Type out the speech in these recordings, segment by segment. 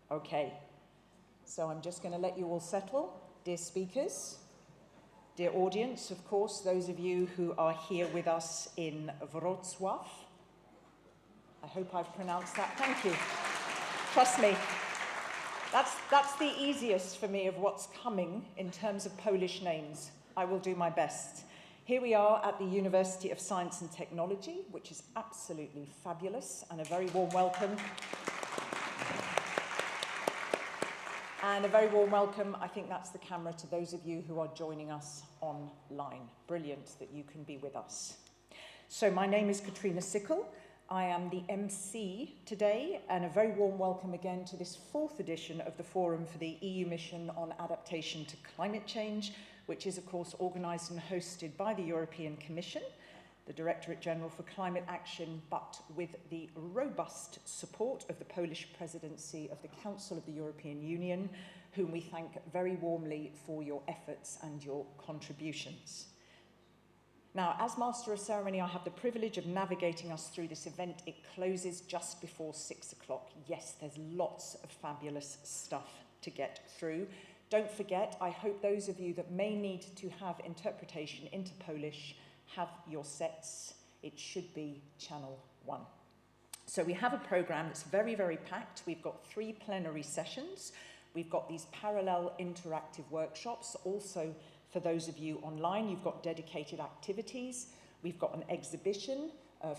Okay, so I'm just going to let you all settle. Dear speakers, dear audience, of course, those of you who are here with us in Wrocław. I hope I've pronounced that. Thank you. Trust me, that's the easiest for me of what's coming in terms of Polish names. I will do my best. Here we are at the University of Science and Technology, which is absolutely fabulous, and a very warm welcome. And a very warm welcome, I think that's the camera, to those of you who are joining us online. Brilliant that you can be with us. So my name is Katrina Sickle. I am the MC today, and a very warm welcome again to this 4th edition of the Forum for the EU Mission on Adaptation to Climate Change, which is, of course, organised and hosted by the European Commission, the Directorate General for Climate Action, but with the robust support of the Polish Presidency of the Council of the European Union, whom we thank very warmly for your efforts and your contributions. Now, as Master of Ceremony, I have the privilege of navigating us through this event. It closes just before 6 o'clock. Yes, there's lots of fabulous stuff to get through. Don't forget, I hope those of you that may need to have interpretation into Polish have your sets. It should be Channel 1. So we have a programme that's very, very packed. We've got 3 plenary sessions. We've got these parallel interactive workshops. Also, for those of you online, you've got dedicated activities. We've got an exhibition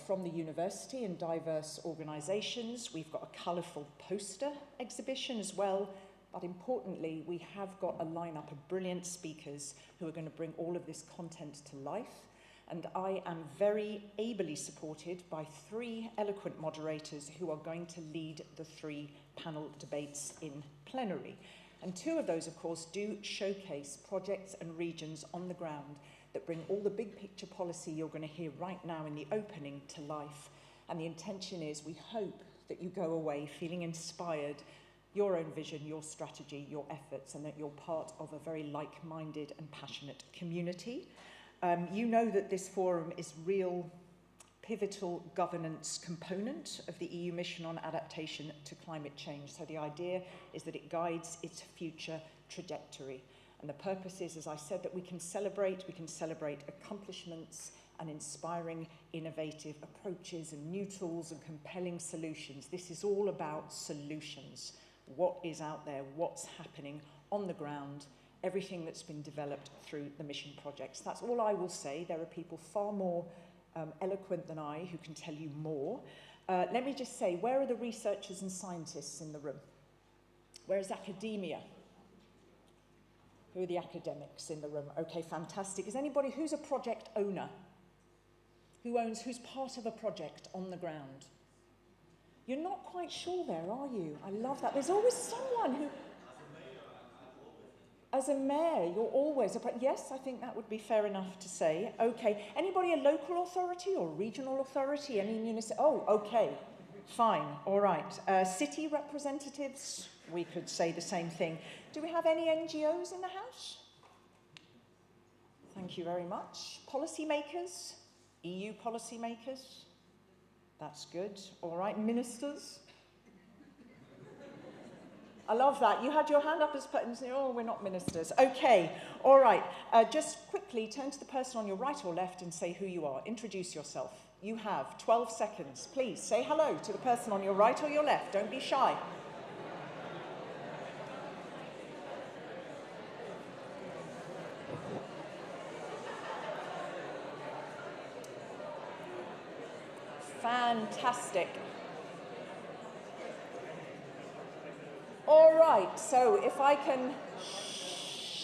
from the university and diverse organisations. We've got a colourful poster exhibition as well. But importantly, we have got a lineup of brilliant speakers who are going to bring all of this content to life. And I am very ably supported by 3 eloquent moderators who are going to lead the 3 panel debates in plenary. And 2 of those, of course, do showcase projects and regions on the ground that bring all the big picture policy you're going to hear right now in the opening to life. And the intention is, we hope that you go away feeling inspired, your own vision, your strategy, your efforts, and that you're part of a very like-minded and passionate community. You know that this forum is real pivotal governance component of the EU mission on adaptation to climate change. So the idea is that it guides its future trajectory. And the purpose is, as I said, that we can celebrate accomplishments and inspiring innovative approaches and new tools and compelling solutions. This is all about solutions. What is out there, what's happening on the ground, everything that's been developed through the mission projects. That's all I will say. There are people far more eloquent than I who can tell you more. Let me just say, where are the researchers and scientists in the room? Where is academia? Who are the academics in the room? Okay, fantastic. Is anybody, who's a project owner? Who's part of a project on the ground? You're not quite sure there, are you? I love that. There's always someone who... As a mayor, you're always... Yes, I think that would be fair enough to say. Okay. Anybody a local authority or regional authority? Any municipality? Oh, okay. Fine. All right. City representatives? We could say the same thing. Do we have any NGOs in the house? Thank you very much. Policymakers? EU policymakers? That's good. All right. Ministers? I love that. You had your hand up as and say, oh, we're not ministers. Okay, all right. Just quickly turn to the person on your right or left and say who you are. Introduce yourself. You have 12 seconds. Please say hello to the person on your right or your left. Don't be shy. Fantastic. All right, so if I can,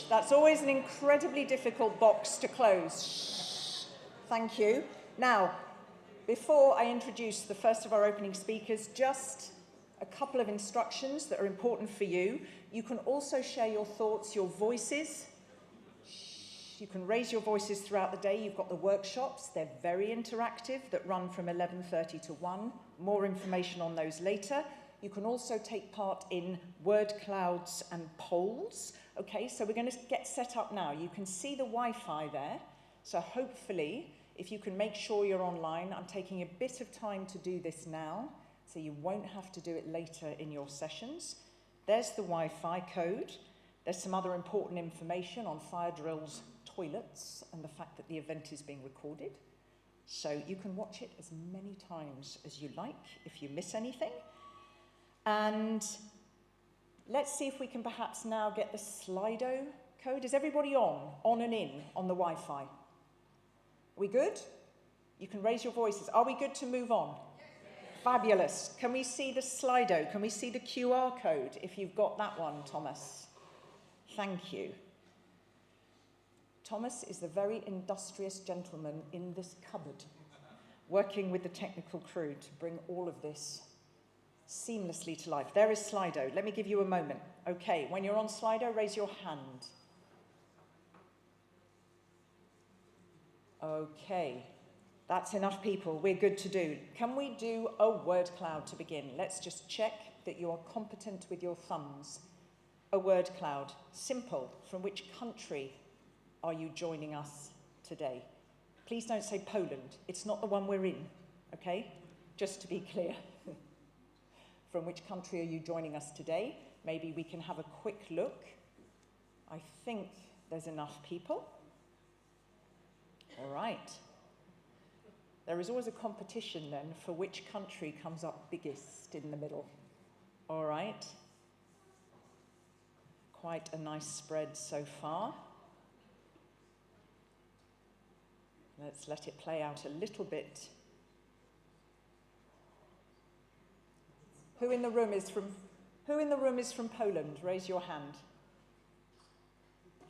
that's always an incredibly difficult box to close. Thank you. Now, before I introduce the first of our opening speakers, just a couple of instructions that are important for you. You can also share your thoughts, your voices. You can raise your voices throughout the day. You've got the workshops. They're very interactive that run from 11:30 to 1. More information on those later. You can also take part in word clouds and polls. Okay, so we're going to get set up now. You can see the Wi-Fi there. So hopefully, if you can make sure you're online, I'm taking a bit of time to do this now, so you won't have to do it later in your sessions. There's the Wi-Fi code. There's some other important information on fire drills, toilets, and the fact that the event is being recorded. So you can watch it as many times as you like if you miss anything. And let's see if we can perhaps now get the Slido code. Is everybody on and in on the Wi-Fi? Are we good? You can raise your voices. Are we good to move on? Fabulous. Can we see the Slido? Can we see the QR code if you've got that one, Thomas? Thank you. Thomas is the very industrious gentleman in this cupboard, working with the technical crew to bring all of this seamlessly to life. There is Slido. Let me give you a moment. Okay, when you're on Slido, raise your hand. Okay. That's enough people. We're good to do. Can we do a word cloud to begin? Let's just check that you are competent with your thumbs. A word cloud. Simple. From which country are you joining us today? Please don't say Poland. It's not the one we're in, okay? Just to be clear. From which country are you joining us today? Maybe we can have a quick look. I think there's enough people. All right. There is always a competition then for which country comes up biggest in the middle. All right. Quite a nice spread so far. Let's let it play out a little bit. Who in the room is from Poland? Raise your hand.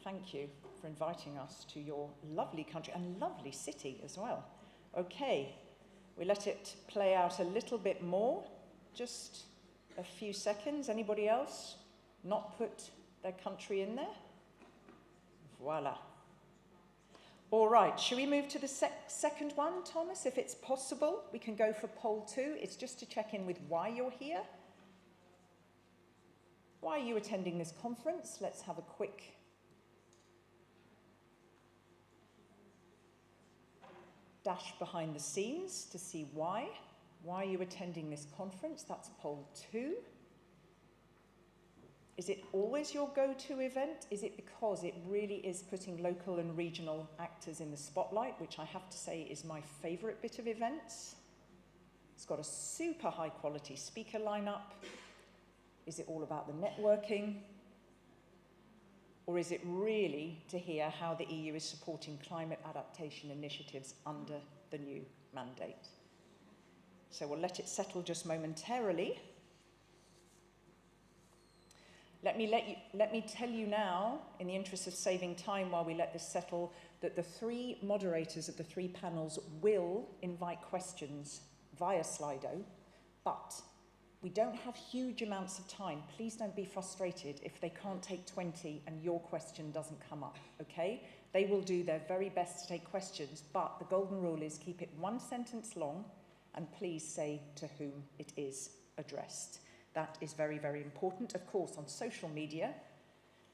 Thank you for inviting us to your lovely country and lovely city as well. Okay, we let it play out a little bit more, just a few seconds. Anybody else not put their country in there? Voila. All right, should we move to the second one, Thomas? If it's possible, we can go for poll 2. It's just to check in with why you're here. Why are you attending this conference? Let's have a quick dash behind the scenes to see why. Why are you attending this conference? That's poll 2. Is it always your go-to event? Is it because it really is putting local and regional actors in the spotlight, which I have to say is my favourite bit of events? It's got a super high quality speaker lineup. Is it all about the networking? Or is it really to hear how the EU is supporting climate adaptation initiatives under the new mandate? So we'll let it settle just momentarily. Let me tell you now, in the interest of saving time while we let this settle, that the 3 moderators of the 3 panels will invite questions via Slido, but we don't have huge amounts of time. Please don't be frustrated if they can't take 20 and your question doesn't come up, okay? They will do their very best to take questions, but the golden rule is keep it 1 sentence long and please say to whom it is addressed. That is very, very important. Of course, on social media,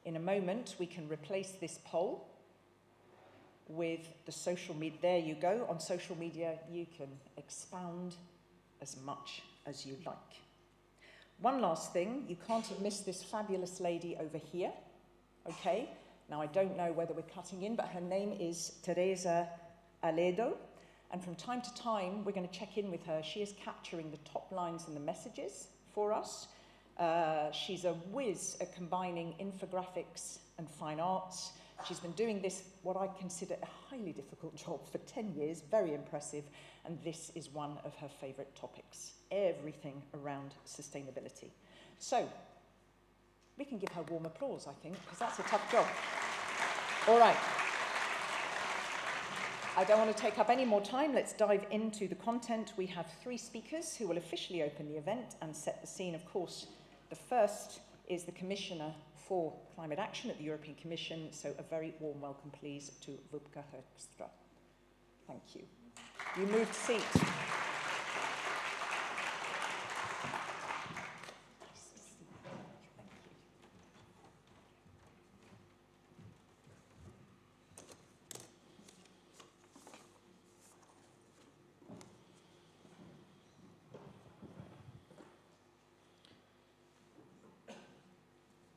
in a moment, we can replace this poll with the social media. There you go. On social media, you can expound as much as you like. One last thing, you can't have missed this fabulous lady over here, okay? Now, I don't know whether we're cutting in, but her name is Teresa Aledo, and from time to time, we're going to check in with her. She is capturing the top lines and the messages for us. She's a whiz at combining infographics and fine arts. She's been doing this, what I consider a highly difficult job, for 10 years, very impressive, and this is one of her favourite topics, everything around sustainability. So, we can give her warm applause, I think, because that's a tough job. All right. I don't want to take up any more time. Let's dive into the content. We have 3 speakers who will officially open the event and set the scene. Of course, the first is the Commissioner for Climate Action at the European Commission, so a very warm welcome, please, to Wubka Hoekstra. Thank you. You moved seat.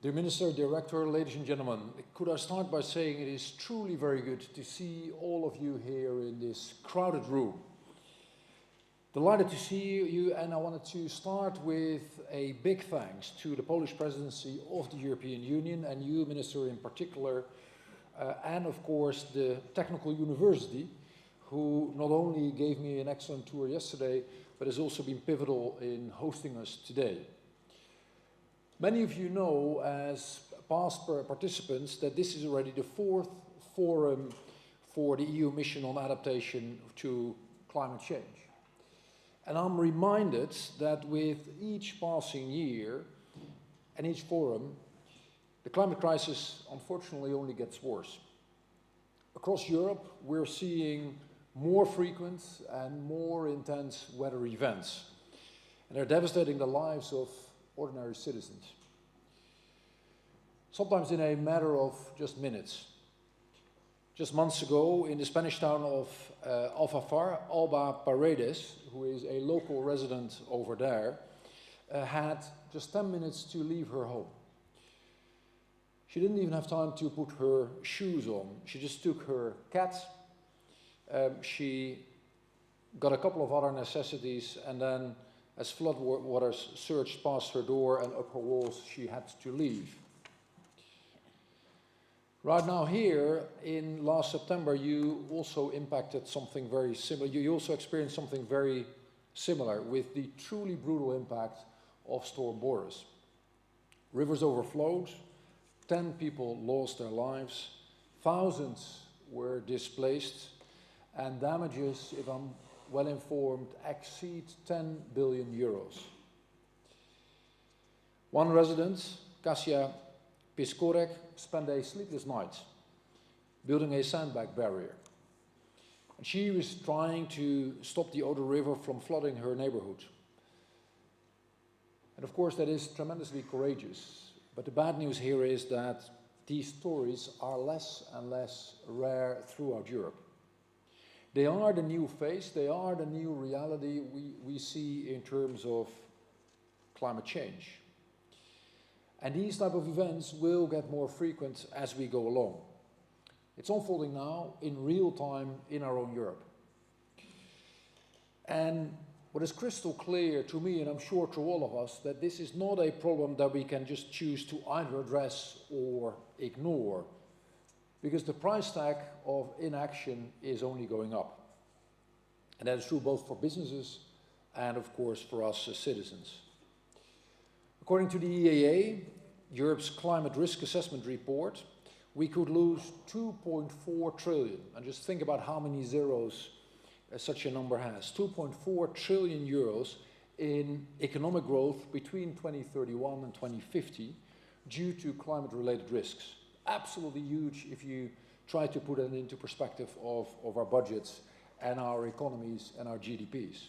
Dear Minister, dear Rector, ladies and gentlemen, could I start by saying it is truly very good to see all of you here in this crowded room. Delighted to see you, and I wanted to start with a big thanks to the Polish presidency of the European Union, and you, Minister, in particular, and of course the Technical University, who not only gave me an excellent tour yesterday, but has also been pivotal in hosting us today. Many of you know, as past participants, that this is already the 4th forum for the EU mission on adaptation to climate change. And I'm reminded that with each passing year and each forum, the climate crisis unfortunately only gets worse. Across Europe, we're seeing more frequent and more intense weather events, and they're devastating the lives of ordinary citizens. Sometimes in a matter of just minutes. Just months ago, in the Spanish town of Alba Paredes, who is a local resident over there, had just 10 minutes to leave her home. She didn't even have time to put her shoes on. She just took her cat, she got a couple of other necessities, and then as flood waters surged past her door and up her walls, she had to leave. Right now here, in last September, you also impacted something very similar. You also experienced something very similar with the truly brutal impact of Storm Boris. Rivers overflowed, 10 people lost their lives, thousands were displaced, and damages, if I'm well informed, exceed 10 billion euros. One resident, Kasia Piskorek, spent a sleepless night building a sandbag barrier. And she was trying to stop the Oder River from flooding her neighborhood. And of course that is tremendously courageous. But the bad news here is that these stories are less and less rare throughout Europe. They are the new face, they are the new reality we see in terms of climate change. And these type of events will get more frequent as we go along. It's unfolding now in real time in our own Europe. And what is crystal clear to me, and I'm sure to all of us, that this is not a problem that we can just choose to either address or ignore, because the price tag of inaction is only going up. And that is true both for businesses and, of course, for us as citizens. According to the EAA, Europe's Climate Risk Assessment Report, we could lose 2.4 trillion. And just think about how many zeros such a number has. 2.4 trillion euros in economic growth between 2031 and 2050 due to climate-related risks. Absolutely huge if you try to put it into perspective of our budgets and our economies and our GDPs.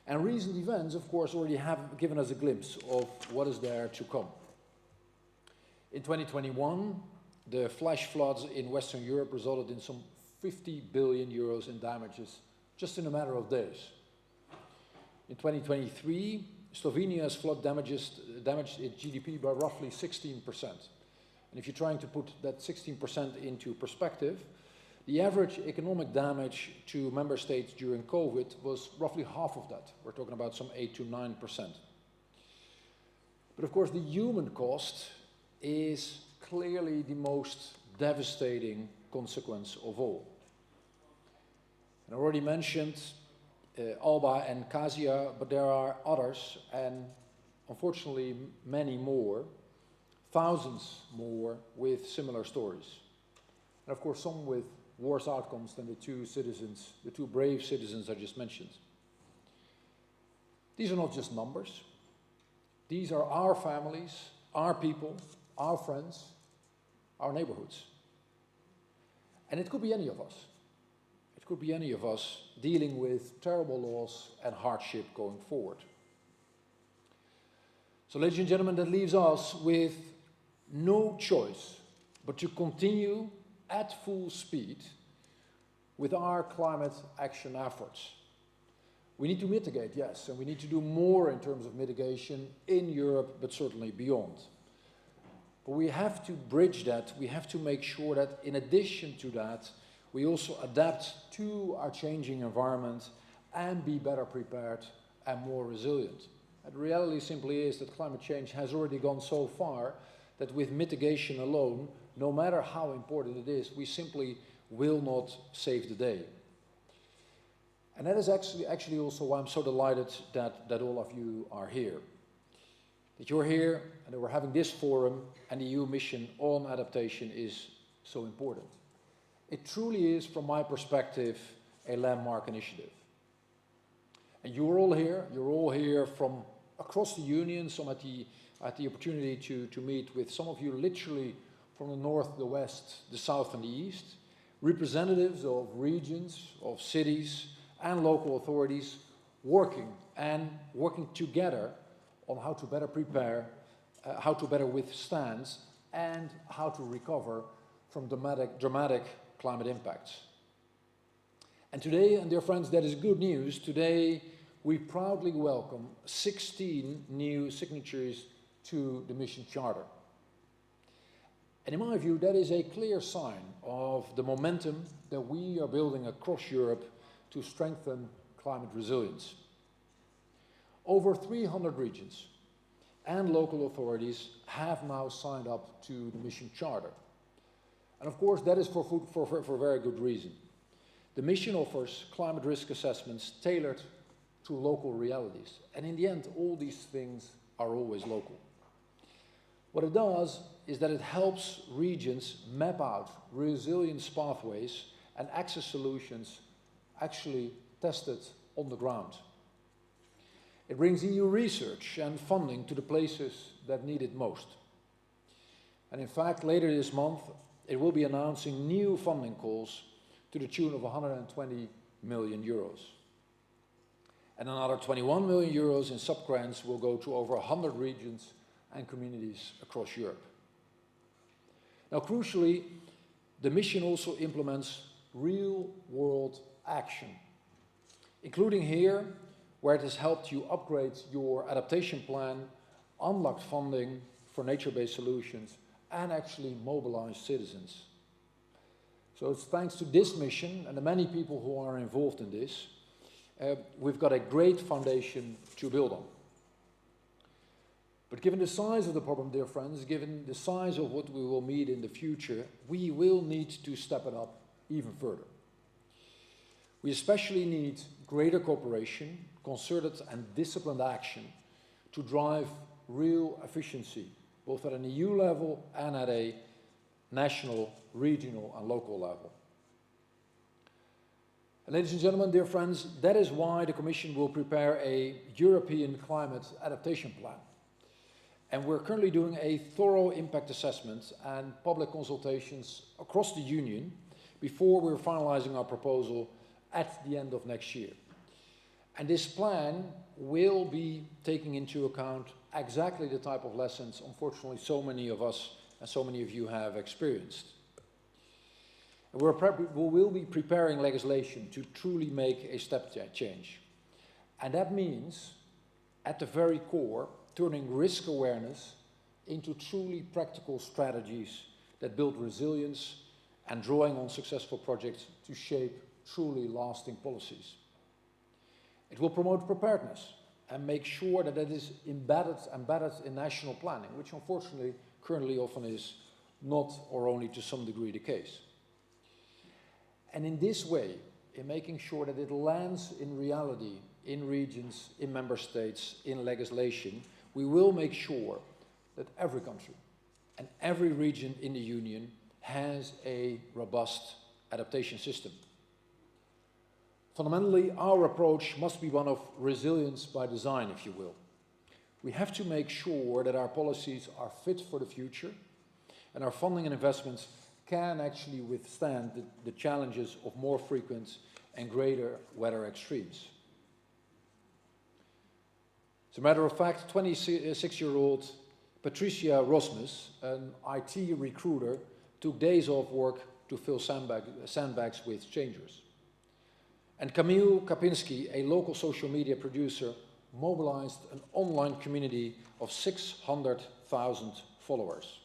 And recent events, of course, already have given us a glimpse of what is there to come. In 2021, the flash floods in Western Europe resulted in some 50 billion euros in damages just in a matter of days. In 2023, Slovenia's flood damaged its GDP by roughly 16%. And if you're trying to put that 16% into perspective, the average economic damage to member states during COVID was roughly half of that. We're talking about some 8 to 9%. But of course, the human cost is clearly the most devastating consequence of all. And I already mentioned Alba and Kasia, but there are others, and unfortunately many more, thousands more with similar stories. And of course some with worse outcomes than the two brave citizens I just mentioned. These are not just numbers. These are our families, our people, our friends, our neighborhoods. And it could be any of us. It could be any of us dealing with terrible loss and hardship going forward. So, ladies and gentlemen, that leaves us with no choice but to continue at full speed with our climate action efforts. We need to mitigate, yes, and we need to do more in terms of mitigation in Europe, but certainly beyond. But we have to bridge that. We have to make sure that in addition to that, we also adapt to our changing environment and be better prepared and more resilient. And the reality simply is that climate change has already gone so far that with mitigation alone, no matter how important it is, we simply will not save the day. And that is actually also why I'm so delighted that all of you are here. That you're here and that we're having this forum, and the EU mission on adaptation is so important. It truly is, from my perspective, a landmark initiative. And you're all here from across the Union. Some had the opportunity to meet with some of you literally from the north, the west, the south and the east, representatives of regions, of cities and local authorities working together on how to better prepare, how to better withstand and how to recover from dramatic climate impacts. And today, and dear friends, that is good news. Today, we proudly welcome 16 new signatories to the Mission Charter. And in my view, that is a clear sign of the momentum that we are building across Europe to strengthen climate resilience. Over 300 regions and local authorities have now signed up to the Mission Charter. And of course, that is for very good reason. The mission offers climate risk assessments tailored to local realities. And in the end, all these things are always local. What it does is that it helps regions map out resilience pathways and access solutions actually tested on the ground. It brings EU research and funding to the places that need it most. And in fact, later this month, it will be announcing new funding calls to the tune of 120 million euros. And another 21 million euros in subgrants will go to over 100 regions and communities across Europe. Now, crucially, the mission also implements real-world action, including here, where it has helped you upgrade your adaptation plan, unlocked funding for nature-based solutions, and actually mobilize citizens. So it's thanks to this mission and the many people who are involved in this, we've got a great foundation to build on. But given the size of the problem, dear friends, given the size of what we will meet in the future, we will need to step it up even further. We especially need greater cooperation, concerted and disciplined action to drive real efficiency, both at an EU level and at a national, regional and local level. And ladies and gentlemen, dear friends, that is why the Commission will prepare a European climate adaptation plan. And we're currently doing a thorough impact assessment and public consultations across the Union before we're finalizing our proposal at the end of next year. And this plan will be taking into account exactly the type of lessons, unfortunately, so many of us and so many of you have experienced. And we will be preparing legislation to truly make a step change. And that means, at the very core, turning risk awareness into truly practical strategies that build resilience and drawing on successful projects to shape truly lasting policies. It will promote preparedness and make sure that it is embedded in national planning, which unfortunately currently often is not or only to some degree the case. And in this way, in making sure that it lands in reality, in regions, in member states, in legislation, we will make sure that every country and every region in the Union has a robust adaptation system. Fundamentally, our approach must be one of resilience by design, if you will. We have to make sure that our policies are fit for the future and our funding and investments can actually withstand the challenges of more frequent and greater weather extremes. As a matter of fact, 26-year-old Patricia Rosmus, an IT recruiter, took days off work to fill sandbags with strangers. And Kamil Kapinski, a local social media producer, mobilized an online community of 600,000 followers.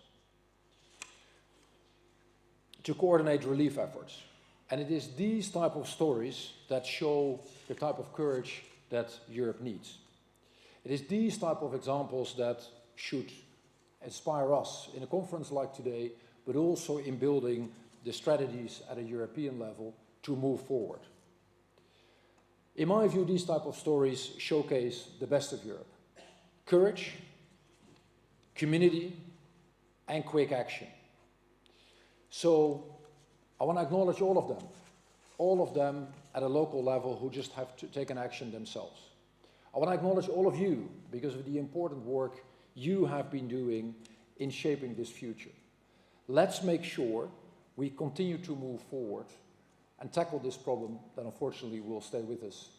to coordinate relief efforts. And it is these type of stories that show the type of courage that Europe needs. It is these type of examples that should inspire us in a conference like today, but also in building the strategies at a European level to move forward. In my view, these type of stories showcase the best of Europe. Courage, community, and quick action. So I want to acknowledge all of them at a local level who just have to take an action themselves. I want to acknowledge all of you because of the important work you have been doing in shaping this future. Let's make sure we continue to move forward and tackle this problem that unfortunately will stay with us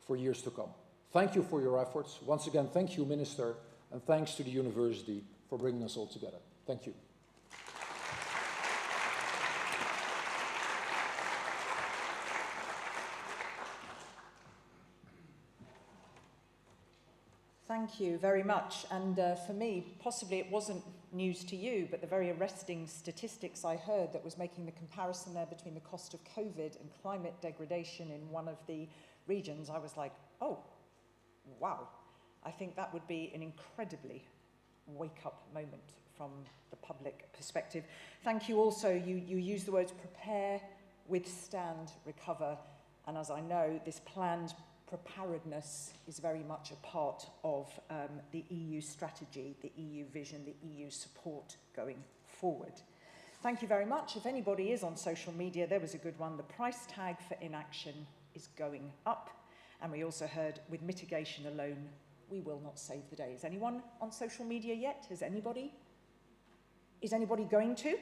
for years to come. Thank you for your efforts. Once again, thank you, Minister, and thanks to the university for bringing us all together. Thank you. Thank you very much. And for me, possibly it wasn't news to you, but the very arresting statistics I heard that was making the comparison there between the cost of COVID and climate degradation in one of the regions, I was like, oh, wow. I think that would be an incredibly wake-up moment from the public perspective. Thank you also. You used the words prepare, withstand, recover. And as I know, this planned preparedness is very much a part of the EU strategy, the EU vision, the EU support going forward. Thank you very much. If anybody is on social media, there was a good one. The price tag for inaction is going up. And we also heard with mitigation alone, we will not save the day. Is anyone on social media yet? Has anybody? Is anybody going to?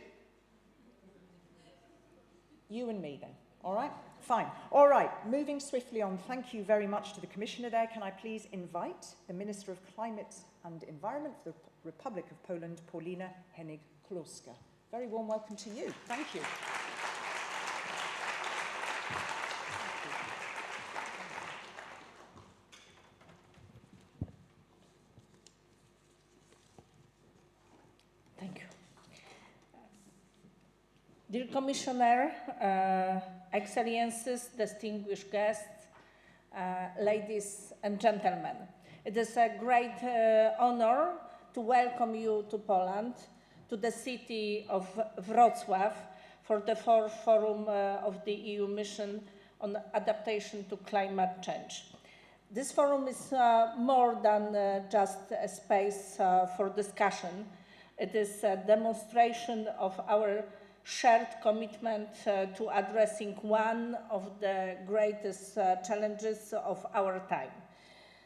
You and me then. All right, fine. All right, moving swiftly on. Thank you very much to the Commissioner there. Can I please invite the Minister of Climate and Environment for the Republic of Poland, Paulina Hennig-Kloska. Very warm welcome to you. Thank you. Thank you. Dear Commissioner, Excellencies, distinguished guests, ladies and gentlemen, it is a great honor to welcome you to Poland, to the city of Wrocław, for the fourth forum of the EU mission on adaptation to climate change. This forum is more than just a space for discussion. It is a demonstration of our shared commitment to addressing one of the greatest challenges of our time,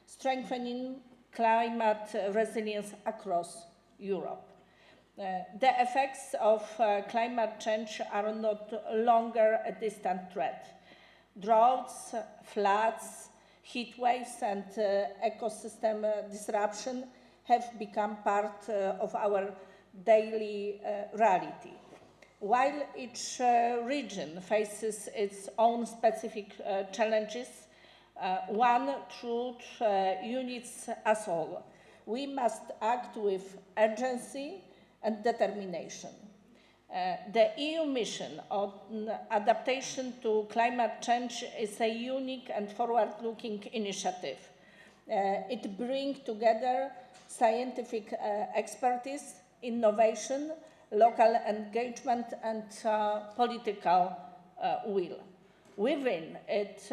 strengthening climate resilience across Europe. The effects of climate change are not longer a distant threat. Droughts, floods, heat waves and ecosystem disruption have become part of our daily reality. While each region faces its own specific challenges, one truth unites us all. We must act with urgency and determination. The EU mission on adaptation to climate change is a unique and forward-looking initiative. It brings together scientific expertise, innovation, local engagement and political will. Within its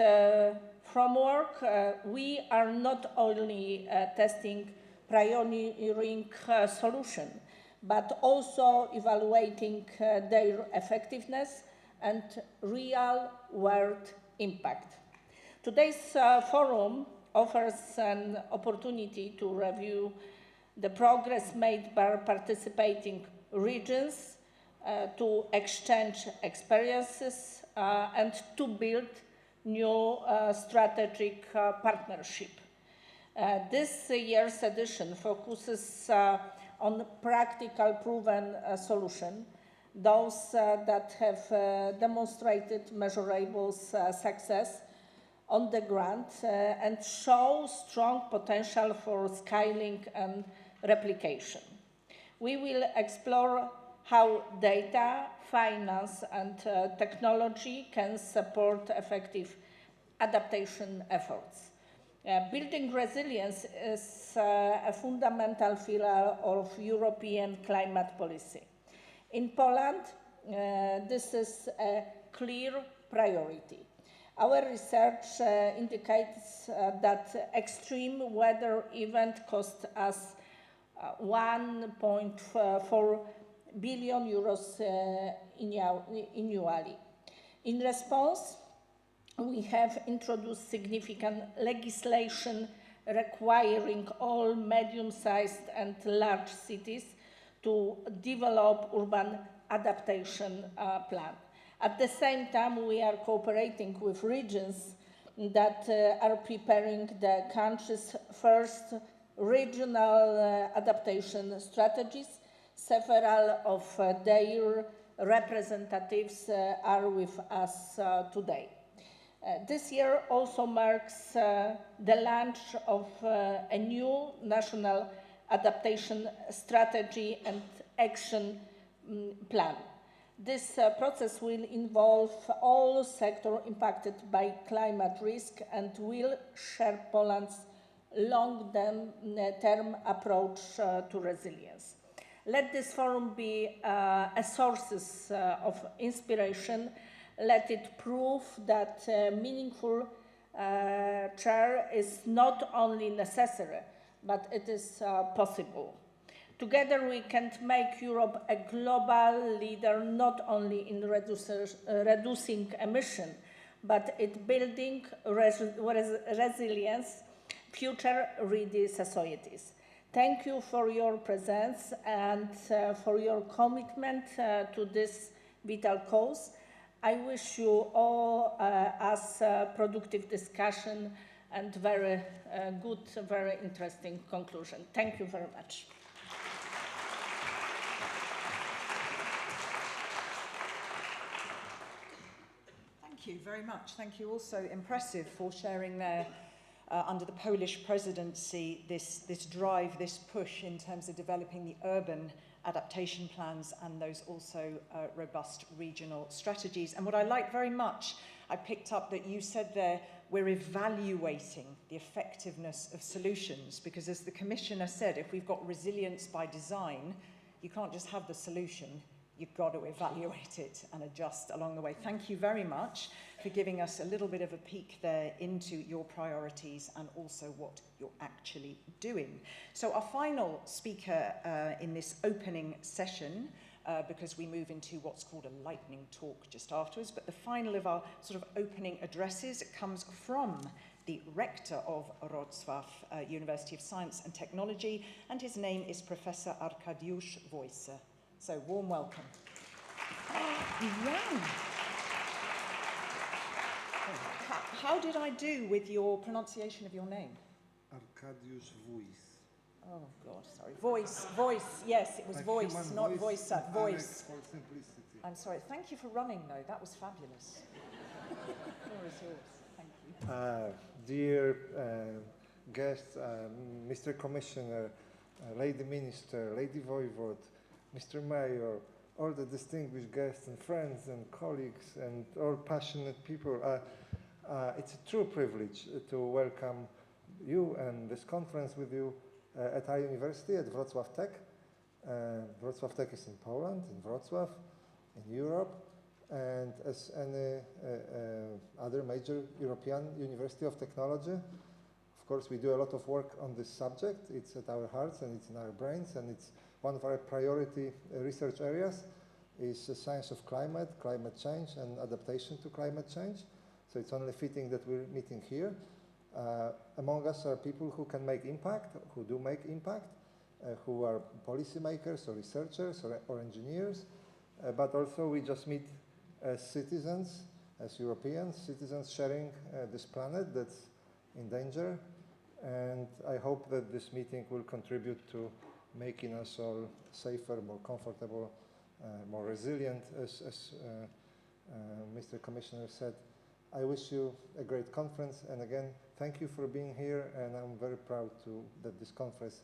framework, we are not only testing pioneering solutions, but also evaluating their effectiveness and real-world impact. Today's forum offers an opportunity to review the progress made by participating regions, to exchange experiences and to build new strategic partnership. This year's edition focuses on practical proven solutions, those that have demonstrated measurable success on the ground and show strong potential for scaling and replication. We will explore how data, finance, and technology can support effective adaptation efforts. Building resilience is a fundamental pillar of European climate policy. In Poland, this is a clear priority. Our research indicates that extreme weather events cost us 1.4 billion euros annually. In response, we have introduced significant legislation requiring all medium-sized and large cities to develop urban adaptation plan. At the same time, we are cooperating with regions that are preparing the country's first regional adaptation strategies. Several of their representatives are with us today. This year also marks the launch of a new national adaptation strategy and action plan. This process will involve all sectors impacted by climate risk and will share Poland's long-term approach to resilience. Let this forum be a source of inspiration. Let it prove that meaningful care is not only necessary, but it is possible. Together we can make Europe a global leader not only in reducing emissions, but in building resilient, future-ready societies. Thank you for your presence and for your commitment to this vital cause. I wish you all a productive discussion and very good, very interesting conclusion. Thank you very much. Thank you very much. Thank you. Also impressive for sharing there under the Polish presidency this drive, this push in terms of developing the urban adaptation plans and those also robust regional strategies. And what I like very much, I picked up that you said there, we're evaluating the effectiveness of solutions, because as the Commissioner said, if we've got resilience by design, you can't just have the solution, you've got to evaluate it and adjust along the way. Thank you very much for giving us a little bit of a peek there into your priorities and also what you're actually doing. So our final speaker in this opening session, because we move into what's called a lightning talk just afterwards, but the final of our sort of opening addresses comes from the Rector of Wrocław University of Science and Technology, and his name is Professor Arkadiusz Wojse. So, warm welcome. Yeah. How did I do with your pronunciation of your name? Arkadiusz Wojse. Oh, God, sorry. Voice, yes, it was Like voice, not voice, voice. For simplicity. I'm sorry. Thank you for running, though. That was fabulous. The floor is yours. Thank you. Dear guests, Mr. Commissioner, Lady Minister, Lady Voivod, Mr. Mayor, all the distinguished guests and friends and colleagues and all passionate people, it's a true privilege to welcome you and this conference with you at our university, at Wrocław Tech. Wrocław Tech is in Poland, in Wrocław, in Europe, and as any other major European university of technology. Of course, we do a lot of work on this subject. It's at our hearts and it's in our brains, and it's one of our priority research areas is the science of climate, climate change, and adaptation to climate change. So it's only fitting that we're meeting here. Among us are people who can make impact, who do make impact, who are policymakers or researchers or engineers, but also we just meet as citizens, as Europeans, citizens sharing this planet that's in danger. And I hope that this meeting will contribute to making us all safer, more comfortable, more resilient, as Mr. Commissioner said. I wish you a great conference, and again, thank you for being here, and I'm very proud that this conference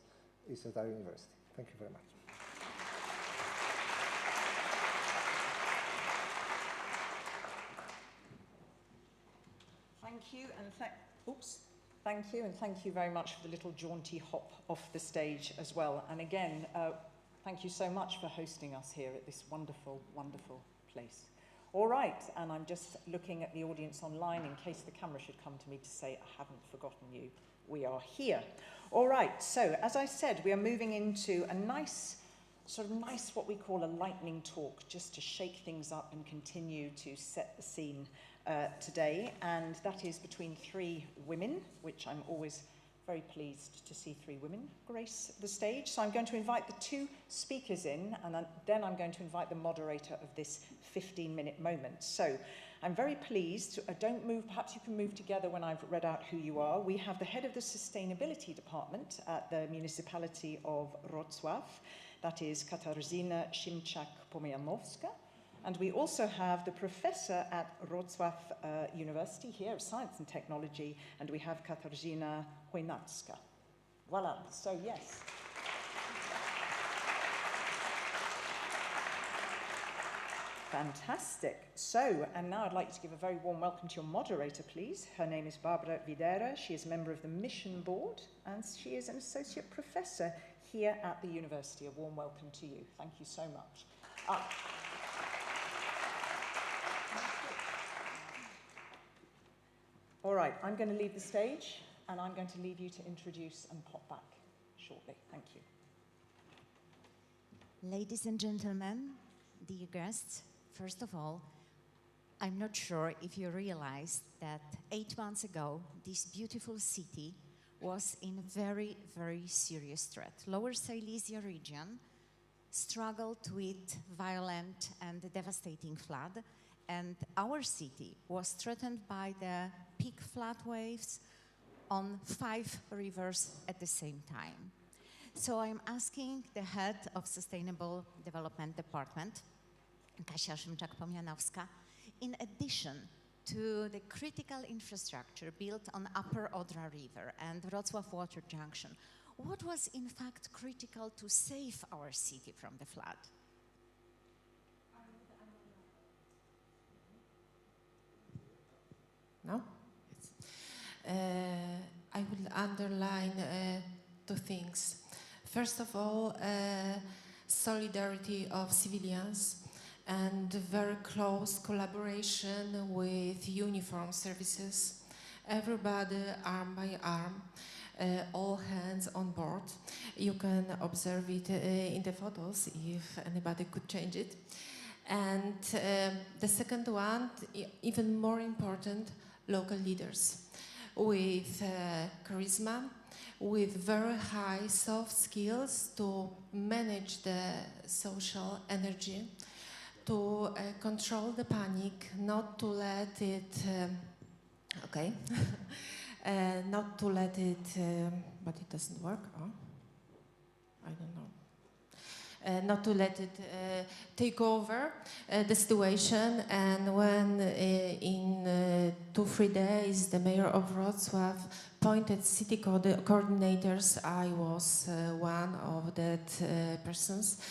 is at our university. Thank you very much. Thank you, and thank you, and thank you very much for the little jaunty hop off the stage as well. And again, thank you so much for hosting us here at this wonderful, wonderful place. All right, and I'm just looking at the audience online in case the camera should come to me to say I haven't forgotten you. We are here. All right, so as I said, we are moving into a nice, what we call a lightning talk, just to shake things up and continue to set the scene today. And that is between three women, which I'm always very pleased to see three women grace the stage. So I'm going to invite the two speakers in, and then I'm going to invite the moderator of this 15-minute moment. So I'm very pleased. Don't move. Perhaps you can move together when I've read out who you are. We have the head of the Sustainability Department at the municipality of Wrocław. That is Katarzyna Szymczak-Pomianowska. And we also have the professor at Wrocław University here of Science and Technology, and we have Katarzyna Chojnacka. Voilà. So yes. Fantastic. So, and now I'd like to give a very warm welcome to your moderator, please. Her name is Barbara Videra. She is a member of the Mission Board, and she is an associate professor here at the university. A warm welcome to you. Thank you so much. All right, I'm going to leave the stage, and I'm going to leave you to introduce and pop back shortly. Thank you. Ladies and gentlemen, dear guests, first of all, I'm not sure if you realized that 8 months ago, this beautiful city was in very, very serious threat. Lower Silesia region struggled with violent and devastating flood, and our city was threatened by the peak flood waves on 5 rivers at the same time. So I'm asking the head of Sustainable Development Department, Kasia Szymczak-Pomianowska, in addition to the critical infrastructure built on Upper Odra River and Wrocław Water Junction, what was in fact critical to save our city from the flood? No? I will underline 2 things. First of all, solidarity of civilians and very close collaboration with uniformed services. Everybody arm by arm, all hands on board. You can observe it in the photos if anybody could change it. And the second one, even more important, local leaders with charisma, with very high soft skills to manage the social energy, to control the panic, not to let it, not to let it, but it doesn't work, oh? I don't know. Not to let it take over the situation, and when in 2-3 days the mayor of Wrocław appointed city coordinators, I was one of that persons.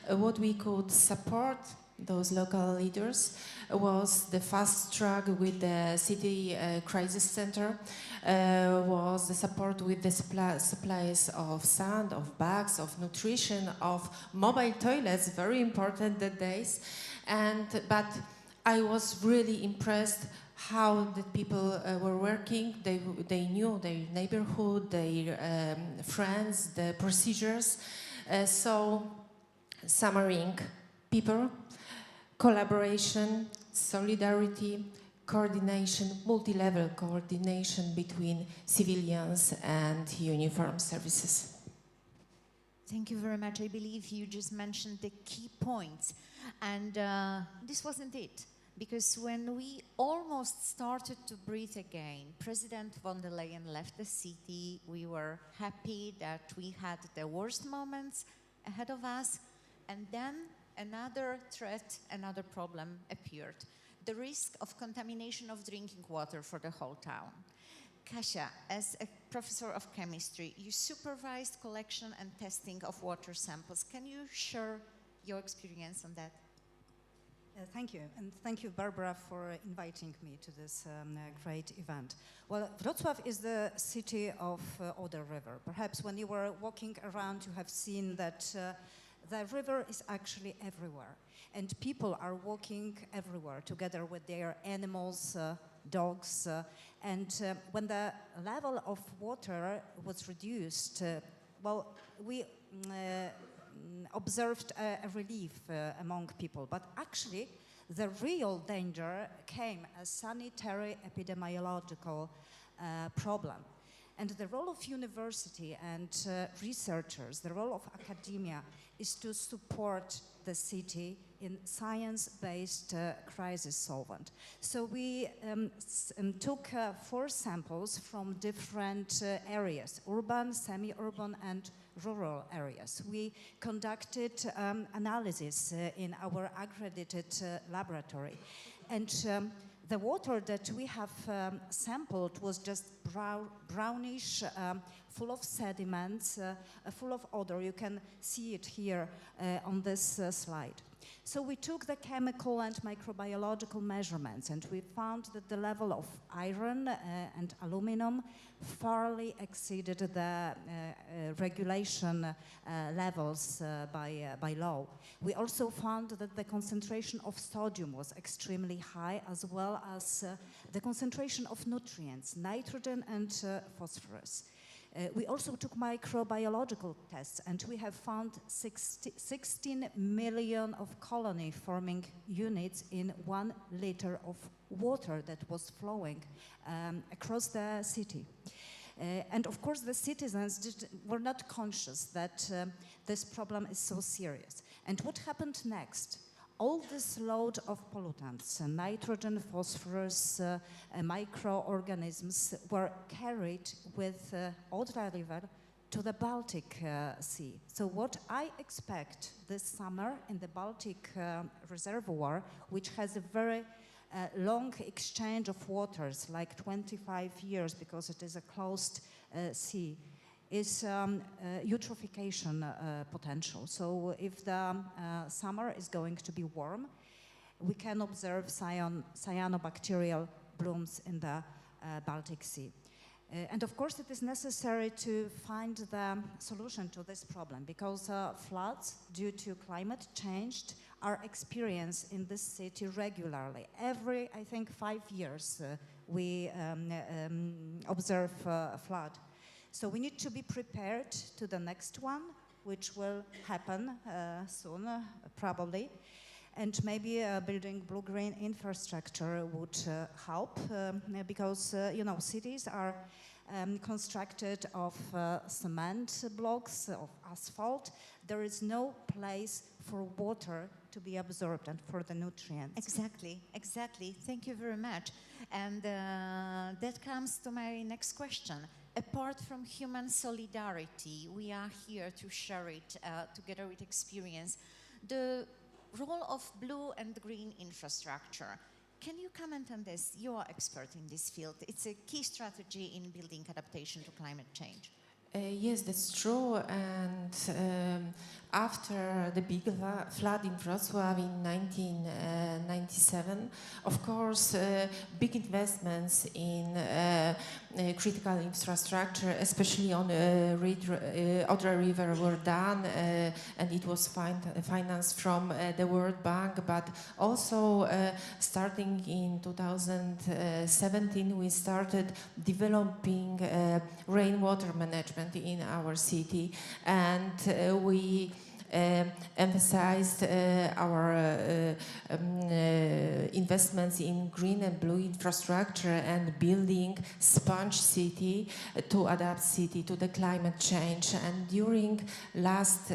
What we could support those local leaders was the fast track with the city crisis center, was the support with the supplies of sand, of bags, of nutrition, of mobile toilets, very important that days. But I was really impressed how the people were working. They knew their neighborhood, their friends, the procedures. So, summarizing, people, collaboration, solidarity, coordination, multi-level coordination between civilians and uniformed services. Thank you very much. I believe you just mentioned the key points. And this wasn't it. Because when we almost started to breathe again, President von der Leyen left the city. We were happy that we had the worst moments ahead of us. And then another threat, another problem appeared. The risk of contamination of drinking water for the whole town. Kasia, as a professor of chemistry, you supervised collection and testing of water samples. Can you share your experience on that? Thank you, and thank you, Barbara, for inviting me to this great event. Well, Wrocław is the city of Oder River. Perhaps when you were walking around, you have seen that the river is actually everywhere, and people are walking everywhere together with their animals, dogs, and when the level of water was reduced, well, we observed a relief among people, but actually the real danger came as sanitary epidemiological problem. And the role of university and researchers, the role of academia is to support the city in science-based crisis solvent. So we took 4 samples from different areas, urban, semi-urban and rural areas. We conducted analysis in our accredited laboratory. And the water that we have sampled was just brownish, full of sediments, full of odor. You can see it here on this slide. So we took the chemical and microbiological measurements, and we found that the level of iron and aluminum farly exceeded the regulation levels by law. We also found that the concentration of sodium was extremely high, as well as the concentration of nutrients, nitrogen and phosphorus. We also took microbiological tests, and we have found 16 million of colony-forming units in 1 liter of water that was flowing across the city. And of course, the citizens were not conscious that this problem is so serious. And what happened next? All this load of pollutants, nitrogen, phosphorus, microorganisms were carried with Odra River to the Baltic Sea. So what I expect this summer in the Baltic reservoir, which has a very long exchange of waters, like 25 years, because it is a closed sea, is eutrophication potential. So if the summer is going to be warm, we can observe cyanobacterial blooms in the Baltic Sea. And of course it is necessary to find the solution to this problem, because floods due to climate change are experienced in this city regularly. Every, I think, 5 years we observe a flood. So we need to be prepared to the next one, which will happen soon, probably. And maybe building blue-green infrastructure would help, because, you know, cities are constructed of cement blocks, of asphalt. There is no place for water to be absorbed and for the nutrients. Exactly, exactly. Thank you very much. And that comes to my next question. Apart from human solidarity, we are here to share it together with experience. The role of blue and green infrastructure. Can you comment on this? You are expert in this field. It's a key strategy in building adaptation to climate change. Yes, that's true. And after the big flood in Wrocław in 1997, of course, big investments in critical infrastructure, especially on Odra River, were done, and it was financed from the World Bank. But also, starting in 2017, we started developing rainwater management in our city, and we emphasized our investments in green and blue infrastructure and building sponge city to adapt city to the climate change. And during last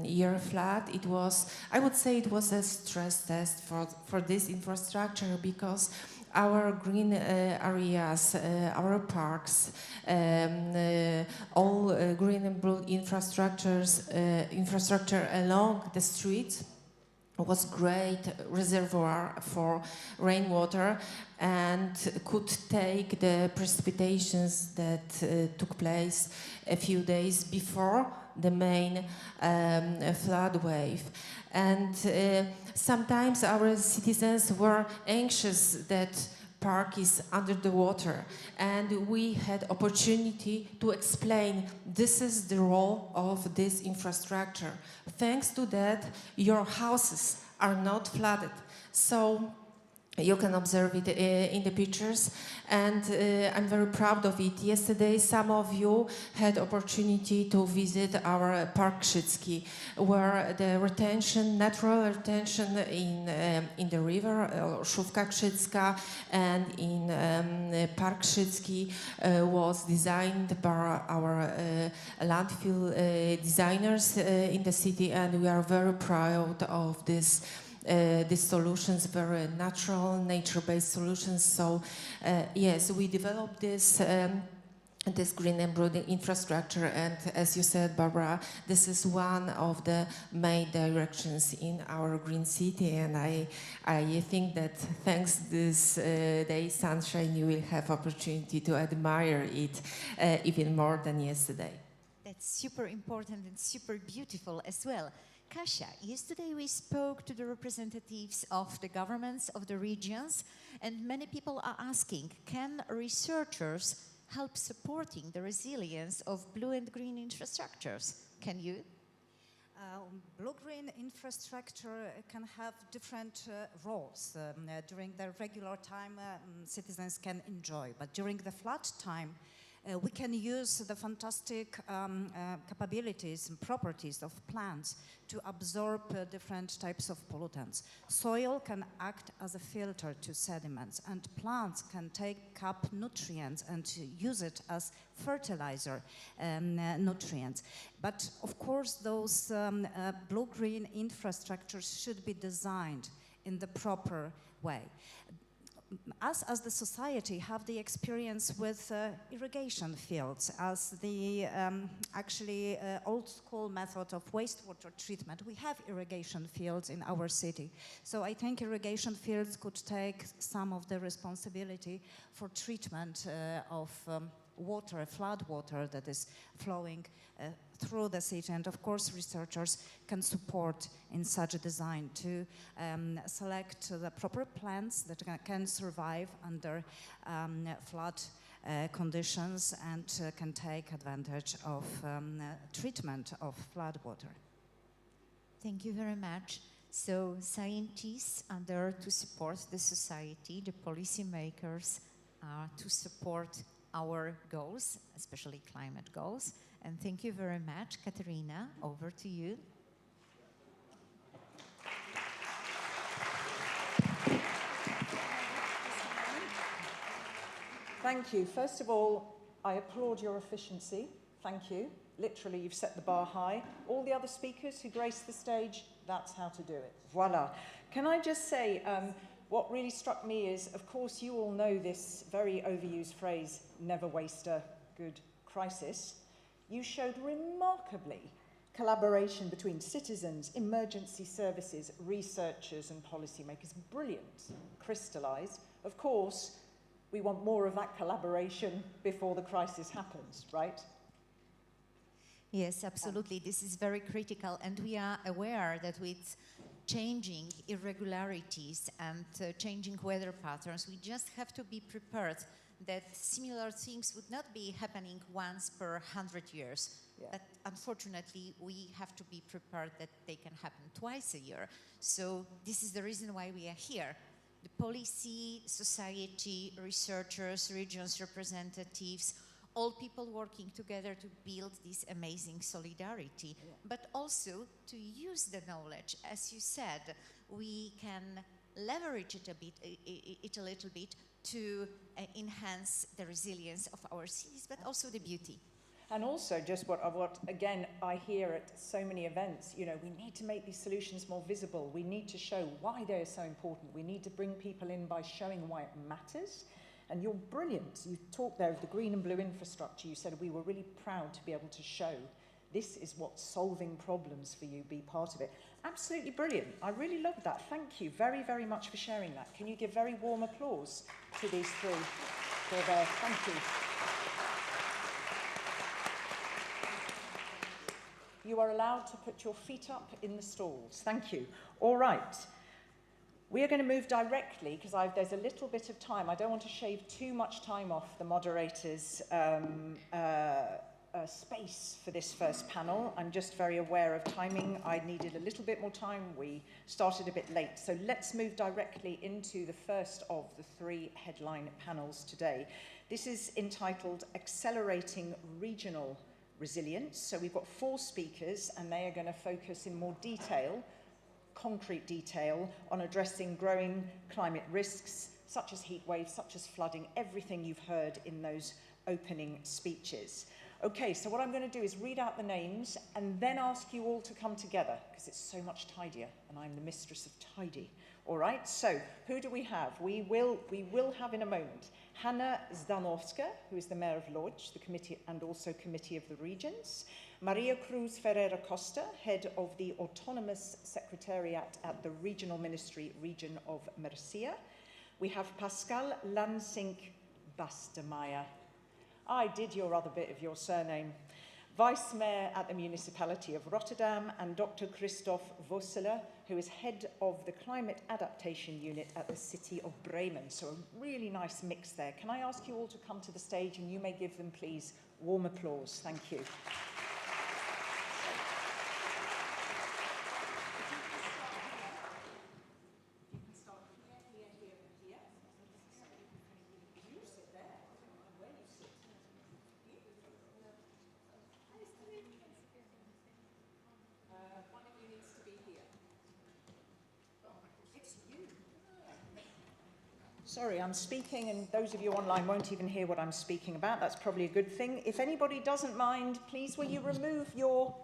year flood, it was, I would say, it was a stress test for this infrastructure, because our green areas, our parks, all green and blue infrastructure along the streets was great reservoir for rainwater and could take the precipitations that took place a few days before the main flood wave. And sometimes our citizens were anxious that park is under the water, and we had opportunity to explain this is the role of this infrastructure. Thanks to that, your houses are not flooded. So you can observe it in the pictures, and I'm very proud of it. Yesterday, some of you had opportunity to visit our Park Krzycki, where the retention, natural retention in the river, Szówka Krzycka, and in Park Krzycki was designed by our landfill designers in the city, and we are very proud of this. These solutions, very natural, nature-based solutions. So, yes, we developed this this green and blue infrastructure, and as you said, Barbara, this is one of the main directions in our green city, and I think that thanks this day sunshine, you will have opportunity to admire it even more than yesterday. That's super important and super beautiful as well. Kasia, yesterday we spoke to the representatives of the governments of the regions, and many people are asking, can researchers help supporting the resilience of blue and green infrastructures? Can you? Blue-green infrastructure can have different roles. During the regular time, citizens can enjoy, but during the flood time, we can use the fantastic capabilities and properties of plants to absorb different types of pollutants. Soil can act as a filter to sediments, and plants can take up nutrients and use it as fertilizer nutrients. But of course, those blue-green infrastructures should be designed in the proper way. Us as the society have the experience with irrigation fields as the actually old school method of wastewater treatment. We have irrigation fields in our city. So I think irrigation fields could take some of the responsibility for treatment of water, flood water that is flowing through the city, and of course researchers can support in such a design to select the proper plants that can survive under flood conditions and can take advantage of treatment of flood water. Thank you very much. So scientists are there to support the society, the policymakers are to support our goals, especially climate goals. And thank you very much. Katerina, over to you. Thank you. First of all, I applaud your efficiency. Thank you. Literally, you've set the bar high. All the other speakers who grace the stage, that's how to do it. Voila. Can I just say, what really struck me is, of course, you all know this very overused phrase, never waste a good crisis. You showed remarkably collaboration between citizens, emergency services, researchers and policymakers. Brilliant, crystallised. Of course, we want more of that collaboration before the crisis happens, right? Yes, absolutely. This is very critical, and we are aware that with changing irregularities and changing weather patterns, we just have to be prepared that similar things would not be happening once per 100 years. Yeah. But unfortunately, we have to be prepared that they can happen twice a year. So this is the reason why we are here. The policy, society, researchers, regions representatives, all people working together to build this amazing solidarity, but also to use the knowledge. As you said, we can leverage it a little bit to enhance the resilience of our cities, but also the beauty. And also just what again, I hear at so many events, you know, we need to make these solutions more visible. We need to show why they are so important. We need to bring people in by showing why it matters. And you're brilliant. You talked there of the green and blue infrastructure. You said we were really proud to be able to show this is what's solving problems for you, be part of it. Absolutely brilliant. I really love that. Thank you very, very much for sharing that. Can you give very warm applause to these three for their, thank you. you are allowed to put your feet up in the stalls. Thank you. All right. We are going to move directly, because there's a little bit of time. I don't want to shave too much time off the moderator's space for this first panel. I'm just very aware of timing. I needed a little bit more time. We started a bit late. So let's move directly into the first of the 3 headline panels today. This is entitled Accelerating Regional Resilience. So we've got 4 speakers, and they are going to focus in more detail, concrete detail, on addressing growing climate risks, such as heat waves, such as flooding, everything you've heard in those opening speeches. Okay, so what I'm going to do is read out the names and then ask you all to come together, because it's so much tidier, and I'm the mistress of tidy. All right, so who do we have? We will have in a moment Hanna Zdanowska, who is the Mayor of Lodz, the committee and also Committee of the Regions. Maria Cruz Ferreira Costa, head of the Autonomous Secretariat at the Regional Ministry, Region of Murcia. We have Pascal Lansink Bastemeyer. I did your other bit of your surname. Vice Mayor at the Municipality of Rotterdam, and Dr. Christoph Vosseler, who is head of the Climate Adaptation Unit at the City of Bremen. So a really nice mix there. Can I ask you all to come to the stage, and you may give them, please, warm applause. Thank you. Sorry, I'm speaking, and those of you online won't even hear what I'm speaking about. That's probably a good thing. If anybody doesn't mind, please will you remove your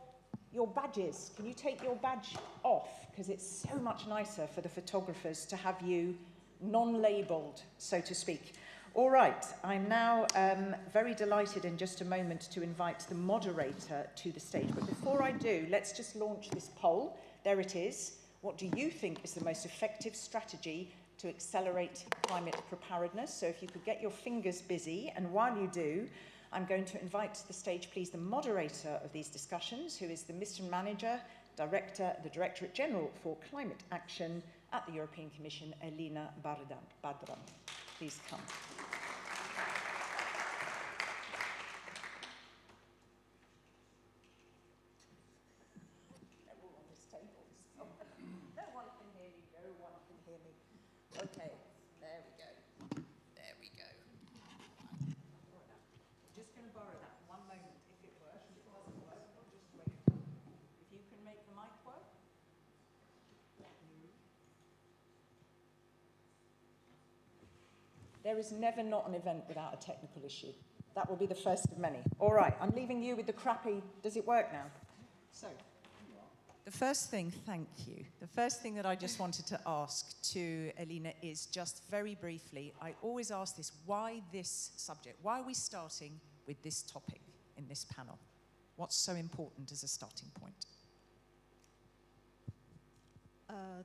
badges? Can you take your badge off? Because it's so much nicer for the photographers to have you non-labelled, so to speak. All right, I'm now very delighted in just a moment to invite the moderator to the stage. But before I do, let's just launch this poll. There it is. What do you think is the most effective strategy to accelerate climate preparedness? So if you could get your fingers busy, and while you do, I'm going to invite to the stage, please, the moderator of these discussions, who is the Mission Manager, Director, the Directorate General for Climate Action at the European Commission, Elena Badram. Please come. Okay, there we go. There we go. I'm just going to borrow that one moment if it works. If it doesn't work, we'll just wait. If you can make the mic work. There is never not an event without a technical issue. That will be the first of many. All right, I'm leaving you with the crappy. Does it work now? So. The first thing, thank you. The first thing that I just wanted to ask to Elena is just very briefly, I always ask this, why this subject? Why are we starting with this topic in this panel? What's so important as a starting point?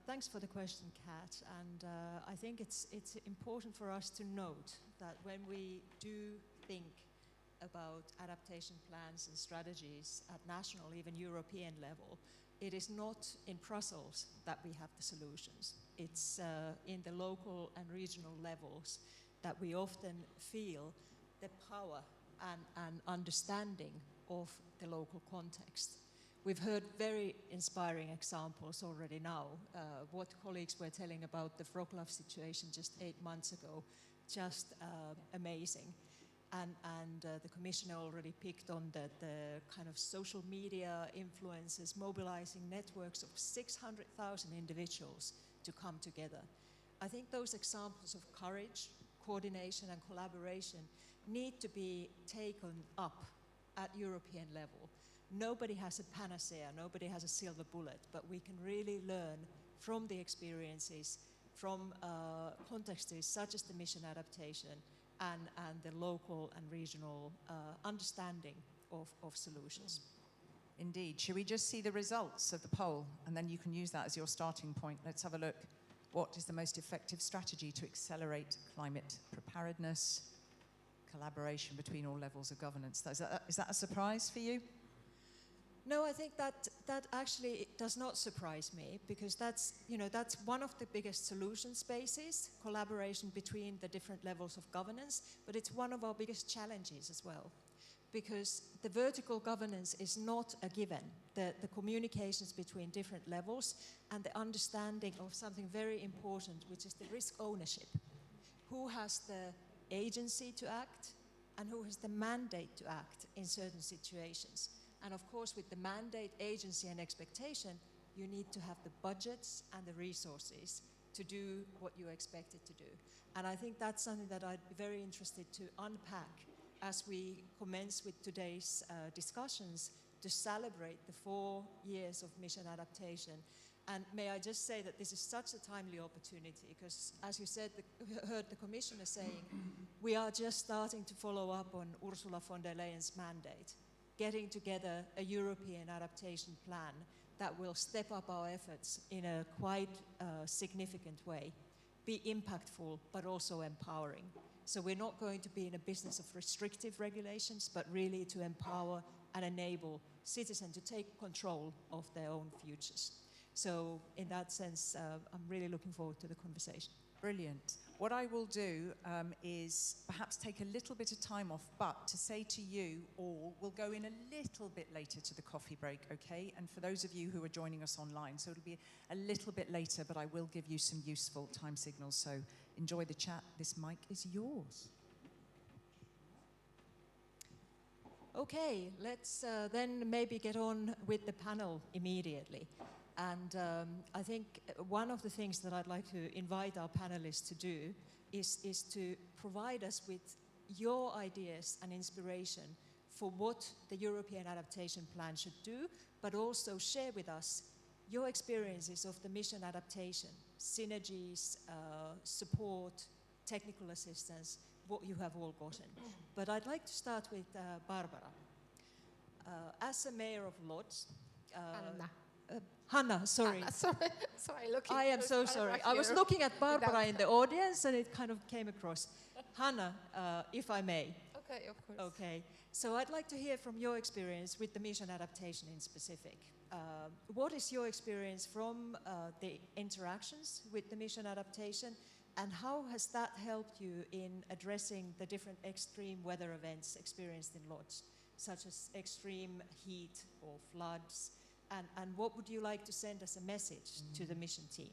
Thanks for the question, Kat. And I think it's important for us to note that when we do think about adaptation plans and strategies at national, even European level, it is not in Brussels that we have the solutions. It's in the local and regional levels that we often feel the power and understanding of the local context. We've heard very inspiring examples already now. What colleagues were telling about the Wrocław situation just 8 months ago, just amazing. And the Commissioner already picked on the kind of social media influences, mobilizing networks of 600,000 individuals to come together. I think those examples of courage, coordination and collaboration need to be taken up at European level. Nobody has a panacea, nobody has a silver bullet, but we can really learn from the experiences, from contexts such as the mission adaptation, and the local and regional understanding of solutions. Indeed. Should we just see the results of the poll, and then you can use that as your starting point? Let's have a look. What is the most effective strategy to accelerate climate preparedness, collaboration between all levels of governance? Is that a surprise for you? No, I think that actually does not surprise me, because that's one of the biggest solution spaces, collaboration between the different levels of governance, but it's one of our biggest challenges as well, because the vertical governance is not a given. The communications between different levels and the understanding of something very important, which is the risk ownership. Who has the agency to act and who has the mandate to act in certain situations? And of course, with the mandate, agency, and expectation, you need to have the budgets and the resources to do what you expect it to do. And I think that's something that I'd be very interested to unpack as we commence with today's discussions to celebrate the 4 years of mission adaptation. And may I just say that this is such a timely opportunity, because as you said, heard the Commissioner saying, we are just starting to follow up on Ursula von der Leyen's mandate, getting together a European adaptation plan that will step up our efforts in a quite significant way, be impactful, but also empowering. So we're not going to be in a business of restrictive regulations, but really to empower and enable citizens to take control of their own futures. So in that sense, I'm really looking forward to the conversation. Brilliant. What I will do is perhaps take a little bit of time off, but to say to you all, we'll go in a little bit later to the coffee break, okay? And for those of you who are joining us online, so it'll be a little bit later, but I will give you some useful time signals, so enjoy the chat. This mic is yours. Okay, let's then maybe get on with the panel immediately. And I think one of the things that I'd like to invite our panelists to do is to provide us with your ideas and inspiration for what the European Adaptation Plan should do, but also share with us your experiences of the mission adaptation, synergies, support, technical assistance, what you have all gotten. But I'd like to start with Barbara. As a mayor of Lodz, Hanna, sorry. Sorry, looking. I am so sorry. I was looking at Barbara in the audience and it kind of came across. Hanna, if I may. Okay, of course. Okay. So I'd like to hear from your experience with the mission adaptation in specific. What is your experience from the interactions with the mission adaptation, and how has that helped you in addressing the different extreme weather events experienced in Lodz, such as extreme heat or floods? And what would you like to send as a message to the mission team?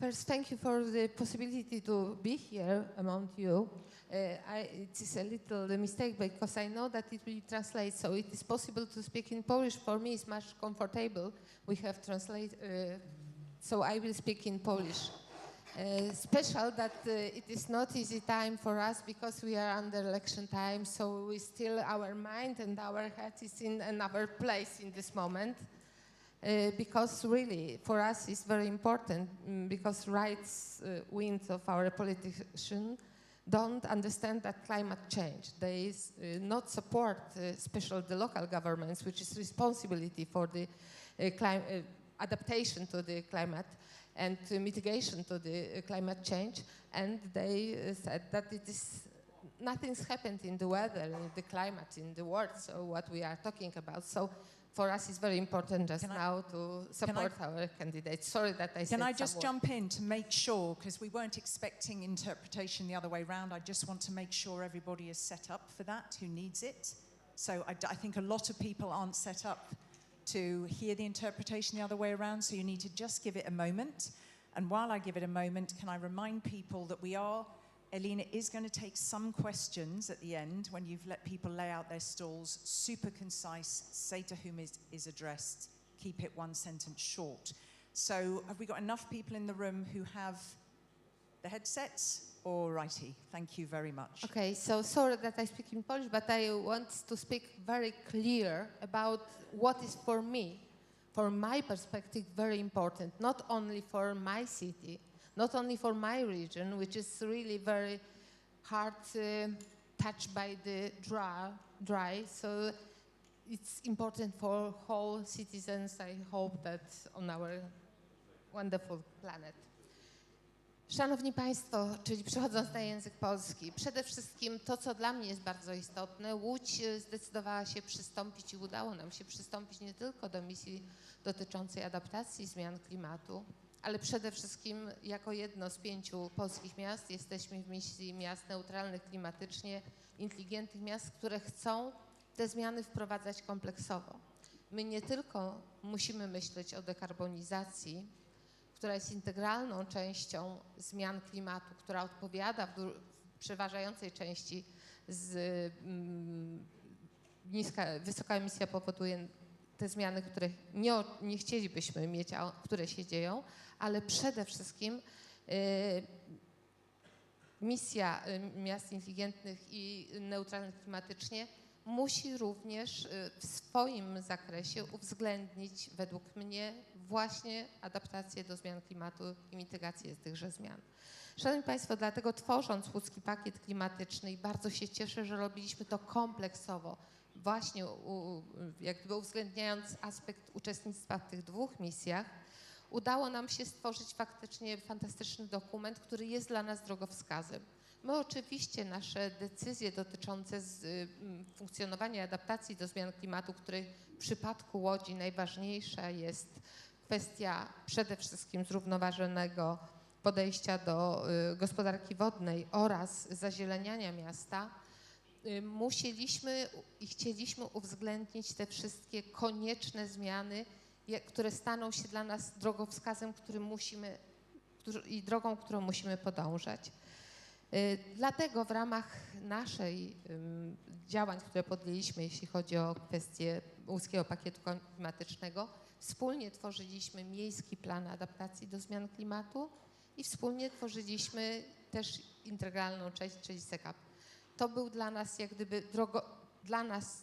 First, thank you for the possibility to be here among you. It is a little mistake because I know that it will translate, so it is possible to speak in Polish. For me, it's much comfortable. We have translate, so I will speak in Polish. Special that it is not easy time for us because we are under election time, so we still, our mind and our head is in another place in this moment. Because really, for us, it's very important because rights wings of our politicians don't understand that climate change. They not support, especially the local governments, which is responsibility for the adaptation to the climate and mitigation to the climate change. And they said that it is nothing's happened in the weather, in the climate, in the world. So what we are talking about. So for us, it's very important just now to support our candidates. Sorry that I said. Can I just jump in to make sure, because we weren't expecting interpretation the other way around. I just want to make sure everybody is set up for that, who needs it. So I think a lot of people aren't set up to hear the interpretation the other way around, so you need to just give it a moment. And while I give it a moment, can I remind people that Elina is going to take some questions at the end when you've let people lay out their stalls, super concise, say to whom is addressed, keep it one sentence short. So have we got enough people in the room who have the headsets? All righty, thank you very much. Okay, so sorry that I speak in Polish, but I want to speak very clear about what is for me, from my perspective, very important, not only for my city, not only for my region, which is really very hard touched by the dry. So it's important for whole citizens, I hope, that on our wonderful planet. Szanowni Państwo, czyli przechodząc na język polski, przede wszystkim to, co dla mnie jest bardzo istotne, Łódź zdecydowała się przystąpić i udało nam się przystąpić nie tylko do misji dotyczącej adaptacji zmian klimatu, ale przede wszystkim jako jedno z 5 polskich miast jesteśmy w misji miast neutralnych klimatycznie, inteligentnych miast, które chcą te zmiany wprowadzać kompleksowo. My nie tylko musimy myśleć o dekarbonizacji, która jest integralną częścią zmian klimatu, która odpowiada w przeważającej części wysoka emisja powoduje te zmiany, których nie chcielibyśmy mieć, a które się dzieją, ale przede wszystkim misja miast inteligentnych i neutralnych klimatycznie musi również w swoim zakresie uwzględnić według mnie właśnie adaptację do zmian klimatu i mitygację tychże zmian. Szanowni Państwo, dlatego tworząc łódzki pakiet klimatyczny i bardzo się cieszę, że robiliśmy to kompleksowo, właśnie jak gdyby uwzględniając aspekt uczestnictwa w tych 2 misjach, udało nam się stworzyć faktycznie fantastyczny dokument, który jest dla nas drogowskazem. My oczywiście nasze decyzje dotyczące funkcjonowania i adaptacji do zmian klimatu, której w przypadku Łodzi najważniejsza jest kwestia przede wszystkim zrównoważonego podejścia do gospodarki wodnej oraz zazieleniania miasta, musieliśmy i chcieliśmy uwzględnić te wszystkie konieczne zmiany, które staną się dla nas drogowskazem, i drogą, którą musimy podążać. Dlatego w ramach naszej działań, które podjęliśmy, jeśli chodzi o kwestię łódzkiego pakietu klimatycznego, wspólnie tworzyliśmy miejski plan adaptacji do zmian klimatu i wspólnie tworzyliśmy też integralną część, czyli SECAP. To był dla nas jak gdyby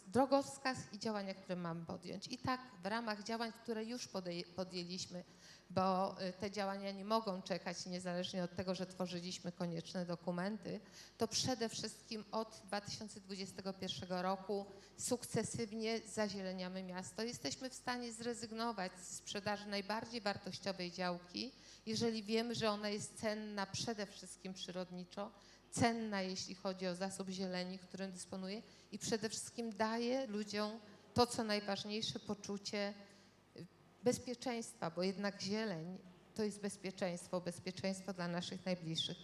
drogowskaz i działania, które mamy podjąć. I tak w ramach działań, które już podjęliśmy, bo te działania nie mogą czekać niezależnie od tego, że tworzyliśmy konieczne dokumenty, to przede wszystkim od 2021 roku sukcesywnie zazieleniamy miasto. Jesteśmy w stanie zrezygnować z sprzedaży najbardziej wartościowej działki, jeżeli wiemy, że ona jest cenna przede wszystkim przyrodniczo, cenna, jeśli chodzi o zasób zieleni, którym dysponuje i przede wszystkim daje ludziom to, co najważniejsze, poczucie bezpieczeństwa, bo jednak zieleń to jest bezpieczeństwo dla naszych najbliższych.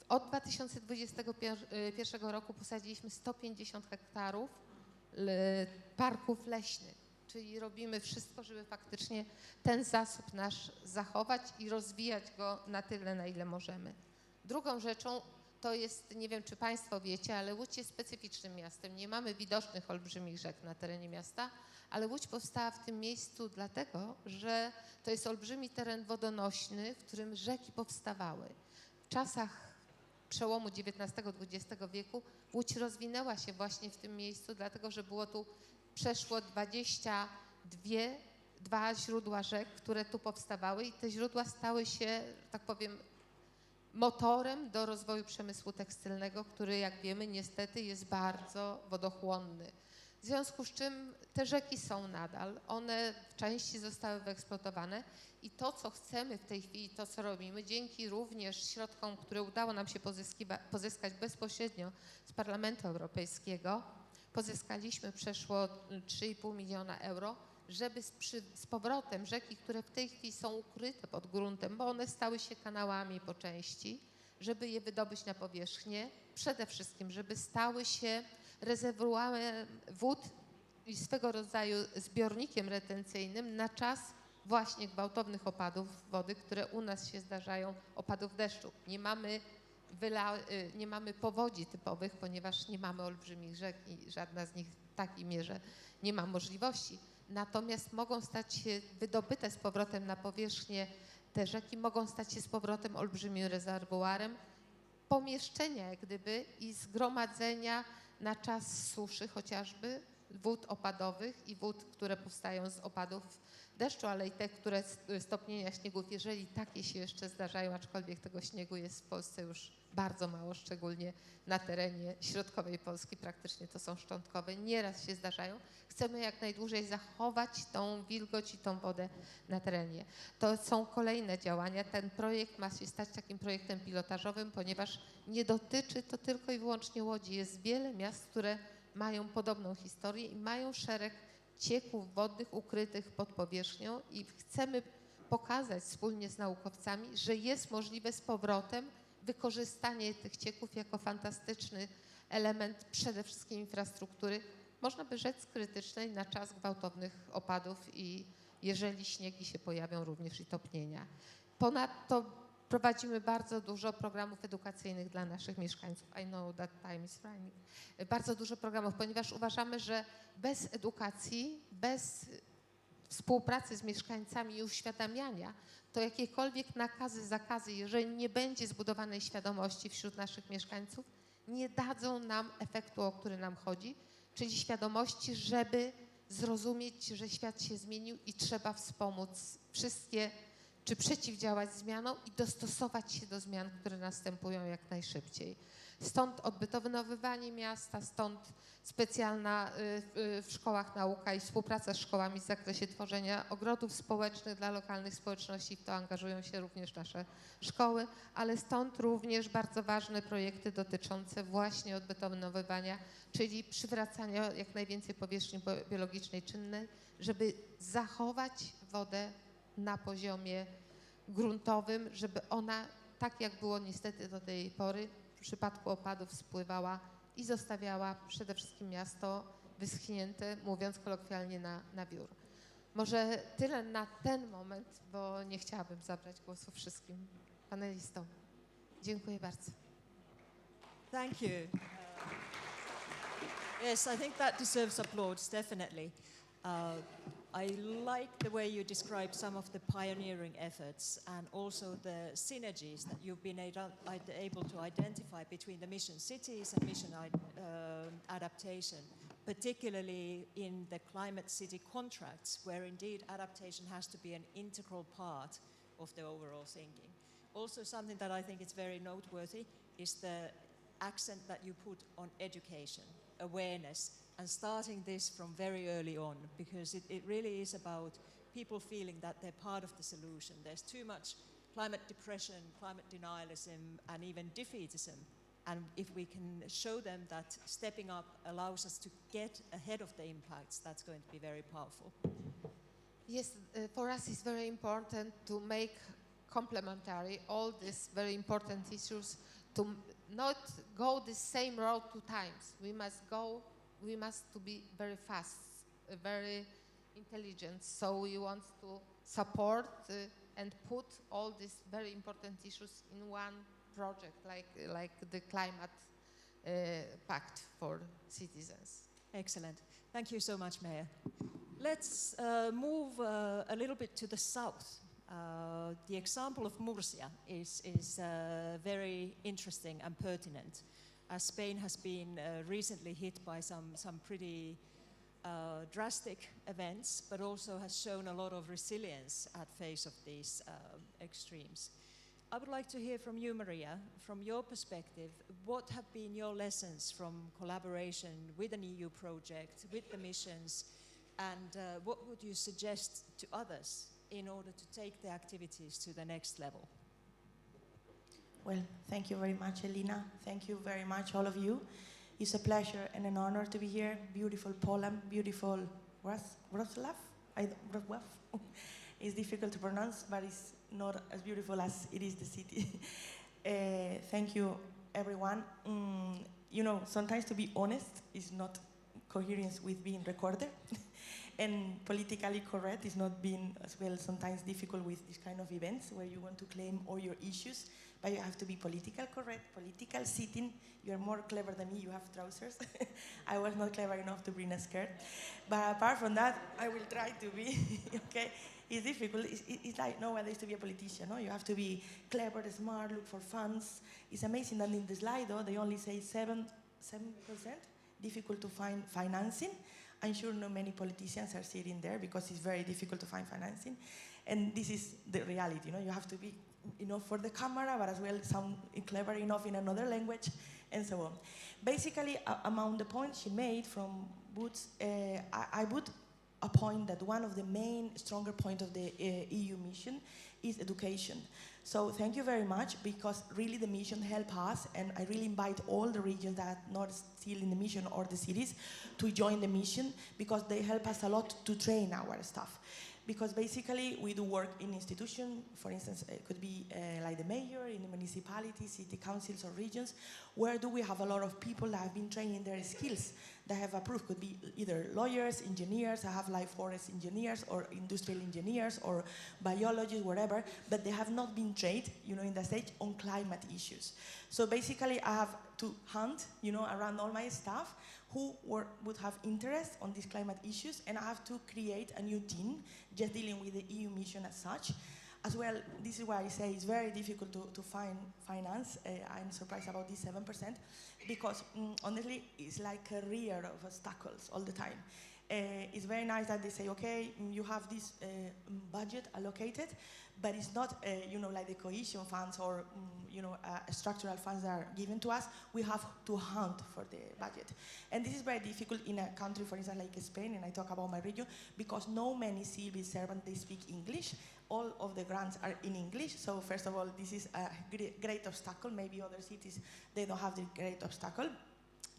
Od 2021 roku posadziliśmy 150 hektarów parków leśnych, czyli robimy wszystko, żeby faktycznie ten zasób nasz zachować i rozwijać go na tyle, na ile możemy. Drugą rzeczą to jest, nie wiem czy Państwo wiecie, ale Łódź jest specyficznym miastem. Nie mamy widocznych olbrzymich rzek na terenie miasta, ale Łódź powstała w tym miejscu dlatego, że to jest olbrzymi teren wodonośny, w którym rzeki powstawały. W czasach przełomu XIX-XX wieku Łódź rozwinęła się właśnie w tym miejscu, dlatego że było tu, przeszło 22 źródła rzek, które tu powstawały i te źródła stały się, tak powiem, motorem do rozwoju przemysłu tekstylnego, który, jak wiemy, niestety jest bardzo wodochłonny. W związku z czym te rzeki są nadal, one w części zostały wyeksploatowane i to, co chcemy w tej chwili, to, co robimy, dzięki również środkom, które udało nam się pozyskać bezpośrednio z Parlamentu Europejskiego, pozyskaliśmy przeszło 3,5 miliona euro, żeby z powrotem rzeki, które w tej chwili są ukryte pod gruntem, bo one stały się kanałami po części, żeby je wydobyć na powierzchnię, przede wszystkim, żeby stały się rezerwuarem wód i swego rodzaju zbiornikiem retencyjnym na czas właśnie gwałtownych opadów wody, które u nas się zdarzają, opadów deszczu. Nie mamy powodzi typowych, ponieważ nie mamy olbrzymich rzek i żadna z nich w takiej mierze nie ma możliwości. Natomiast mogą stać się wydobyte z powrotem na powierzchnię, te rzeki mogą stać się z powrotem olbrzymim rezerwuarem pomieszczenia jak gdyby i zgromadzenia na czas suszy chociażby wód opadowych i wód, które powstają z opadów deszczu, ale i te, które stopnienia śniegów, jeżeli takie się jeszcze zdarzają, aczkolwiek tego śniegu jest w Polsce już bardzo mało, szczególnie na terenie środkowej Polski, praktycznie to są szczątkowe, nieraz się zdarzają. Chcemy jak najdłużej zachować tą wilgoć i tą wodę na terenie. To są kolejne działania. Ten projekt ma się stać takim projektem pilotażowym, ponieważ nie dotyczy to tylko i wyłącznie Łodzi. Jest wiele miast, które mają podobną historię i mają szereg cieków wodnych ukrytych pod powierzchnią i chcemy pokazać wspólnie z naukowcami, że jest możliwe z powrotem wykorzystanie tych cieków jako fantastyczny element przede wszystkim infrastruktury, można by rzec krytycznej na czas gwałtownych opadów i jeżeli śniegi się pojawią, również i topnienia. Ponadto prowadzimy bardzo dużo programów edukacyjnych dla naszych mieszkańców. I know that time is running. Bardzo dużo programów, ponieważ uważamy, że bez edukacji, bez współpracy z mieszkańcami i uświadamiania, to jakiekolwiek nakazy, zakazy, jeżeli nie będzie zbudowanej świadomości wśród naszych mieszkańców, nie dadzą nam efektu, o który nam chodzi, czyli świadomości, żeby zrozumieć, że świat się zmienił i trzeba wspomóc wszystkie, czy przeciwdziałać zmianom i dostosować się do zmian, które następują jak najszybciej. Stąd odbudowywanie miasta, stąd specjalna w szkołach nauka i współpraca z szkołami w zakresie tworzenia ogrodów społecznych dla lokalnych społeczności. W to angażują się również nasze szkoły, ale stąd również bardzo ważne projekty dotyczące właśnie odbudowywania, czyli przywracania jak najwięcej powierzchni biologicznej czynnej, żeby zachować wodę na poziomie gruntowym, żeby ona, tak jak było niestety do tej pory, w przypadku opadów spływała i zostawiała przede wszystkim miasto wyschnięte, mówiąc kolokwialnie, na wiór. Może tyle na ten moment, bo nie chciałabym zabrać głosu wszystkim panelistom. Dziękuję bardzo. Thank you. Yes, I think that deserves applause, definitely. I like the way you describe some of the pioneering efforts and also the synergies that you've been able to identify between the mission cities and mission adaptation, particularly in the climate city contracts, where indeed adaptation has to be an integral part of the overall thinking. Also, something that I think is very noteworthy is the accent that you put on education, awareness, and starting this from very early on, because it really is about people feeling that they're part of the solution. There's too much climate depression, climate denialism, and even defeatism. And if we can show them that stepping up allows us to get ahead of the impacts, that's going to be very powerful. Yes, for us it's very important to make complementary all these very important issues, to not go the same road two times. We must to be very fast, very intelligent. So we want to support and put all these very important issues in one project, like the climate pact for citizens. Excellent. Thank you so much, Mayor. Let's move a little bit to the south. The example of Murcia is very interesting and pertinent, as Spain has been recently hit by some pretty drastic events, but also has shown a lot of resilience at face of these extremes. I would like to hear from you, Maria, from your perspective, what have been your lessons from collaboration with an EU project, with the missions, and what would you suggest to others in order to take the activities to the next level? Well, thank you very much, Elina. Thank you very much, all of you. It's a pleasure and an honor to be here. Beautiful Poland, beautiful Wrocław. It's difficult to pronounce, but it's not as beautiful as it is the city. Thank you, everyone. You know, sometimes to be honest is not coherence with being recorded. And politically correct is not being as well sometimes difficult with this kind of events where you want to claim all your issues, but you have to be political correct, political sitting. You're more clever than me, you have trousers. I was not clever enough to bring a skirt. But apart from that, I will try to be, okay? It's difficult, it's like nowadays to be a politician, no? You have to be clever, smart, look for funds. It's amazing that in the slide, though, they only say 7%, difficult to find financing. I'm sure not many politicians are sitting there because it's very difficult to find financing. And this is the reality, you know, you have to be enough for the camera, but as well sound clever enough in another language, and so on. Basically, among the points she made from Boots, I would appoint that one of the main stronger points of the EU mission is education. So thank you very much, because really the mission helped us, and I really invite all the regions that are not still in the mission or the cities to join the mission, because they help us a lot to train our staff. Because basically we do work in institutions, for instance, it could be like the mayor, in the municipalities, city councils or regions, where do we have a lot of people that have been training their skills, that have approved, could be either lawyers, engineers, I have like forest engineers or industrial engineers or biologists, whatever, but they have not been trained, you know, in the stage on climate issues. So basically I have to hunt, you know, around all my staff who would have interest on these climate issues, and I have to create a new team just dealing with the EU mission as such. As well, this is why I say it's very difficult to find finance. I'm surprised about this 7%, because honestly, it's like a rear of obstacles all the time. It's very nice that they say, okay, you have this budget allocated, but it's not, you know, like the cohesion funds or, you know, structural funds that are given to us. We have to hunt for the budget. And this is very difficult in a country, for instance, like Spain, and I talk about my region, because no many civil servants, they speak English. All of the grants are in English. So first of all, this is a great obstacle. Maybe other cities, they don't have the great obstacle.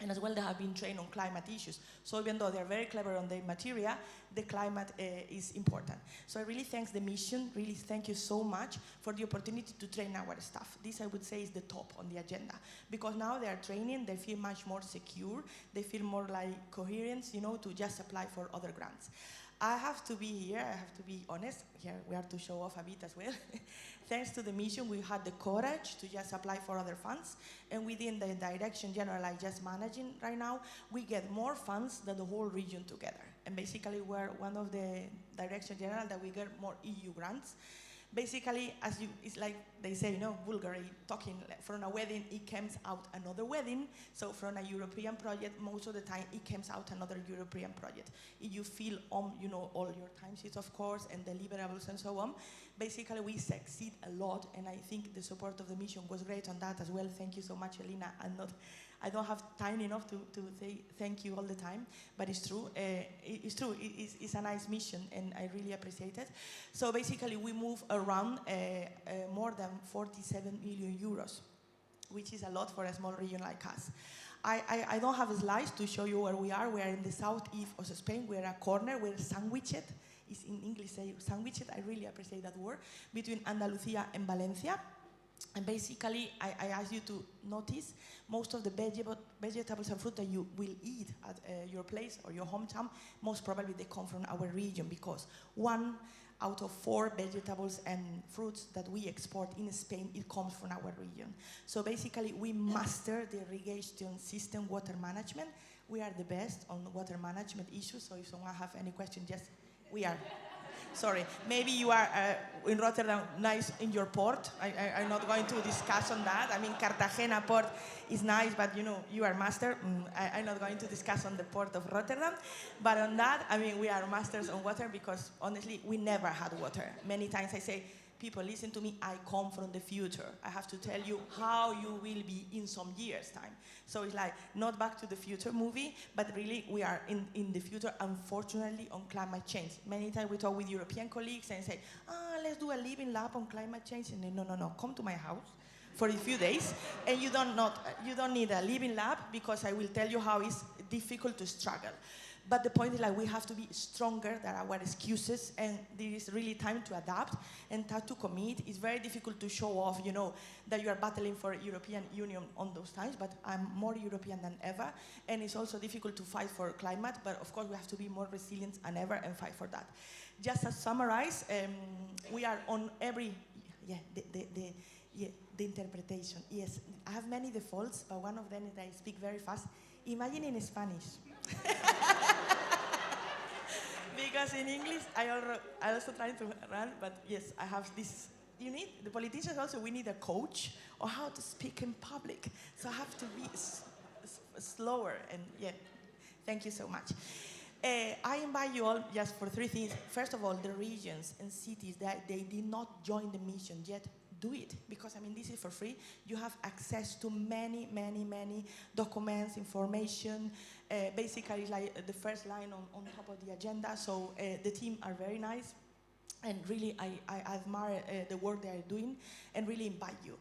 And as well, they have been trained on climate issues. So even though they're very clever on the material, the climate is important. So I really thank the mission, really thank you so much for the opportunity to train our staff. This, I would say, is the top on the agenda. Because now they are training, they feel much more secure, they feel more like coherence, you know, to just apply for other grants. I have to be here, I have to be honest. Here we have to show off a bit as well. Thanks to the mission, we had the courage to just apply for other funds. And within the Direction General I just managing right now, we get more funds than the whole region together. And basically we're one of the Direction General that we get more EU grants. Basically, it's like they say, you know, vulgarly talking, from a wedding, it comes out another wedding. So from a European project, most of the time, it comes out another European project. If you fill you know, all your timesheets, of course, and deliverables and so on, basically we succeed a lot, and I think the support of the mission was great on that as well. Thank you so much, Elena. I don't have time enough to say thank you all the time, but it's true. It's true. It's a nice mission, and I really appreciate it. So basically, we move around more than 47 million euros, which is a lot for a small region like us. I don't have slides to show you where we are. We are in the southeast of Spain. We're a corner. We're sandwiched. It's in English, say sandwiched. I really appreciate that word. Between Andalusia and Valencia. And basically, I ask you to notice most of the vegetables and fruit that you will eat at your place or your hometown, most probably they come from our region, because 1 out of 4 vegetables and fruits that we export in Spain, it comes from our region. So basically, we master the irrigation system, water management. We are the best on water management issues, so if someone have any question, we are. Sorry, maybe you are in Rotterdam, nice in your port. I'm not going to discuss on that. I mean, Cartagena port is nice, but you know, you are master. I'm not going to discuss on the port of Rotterdam. But on that, I mean, we are masters on water, because honestly, we never had water. Many times I say, people, listen to me, I come from the future. I have to tell you how you will be in some years' time. So it's like, not Back to the Future movie, but really we are in the future, unfortunately, on climate change. Many times we talk with European colleagues and say, let's do a living lab on climate change. And then, no, come to my house for a few days, and you don't need a living lab, because I will tell you how it's difficult to struggle. But the point is, like, we have to be stronger than our excuses, and there is really time to adapt and time to commit. It's very difficult to show off, you know, that you are battling for European Union on those times, but I'm more European than ever, and it's also difficult to fight for climate, but of course we have to be more resilient than ever and fight for that. Just to summarize, we are on every, the interpretation. Yes, I have many defaults, but one of them is that I speak very fast. Imagine in Spanish. Because in English, I also try to run, but yes, I have this. The politicians also, we need a coach on how to speak in public. So I have to be slower, and yeah, thank you so much. I invite you all just for three things. First of all, the regions and cities that they did not join the mission yet, do it. Because, I mean, this is for free. You have access to many, many, many documents, information. Basically, it's like the first line on top of the agenda. So the team are very nice. And really, I admire the work they are doing and really invite you.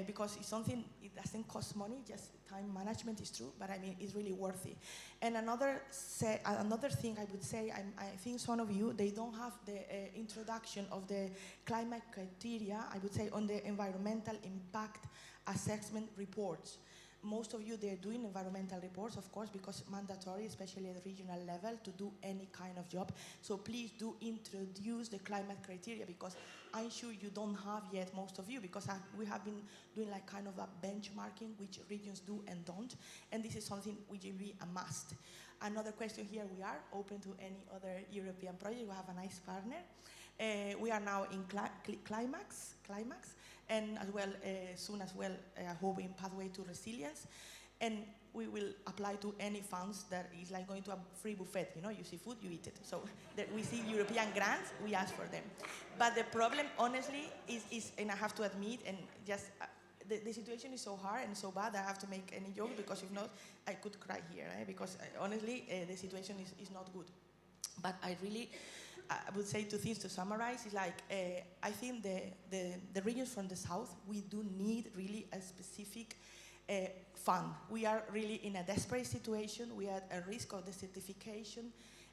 Because it's something, it doesn't cost money, just time management is true, but I mean, it's really worthy. And another thing I would say, I think some of you, they don't have the introduction of the climate criteria, I would say, on the environmental impact assessment reports. Most of you, they're doing environmental reports, of course, because mandatory, especially at the regional level, to do any kind of job. So please do introduce the climate criteria, because I'm sure you don't have yet, most of you, because we have been doing like kind of a benchmarking, which regions do and don't, and this is something which will be a must. Another question here, we are open to any other European project. We have a nice partner. We are now in climax, and as well, soon as well, I hope in Pathway to Resilience. And we will apply to any funds that is like going to a free buffet. You know, you see food, you eat it. So that we see European grants, we ask for them. But the problem, honestly, is and I have to admit, and just the situation is so hard and so bad that I have to make any joke, because if not, I could cry here, because honestly, the situation is not good. But I would say two things to summarize. Is like, I think the regions from the south, we do need really a specific fund. We are really in a desperate situation. We are at risk of desertification,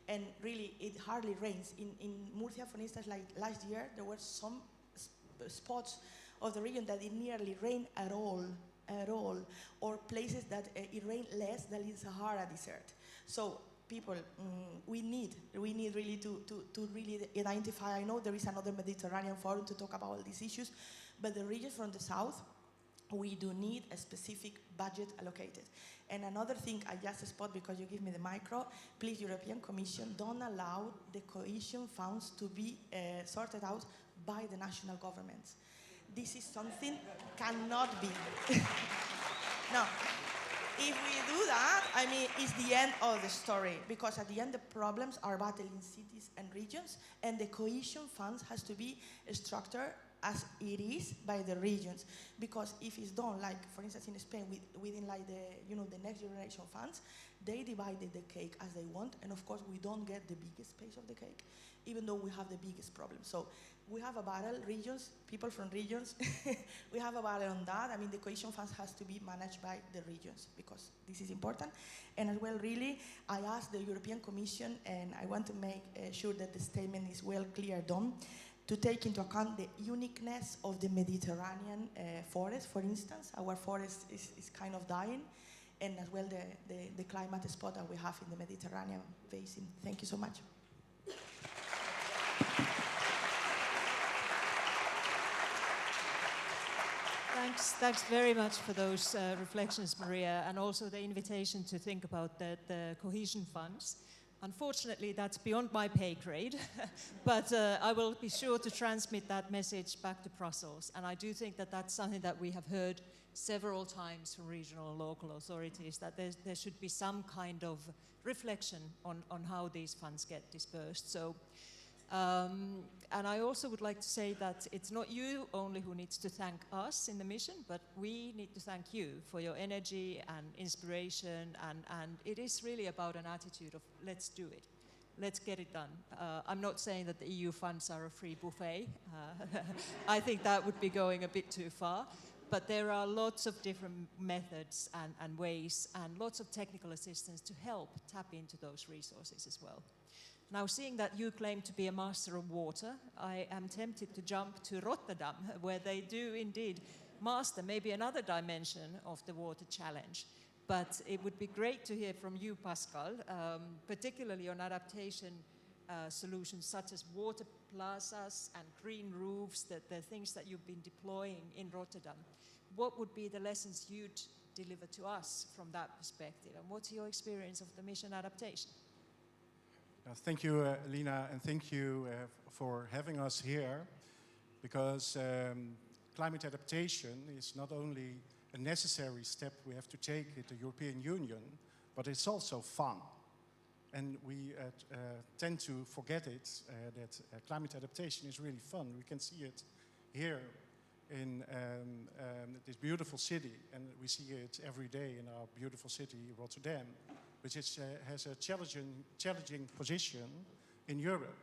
and really it hardly rains. In Murcia, for instance, like last year, there were some spots of the region that it nearly rained at all, or places that it rained less than in Sahara Desert. So people, we need really to really identify. I know there is another Mediterranean forum to talk about all these issues, but the regions from the south, we do need a specific budget allocated. And another thing I just spot, because you give me the micro, please, European Commission, don't allow the cohesion funds to be sorted out by the national governments. This is something cannot be. No. If we do that, I mean, it's the end of the story, because at the end the problems are battling cities and regions, and the cohesion funds has to be structured as it is by the regions. Because if it's done, like for instance in Spain, within like the next generation funds, they divided the cake as they want, and of course we don't get the biggest piece of the cake, even though we have the biggest problem. So we have a battle, regions, people from regions, we have a battle on that. I mean, the cohesion funds has to be managed by the regions, because this is important. And as well, really, I asked the European Commission, and I want to make sure that the statement is well clear done, to take into account the uniqueness of the Mediterranean forest, for instance. Our forest is kind of dying, and as well the climate spot that we have in the Mediterranean basin. Thank you so much. Thanks very much for those reflections, Maria, and also the invitation to think about the cohesion funds. Unfortunately, that's beyond my pay grade, but I will be sure to transmit that message back to Brussels. And I do think that that's something that we have heard several times from regional and local authorities, that there should be some kind of reflection on how these funds get dispersed. So, and I also would like to say that it's not you only who needs to thank us in the mission, but we need to thank you for your energy and inspiration, and it is really about an attitude of let's do it, let's get it done. I'm not saying that the EU funds are a free buffet. I think that would be going a bit too far, but there are lots of different methods and ways, and lots of technical assistance to help tap into those resources as well. Now, seeing that you claim to be a master of water, I am tempted to jump to Rotterdam, where they do indeed master maybe another dimension of the water challenge. But it would be great to hear from you, Pascal, particularly on adaptation solutions such as water plazas and green roofs, the things that you've been deploying in Rotterdam. What would be the lessons you'd deliver to us from that perspective? And what's your experience of the mission adaptation? Thank you, Lina, and thank you for having us here, because climate adaptation is not only a necessary step we have to take in the European Union, but it's also fun. And we tend to forget it, that climate adaptation is really fun. We can see it here in this beautiful city, and we see it every day in our beautiful city, Rotterdam, which is, has a challenging position in Europe.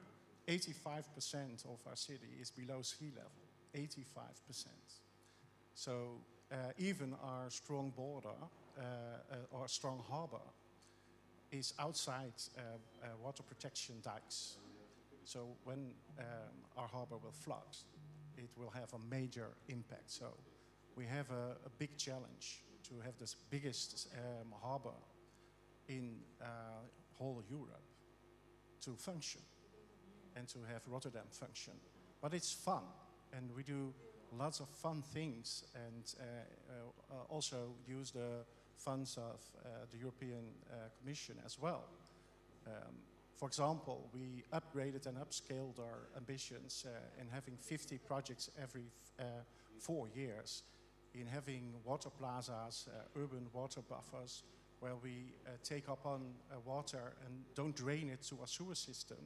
85% of our city is below sea level, 85%. So even our strong border, or strong harbor, is outside water protection dikes. So when our harbor will flood, it will have a major impact. So we have a big challenge to have this biggest harbor in whole Europe to function and to have Rotterdam function. But it's fun, and we do lots of fun things, and also use the funds of the European Commission as well. For example, we upgraded and upscaled our ambitions in having 50 projects every 4 years, in having water plazas, urban water buffers, where we take up on water and don't drain it to a sewer system,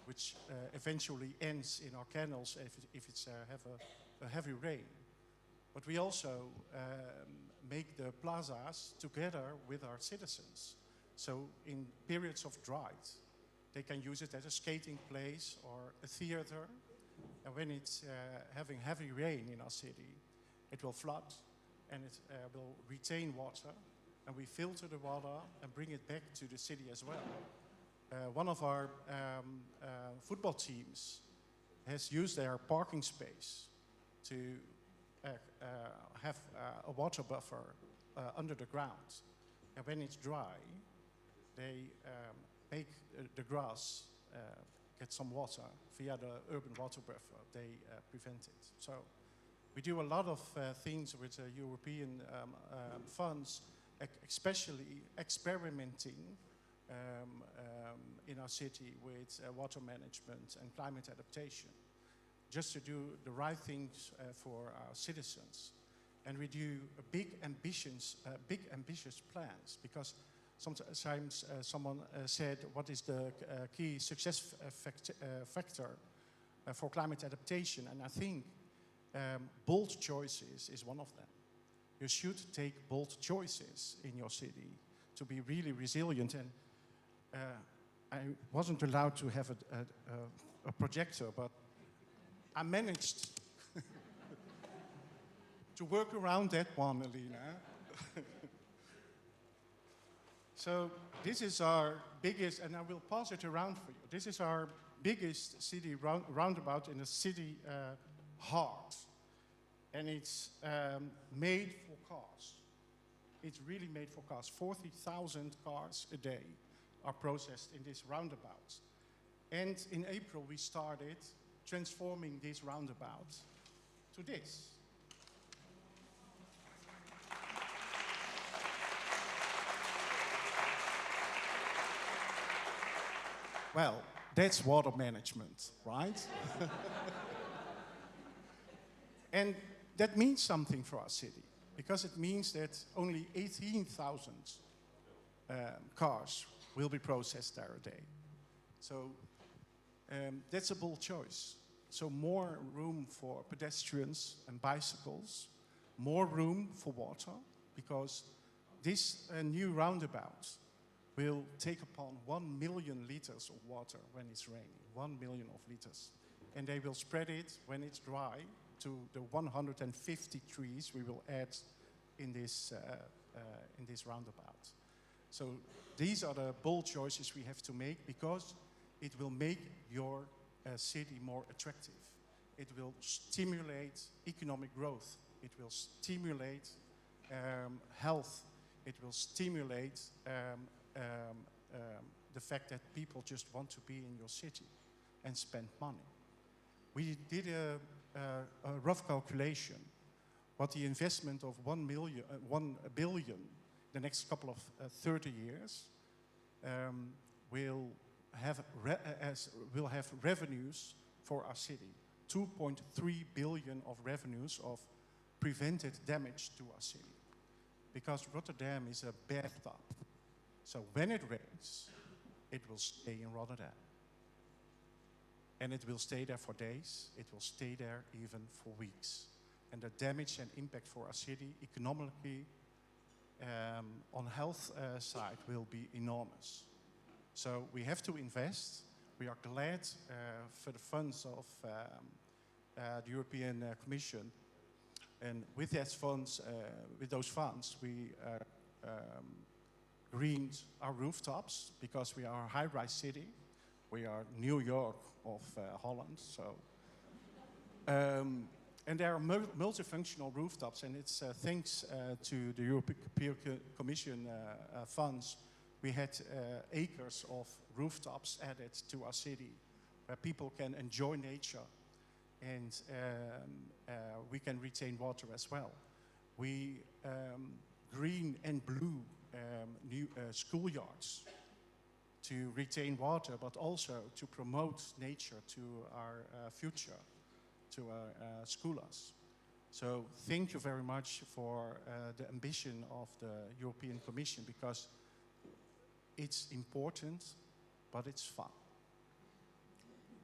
which eventually ends in our canals if it's have a heavy rain. But we also make the plazas together with our citizens. So in periods of drought, they can use it as a skating place or a theater. And when it's having heavy rain in our city, it will flood and it will retain water. And we filter the water and bring it back to the city as well. One of our football teams has used their parking space to have a water buffer under the ground. And when it's dry, they make the grass get some water via the urban water buffer. They prevent it. So we do a lot of things with European funds, especially experimenting in our city with water management and climate adaptation, just to do the right things for our citizens. And we do big ambitious plans, because sometimes someone said, what is the key success factor for climate adaptation? And I think bold choices is one of them. You should take bold choices in your city to be really resilient. And I wasn't allowed to have a projector, but I managed to work around that one, Alina. So this is our biggest, and I will pass it around for you. This is our biggest city roundabout in the city heart. And it's made for cars. It's really made for cars. 40,000 cars a day are processed in this roundabout. And in April, we started transforming this roundabout to this. Well, that's water management, right? And that means something for our city, because it means that only 18,000 cars will be processed there a day. So that's a bold choice. So more room for pedestrians and bicycles, more room for water, because this new roundabout will take upon 1 million liters of water when it's raining, 1 million of liters. And they will spread it when it's dry to the 150 trees we will add in this roundabout. So these are the bold choices we have to make, because it will make your city more attractive. It will stimulate economic growth. It will stimulate health. It will stimulate the fact that people just want to be in your city and spend money. We did a rough calculation what the investment of 1 billion the next couple of 30 years will have revenues for our city. 2.3 billion of revenues of prevented damage to our city. Because Rotterdam is a bathtub. So when it rains, it will stay in Rotterdam. And it will stay there for days, it will stay there even for weeks. And the damage and impact for our city, economically, on health side, will be enormous. So we have to invest. We are glad for the funds of the European Commission. And with that funds, with those funds, we greened our rooftops because we are a high-rise city. We are New York of Holland, so. And there are multifunctional rooftops, and it's thanks to the European Commission funds, we had acres of rooftops added to our city, where people can enjoy nature, and we can retain water as well. We green and blue new schoolyards to retain water, but also to promote nature to our future, to our scholars. So thank you very much for the ambition of the European Commission, because it's important, but it's fun.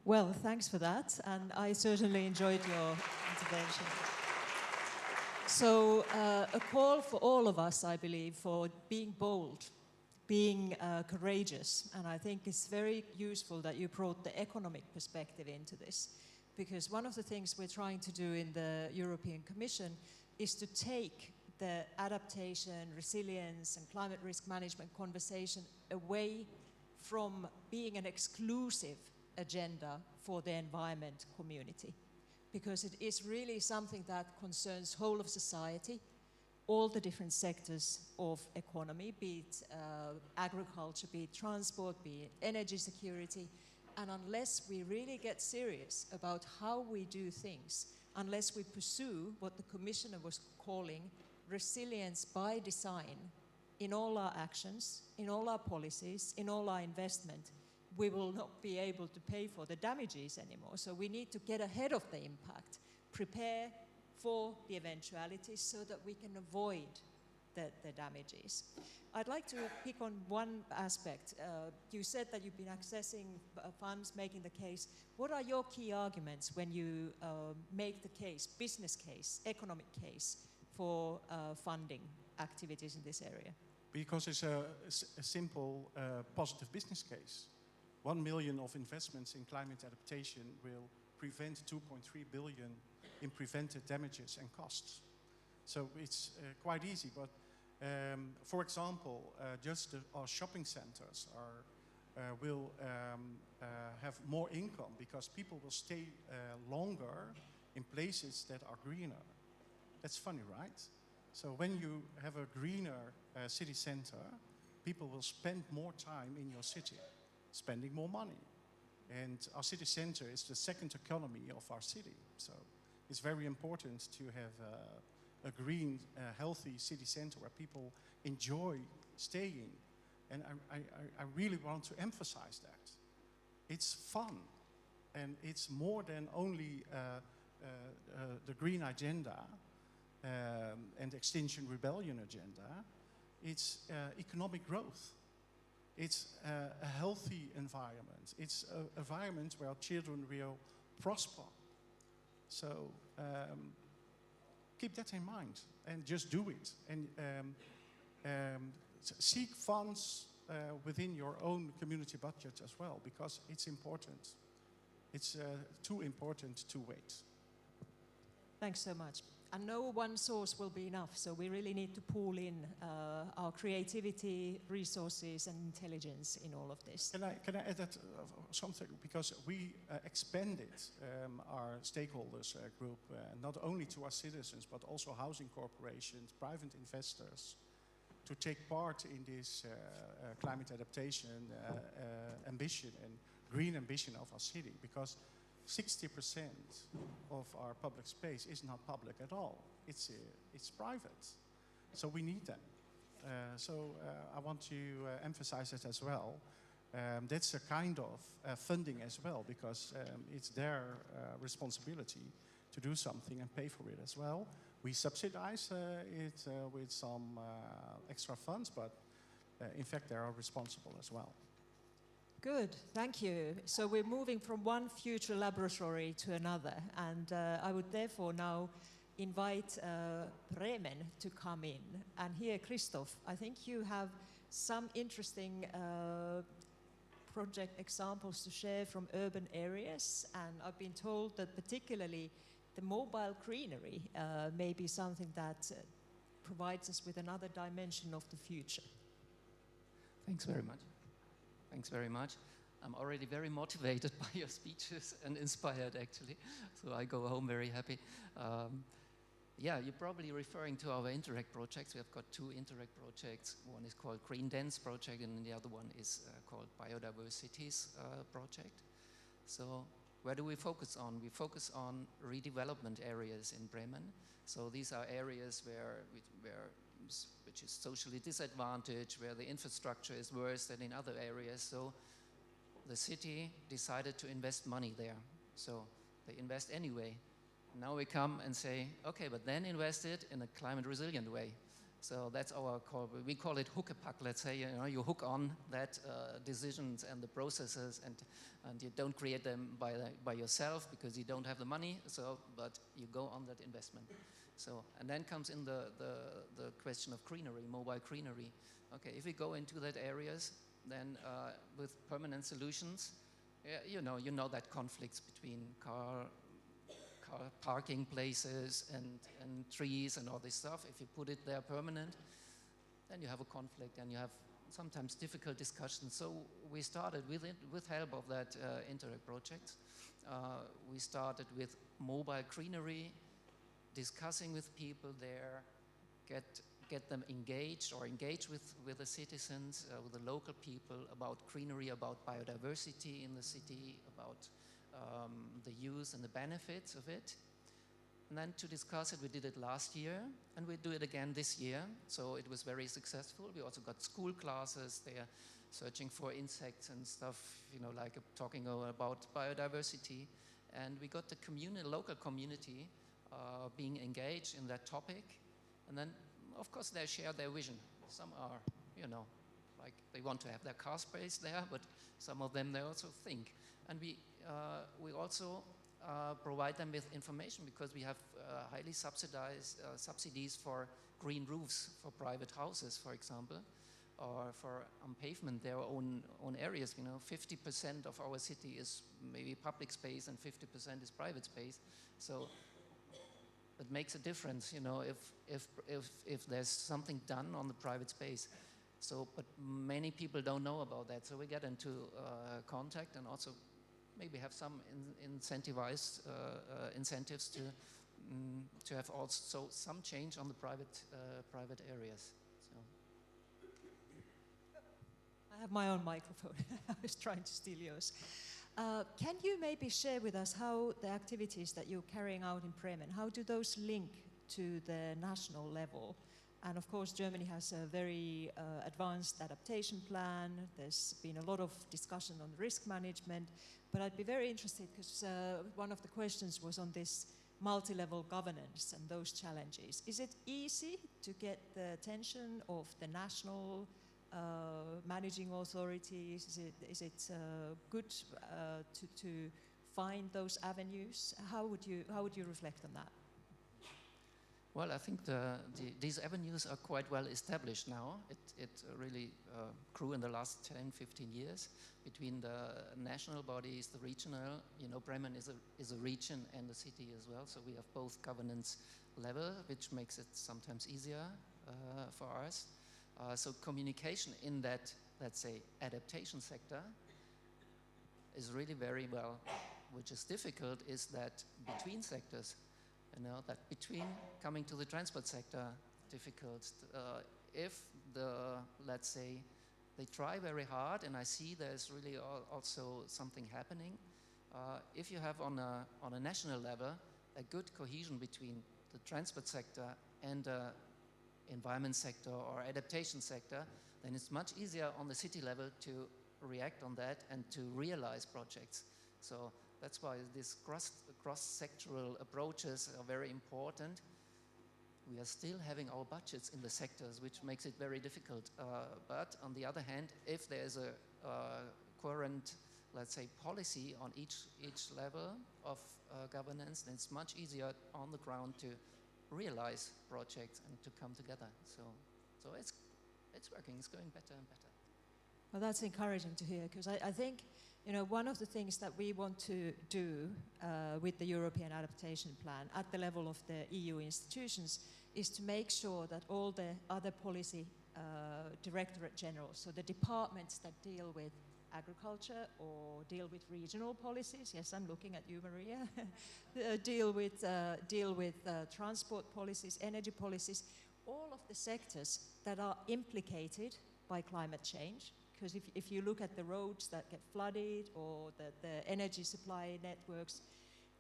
Well, thanks for that, and I certainly enjoyed your intervention. So a call for all of us, I believe, for being bold, being courageous, and I think it's very useful that you brought the economic perspective into this, because one of the things we're trying to do in the European Commission is to take the adaptation, resilience, and climate risk management conversation away from being an exclusive agenda for the environment community, because it is really something that concerns whole of society, all the different sectors of economy, be it agriculture, be it transport, be it energy security. And unless we really get serious about how we do things, unless we pursue what the Commissioner was calling resilience by design in all our actions, in all our policies, in all our investment, we will not be able to pay for the damages anymore. So we need to get ahead of the impact, prepare for the eventualities so that we can avoid the damages. I'd like to pick on one aspect. You said that you've been accessing funds, making the case. What are your key arguments when you make the case, business case, economic case, for funding activities in this area? Because it's a simple positive business case. 1 million of investments in climate adaptation will prevent 2.3 billion in prevented damages and costs. So it's quite easy, but for example, just our shopping centers will have more income because people will stay longer in places that are greener. That's funny, right? So when you have a greener city center, people will spend more time in your city, spending more money. And our city center is the second economy of our city. So it's very important to have a green, healthy city center where people enjoy staying. And I really want to emphasize that. It's fun, and it's more than only the green agenda and Extinction Rebellion agenda. It's economic growth. It's a healthy environment. It's an environment where children will prosper. So keep that in mind and just do it. And seek funds within your own community budget as well, because it's important. It's too important to wait. Thanks so much. And no one source will be enough, so we really need to pool in our creativity, resources, and intelligence in all of this. Can I add that something? Because we expanded our stakeholders group not only to our citizens, but also housing corporations, private investors, to take part in this climate adaptation ambition and green ambition of our city, because 60% of our public space is not public at all. It's private. So we need them. I want to emphasize that as well. That's a kind of funding as well, because it's their responsibility to do something and pay for it as well. We subsidize it with some extra funds, but in fact they are responsible as well. Good, thank you. So we're moving from one future laboratory to another, and I would therefore now invite Bremen to come in. And here, Christoph, I think you have some interesting project examples to share from urban areas, and I've been told that particularly the mobile greenery may be something that provides us with another dimension of the future. Thanks very much. Thanks very much. I'm already very motivated by your speeches and inspired, actually. So I go home very happy. Yeah, you're probably referring to our Interact projects. We have got two Interact projects. One is called Green Dance Project, and the other one is called Biodiversities Project. So where do we focus on? We focus on redevelopment areas in Bremen. So these are areas which is socially disadvantaged, where the infrastructure is worse than in other areas. So the city decided to invest money there. So they invest anyway. Now we come and say, okay, but then invest it in a climate resilient way. So that's our call. We call it hook-a-puck. Let's say, you know, you hook on that decisions and the processes, and you don't create them by yourself because you don't have the money. So, but you go on that investment. So, and then comes in the question of greenery, mobile greenery. Okay, if we go into that areas, then with permanent solutions, you know that conflicts between car parking places and trees and all this stuff. If you put it there permanent, then you have a conflict and you have sometimes difficult discussions. So we started with help of that Interact project. We started with mobile greenery, discussing with people there, get them engaged or engage with the citizens, with the local people about greenery, about biodiversity in the city, about the use and the benefits of it. And then to discuss it, we did it last year, and we do it again this year. So it was very successful. We also got school classes there searching for insects and stuff, you know, like talking about biodiversity. And we got the local community being engaged in that topic. And then, of course, they share their vision. Some are, you know, like they want to have their car space there, but some of them, they also think. And we also provide them with information because we have highly subsidized subsidies for green roofs for private houses, for example, or for on pavement, their own areas. You know, 50% of our city is maybe public space and 50% is private space. So it makes a difference, you know, if there's something done on the private space. So, but many people don't know about that. So we get into contact and also maybe have some incentivized incentives to have also some change on the private areas. So. I have my own microphone. I was trying to steal yours. Can you maybe share with us how the activities that you're carrying out in Bremen, how do those link to the national level? And of course, Germany has a very advanced adaptation plan. There's been a lot of discussion on risk management. But I'd be very interested because one of the questions was on this multi-level governance and those challenges. Is it easy to get the attention of the national managing authorities? Is it good to find those avenues? How would you reflect on that? Well, I think these avenues are quite well established now. It really grew in the last 10, 15 years between the national bodies, the regional. You know, Bremen is a region and a city as well, so we have both governance level, which makes it sometimes easier for us. So communication in that, let's say, adaptation sector is really very well. Which is difficult is that between sectors, you know, that between coming to the transport sector, difficult. If let's say, they try very hard, and I see there's really also something happening. If you have on a national level a good cohesion between the transport sector and the environment sector or adaptation sector, then it's much easier on the city level to react on that and to realize projects. So that's why these cross-sectoral approaches are very important. We are still having our budgets in the sectors, which makes it very difficult. But on the other hand, if there is a current, let's say, policy on each level of governance, then it's much easier on the ground to realize projects and to come together. So it's working. It's going better and better. Well, that's encouraging to hear, because I think, you know, one of the things that we want to do with the European Adaptation Plan at the level of the EU institutions is to make sure that all the other policy directorate generals, so the departments that deal with agriculture or deal with regional policies, yes, I'm looking at you, Maria, deal with transport policies, energy policies, all of the sectors that are implicated by climate change. Because if you look at the roads that get flooded or the energy supply networks,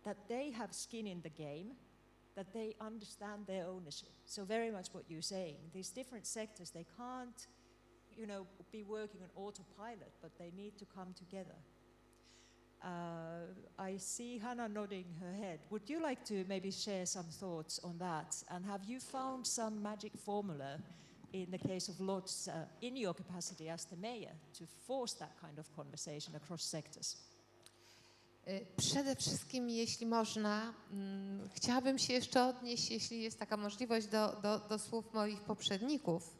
that they have skin in the game, that they understand their ownership. So very much what you're saying, these different sectors, they can't, you know, be working on autopilot, but they need to come together. I see Hannah nodding her head. Would you like to maybe share some thoughts on that? And have you found some magic formula in the case of Lodz, in your capacity as the mayor, to force that kind of conversation across sectors? Przede wszystkim, jeśli można, chciałabym się jeszcze odnieść, jeśli jest taka możliwość, do słów moich poprzedników,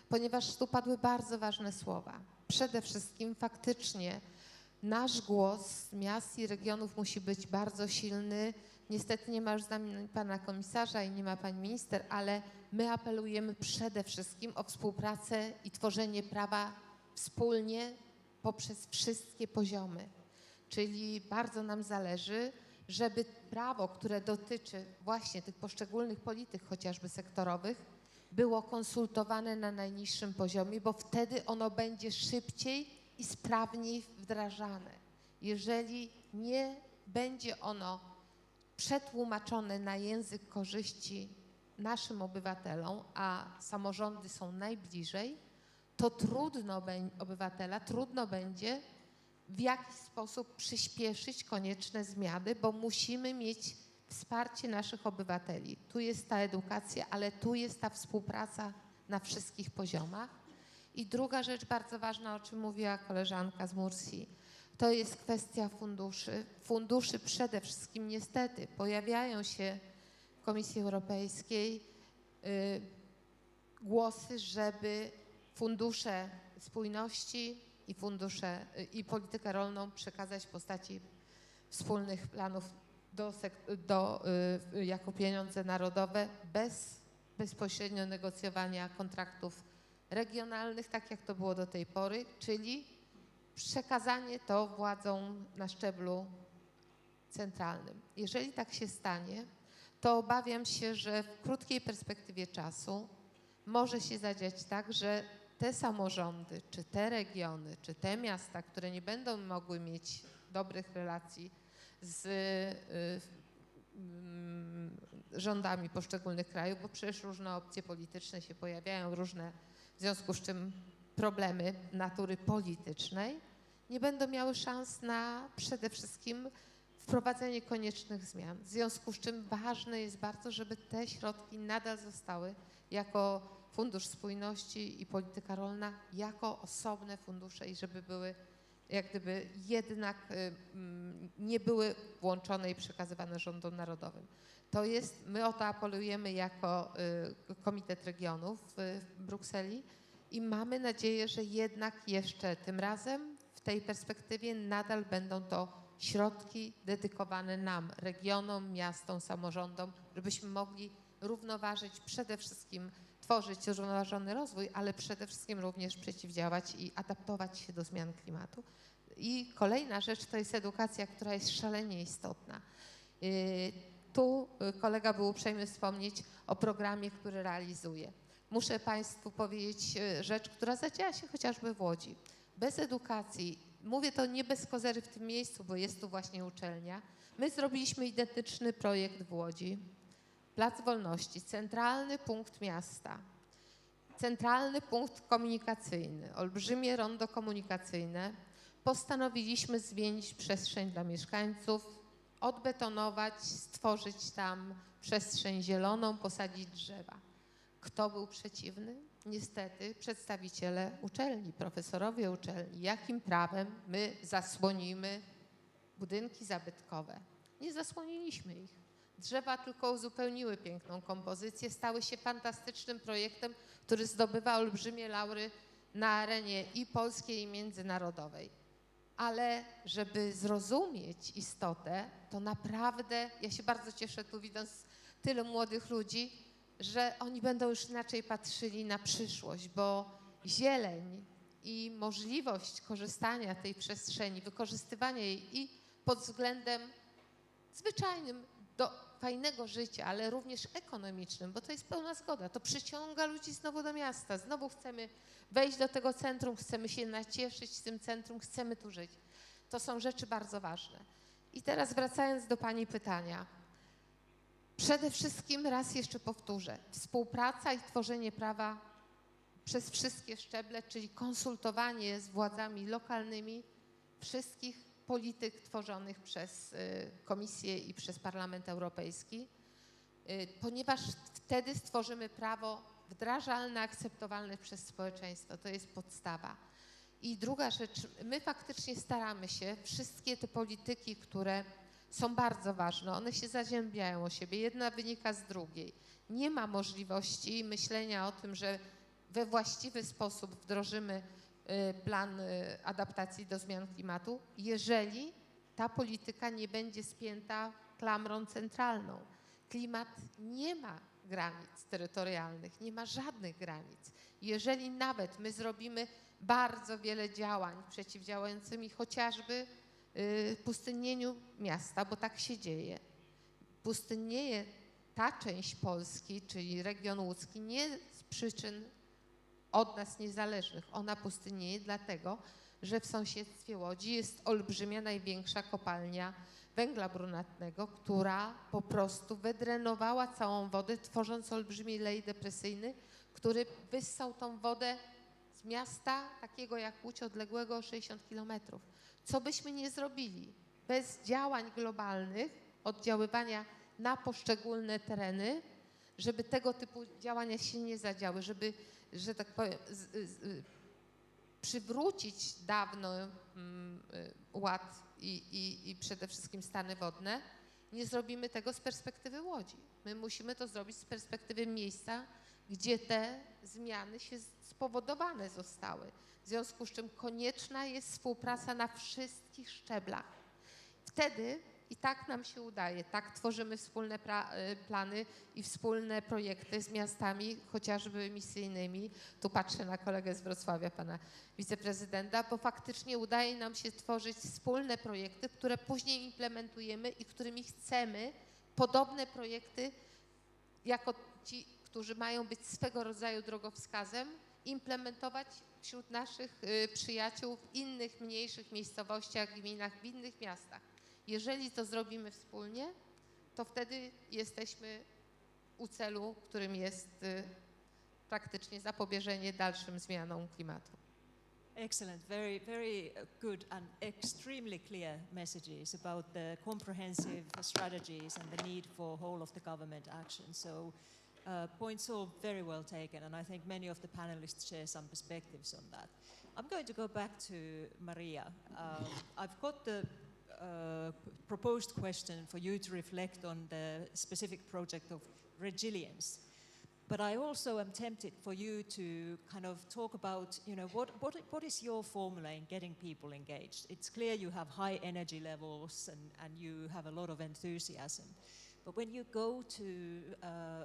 ponieważ tu padły bardzo ważne słowa. Przede wszystkim faktycznie nasz głos miast i regionów musi być bardzo silny. Niestety nie ma już z nami pana komisarza i nie ma pani minister, ale my apelujemy przede wszystkim o współpracę i tworzenie prawa wspólnie poprzez wszystkie poziomy. Czyli bardzo nam zależy, żeby prawo, które dotyczy właśnie tych poszczególnych polityk, chociażby sektorowych, było konsultowane na najniższym poziomie, bo wtedy ono będzie szybciej i sprawniej wdrażane. Jeżeli nie będzie ono przetłumaczone na język korzyści naszym obywatelom, a samorządy są najbliżej, to trudno będzie w jakiś sposób przyspieszyć konieczne zmiany, bo musimy mieć wsparcie naszych obywateli. Tu jest ta edukacja, ale tu jest ta współpraca na wszystkich poziomach. I druga rzecz bardzo ważna, o czym mówiła koleżanka z Mursji, to jest kwestia funduszy. Funduszy przede wszystkim niestety pojawiają się w Komisji Europejskiej głosy, żeby fundusze spójności i politykę rolną przekazać w postaci wspólnych planów jako pieniądze narodowe bez bezpośrednio negocjowania kontraktów regionalnych, tak jak to było do tej pory, czyli przekazanie to władzom na szczeblu centralnym. Jeżeli tak się stanie, to obawiam się, że w krótkiej perspektywie czasu może się zadziać tak, że te samorządy, czy te regiony, czy te miasta, które nie będą mogły mieć dobrych relacji z rządami poszczególnych krajów, bo przecież różne opcje polityczne się pojawiają, różne w związku z czym problemy natury politycznej, nie będą miały szans na przede wszystkim wprowadzenie koniecznych zmian. W związku z czym ważne jest bardzo, żeby te środki nadal zostały jako Fundusz Spójności i Polityka Rolna jako osobne fundusze i żeby były jak gdyby jednak nie były włączone i przekazywane rządom narodowym. To jest, my o to apelujemy jako Komitet Regionów w Brukseli i mamy nadzieję, że jednak jeszcze tym razem w tej perspektywie nadal będą to środki dedykowane nam, regionom, miastom, samorządom, żebyśmy mogli równoważyć przede wszystkim tworzyć zrównoważony rozwój, ale przede wszystkim również przeciwdziałać i adaptować się do zmian klimatu. I kolejna rzecz to jest edukacja, która jest szalenie istotna. Tu kolega był uprzejmy wspomnieć o programie, który realizuje. Muszę Państwu powiedzieć rzecz, która zadziała się chociażby w Łodzi. Bez edukacji, mówię to nie bez kozery w tym miejscu, bo jest tu właśnie uczelnia, my zrobiliśmy identyczny projekt w Łodzi. Plac Wolności, centralny punkt miasta, centralny punkt komunikacyjny, olbrzymie rondo komunikacyjne. Postanowiliśmy zmienić przestrzeń dla mieszkańców, odbetonować, stworzyć tam przestrzeń zieloną, posadzić drzewa. Kto był przeciwny? Niestety przedstawiciele uczelni, profesorowie uczelni. Jakim prawem my zasłonimy budynki zabytkowe? Nie zasłoniliśmy ich. Drzewa tylko uzupełniły piękną kompozycję, stały się fantastycznym projektem, który zdobywa olbrzymie laury na arenie i polskiej, i międzynarodowej. Ale żeby zrozumieć istotę, to naprawdę, ja się bardzo cieszę tu widząc tyle młodych ludzi, że oni będą już inaczej patrzyli na przyszłość, bo zieleń i możliwość korzystania tej przestrzeni, wykorzystywania jej i pod względem zwyczajnym do fajnego życia, ale również ekonomicznym, bo to jest pełna zgoda. To przyciąga ludzi znowu do miasta. Znowu chcemy wejść do tego centrum, chcemy się nacieszyć z tym centrum, chcemy tu żyć. To są rzeczy bardzo ważne. I teraz wracając do Pani pytania. Przede wszystkim raz jeszcze powtórzę. Współpraca i tworzenie prawa przez wszystkie szczeble, czyli konsultowanie z władzami lokalnymi wszystkich polityk tworzonych przez Komisję i przez Parlament Europejski, ponieważ wtedy stworzymy prawo wdrażalne, akceptowalne przez społeczeństwo. To jest podstawa. I druga rzecz, my faktycznie staramy się, wszystkie te polityki, które są bardzo ważne, one się zazębiają o siebie, jedna wynika z drugiej. Nie ma możliwości myślenia o tym, że we właściwy sposób wdrożymy plan adaptacji do zmian klimatu, jeżeli ta polityka nie będzie spięta klamrą centralną. Klimat nie ma granic terytorialnych, nie ma żadnych granic. Jeżeli nawet my zrobimy bardzo wiele działań przeciwdziałającymi chociażby pustynnieniu miasta, bo tak się dzieje. Pustynnieje ta część Polski, czyli region łódzki, nie z przyczyn od nas niezależnych. Ona pustynnieje dlatego, że w sąsiedztwie Łodzi jest olbrzymia, największa kopalnia węgla brunatnego, która po prostu wydrenowała całą wodę, tworząc olbrzymi lej depresyjny, który wyssał tą wodę z miasta takiego jak Łódź, odległego o 60 kilometrów. Co byśmy nie zrobili bez działań globalnych, oddziaływania na poszczególne tereny, żeby tego typu działania się nie zadziały, żeby, że tak powiem, przywrócić dawno ład i przede wszystkim stany wodne, nie zrobimy tego z perspektywy Łodzi. My musimy to zrobić z perspektywy miejsca, gdzie te zmiany się spowodowane zostały. W związku z czym konieczna jest współpraca na wszystkich szczeblach. Wtedy i tak nam się udaje, tak tworzymy wspólne plany i wspólne projekty z miastami, chociażby emisyjnymi. Tu patrzę na kolegę z Wrocławia, pana wiceprezydenta, bo faktycznie udaje nam się tworzyć wspólne projekty, które później implementujemy i którymi chcemy podobne projekty, jako ci, którzy mają być swego rodzaju drogowskazem, implementować wśród naszych przyjaciół w innych, mniejszych miejscowościach, gminach, w innych miastach. Jeżeli to zrobimy wspólnie, to wtedy jesteśmy u celu, którym jest praktycznie zapobieżenie dalszym zmianom klimatu. Excellent, very, very good and extremely clear messages about the comprehensive strategies and the need for whole of the government action. So points all very well taken, and I think many of the panelists share some perspectives on that. I'm going to go back to Maria. I've got the proposed question for you to reflect on the specific project of resilience. But I also am tempted for you to kind of talk about, you know, what is your formula in getting people engaged? It's clear you have high energy levels and you have a lot of enthusiasm. But when you go to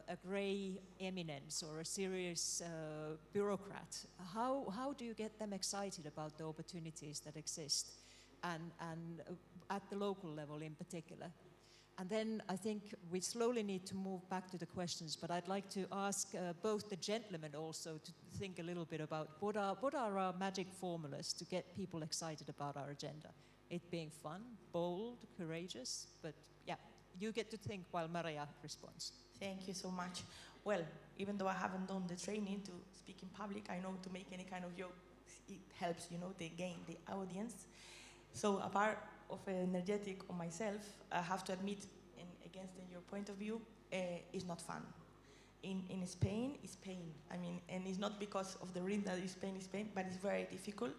a grey eminence or a serious bureaucrat, how do you get them excited about the opportunities that exist? And at the local level in particular. And then I think we slowly need to move back to the questions, but I'd like to ask both the gentlemen also to think a little bit about what are our magic formulas to get people excited about our agenda? It being fun, bold, courageous, but yeah, you get to think while Maria responds. Thank you so much. Well, even though I haven't done the training to speak in public, I know to make any kind of joke, it helps, you know, to gain the audience. So apart of energetic on myself, I have to admit, and against your point of view, it's not fun. in Spain is pain. I mean, and it's not because of the reason that it's pain, but it's very difficult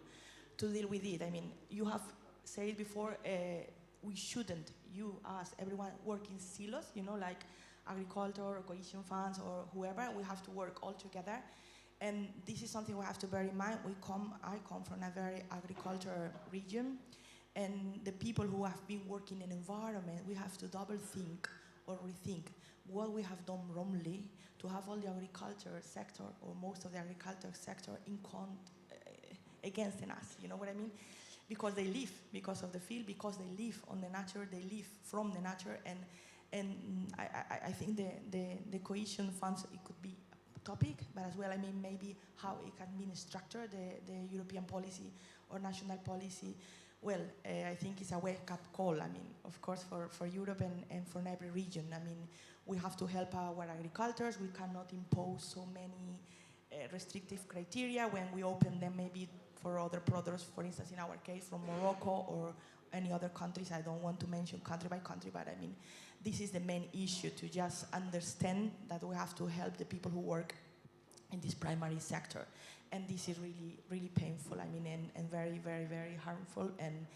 to deal with it. I mean, you have said before, we shouldn't, you, us, everyone work in silos, you know, like agriculture or cohesion funds or whoever. We have to work all together. And this is something we have to bear in mind. I come from a very agricultural region, and the people who have been working in environment, we have to double think or rethink what we have done wrongly to have all the agriculture sector or most of the agriculture sector against us, you know what I mean? Because they live because of the field, because they live on the nature, they live from the nature, and I think the cohesion funds, it could be a topic, but as well, I mean, maybe how it can be structured, the European policy or national policy. Well, I think it's a wake-up call, I mean, of course, for Europe and for every region. I mean, we have to help our agricultures. We cannot impose so many restrictive criteria when we open them maybe for other products, for instance, in our case, from Morocco or any other countries. I don't want to mention country by country, but I mean, this is the main issue, to just understand that we have to help the people who work in this primary sector. And this is really, really painful, I mean, and very, very, very harmful. And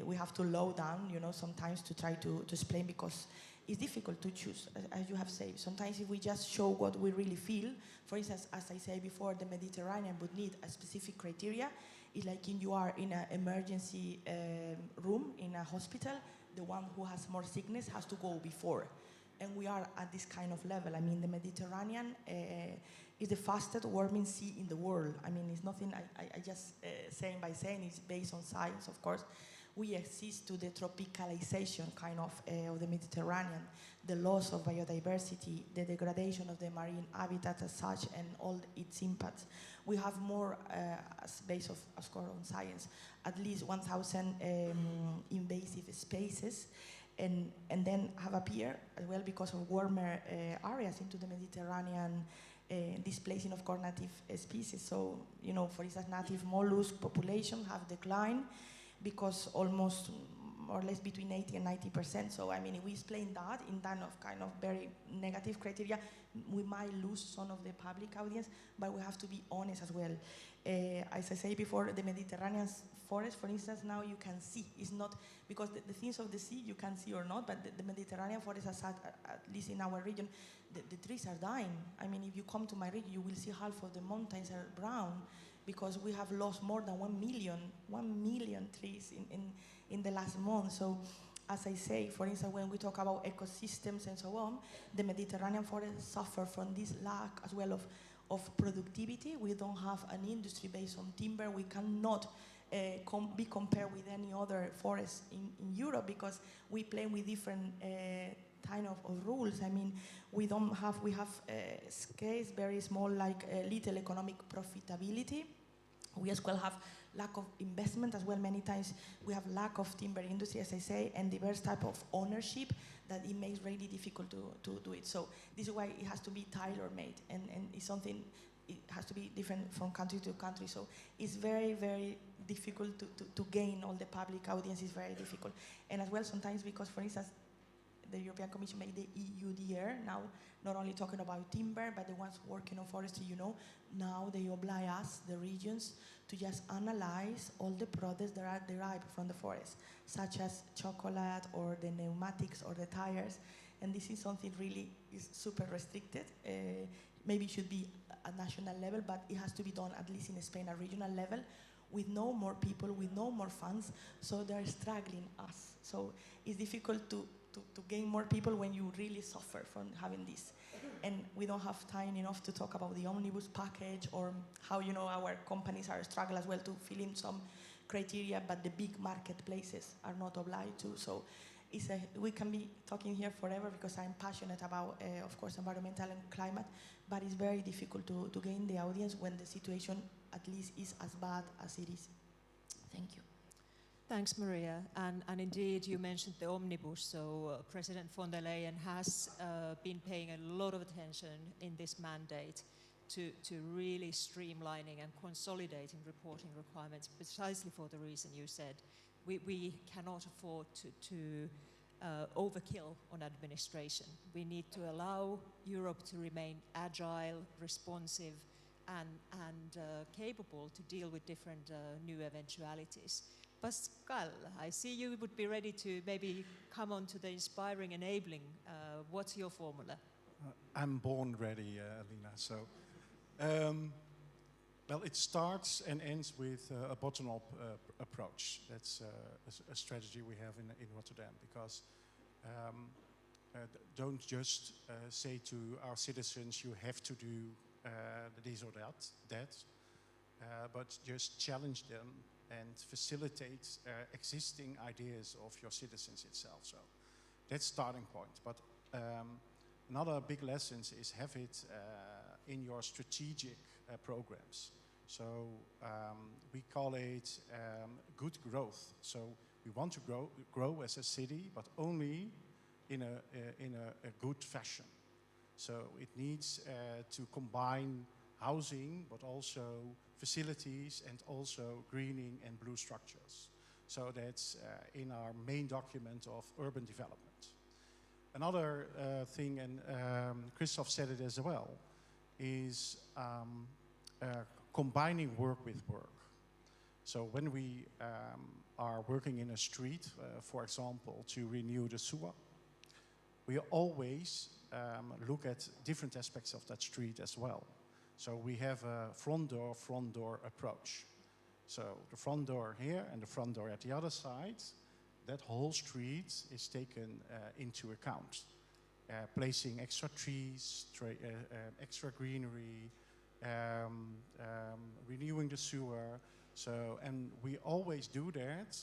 we have to low down, you know, sometimes to try to explain, because it's difficult to choose, as you have said. Sometimes if we just show what we really feel, for instance, as I said before, the Mediterranean would need a specific criteria. It's like you are in an emergency room in a hospital, the one who has more sickness has to go before. And we are at this kind of level. I mean, the Mediterranean is the fastest warming sea in the world. I mean, it's nothing I just saying by saying, it's based on science, of course. We assist to the tropicalization kind of the Mediterranean, the loss of biodiversity, the degradation of the marine habitat as such, and all its impacts. We have more, as based of course on science, at least 1,000 invasive species, and then have appeared as well because of warmer areas into the Mediterranean, displacing of course native species. So, you know, for instance, native mollusk population have declined, because almost more or less between 80 and 90%. So I mean, if we explain that in kind of very negative criteria, we might lose some of the public audience, but we have to be honest as well. As I said before, the Mediterranean forest, for instance, now you can see. It's not, because the things of the sea you can see or not, but the Mediterranean forest, at least in our region, the trees are dying. I mean, if you come to my region, you will see half of the mountains are brown, because we have lost more than 1 million trees in the last month. So, as I say, for instance, when we talk about ecosystems and so on, the Mediterranean forest suffer from this lack as well of productivity. We don't have an industry based on timber. We cannot be compared with any other forest in Europe, because we play with different kind of rules. I mean, we have scales very small, like little economic profitability. We as well have lack of investment as well. Many times we have lack of timber industry, as I say, and diverse type of ownership that it makes really difficult to do it. So this is why it has to be tailor-made, and it's something, it has to be different from country to country. So it's very, very difficult to gain all the public audience. Is very difficult. And as well sometimes, because for instance, the European Commission made the EUDR now, not only talking about timber, but the ones working on forestry, you know, now they oblige us, the regions, to just analyze all the products that are derived from the forest, such as chocolate or the pneumatics or the tires. And this is something really is super restricted. Maybe it should be at national level, but it has to be done at least in Spain at regional level, with no more people, with no more funds, so they're struggling us. So it's difficult to gain more people when you really suffer from having this. And we don't have time enough to talk about the omnibus package, or how, you know, our companies are struggling as well to fill in some criteria, but the big marketplaces are not obliged to. So we can be talking here forever, because I'm passionate about, of course, environmental and climate, but it's very difficult to gain the audience when the situation at least is as bad as it is. Thank you. Thanks, Maria. And indeed, you mentioned the omnibus. So President von der Leyen has been paying a lot of attention in this mandate to really streamlining and consolidating reporting requirements, precisely for the reason you said. We cannot afford to overkill on administration. We need to allow Europe to remain agile, responsive, and capable to deal with different new eventualities. Pascal, I see you would be ready to maybe come on to the inspiring enabling. What's your formula? I'm born ready, Alina. So, well, it starts and ends with a bottom-up approach. That's a strategy we have in Rotterdam, because don't just say to our citizens, you have to do this or that, but just challenge them and facilitate existing ideas of your citizens itself. So that's starting point. But another big lesson is have it in your strategic programs. So we call it good growth. So we want to grow as a city, but only in a good fashion. So it needs to combine housing, but also facilities and also greening and blue structures. So that's in our main document of urban development. Another thing, and Christoph said it as well, is combining work with work. So when we are working in a street, for example, to renew the sewer, we always look at different aspects of that street as well. So we have a front door approach. So the front door here and the front door at the other side, that whole street is taken into account. Placing extra trees, extra greenery, renewing the sewer. So, and we always do that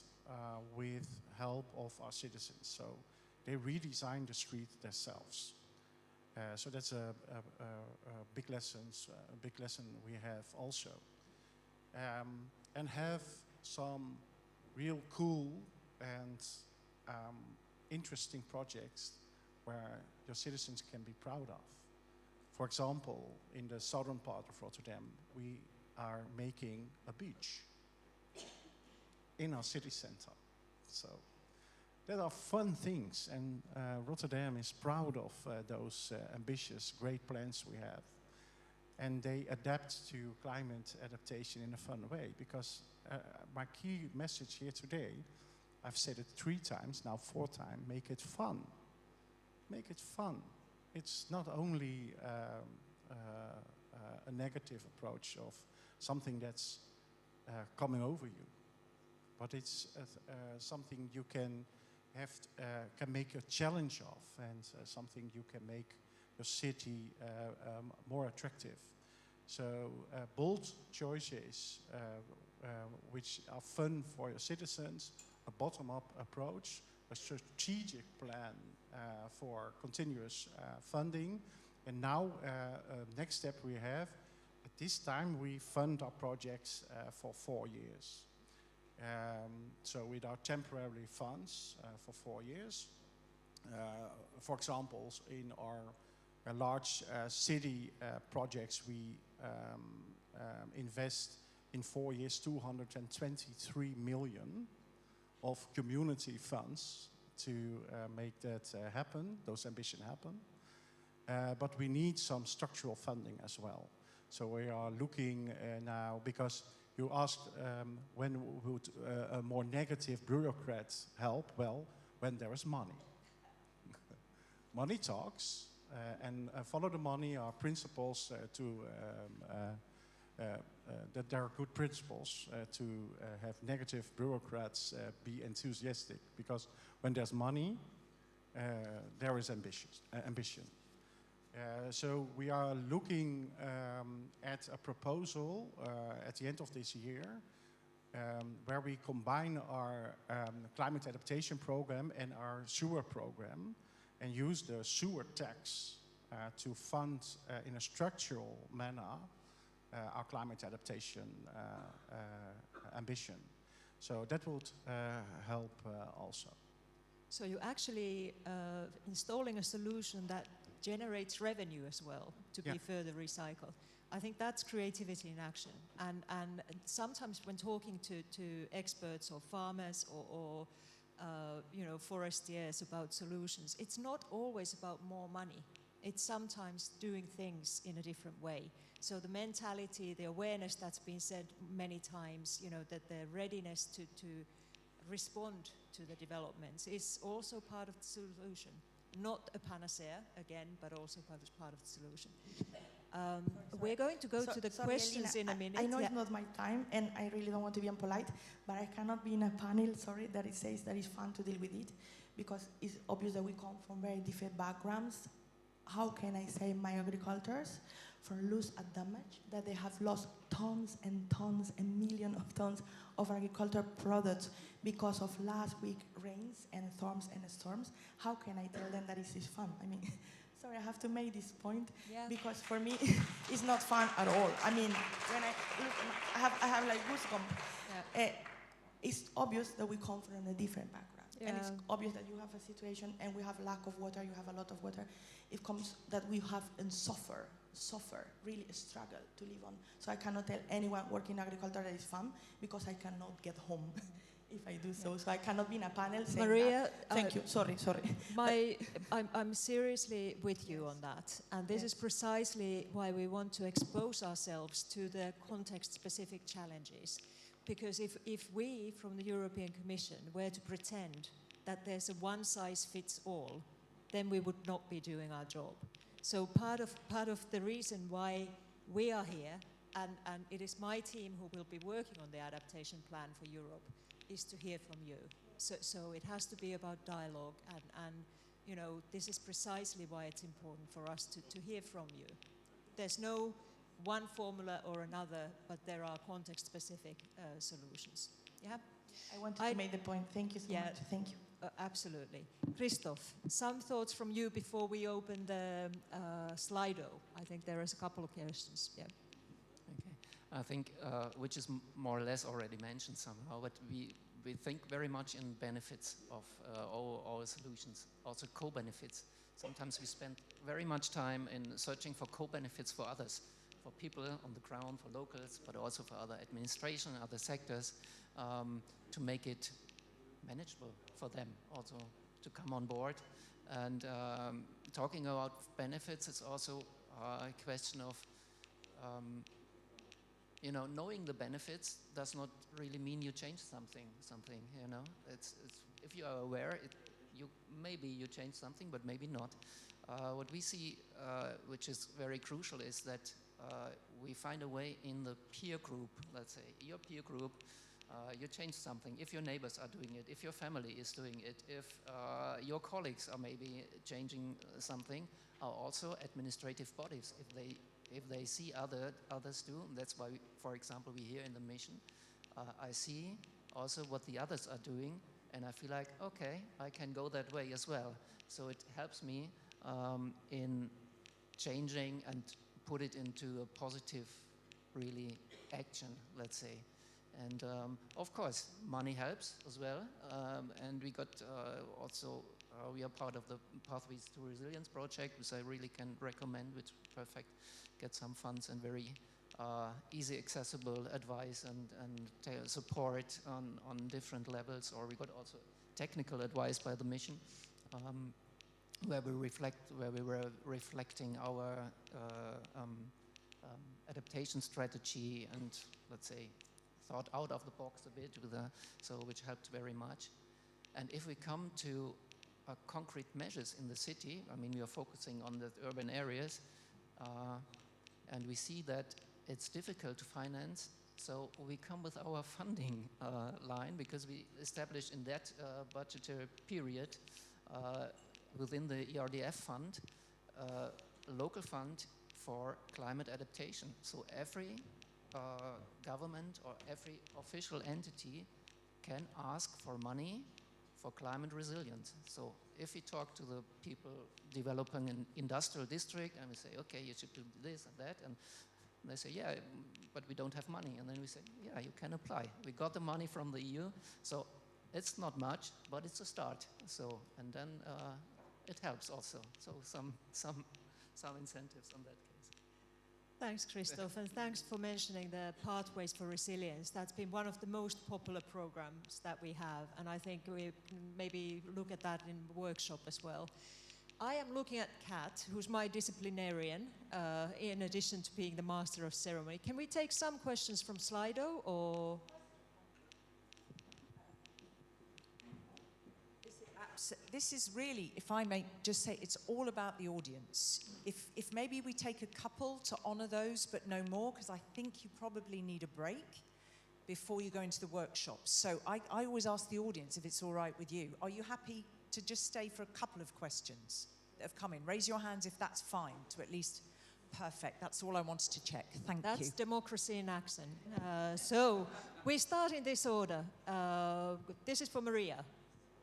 with help of our citizens. So they redesign the street themselves. So that's a big lesson we have also. And have some real cool and interesting projects where your citizens can be proud of. For example, in the southern part of Rotterdam, we are making a beach in our city center. So there are fun things, and Rotterdam is proud of those ambitious, great plans we have. And they adapt to climate adaptation in a fun way, because my key message here today, I've said it 3 times, now 4 times, make it fun. Make it fun. It's not only a negative approach of something that's coming over you, but it's something you can make a challenge of, and something you can make your city more attractive. So bold choices which are fun for your citizens, a bottom-up approach, a strategic plan for continuous funding, and now next step we have, at this time we fund our projects for 4 years. So with our temporary funds for 4 years. For example, in our large city projects, we invest in 4 years 223 million of community funds to make that happen, those ambitions happen. But we need some structural funding as well. So we are looking now, because you asked when would a more negative bureaucrat help? Well, when there is money. Money talks, and follow the money are principles that there are good principles to have negative bureaucrats be enthusiastic, because when there's money, there is ambition. So we are looking at a proposal at the end of this year where we combine our climate adaptation program and our sewer program and use the sewer tax to fund in a structural manner our climate adaptation ambition. So that would help also. So you're actually installing a solution that generates revenue as well to be further recycled. I think that's creativity in action. And sometimes when talking to experts or farmers or you know, forestiers about solutions. It's not always about more money. It's sometimes doing things in a different way. So the mentality, the awareness that's been said many times, you know, that the readiness to respond to the developments is also part of the solution. Not a panacea, again, but also part of the solution. We're going to go to the sorry, questions Elina, in a minute. I know Yeah. it's not my time, and I really don't want to be unpolite, but I cannot be in a panel, sorry, that it says that it's fun to deal with it, because it's obvious that we come from very different backgrounds. How can I save my agricultors from lose a damage that they have lost tons and tons and millions of tons of agricultural products because of last week rains and storms? How can I tell them that it is fun? I mean, sorry, I have to make this point, because for me, it's not fun at all. I mean, when I look, I have like goosebumps. It's obvious that we come from a different background. And it's obvious that you have a situation and we have lack of water, you have a lot of water. It comes that we have and suffer, really struggle to live on. So I cannot tell anyone working agriculture that is fun, because I cannot get home if I do so. So I cannot be in a panel saying Maria, that. Thank you, sorry. I'm seriously with you on that. And this is precisely why we want to expose ourselves to the context-specific challenges. Because if we, from the European Commission, were to pretend that there's a one-size-fits-all, then we would not be doing our job. So part of the reason why we are here, and it is my team who will be working on the adaptation plan for Europe, is to hear from you. So it has to be about dialogue, and you know, this is precisely why it's important for us to hear from you. There's no one formula or another, but there are context-specific solutions. Yeah? I wanted to make the point. Thank you so much. Thank you. Absolutely. Christoph, some thoughts from you before we open the Slido. I think there is a couple of questions. Yeah. Okay. I think, which is more or less already mentioned somehow, but we think very much in benefits of all solutions, also co-benefits. Sometimes we spend very much time in searching for co-benefits for others, for people on the ground, for locals, but also for other administration, other sectors, to make it manageable for them also to come on board. And talking about benefits, it's also a question of, you know, knowing the benefits does not really mean you change something, you know. It's if you are aware, maybe you change something, but maybe not. What we see, which is very crucial, is that we find a way in the peer group, let's say, your peer group, you change something. If your neighbors are doing it, if your family is doing it, if your colleagues are maybe changing something, are also administrative bodies, if they see others do. That's why, for example, we here in the mission, I see also what the others are doing, and I feel like, okay, I can go that way as well. So it helps me in changing and put it into a positive, really, action, let's say. And of course, money helps as well. And we got also, we are part of the Pathways to Resilience project, which I really can recommend, which perfect, get some funds and very easy accessible advice and support on different levels. Or we got also technical advice by the mission, where we were reflecting our adaptation strategy and, let's say, thought out of the box a bit, which helped very much. And if we come to concrete measures in the city, I mean, we are focusing on the urban areas, and we see that it's difficult to finance, so we come with our funding line, because we established in that budgetary period within the ERDF fund, a local fund for climate adaptation. So every government or every official entity can ask for money for climate resilience. So if we talk to the people developing an industrial district and we say, okay, you should do this and that, and they say, yeah, but we don't have money. And then we say, yeah, you can apply. We got the money from the EU, so it's not much, but it's a start. So, and then it helps also. So some incentives on that case. Thanks, Christoph, and thanks for mentioning the Pathways for Resilience. That's been one of the most popular programs that we have, and I think we can maybe look at that in the workshop as well. I am looking at Kat, who's my disciplinarian, in addition to being the master of ceremony. Can we take some questions from Slido, or? This is really, if I may just say, it's all about the audience. If maybe we take a couple to honour those, but no more, because I think you probably need a break before you go into the workshop. So I always ask the audience if it's all right with you. Are you happy to just stay for a couple of questions that have come in? Raise your hands if that's fine, to at least, perfect. That's all I wanted to check. Thank you. That's democracy in action. So we start in this order. This is for Maria.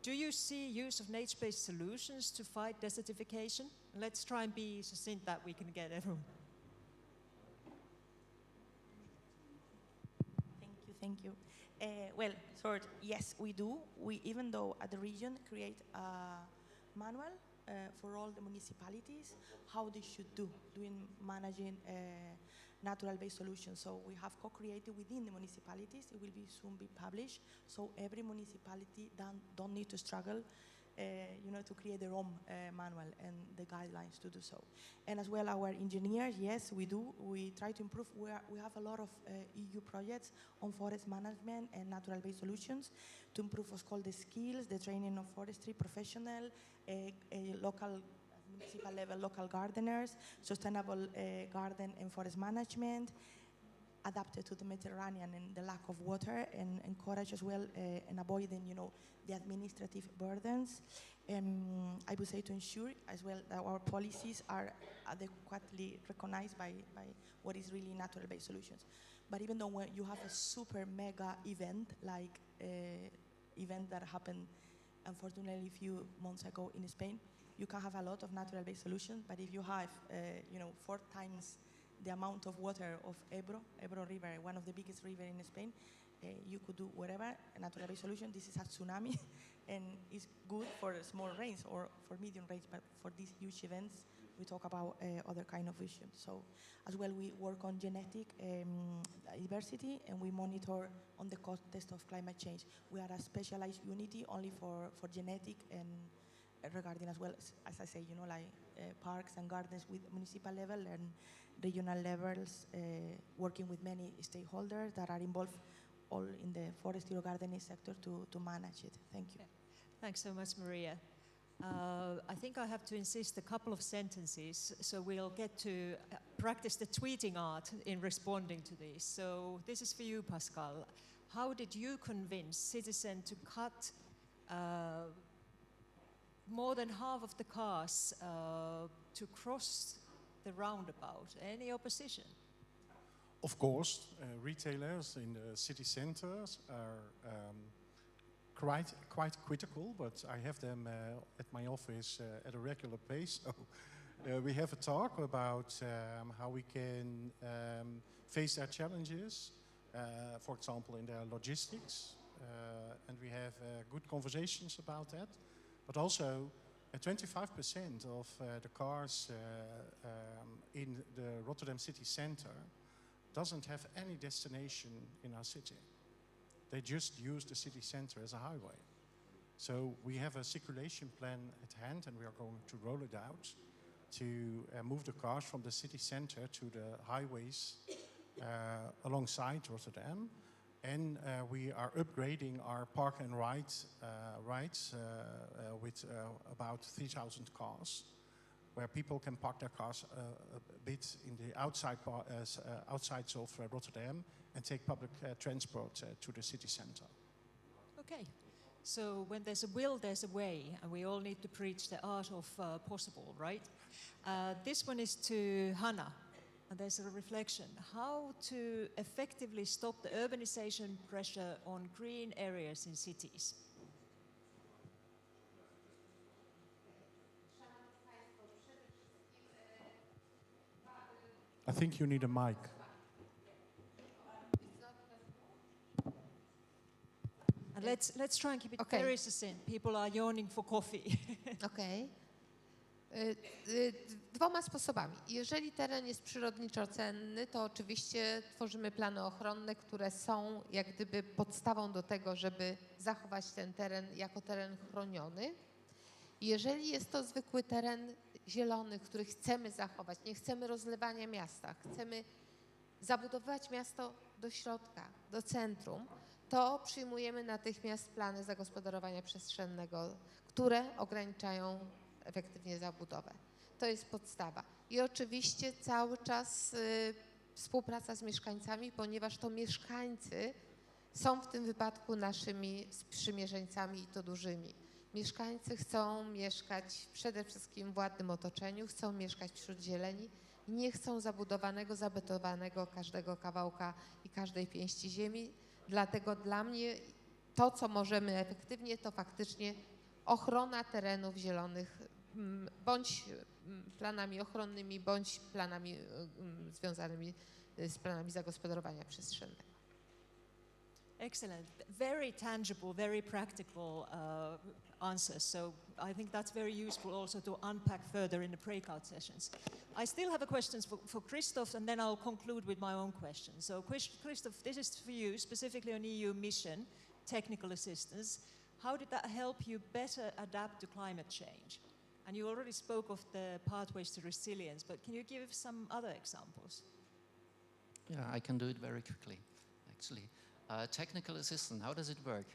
Do you see use of nature-based solutions to fight desertification? Let's try and be succinct that we can get everyone. Thank you. Well, sort yes, we do. We, even though at the region, create a manual for all the municipalities, how they should do managing natural-based solutions. So we have co-created within the municipalities. It will soon be published. So every municipality don't need to struggle, to create their own manual and the guidelines to do so. And as well, our engineers, yes, we do. We try to improve. We have a lot of EU projects on forest management and natural-based solutions to improve what's called the skills, the training of forestry professional, local municipal level, local gardeners, sustainable garden and forest management, adapted to the Mediterranean and the lack of water, and encourage as well and avoiding, the administrative burdens. I would say to ensure as well that our policies are adequately recognized by what is really natural-based solutions. But even though when you have a super mega event, like event that happened unfortunately a few months ago in Spain, you can have a lot of natural-based solutions, but if you have, 4 times the amount of water of Ebro River, one of the biggest rivers in Spain, you could do whatever, a natural-based solution. This is a tsunami, and it's good for small rains or for medium rains, but for these huge events, we talk about other kind of issues. So as well, we work on genetic diversity, and we monitor on the context of climate change. We are a specialized unity only for genetic and regarding as well, as I say, parks and gardens with municipal level and regional levels, working with many stakeholders that are involved all in the forestry or gardening sector to manage it. Thank you. Yeah. Thanks so much, Maria. I think I have to insist a couple of sentences, so we'll get to practice the tweeting art in responding to this. So this is for you, Pascal. How did you convince citizens to cut more than half of the cars to cross the roundabout? Any opposition? Of course, retailers in the city centers are quite critical, but I have them at my office at a regular pace. So we have a talk about how we can face their challenges, for example, in their logistics, and we have good conversations about that. But also, 25% of the cars in the Rotterdam city center doesn't have any destination in our city. They just use the city center as a highway. So we have a circulation plan at hand, and we are going to roll it out to move the cars from the city center to the highways alongside Rotterdam. And we are upgrading our park and rides with about 3,000 cars, where people can park their cars a bit in the outsides of Rotterdam and take public transport to the city center. Okay. So when there's a will, there's a way, and we all need to preach the art of possible, right? This one is to Hannah. And there's a reflection. How to effectively stop the urbanization pressure on green areas in cities? I think you need a mic. And let's try and keep it very succinct. People are yawning for coffee. Okay. Dwoma sposobami. Jeżeli teren jest przyrodniczo cenny, to oczywiście tworzymy plany ochronne, które są jak gdyby podstawą do tego, żeby zachować ten teren jako teren chroniony. Jeżeli jest to zwykły teren zielony, który chcemy zachować, nie chcemy rozlewania miasta, chcemy zabudować miasto do środka, do centrum, to przyjmujemy natychmiast plany zagospodarowania przestrzennego, które ograniczają efektywnie zabudowę. To jest podstawa. I oczywiście cały czas współpraca z mieszkańcami, ponieważ to mieszkańcy są w tym wypadku naszymi sprzymierzeńcami i to dużymi. Mieszkańcy chcą mieszkać przede wszystkim w ładnym otoczeniu, chcą mieszkać wśród zieleni, nie chcą zabudowanego, zabetowanego każdego kawałka i każdej pięści ziemi. Dlatego dla mnie to, co możemy efektywnie, to faktycznie ochrona terenów zielonych, bądź planami ochronnymi, bądź planami związanymi z planami zagospodarowania przestrzennego. Excellent. Very tangible, very practical answers. So I think that's very useful also to unpack further in the breakout sessions. I still have a question for Christoph, and then I'll conclude with my own question. So Christoph, this is for you, specifically on EU mission, technical assistance. How did that help you better adapt to climate change? And you already spoke of the pathways to resilience, but can you give some other examples? Yeah, I can do it very quickly, actually. Technical assistant, how does it work?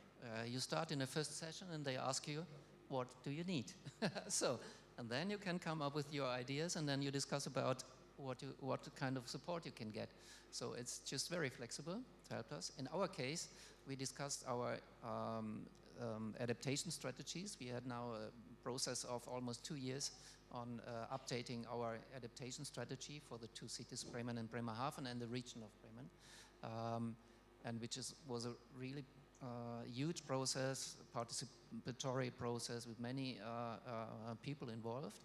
You start in the first session and they ask you, what do you need? And then you can come up with your ideas and then you discuss about what kind of support you can get. So it's just very flexible to help us. In our case, we discussed our adaptation strategies. We had now a process of almost 2 years on updating our adaptation strategy for the two cities, Bremen and Bremerhaven, and the region of Bremen. And which was a really huge process, participatory process with many people involved.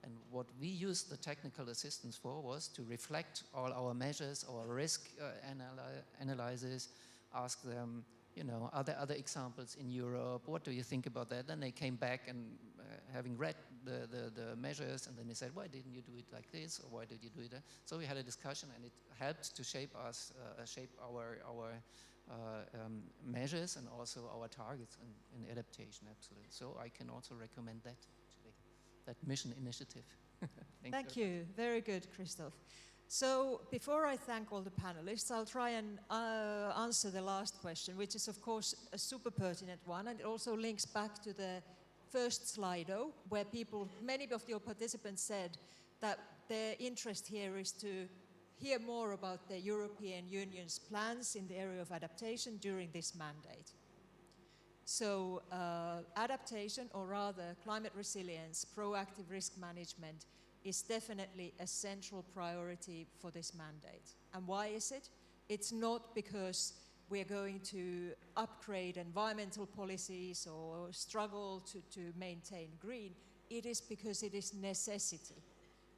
And what we used the technical assistance for was to reflect all our measures, our risk analysis, ask them, you know, are there other examples in Europe? What do you think about that? Then they came back and having read the measures, and then they said, why didn't you do it like this, or why did you do it? So we had a discussion, and it helped to shape us, shape our measures and also our targets in adaptation. Absolutely. So I can also recommend that, actually, that mission initiative. Thank you. Very good, Christoph. So before I thank all the panelists, I'll try and answer the last question, which is of course a super pertinent one, and it also links back to the first Slido, where many of your participants said that their interest here is to hear more about the European Union's plans in the area of adaptation during this mandate. So adaptation, or rather climate resilience, proactive risk management, is definitely a central priority for this mandate. And why is it? It's not because we're going to upgrade environmental policies or struggle to maintain green. It is because it is necessity.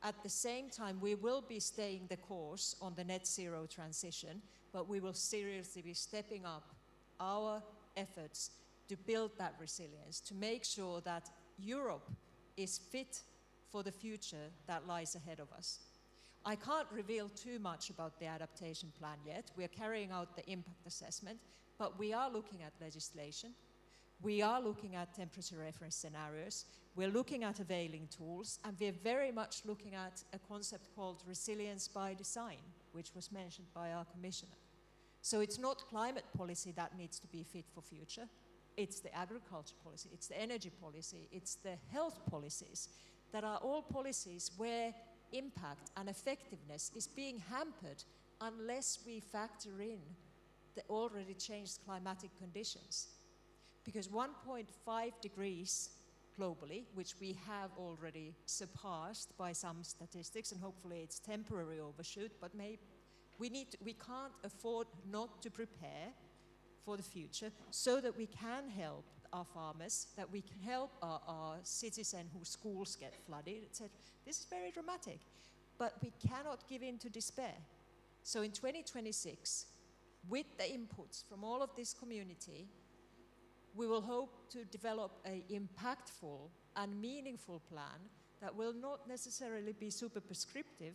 At the same time, we will be staying the course on the net zero transition, but we will seriously be stepping up our efforts to build that resilience, to make sure that Europe is fit for the future that lies ahead of us. I can't reveal too much about the adaptation plan yet. We are carrying out the impact assessment, but we are looking at legislation. We are looking at temperature reference scenarios. We're looking at availing tools, and we're very much looking at a concept called resilience by design, which was mentioned by our commissioner. So it's not climate policy that needs to be fit for future. It's the agriculture policy, it's the energy policy, it's the health policies that are all policies where impact and effectiveness is being hampered unless we factor in the already changed climatic conditions. Because 1.5 degrees globally, which we have already surpassed by some statistics, and hopefully it's temporary overshoot, but we can't afford not to prepare for the future so that we can help our farmers, that we can help our citizens whose schools get flooded, etc. This is very dramatic, but we cannot give in to despair. So in 2026, with the inputs from all of this community, we will hope to develop an impactful and meaningful plan that will not necessarily be super prescriptive,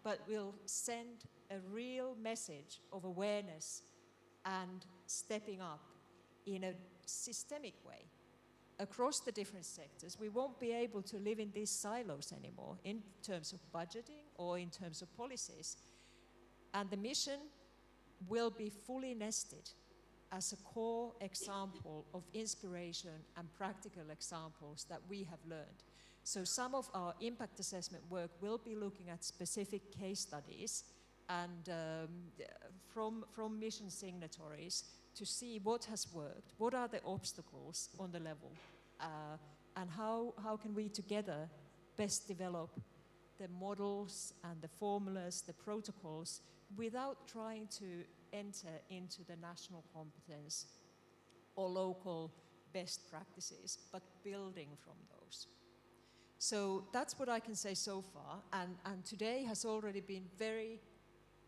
but will send a real message of awareness and stepping up in a systemic way across the different sectors. We won't be able to live in these silos anymore in terms of budgeting or in terms of policies. And the mission will be fully nested as a core example of inspiration and practical examples that we have learned. So some of our impact assessment work will be looking at specific case studies and from mission signatories to see what has worked, what are the obstacles on the level, and how can we together best develop the models and the formulas, the protocols, without trying to enter into the national competence or local best practices, but building from those. So that's what I can say so far, and today has already been very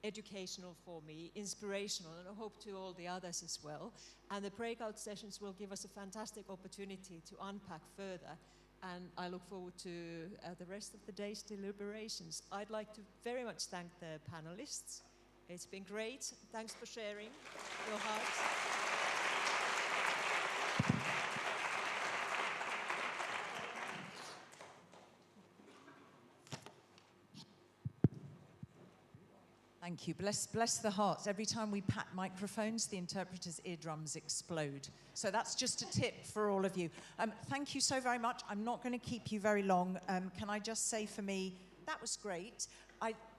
educational for me, inspirational, and I hope to all the others as well. And the breakout sessions will give us a fantastic opportunity to unpack further, and I look forward to the rest of the day's deliberations. I'd like to very much thank the panelists. It's been great. Thanks for sharing your hearts. Thank you. Bless the hearts. Every time we pat microphones, the interpreters' eardrums explode. So that's just a tip for all of you. Thank you so very much. I'm not going to keep you very long. Can I just say for me, that was great.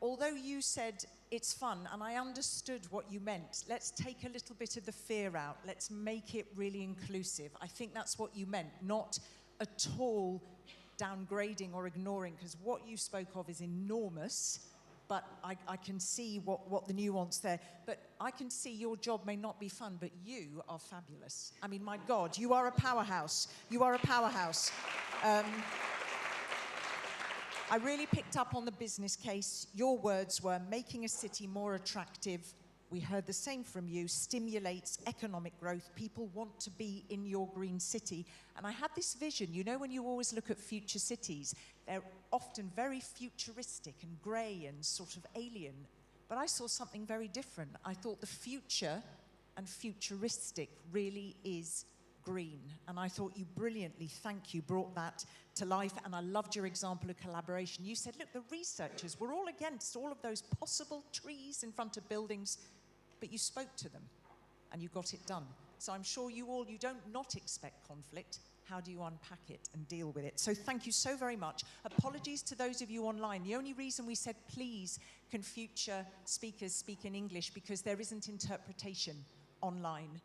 Although you said it's fun, and I understood what you meant, let's take a little bit of the fear out. Let's make it really inclusive. I think that's what you meant, not at all downgrading or ignoring, because what you spoke of is enormous. But I can see what the nuance there. But I can see your job may not be fun, but you are fabulous. I mean, my God, you are a powerhouse. You are a powerhouse. I really picked up on the business case. Your words were making a city more attractive. We heard the same from you, stimulates economic growth. People want to be in your green city. And I had this vision, you know, when you always look at future cities, they're often very futuristic and grey and sort of alien. But I saw something very different. I thought the future and futuristic really is green. And I thought you brilliantly, thank you, brought that to life. And I loved your example of collaboration. You said, look, the researchers were all against all of those possible trees in front of buildings, but you spoke to them and you got it done. So I'm sure you don't not expect conflict. How do you unpack it and deal with it? So thank you so very much. Apologies to those of you online. The only reason we said, please, can future speakers speak in English, because there isn't interpretation online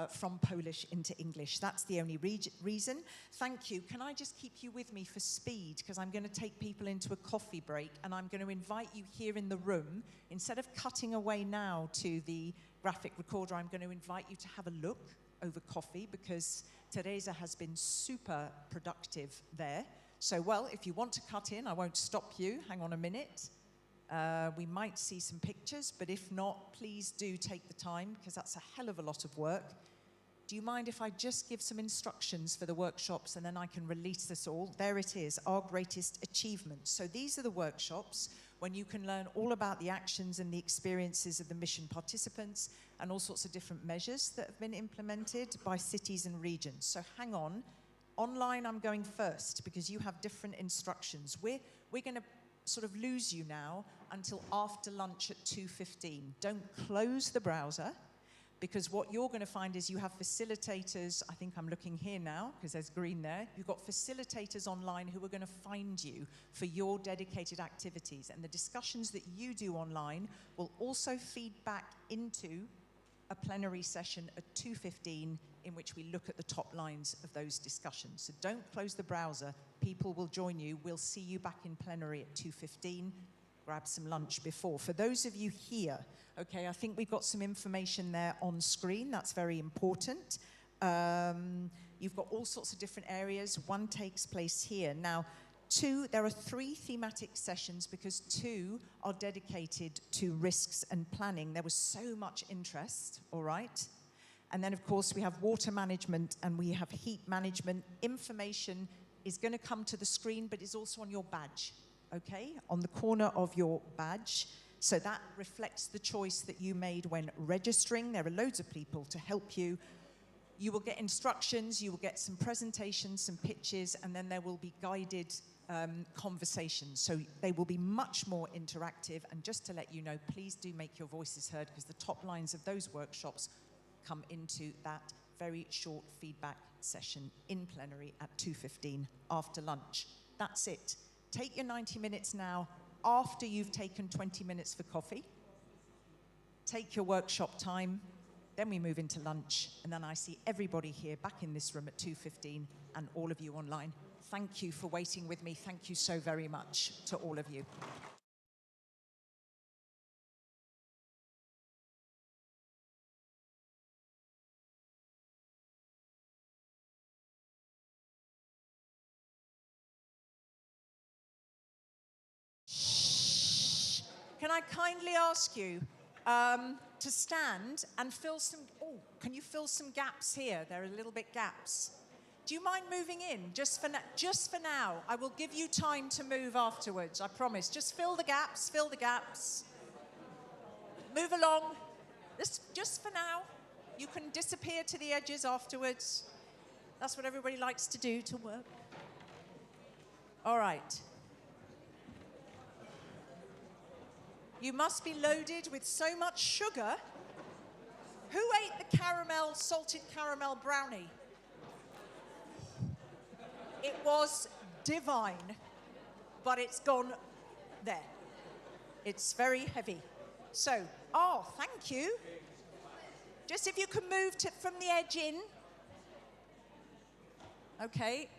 from Polish into English. That's the only reason. Thank you. Can I just keep you with me for speed, because I'm going to take people into a coffee break, and I'm going to invite you here in the room, instead of cutting away now to the graphic recorder, I'm going to invite you to have a look over coffee, because Teresa has been super productive there. So, well, if you want to cut in, I won't stop you. Hang on a minute. We might see some pictures, but if not, please do take the time, because that's a hell of a lot of work. Do you mind if I just give some instructions for the workshops, and then I can release this all? There it is, our greatest achievements. So these are the workshops when you can learn all about the actions and the experiences of the mission participants and all sorts of different measures that have been implemented by cities and regions. So hang on. Online, I'm going first, because you have different instructions. We're going to sort of lose you now until after lunch at 2:15. Don't close the browser, because what you're going to find is you have facilitators. I think I'm looking here now, because there's green there. You've got facilitators online who are going to find you for your dedicated activities. And the discussions that you do online will also feed back into a plenary session at 2:15, in which we look at the top lines of those discussions. So don't close the browser. People will join you. We'll see you back in plenary at 2:15. Grab some lunch before. For those of you here, okay, I think we've got some information there on screen. That's very important. You've got all sorts of different areas. One takes place here. Now, there are 3 thematic sessions, because 2 are dedicated to risks and planning. There was so much interest, all right? And then, of course, we have water management and we have heat management, information, is going to come to the screen, but is also on your badge, okay? On the corner of your badge. So that reflects the choice that you made when registering. There are loads of people to help you. You will get instructions, you will get some presentations, some pitches, and then there will be guided conversations. So they will be much more interactive. And just to let you know, please do make your voices heard, because the top lines of those workshops come into that very short feedback session in plenary at 2:15 after lunch. That's it. Take your 90 minutes now after you've taken 20 minutes for coffee. Take your workshop time. Then we move into lunch, and then I see everybody here back in this room at 2:15 and all of you online. Thank you for waiting with me. Thank you so very much to all of you. Shh. Can I kindly ask you to stand and fill some, can you fill some gaps here? There are little bit gaps. Do you mind moving in just for now? I will give you time to move afterwards, I promise. Just fill the gaps, fill the gaps. Move along, just for now. You can disappear to the edges afterwards. That's what everybody likes to do, to work. All right. You must be loaded with so much sugar. Who ate the salted caramel brownie? It was divine, but it's gone there. It's very heavy. So, thank you. Just if you can move from the edge in. Okay.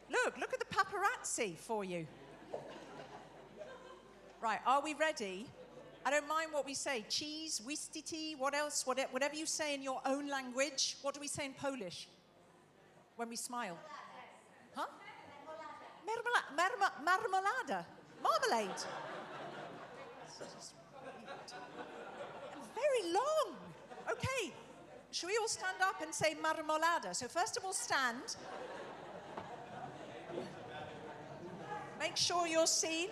Look at the paparazzi for you. Right, are we ready? I don't mind what we say. Cheese, wistiti, what else? Whatever you say in your own language. What do we say in Polish when we smile? Huh? Marmolada. Marmalade. Very long. Okay. Should we all stand up and say marmolada? So first of all, stand. Make sure you're seen.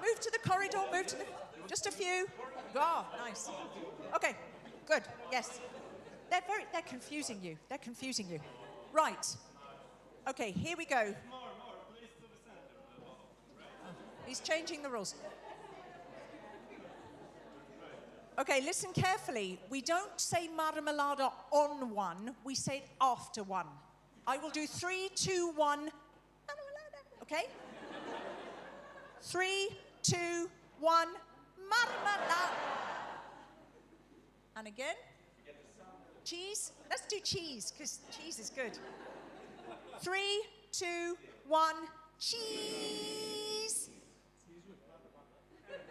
Move to the corridor, just a few. Nice. Okay, good, yes. They're confusing you, Right, okay, here we go. He's changing the rules. Okay, listen carefully. We don't say marmalada on one, we say it after one. I will do 3, 2, 1, marmalada, okay? 3, 2, 1, marmalade. And again. Cheese. Let's do cheese, because cheese is good. 3, 2, 1, cheese.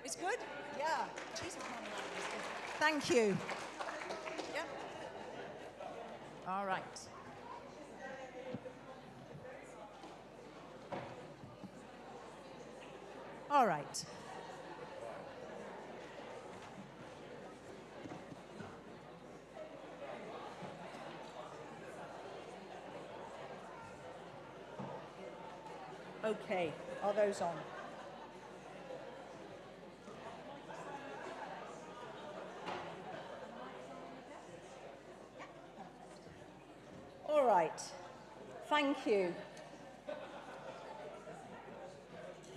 It's good? Yeah. Cheese with marmalade is good. Thank you. Yeah. All right. All right. Okay, are those on? All right, thank you.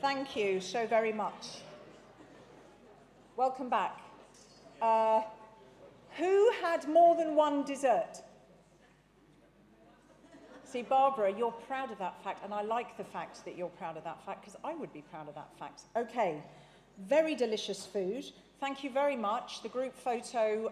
Thank you so very much. Welcome back. Who had more than one dessert? See, Barbara, you're proud of that fact, and I like the fact that you're proud of that fact, because I would be proud of that fact. Okay, very delicious food. Thank you very much. The group photo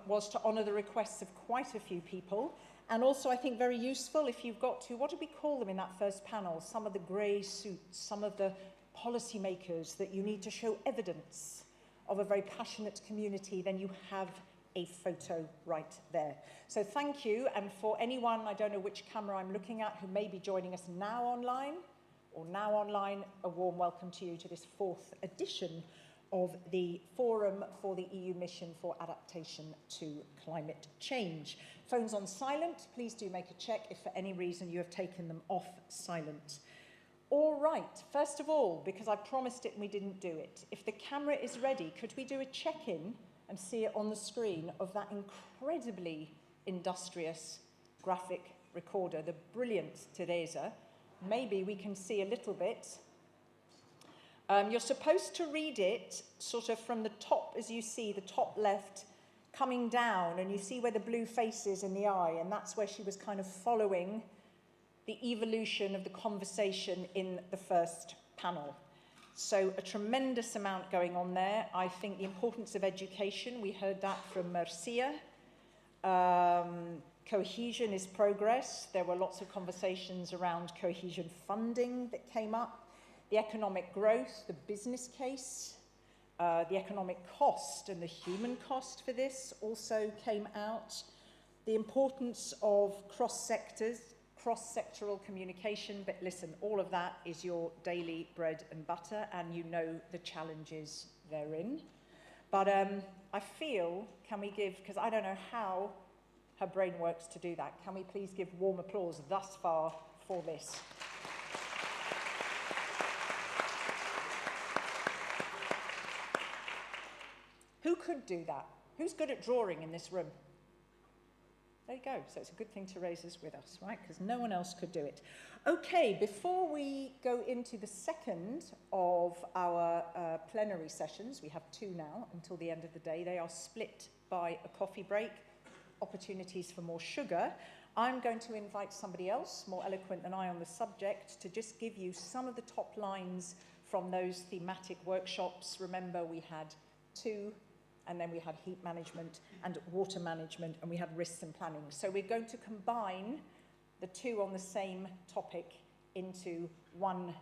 was to honour the requests of quite a few people, and also I think very useful if you've got to, what did we call them in that first panel? Some of the grey suits, some of the policymakers that you need to show evidence of a very passionate community, then you have a photo right there. So thank you, and for anyone, I don't know which camera I'm looking at, who may be joining us now online, a warm welcome to you to this 4th edition of the Forum for the EU Mission for Adaptation to Climate Change. Phones on silent, please do make a check if for any reason you have taken them off silent. All right, first of all, because I promised it and we didn't do it, if the camera is ready, could we do a check-in and see it on the screen of that incredibly industrious graphic recorder, the brilliant Teresa? Maybe we can see a little bit. You're supposed to read it sort of from the top, as you see, the top left, coming down, and you see where the blue face is in the eye, and that's where she was kind of following the evolution of the conversation in the first panel. So a tremendous amount going on there. I think the importance of education, we heard that from Marcia. Cohesion is progress. There were lots of conversations around cohesion funding that came up. The economic growth, the business case, the economic cost and the human cost for this also came out. The importance of cross-sectoral communication, but listen, all of that is your daily bread and butter, and you know the challenges therein. But I feel, can we give, because I don't know how her brain works to do that, can we please give warm applause thus far for this? Who could do that? Who's good at drawing in this room? There you go. So it's a good thing Teresa's with us, right? Because no one else could do it. Okay, before we go into the second of our plenary sessions, we have two now until the end of the day. They are split by a coffee break, opportunities for more sugar. I'm going to invite somebody else, more eloquent than I on the subject, to just give you some of the top lines from those thematic workshops. Remember, we had two, and then we had heat management and water management, and we had risks and planning. So we're going to combine the two on the same topic into one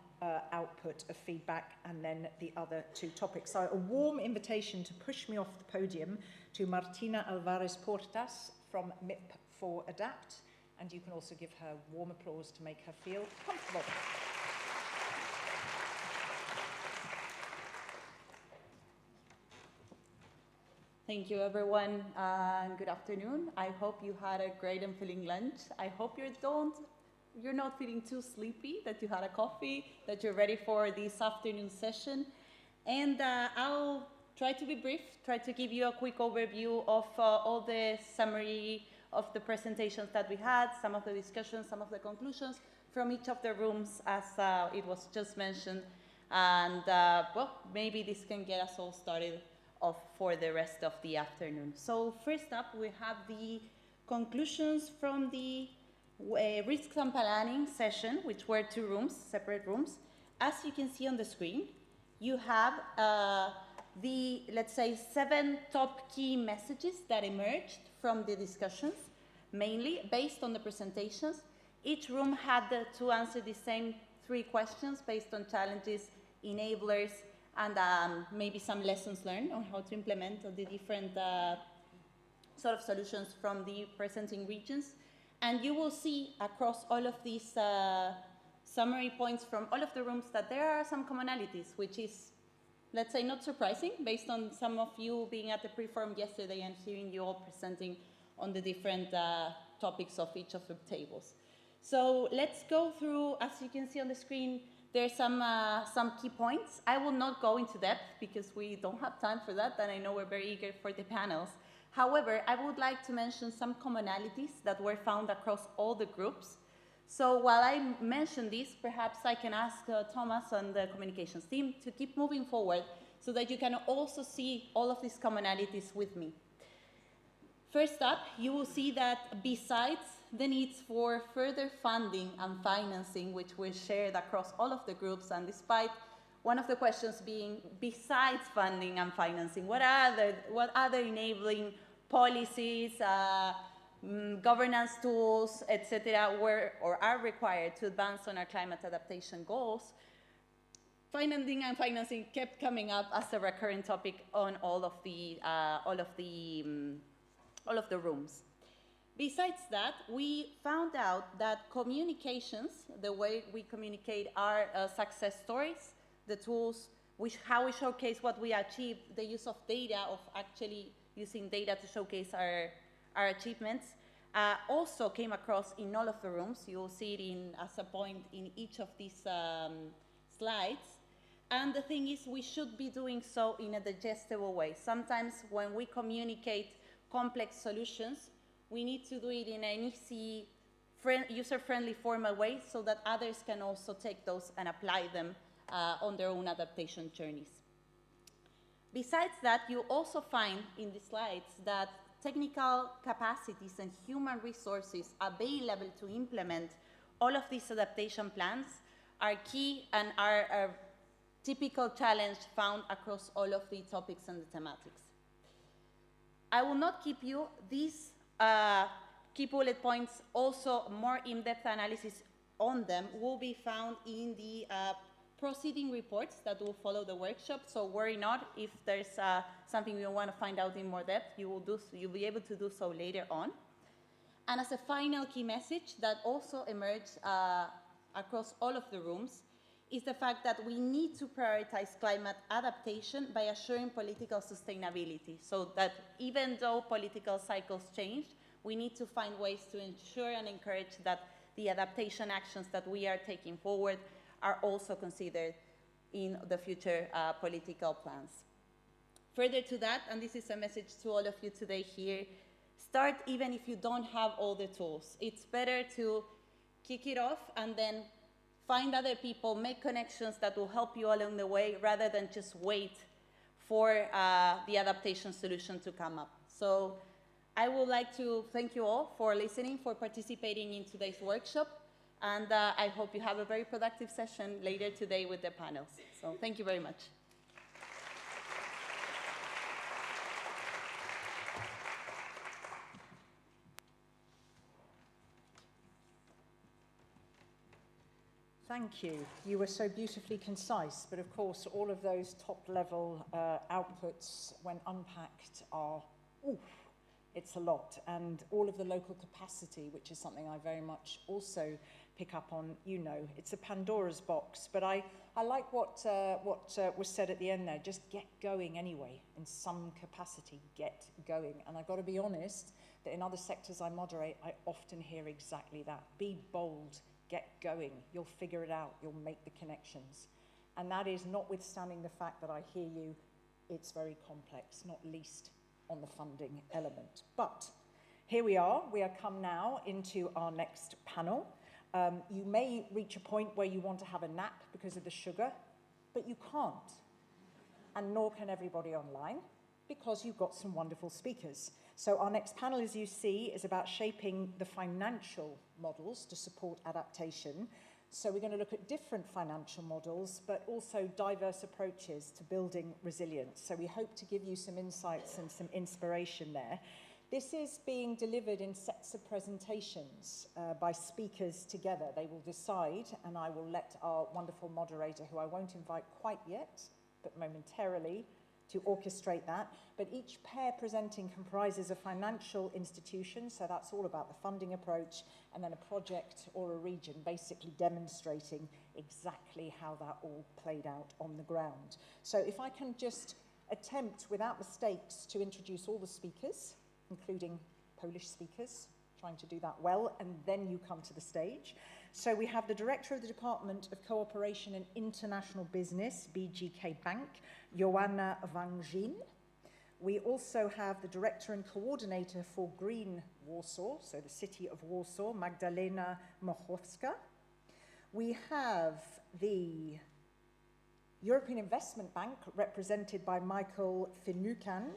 output of feedback, and then the other two topics. So a warm invitation to push me off the podium to Martina Alvarez Portas from MIP for Adapt, and you can also give her warm applause to make her feel comfortable. Thank you, everyone, and good afternoon. I hope you had a great and filling lunch. I hope you're not feeling too sleepy, that you had a coffee, that you're ready for this afternoon session. And I'll try to be brief, try to give you a quick overview of all the summary of the presentations that we had, some of the discussions, some of the conclusions from each of the rooms, as it was just mentioned. And well, maybe this can get us all started off for the rest of the afternoon. So first up, we have the conclusions from the risks and planning session, which were two rooms, separate rooms. As you can see on the screen, you have the, let's say, 7 top key messages that emerged from the discussions, mainly based on the presentations. Each room had to answer the same 3 questions based on challenges, enablers, and maybe some lessons learned on how to implement the different sort of solutions from the presenting regions. And you will see across all of these summary points from all of the rooms that there are some commonalities, which is, let's say, not surprising, based on some of you being at the pre-forum yesterday and hearing you all presenting on the different topics of each of the tables. So let's go through, as you can see on the screen, there's some key points. I will not go into depth because we don't have time for that, and I know we're very eager for the panels. However, I would like to mention some commonalities that were found across all the groups. So while I mention this, perhaps I can ask Thomas and the communications team to keep moving forward so that you can also see all of these commonalities with me. First up, you will see that besides the needs for further funding and financing, which were shared across all of the groups, and despite one of the questions being, besides funding and financing, what other enabling policies, governance tools, etc., were or are required to advance on our climate adaptation goals? Funding and financing kept coming up as a recurring topic on all of the rooms. Besides that, we found out that communications, the way we communicate our success stories, the tools, how we showcase what we achieved, the use of data, of actually using data to showcase our achievements, also came across in all of the rooms. You will see it as a point in each of these slides. And the thing is, we should be doing so in a digestible way. Sometimes when we communicate complex solutions, we need to do it in an easy, user-friendly, formal way so that others can also take those and apply them on their own adaptation journeys. Besides that, you also find in the slides that technical capacities and human resources available to implement all of these adaptation plans are key and are a typical challenge found across all of the topics and the thematics. I will not keep you. These key bullet points, also more in-depth analysis on them, will be found in the proceeding reports that will follow the workshop, so worry not. If there's something you want to find out in more depth, you'll be able to do so later on. And as a final key message that also emerged across all of the rooms is the fact that we need to prioritize climate adaptation by assuring political sustainability, so that even though political cycles change, we need to find ways to ensure and encourage that the adaptation actions that we are taking forward are also considered in the future political plans. Further to that, and this is a message to all of you today here, start even if you don't have all the tools. It's better to kick it off and then find other people, make connections that will help you along the way, rather than just wait for the adaptation solution to come up. So I would like to thank you all for listening, for participating in today's workshop. And I hope you have a very productive session later today with the panels. So thank you very much. Thank you. You were so beautifully concise, but of course all of those top-level outputs, when unpacked, are, oof, it's a lot. And all of the local capacity, which is something I very much also pick up on, it's a Pandora's box. But I like what was said at the end there, just get going anyway, in some capacity, get going. And I've got to be honest, that in other sectors I moderate, I often hear exactly that. Be bold, get going, you'll figure it out, you'll make the connections. And that is notwithstanding the fact that I hear you, it's very complex, not least on the funding element. But here we are come now into our next panel. You may reach a point where you want to have a nap because of the sugar, but you can't. And nor can everybody online, because you've got some wonderful speakers. So our next panel, as you see, is about shaping the financial models to support adaptation. So we're going to look at different financial models, but also diverse approaches to building resilience. So we hope to give you some insights and some inspiration there. This is being delivered in sets of presentations by speakers together. They will decide, and I will let our wonderful moderator, who I won't invite quite yet, but momentarily, to orchestrate that. But each pair presenting comprises a financial institution, so that's all about the funding approach, and then a project or a region, basically demonstrating exactly how that all played out on the ground. So if I can just attempt, without mistakes, to introduce all the speakers, including Polish speakers, trying to do that well, and then you come to the stage. So we have the Director of the Department of Cooperation and International Business, BGK Bank, Joanna Wangin. We also have the Director and Coordinator for Green Warsaw, so the City of Warsaw, Magdalena Mochowska. We have the European Investment Bank, represented by Michael Finucane,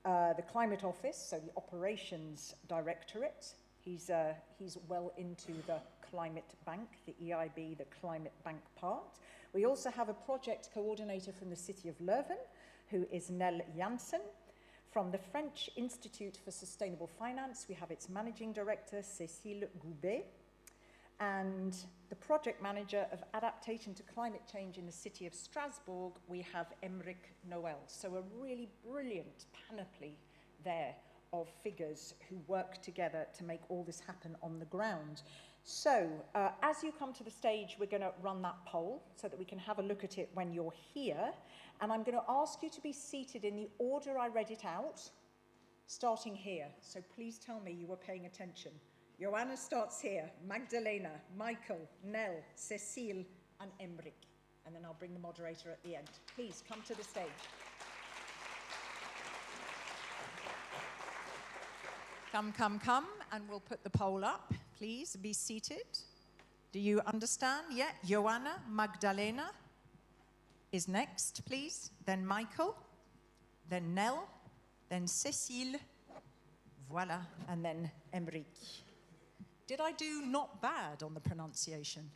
the Climate Office, so the Operations Directorate. He's well into the Climate Bank, the EIB, the Climate Bank part. We also have a project coordinator from the City of Leuven, who is Nell Janssen. From the French Institute for Sustainable Finance, we have its Managing Director, Cécile Goubet. And the project manager of Adaptation to Climate Change in the City of Strasbourg, we have Emmerich Noel. So a really brilliant panoply there of figures who work together to make all this happen on the ground. So, as you come to the stage, we're going to run that poll so that we can have a look at it when you're here. And I'm going to ask you to be seated in the order I read it out, starting here. So please tell me you were paying attention. Joanna starts here, Magdalena, Michael, Nell, Cecile, and Emrik. And then I'll bring the moderator at the end. Please come to the stage. Come, come, come, and we'll put the poll up. Please be seated. Do you understand? Yeah, Joanna, Magdalena is next, please. Then Michael, then Nell, then Cecile, voila, and then Emrik. Did I do not bad on the pronunciation?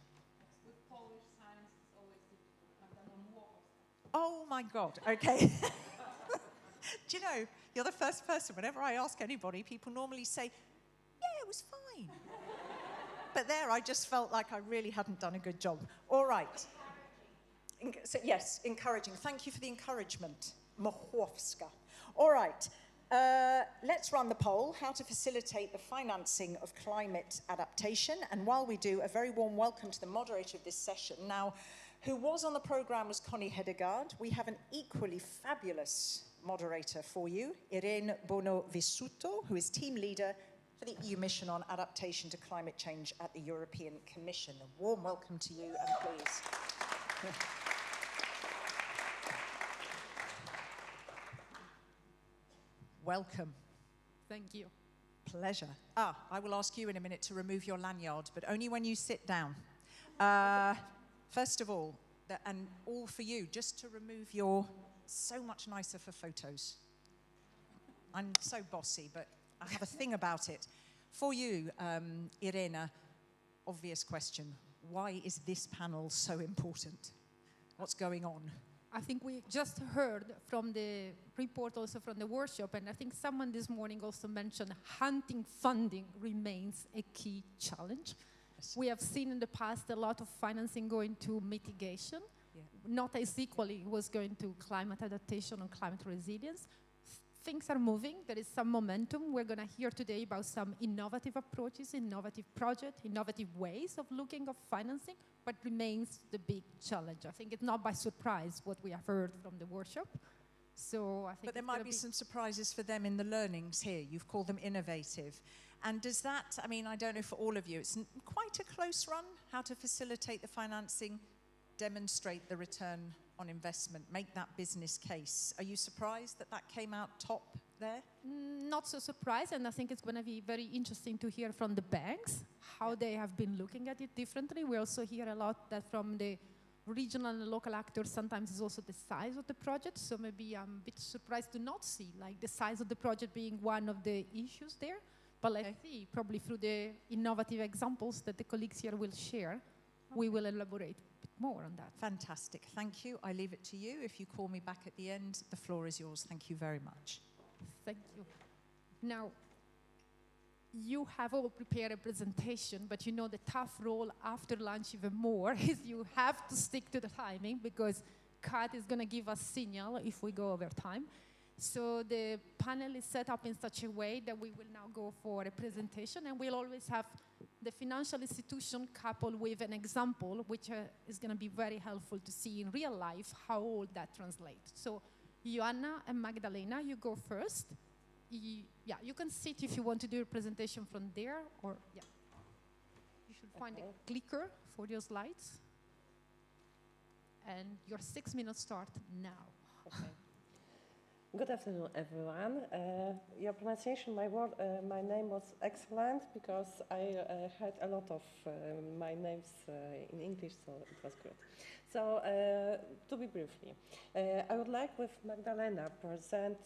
Oh my God, okay. Do you know, you're the first person, whenever I ask anybody, people normally say, yeah, it was fine. But there, I just felt like I really hadn't done a good job. All right. So, yes, encouraging. Thank you for the encouragement, Mochowska. All right, let's run the poll, how to facilitate the financing of climate adaptation. And while we do, a very warm welcome to the moderator of this session. Now, who was on the programme was Connie Hedegaard. We have an equally fabulous moderator for you, Irene Bono Vissuto, who is team leader for the EU mission on adaptation to climate change at the European Commission. A warm welcome to you, and please. Welcome. Thank you. Pleasure. I will ask you in a minute to remove your lanyard, but only when you sit down. First of all, and all for you, just to remove your, so much nicer for photos. I'm so bossy, but I have a thing about it. For you, Irena, obvious question. Why is this panel so important? What's going on? I think we just heard from the report, also from the workshop, and I think someone this morning also mentioned hunting funding remains a key challenge. Yes. We have seen in the past a lot of financing going to mitigation, not as equally was going to climate adaptation or climate resilience. Things are moving, there is some momentum. We're going to hear today about some innovative approaches, innovative projects, innovative ways of looking at financing, but remains the big challenge. I think it's not by surprise what we have heard from the workshop. So I think but there might be some surprises for them in the learnings here. You've called them innovative. And does that, I mean, I don't know for all of you, it's quite a close run, how to facilitate the financing, demonstrate the return on investment, make that business case. Are you surprised that that came out top there? Not so surprised, and I think it's going to be very interesting to hear from the banks how they have been looking at it differently. We also hear a lot that from the regional and local actors sometimes is also the size of the project, so maybe I'm a bit surprised to not see like the size of the project being one of the issues there. But let's see, probably through the innovative examples that the colleagues here will share, we will elaborate a bit more on that. Fantastic, thank you. I leave it to you. If you call me back at the end, the floor is yours. Thank you very much. Thank you. Now, you have all prepared a presentation, but you know the tough role after lunch even more is you have to stick to the timing because Kat is going to give us signal if we go over time. So the panel is set up in such a way that we will now go for a presentation, and we'll always have the financial institution coupled with an example, which is going to be very helpful to see in real life how all that translates. So Joanna and Magdalena, you go first. Yeah, you can sit if you want to do your presentation from there, or yeah. You should find a clicker for your slides. And your 6 minutes start now. Okay. Good afternoon, everyone. Your pronunciation, my name was excellent because I had a lot of my names in English, so it was good. So, to be briefly, I would like with Magdalena present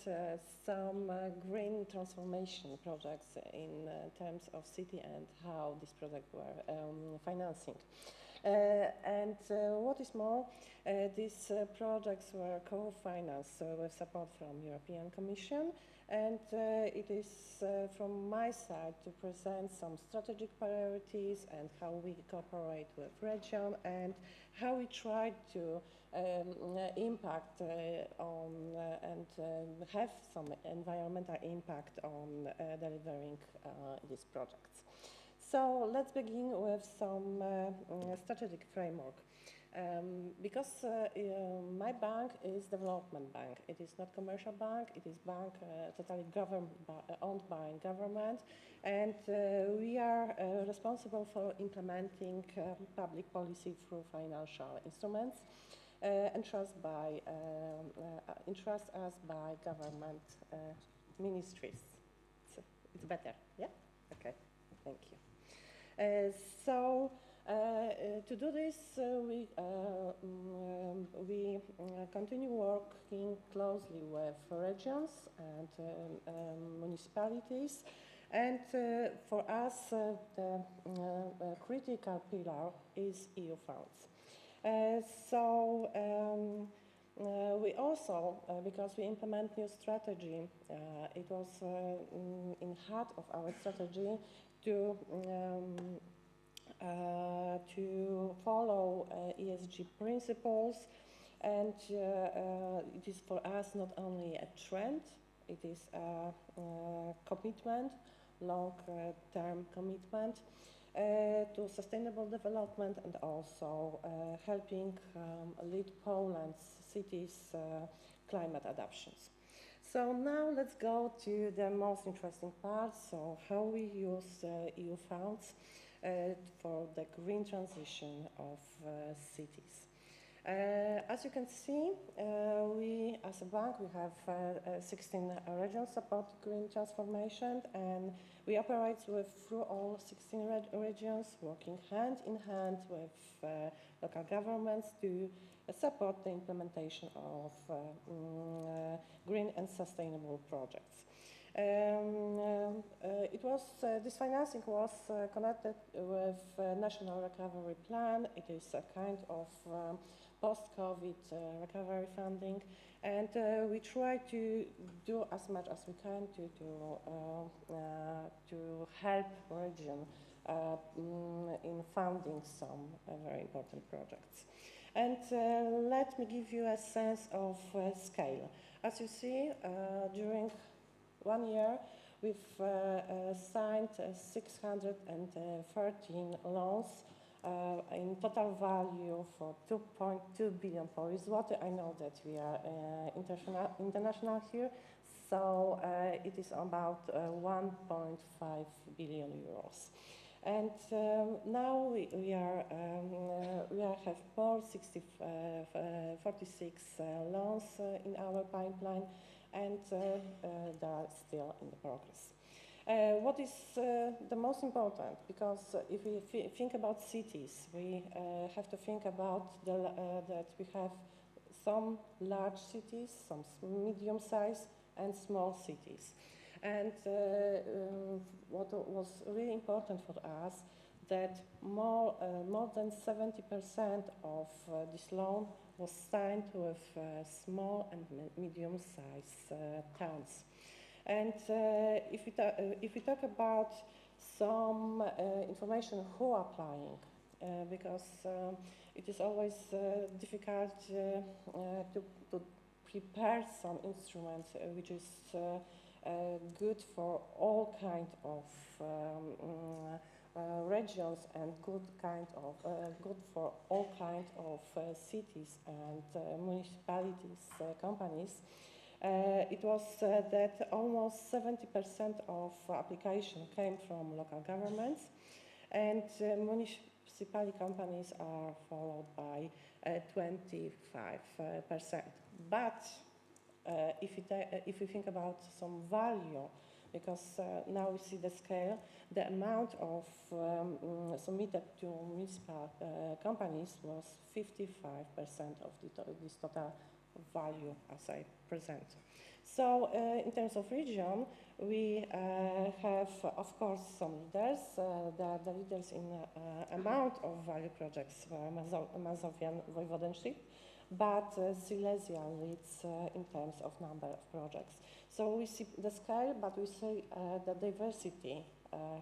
some green transformation projects in terms of city and how these projects were financing. And what is more, these projects were co-financed with support from European Commission, and it is from my side to present some strategic priorities and how we cooperate with region and how we try to impact on and have some environmental impact on delivering these projects. So let's begin with some strategic framework. Because my bank is development bank. It is not commercial bank. It is bank totally owned by government, and we are responsible for implementing public policy through financial instruments entrusted us by government ministries. It's better, yeah? Okay, thank you. To do this, we continue working closely with regions and municipalities, and for us the critical pillar is EU funds. We also, because we implement new strategy, it was in heart of our strategy to follow ESG principles, and it is for us not only a trend, it is a commitment, long-term commitment to sustainable development, and also helping lead Poland's cities' climate adaptations. So now let's go to the most interesting part, so how we use EU funds for the green transition of cities. As you can see, we as a bank, we have 16 regions support green transformation, and we operate through all 16 regions, working hand in hand with local governments to support the implementation of green and sustainable projects. This financing was connected with National Recovery Plan. It is a kind of post-COVID recovery funding, and we try to do as much as we can to help region in funding some very important projects. And let me give you a sense of scale. As you see, during 1 year, we've signed 613 loans in total value for 2.2 billion Polish zloty. I know that we are international here, so it is about 1.5 billion euros. And now we have more 46 loans in our pipeline, and they are still in the progress. What is the most important? Because if we think about cities, we have to think about that we have some large cities, some medium-sized, and small cities. And what was really important for us, that more than 70% of this loan was signed with small and medium-sized towns. And if we talk about some information who are applying, because it is always difficult to prepare some instrument which is good for all kind of regions, and good for all kind of cities and municipalities, companies. It was that almost 70% of application came from local governments, and municipality companies are followed by 25%. But if you think about some value, because now we see the scale, the amount of submitted to municipal companies was 55% of this total value as I present. So in terms of region, we have, of course, some leaders. The leaders in amount of value projects were Mazovian Voivodeship, but Silesia leads in terms of number of projects. So we see the scale, but we see the diversity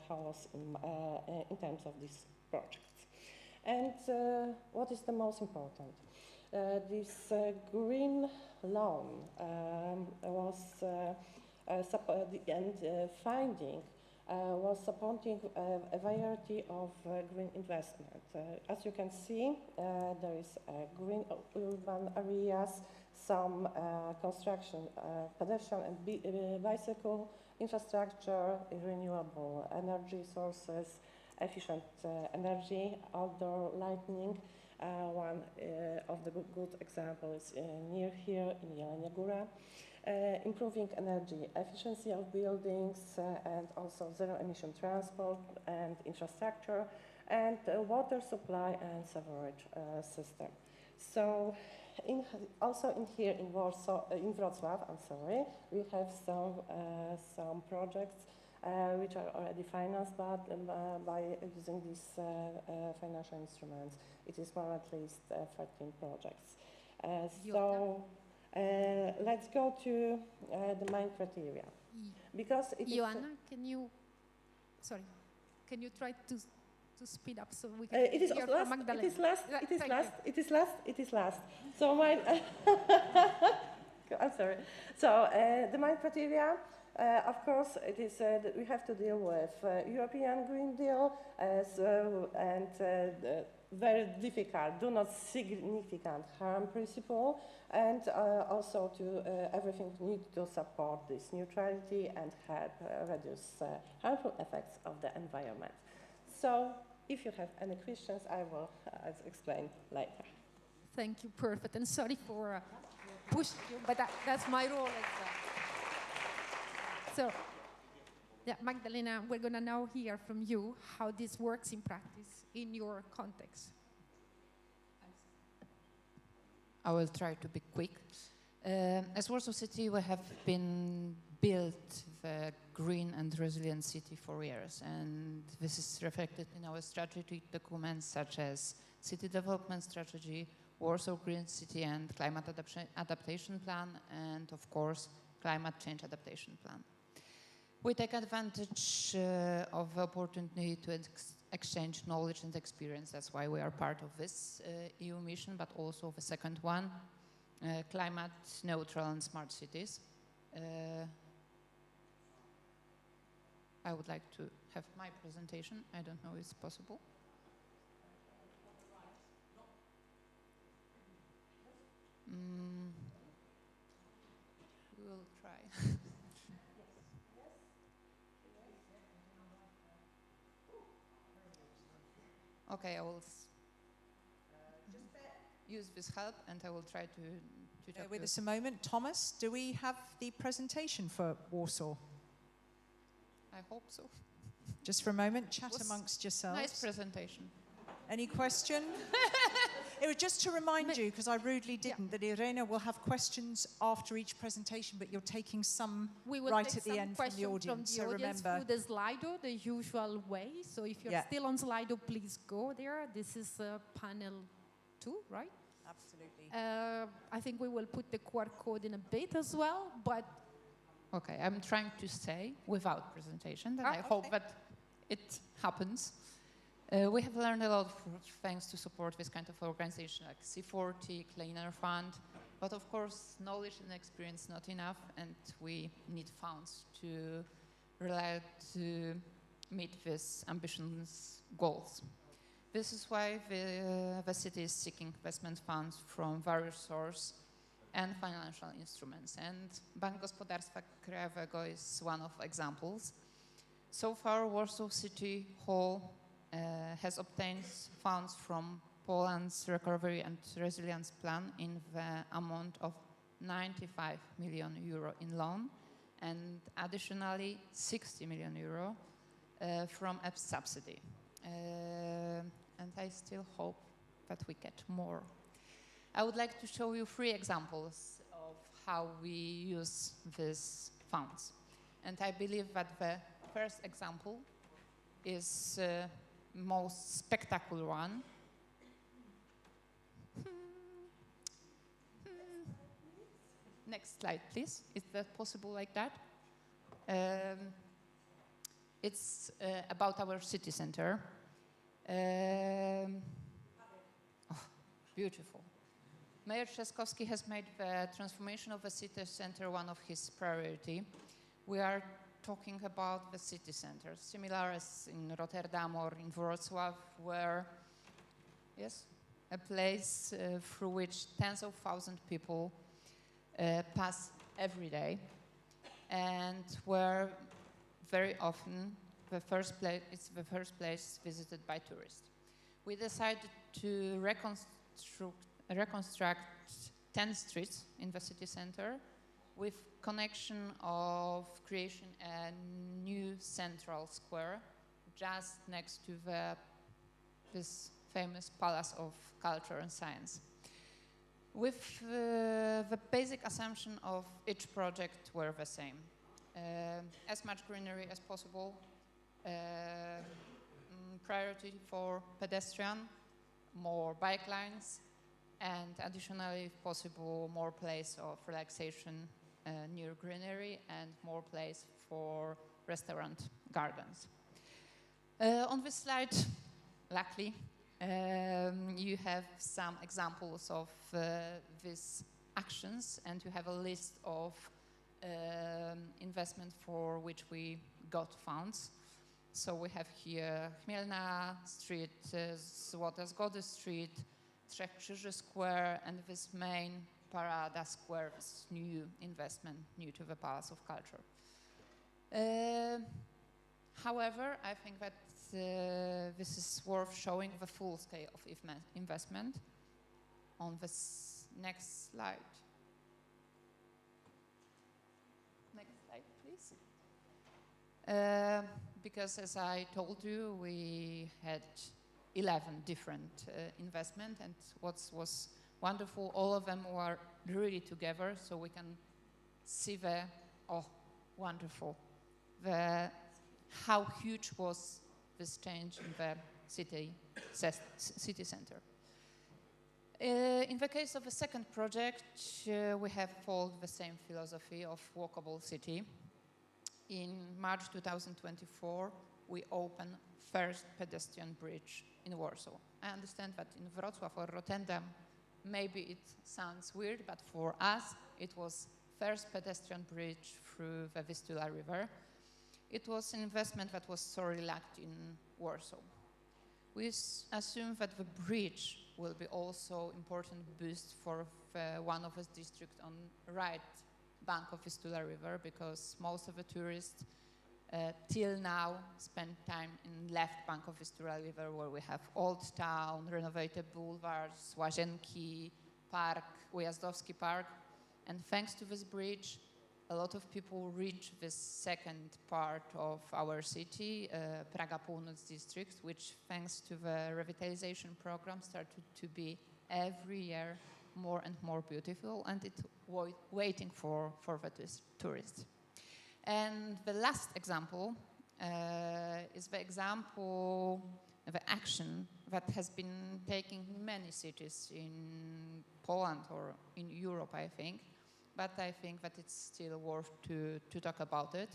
how was in terms of these projects. And what is the most important? This green loan was finding was supporting a variety of green investment. As you can see, there is green urban areas, some construction, pedestrian and bicycle infrastructure, renewable energy sources, efficient energy, outdoor lighting. One of the good examples near here in Jelenia Góra. Improving energy efficiency of buildings and also zero emission transport and infrastructure, and water supply and sewerage system. So also here in Warsaw, in Wrocław, I'm sorry, we have some projects which are already financed, but by using these financial instruments, it is more at least 13 projects. Let's go to the main criteria. Because it Joanna, can you try to speed up so we can it is hear last, from Magdalena? It is last. So my, I'm sorry. So the main criteria, of course, it is that we have to deal with European Green Deal and very difficult, do not significant harm principle, and also to everything need to support this neutrality and help reduce harmful effects of the environment. So if you have any questions, I will explain later. Thank you, perfect. And sorry for pushing you, but that's my role as well. So, yeah, Magdalena, we're going to now hear from you how this works in practice in your context. I will try to be quick. As Warsaw City, we have been built the green and resilient city for years, and this is reflected in our strategic documents such as City Development Strategy, Warsaw Green City and Climate Adaptation Plan, and of course, Climate Change Adaptation Plan. We take advantage of the opportunity to exchange knowledge and experience. That's why we are part of this EU mission, but also the second one, climate neutral and smart cities. I would like to have my presentation. I don't know if it's possible. We will try. Okay, I will use this help and I will try to Bear with us a moment. Thomas, do we have the presentation for Warsaw? I hope so. Just for a moment, chat amongst yourselves. Nice presentation. Any question? It was just to remind you, because I rudely didn't, that Irena will have questions after each presentation, but you're taking some right at the end from the audience. So remember, through the Slido, the usual way. So if you're still on Slido, please go there. This is panel 2, right? Absolutely. I think we will put the QR code in a bit as well, but... Okay, I'm trying to say without presentation, and I hope that it happens. We have learned a lot thanks to support this kind of organization like C40, Cleaner Fund, but of course knowledge and experience not enough, and we need funds to rely to meet these ambitious goals. This is why the city is seeking investment funds from various sources and financial instruments, and Bank Gospodarstwa Krajowego is one of examples. So far, Warsaw City Hall has obtained funds from Poland's Recovery and Resilience Plan in the amount of 95 million euro in loan, and additionally 60 million euro from a subsidy. And I still hope that we get more. I would like to show you 3 examples of how we use these funds. And I believe that the first example is most spectacular one. Next slide, please. Is that possible like that? It's about our city center. Beautiful. Mayor Trzaskowski has made the transformation of the city center one of his priority. We are talking about the city centers, similar as in Rotterdam or in Wrocław, where, yes, a place through which tens of thousands of people pass every day, and where very often it's the first place visited by tourists. We decided to reconstruct 10 streets in the city center with connection of creation a new central square just next to this famous Palace of Culture and Science. With the basic assumption of each project were the same. As much greenery as possible, priority for pedestrian, more bike lines, and additionally, if possible, more place of relaxation near greenery and more place for restaurant gardens. On this slide, luckily, you have some examples of these actions, and you have a list of investment for which we got funds. So we have here Chmielna Street, Złote Zgody Street, Trzech Krzyży Square, and this main Parada Square, this new investment new to the Palace of Culture. However, I think that this is worth showing the full scale of investment on this next slide. Next slide, please. Because as I told you, we had 11 different investment, and what was wonderful, all of them were really together, so we can see wonderful, how huge was this change in the city center. In the case of the second project, we have followed the same philosophy of walkable city. In March 2024, we opened first pedestrian bridge in Warsaw. I understand that in Wrocław or Rotterdam, maybe it sounds weird, but for us, it was first pedestrian bridge through the Vistula River. It was an investment that was sorely lacked in Warsaw. We assume that the bridge will be also important boost for one of the districts on right bank of Vistula River, because most of the tourists till now spend time in left bank of Vistula River, where we have Old Town, renovated boulevards, Łazienki, Park, Ujazdowski Park. And thanks to this bridge, a lot of people reach this second part of our city, Praga Północ district, which thanks to the revitalization program started to be every year more and more beautiful, and it's waiting for the tourists. And the last example is the action that has been taken in many cities in Poland or in Europe, I think. But I think that it's still worth to talk about it.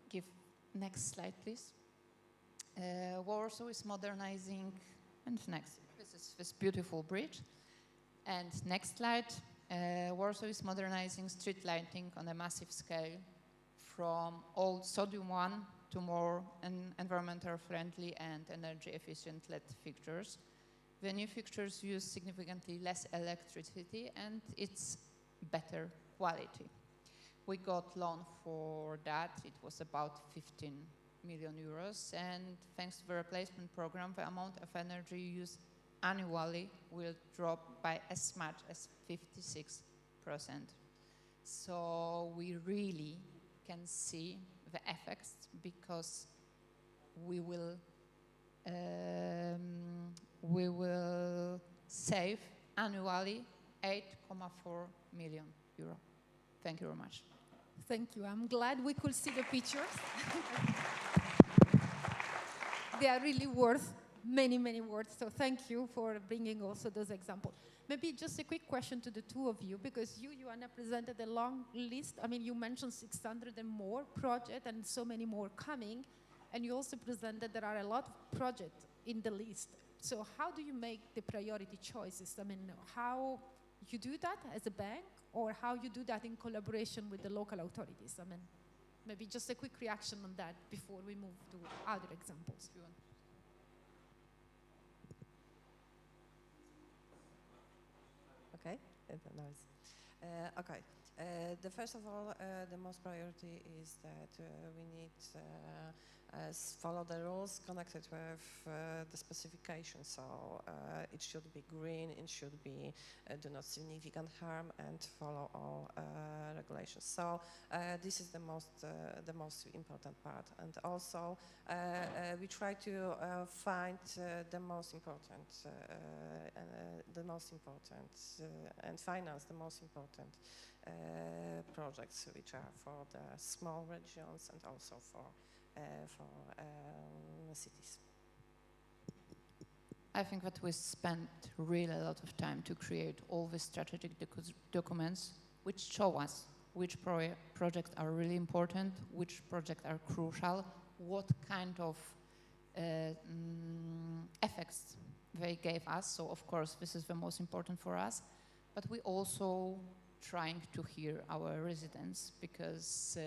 Give next slide, please. Warsaw is modernizing, and next, this is this beautiful bridge. And next slide, Warsaw is modernizing street lighting on a massive scale, from old sodium one to more environmental friendly and energy efficient LED fixtures. The new fixtures use significantly less electricity, and it's better quality. We got loan for that. It was about 15 million euros, and thanks to the replacement program, the amount of energy used annually will drop by as much as 56%. So we really can see the effects, because we will save annually 8.4 million euro. Thank you very much. Thank you. I'm glad we could see the pictures. They are really worth many, many words. So thank you for bringing also those examples. Maybe just a quick question to the two of you, because you, Joanna, presented a long list. I mean, you mentioned 600 and more projects and so many more coming. And you also presented there are a lot of projects in the list. So how do you make the priority choices? I mean, how you do that as a bank, or how you do that in collaboration with the local authorities? I mean, Maybe just a quick reaction on that before we move to other examples. Okay, nice. Okay, the first of all, the most priority is that we need follow the rules connected with the specification. So it should be green, it should be do not significant harm, and follow all regulations. So this is the most important part. And also we try to find the most important and finance the most important projects, which are for the small regions and also for cities. I think that we spent really a lot of time to create all the strategic documents which show us which projects are really important, which projects are crucial, what kind of effects they gave us. So of course this is the most important for us, but we also trying to hear our residents, because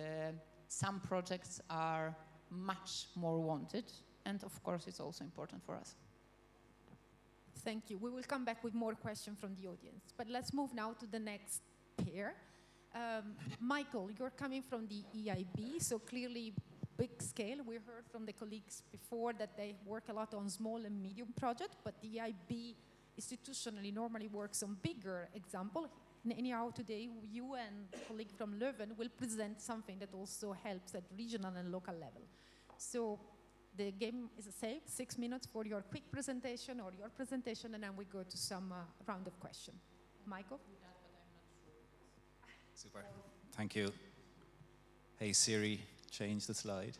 some projects are much more wanted, and of course it's also important for us. Thank you. We will come back with more questions from the audience, but let's move now to the next pair. Michael, you're coming from the EIB, so clearly big scale. We heard from the colleagues before that they work a lot on small and medium projects, but the EIB institutionally normally works on bigger examples. Anyhow, today you and a colleague from Leuven will present something that also helps at regional and local level. So the game is the same, 6 minutes for your quick presentation or your presentation, and then we go to some round of questions. Michael? Super, thank you. Hey Siri, change the slide.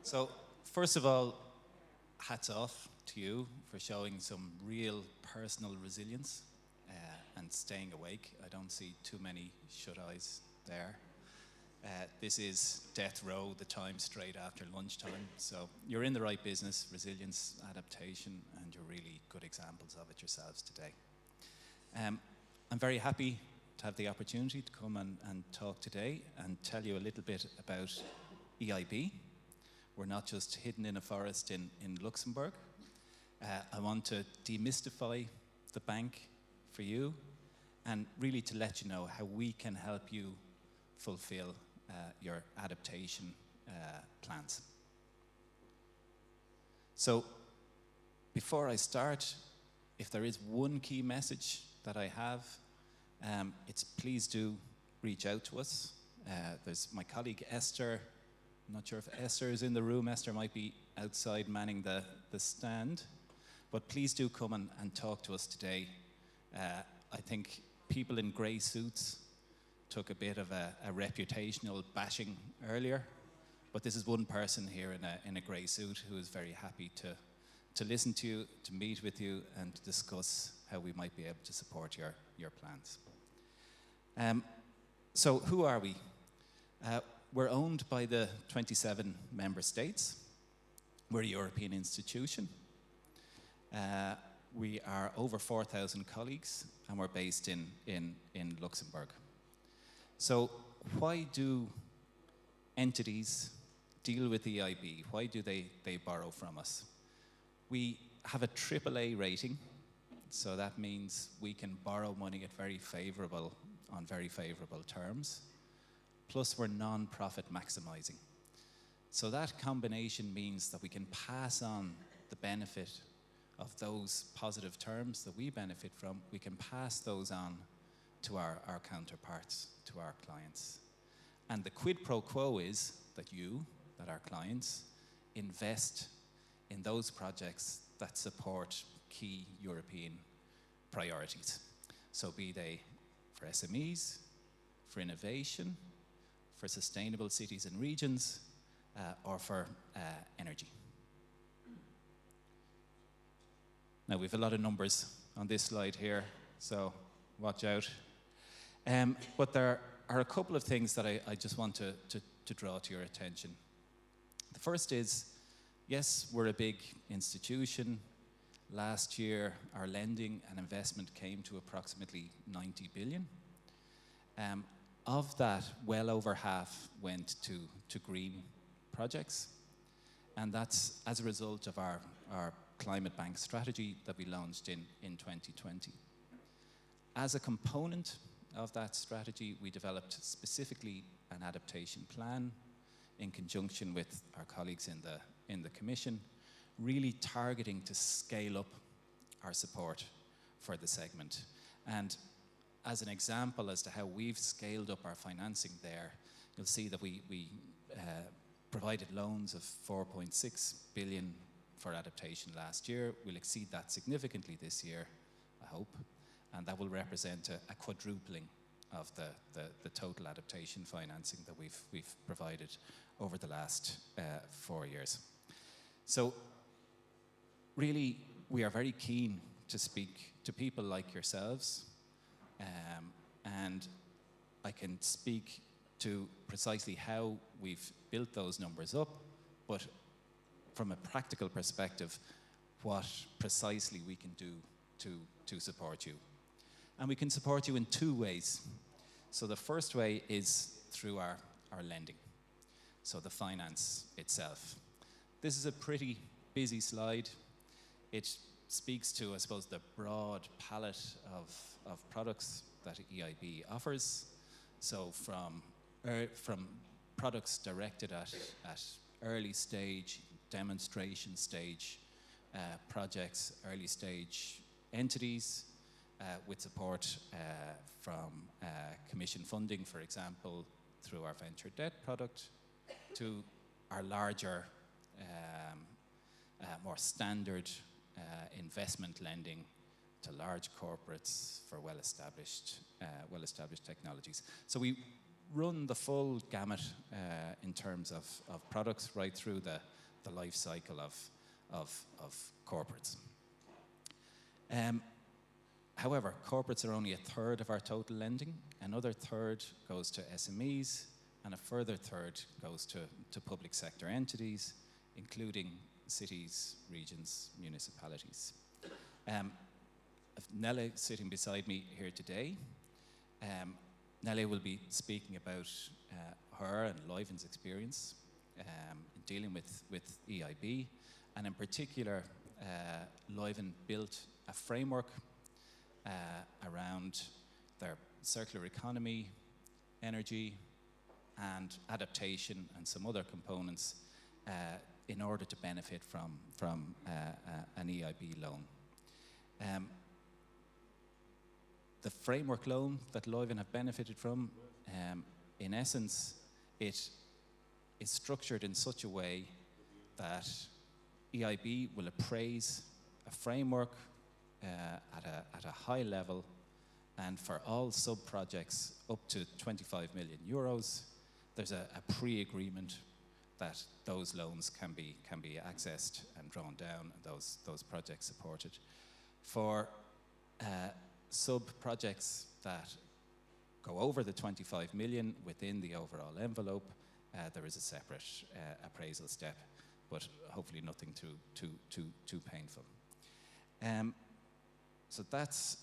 So, first of all, hats off to you for showing some real personal resilience and staying awake. I don't see too many shut-eyes there. This is death row, the time straight after lunchtime. So you're in the right business, resilience, adaptation, and you're really good examples of it yourselves today. I'm very happy to have the opportunity to come and talk today and tell you a little bit about EIB. We're not just hidden in a forest in Luxembourg. I want to demystify the bank for you and really to let you know how we can help you fulfill your adaptation plans. So before I start, if there is one key message that I have, it's please do reach out to us. There's my colleague Esther. I'm not sure if Esther is in the room. Esther might be outside manning the stand. But please do come and talk to us today. I think people in grey suits took a bit of a reputational bashing earlier. But this is one person here in a grey suit who is very happy to listen to you, to meet with you, and to discuss how we might be able to support your plans. So who are we? We're owned by the 27 member states. We're a European institution. We are over 4,000 colleagues, and we're based in Luxembourg. So why do entities deal with the EIB? Why do they borrow from us? We have a AAA rating, so that means we can borrow money at on very favorable terms. Plus we're non-profit maximizing. So that combination means that we can pass on the benefit of those positive terms that we benefit from. We can pass those on to our counterparts, to our clients. And the quid pro quo is that our clients, invest in those projects that support key European priorities. So be they for SMEs, for innovation, for sustainable cities and regions, or for energy. Now, we have a lot of numbers on this slide here, so watch out. But there are a couple of things that I just want to draw to your attention. The first is, yes, we're a big institution. Last year, our lending and investment came to approximately 90 billion. Of that, well over half went to green projects, and that's as a result of our climate bank strategy that we launched in 2020. As a component of that strategy, we developed specifically an adaptation plan in conjunction with our colleagues in the Commission, really targeting to scale up our support for the segment. And as an example as to how we've scaled up our financing there, you'll see that we provided loans of 4.6 billion for adaptation last year. We'll exceed that significantly this year, I hope, and that will represent a quadrupling of the total adaptation financing that we've provided over the last 4 years. So really, we are very keen to speak to people like yourselves, and I can speak to precisely how we've built those numbers up, but from a practical perspective, what precisely we can do to support you. And we can support you in 2 ways. So the first way is through our lending, so the finance itself. This is a pretty busy slide. It speaks to, I suppose, the broad palette of products that EIB offers. So from products directed at early stage, demonstration stage projects, early stage entities with support from Commission funding, for example, through our venture debt product, to our larger, more standard investment lending to large corporates for well-established technologies. So we run the full gamut in terms of products right through the life cycle of corporates. However, corporates are only a third of our total lending. Another third goes to SMEs, and a further third goes to public sector entities, including cities, regions, municipalities. Nele sitting beside me here today. Nele will be speaking about her and Leuven's experience in dealing with EIB, and in particular, Leuven built a framework around their circular economy, energy, and adaptation, and some other components in order to benefit from an EIB loan. The framework loan that Leuven have benefited from, in essence, it is structured in such a way that EIB will appraise a framework at a high level, and for all sub-projects up to 25 million euros, there's a pre-agreement that those loans can be accessed and drawn down, and those projects supported. For sub-projects that go over the 25 million within the overall envelope, there is a separate appraisal step, but hopefully nothing too painful. So that's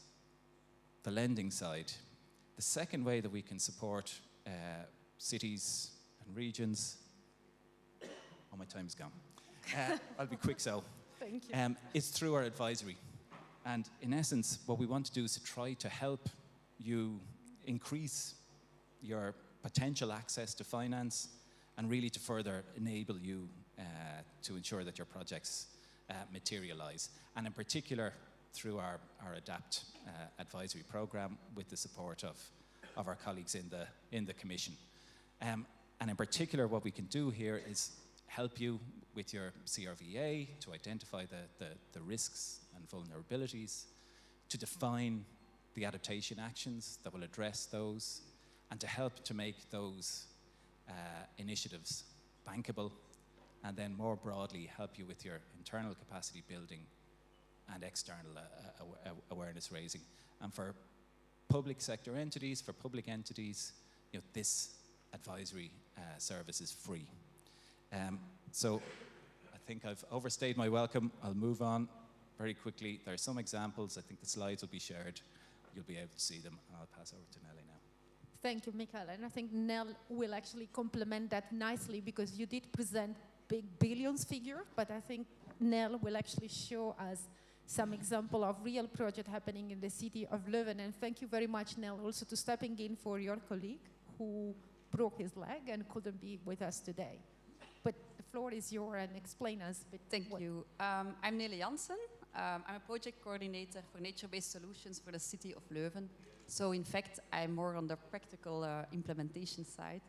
the lending side. The second way that we can support cities and regions, oh, my time's gone. I'll be quick, so. Thank you. It's through our advisory. And in essence, what we want to do is to try to help you increase your potential access to finance, and really to further enable you to ensure that your projects materialize. And in particular, through our ADAPT advisory program, with the support of our colleagues in the Commission. And in particular, what we can do here is help you with your CRVA to identify the risks and vulnerabilities, to define the adaptation actions that will address those, and to help to make those initiatives bankable, and then more broadly help you with your internal capacity building and external awareness raising. And for public sector entities, for public entities, this advisory service is free. So I think I've overstayed my welcome. I'll move on very quickly. There are some examples. I think the slides will be shared. You'll be able to see them. I'll pass over to Nelly now. Thank you, Michael. And I think Nell will actually complement that nicely because you did present big billions figure, but I think Nell will actually show us some example of real project happening in the city of Leuven. And thank you very much, Nell, also to stepping in for your colleague who broke his leg and couldn't be with us today. But the floor is yours, and explain us a bit. Thank you. I'm Nele Jansen. I'm a project coordinator for nature-based solutions for the city of Leuven. So in fact, I'm more on the practical implementation side.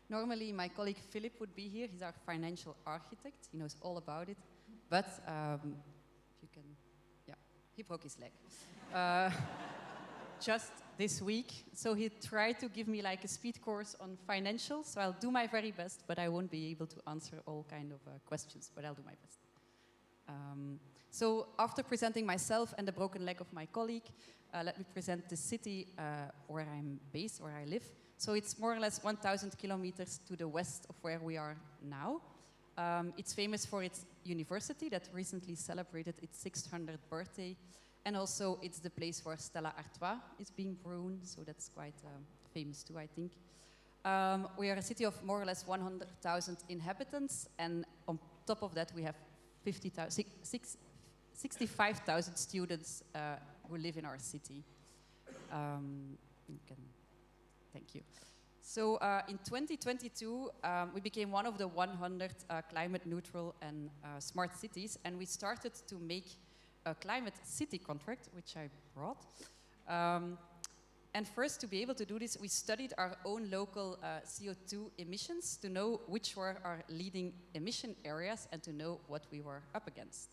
Normally, my colleague Philip would be here. He's our financial architect. He knows all about it. But if you can, yeah, he broke his leg. Just this week. So he tried to give me like a speed course on financials. So I'll do my very best, but I won't be able to answer all kind of questions, but I'll do my best. So after presenting myself and the broken leg of my colleague, let me present the city where I'm based, where I live. So it's more or less 1,000 kilometers to the west of where we are now. It's famous for its university that recently celebrated its 600th birthday. And also it's the place where Stella Artois is being brewed, so that's quite famous too, I think. We are a city of more or less 100,000 inhabitants, and on top of that we have 65,000 students who live in our city. Thank you. So in 2022, we became one of the 100 climate neutral and smart cities, and we started to make a climate city contract, which I brought. And first, to be able to do this, we studied our own local CO2 emissions to know which were our leading emission areas and to know what we were up against.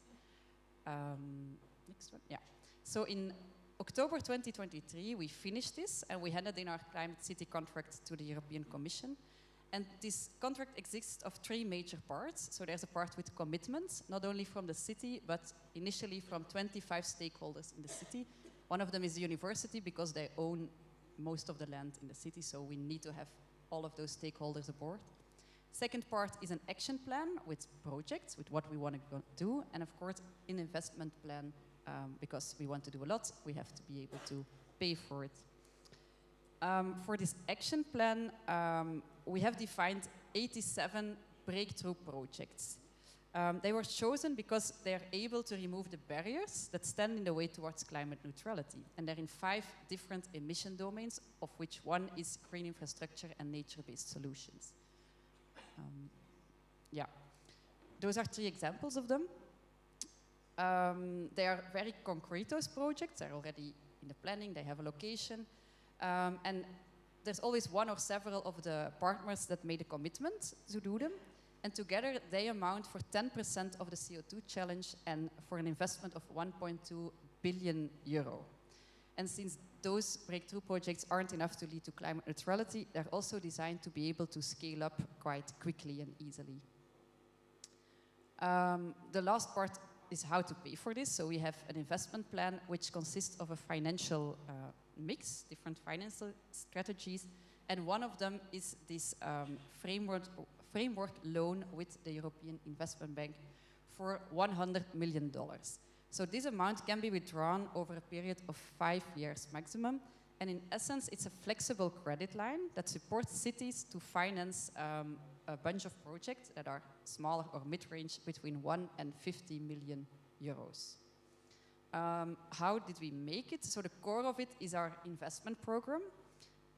Next one, yeah. So in October 2023, we finished this and we handed in our climate city contract to the European Commission. And this contract exists of 3 major parts. So there's a part with commitments, not only from the city, but initially from 25 stakeholders in the city. One of them is the university because they own most of the land in the city, so we need to have all of those stakeholders aboard. Second part is an action plan with projects, with what we want to do, and of course an investment plan, because we want to do a lot, we have to be able to pay for it. For this action plan, we have defined 87 breakthrough projects. They were chosen because they are able to remove the barriers that stand in the way towards climate neutrality. And they're in 5 different emission domains, of which one is green infrastructure and nature-based solutions. Yeah, those are 3 examples of them. They are very concrete, those projects. They're already in the planning, they have a location. And there's always one or several of the partners that made a commitment to do them. And together they amount for 10% of the CO2 challenge and for an investment of 1.2 billion euro. And since those breakthrough projects aren't enough to lead to climate neutrality, they're also designed to be able to scale up quite quickly and easily. The last part is how to pay for this. So we have an investment plan which consists of a financial mix, different financial strategies, and one of them is this framework loan with the European Investment Bank for $100 million. So this amount can be withdrawn over a period of 5 years maximum, and in essence it's a flexible credit line that supports cities to finance a bunch of projects that are smaller or mid-range between 1 and 50 million euros. How did we make it? So the core of it is our investment program.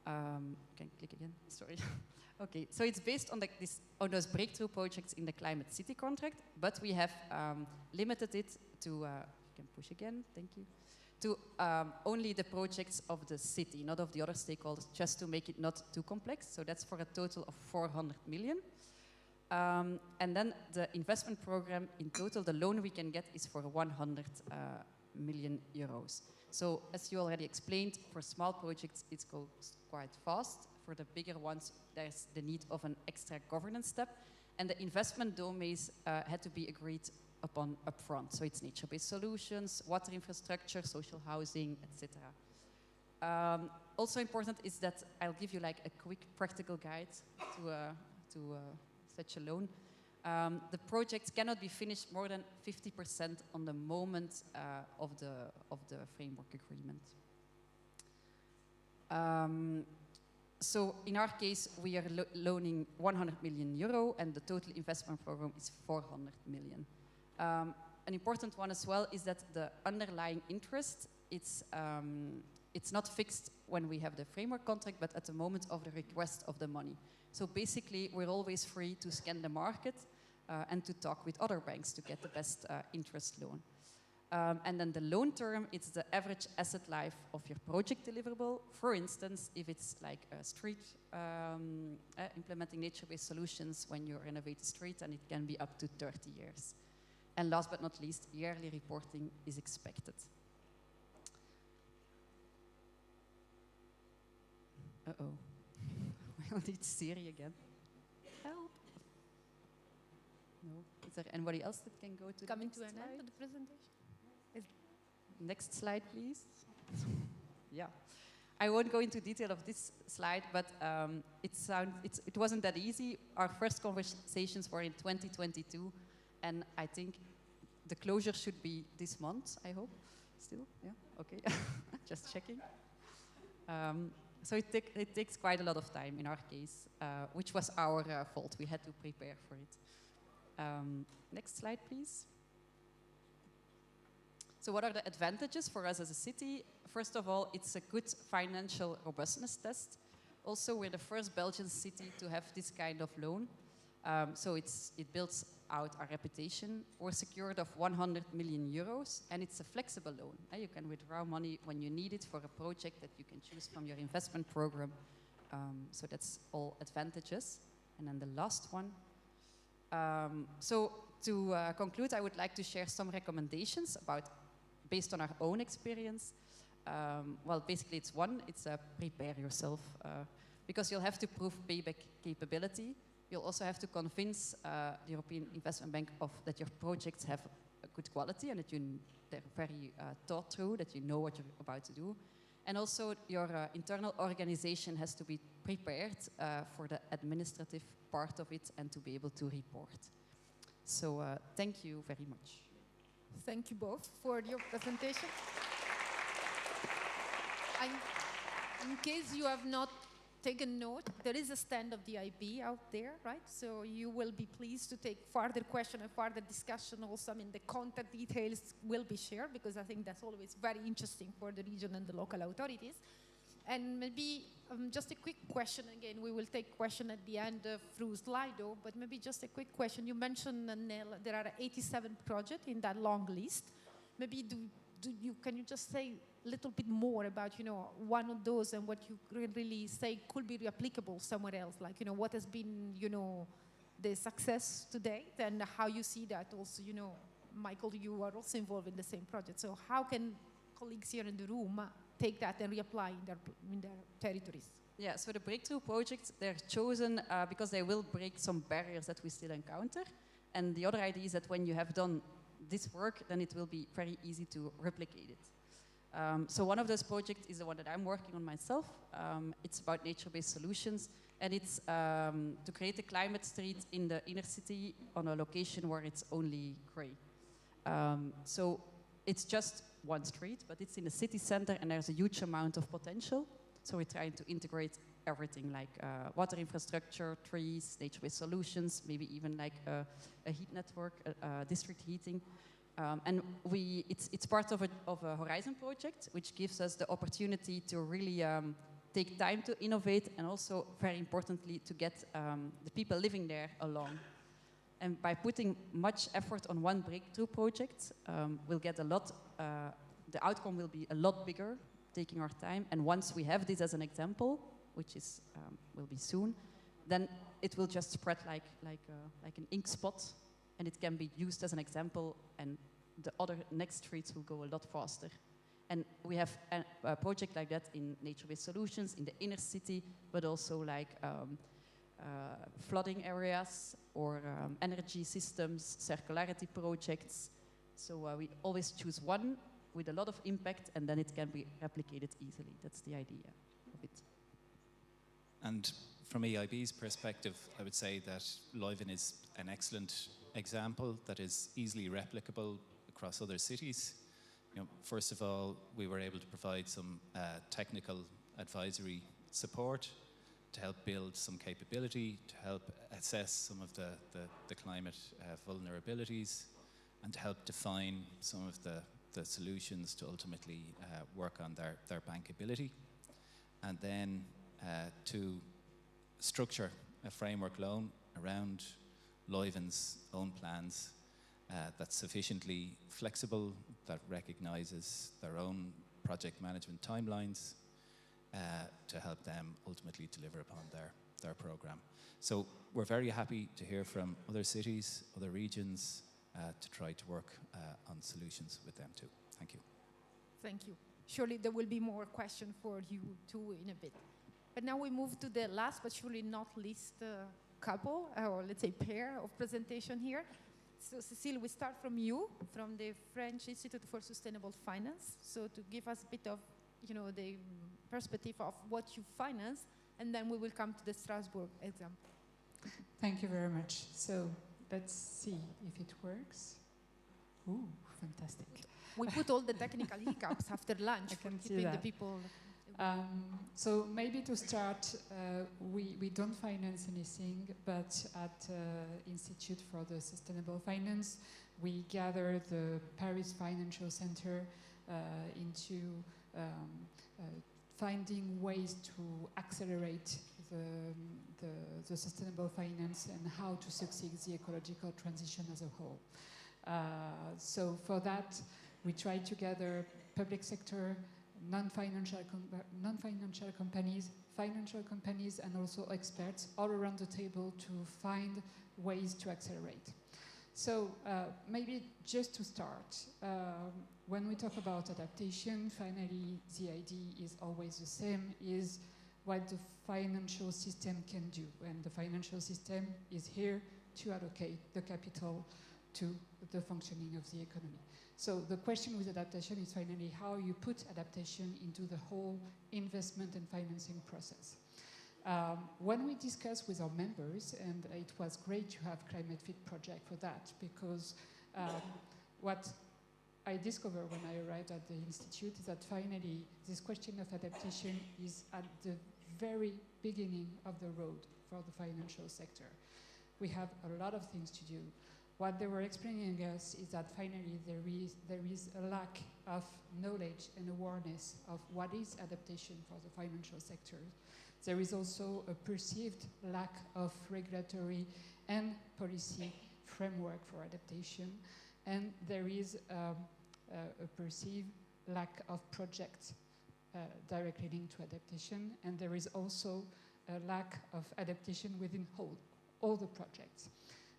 Can you click again? Sorry. Okay, so it's based on, on those breakthrough projects in the Climate City contract, but we have limited it to, you can push again, thank you, to only the projects of the city, not of the other stakeholders, just to make it not too complex. So that's for a total of 400 million. And then the investment program, in total, the loan we can get is for 100 million euros. So as you already explained, for small projects, it goes quite fast. For the bigger ones, there's the need of an extra governance step. And the investment domains had to be agreed upon upfront. So it's nature-based solutions, water infrastructure, social housing, etc. Also important is that I'll give you like a quick practical guide to such a loan. The projects cannot be finished more than 50% on the moment of the framework agreement. So in our case, we are loaning 100 million euro, and the total investment program is 400 million. An important one as well is that the underlying interest, it's not fixed when we have the framework contract, but at the moment of the request of the money. So basically, we're always free to scan the market and to talk with other banks to get the best interest loan. And then the loan term, it's the average asset life of your project deliverable. For instance, if it's like a street, implementing nature-based solutions when you renovate a street, and it can be up to 30 years. And last but not least, yearly reporting is expected. Uh-oh. We'll need Siri again. Help. No. Is there anybody else that can go to Coming the to next an end slide? of the presentation? Next slide, please. Yeah. I won't go into detail of this slide, but it wasn't that easy. Our first conversations were in 2022, and I think the closure should be this month, I hope. Still? Yeah? Okay. Just checking. So it takes quite a lot of time in our case, which was our fault. We had to prepare for it. Next slide, please. So what are the advantages for us as a city? First of all, it's a good financial robustness test. Also, we're the first Belgian city to have this kind of loan. So it builds out our reputation. We're secured of 100 million euros, and it's a flexible loan. You can withdraw money when you need it for a project that you can choose from your investment program. So that's all advantages. And then the last one. So to conclude, I would like to share some recommendations based on our own experience. Well, basically it's prepare yourself, because you'll have to prove payback capability. You'll also have to convince the European Investment Bank that your projects have a good quality and that they're very thought through, that you know what you're about to do. And also your internal organization has to be prepared for the administrative part of it and to be able to report. So thank you very much. Thank you both for your presentation. In case you have not taken note, there is a stand of the IB out there, right? So you will be pleased to take further question and further discussion also. I mean, the contact details will be shared, because I think that's always very interesting for the region and the local authorities. And maybe just a quick question again. We will take question at the end through Slido, but maybe just a quick question. You mentioned, Nel, there are 87 projects in that long list. Maybe can you just say a little bit more about, one of those and what you really say could be replicable somewhere else? Like, what has been, the success to date, and how you see that also, Michael, you are also involved in the same project. So how can colleagues here in the room take that and reapply in their territories? Yeah, so the breakthrough projects, they're chosen because they will break some barriers that we still encounter. And the other idea is that when you have done this work, then it will be very easy to replicate it. So one of those projects is the one that I'm working on myself. It's about nature-based solutions, and it's to create a climate street in the inner city on a location where it's only grey. So it's just one street, but it's in the city center, and there's a huge amount of potential. So we're trying to integrate everything, like water infrastructure, trees, nature-based solutions, maybe even like a heat network, district heating. And it's part of a Horizon project, which gives us the opportunity to really take time to innovate, and also, very importantly, to get the people living there along. And by putting much effort on one breakthrough project, we'll get a lot, the outcome will be a lot bigger, taking our time. And once we have this as an example, which is will be soon, then it will just spread like an ink spot, and it can be used as an example, and the other next streets will go a lot faster. And we have a project like that in nature-based solutions in the inner city, but also like flooding areas or energy systems, circularity projects. So we always choose one with a lot of impact, and then it can be replicated easily. That's the idea of it. And from EIB's perspective, I would say that Leuven is an excellent example that is easily replicable across other cities. First of all, we were able to provide some technical advisory support to help build some capability, to help assess some of the climate vulnerabilities, and to help define some of the solutions to ultimately work on their bankability. And then to structure a framework loan around Leuven's own plans that's sufficiently flexible, that recognises their own project management timelines to help them ultimately deliver upon their programme. So we're very happy to hear from other cities, other regions, to try to work on solutions with them too. Thank you. Thank you. Surely there will be more questions for you too in a bit. But now we move to the last but surely not least couple, or let's say pair of presentation here. So Cécile, we start from you, from the French Institute for Sustainable Finance. So to give us a bit of, the perspective of what you finance, and then we will come to the Strasbourg example. Thank you very much. So let's see if it works. Ooh, fantastic. We put all the technical hiccups after lunch for keeping the people. So maybe to start, we don't finance anything, but at Institute for the Sustainable Finance, we gather the Paris Financial Center into finding ways to accelerate the sustainable finance and how to succeed the ecological transition as a whole. So for that, we try to gather public sector, non-financial companies, financial companies, and also experts all around the table to find ways to accelerate. So maybe just to start, when we talk about adaptation, finally the idea is always the same, is what the financial system can do. And the financial system is here to allocate the capital to the functioning of the economy. So the question with adaptation is finally how you put adaptation into the whole investment and financing process. When we discuss with our members, and it was great to have Climate Fit project for that, because what I discovered when I arrived at the Institute is that finally this question of adaptation is at the very beginning of the road for the financial sector. We have a lot of things to do. What they were explaining us is that finally there is a lack of knowledge and awareness of what is adaptation for the financial sector. There is also a perceived lack of regulatory and policy framework for adaptation, and there is a perceived lack of projects directly linked to adaptation, and there is also a lack of adaptation within all the projects.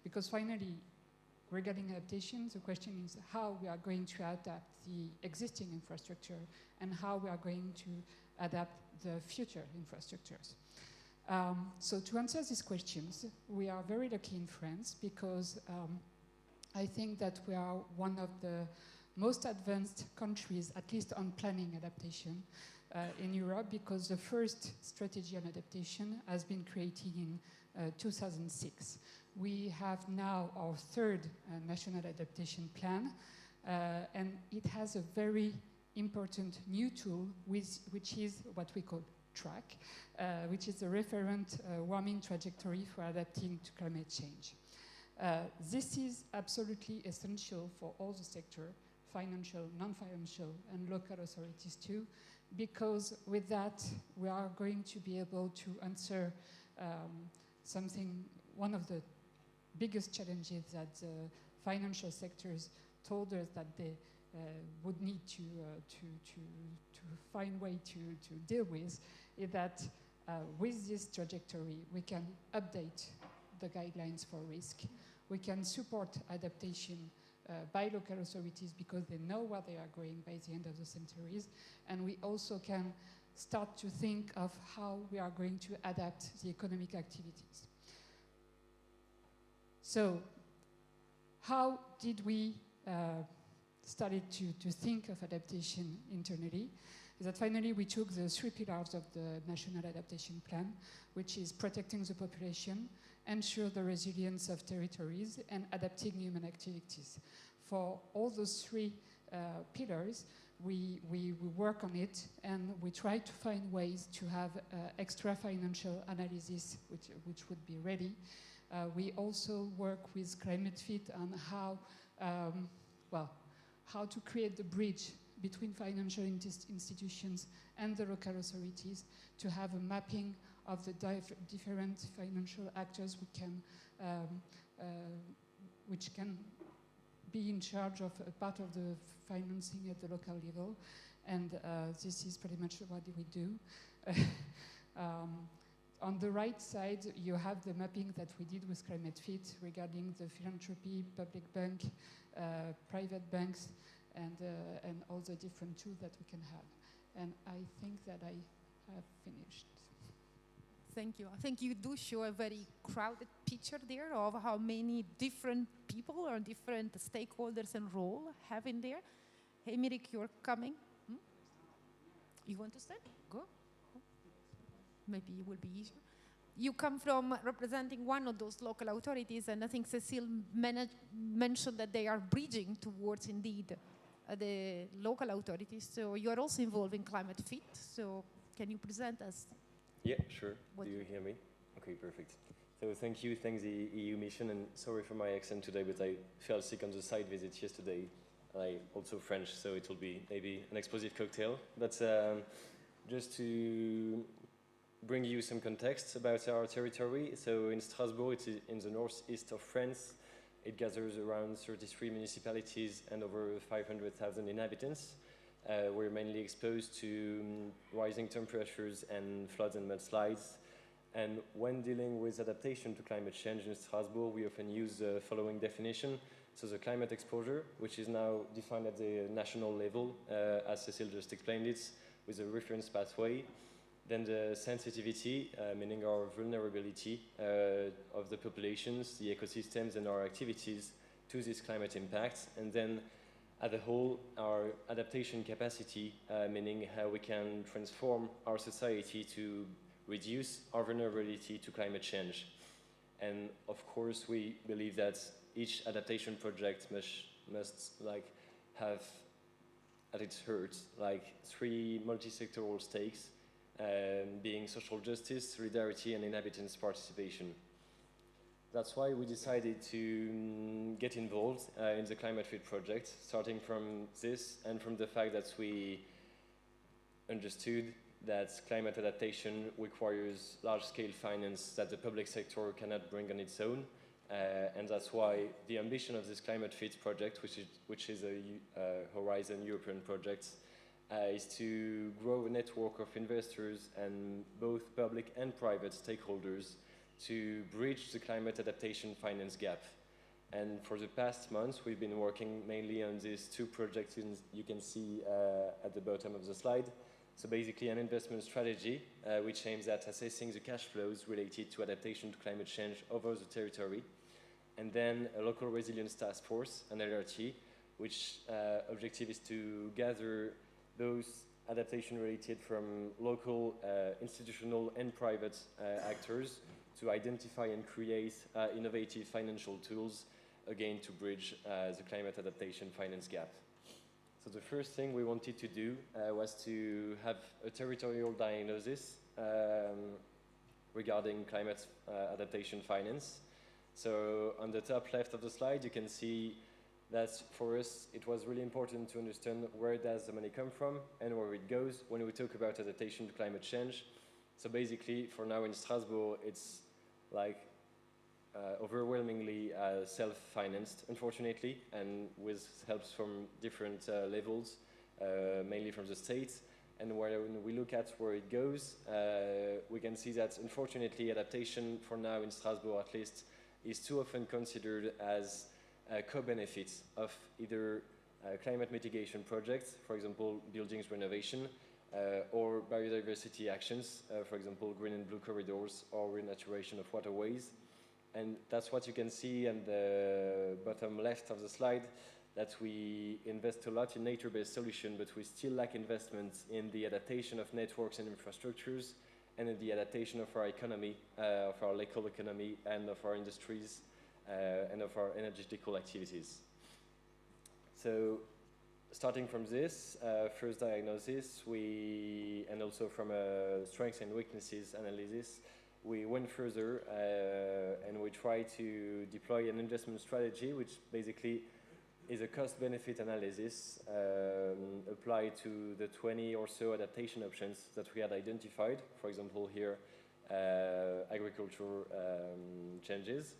Because finally, regarding adaptation, the question is how we are going to adapt the existing infrastructure and how we are going to adapt the future infrastructures. So to answer these questions, we are very lucky in France because I think that we are one of the most advanced countries, at least on planning adaptation in Europe, because the first strategy on adaptation has been created in 2006. We have now our third national adaptation plan, and it has a very important new tool, which is what we call TRACK, which is a referent warming trajectory for adapting to climate change. This is absolutely essential for all the sector, financial, non-financial, and local authorities too, because with that we are going to be able to answer one of the biggest challenges that the financial sectors told us that they would need to find way to deal with, is that with this trajectory we can update the guidelines for risk. We can support adaptation by local authorities because they know where they are going by the end of the centuries, and we also can start to think of how we are going to adapt the economic activities. So how did we started to think of adaptation internally? Is that finally we took the 3 pillars of the National Adaptation Plan, which is protecting the population, ensure the resilience of territories, and adapting human activities. For all those 3 pillars, we work on it, and we try to find ways to have extra financial analysis, which would be ready. We also work with Climate Fit on how, how to create the bridge between financial institutions and the local authorities to have a mapping of the different financial actors which can be in charge of a part of the financing at the local level. And this is pretty much what we do. On the right side, you have the mapping that we did with Climate Fit regarding the philanthropy, public bank, private banks, and all the different tools that we can have. And I think that I have finished. Thank you. I think you do show a very crowded picture there of how many different people or different stakeholders and role have in there. Hey, Mirik, you're coming. You want to start? Go. Maybe it will be easier. You come from representing one of those local authorities, and I think Cecile mentioned that they are bridging towards, indeed, the local authorities. So you are also involved in Climate Fit. So can you present us? Yeah, sure. Do you hear me? Okay, perfect. So thanks the EU mission, and sorry for my accent today, but I fell sick on the site visit yesterday. I'm also French, so it will be maybe an explosive cocktail. But just to bring you some context about our territory. So in Strasbourg, it's in the northeast of France. It gathers around 33 municipalities and over 500,000 inhabitants. We're mainly exposed to rising temperatures and floods and mudslides. And when dealing with adaptation to climate change in Strasbourg, we often use the following definition. So the climate exposure, which is now defined at the national level, as Cecile just explained it, with a reference pathway. Then the sensitivity, meaning our vulnerability of the populations, the ecosystems, and our activities to these climate impacts. And then at a whole, our adaptation capacity, meaning how we can transform our society to reduce our vulnerability to climate change. And of course, we believe that each adaptation project must have at its heart three multi-sectoral stakes, being social justice, solidarity, and inhabitants' participation. That's why we decided to get involved in the Climate Fit project, starting from this and from the fact that we understood that climate adaptation requires large-scale finance that the public sector cannot bring on its own. And that's why the ambition of this Climate Fit project, which is a Horizon European project, is to grow a network of investors and both public and private stakeholders to bridge the climate adaptation finance gap. And for the past months, we've been working mainly on these two projects you can see at the bottom of the slide. So basically an investment strategy which aims at assessing the cash flows related to adaptation to climate change over the territory. And then a local resilience task force, an LRT, which objective is to gather those adaptation related from local, institutional and private actors to identify and create innovative financial tools, again, to bridge the climate adaptation finance gap. So the first thing we wanted to do was to have a territorial diagnosis regarding climate adaptation finance. So on the top left of the slide, you can see that for us, it was really important to understand where does the money come from and where it goes when we talk about adaptation to climate change. So basically, for now in Strasbourg, it's overwhelmingly self-financed, unfortunately, and with helps from different levels, mainly from the state. And when we look at where it goes, we can see that, unfortunately, adaptation for now in Strasbourg, at least, is too often considered as co-benefits of either climate mitigation projects, for example, buildings renovation, or biodiversity actions, for example, green and blue corridors or renaturation of waterways. And that's what you can see on the bottom left of the slide, that we invest a lot in nature-based solutions, but we still lack investments in the adaptation of networks and infrastructures, and in the adaptation of our economy, of our local economy, and of our industries, and of our energetical activities. So starting from this first diagnosis, and also from a strengths and weaknesses analysis, we went further and we tried to deploy an investment strategy, which basically is a cost-benefit analysis applied to the 20 or so adaptation options that we had identified. For example, here, agriculture changes.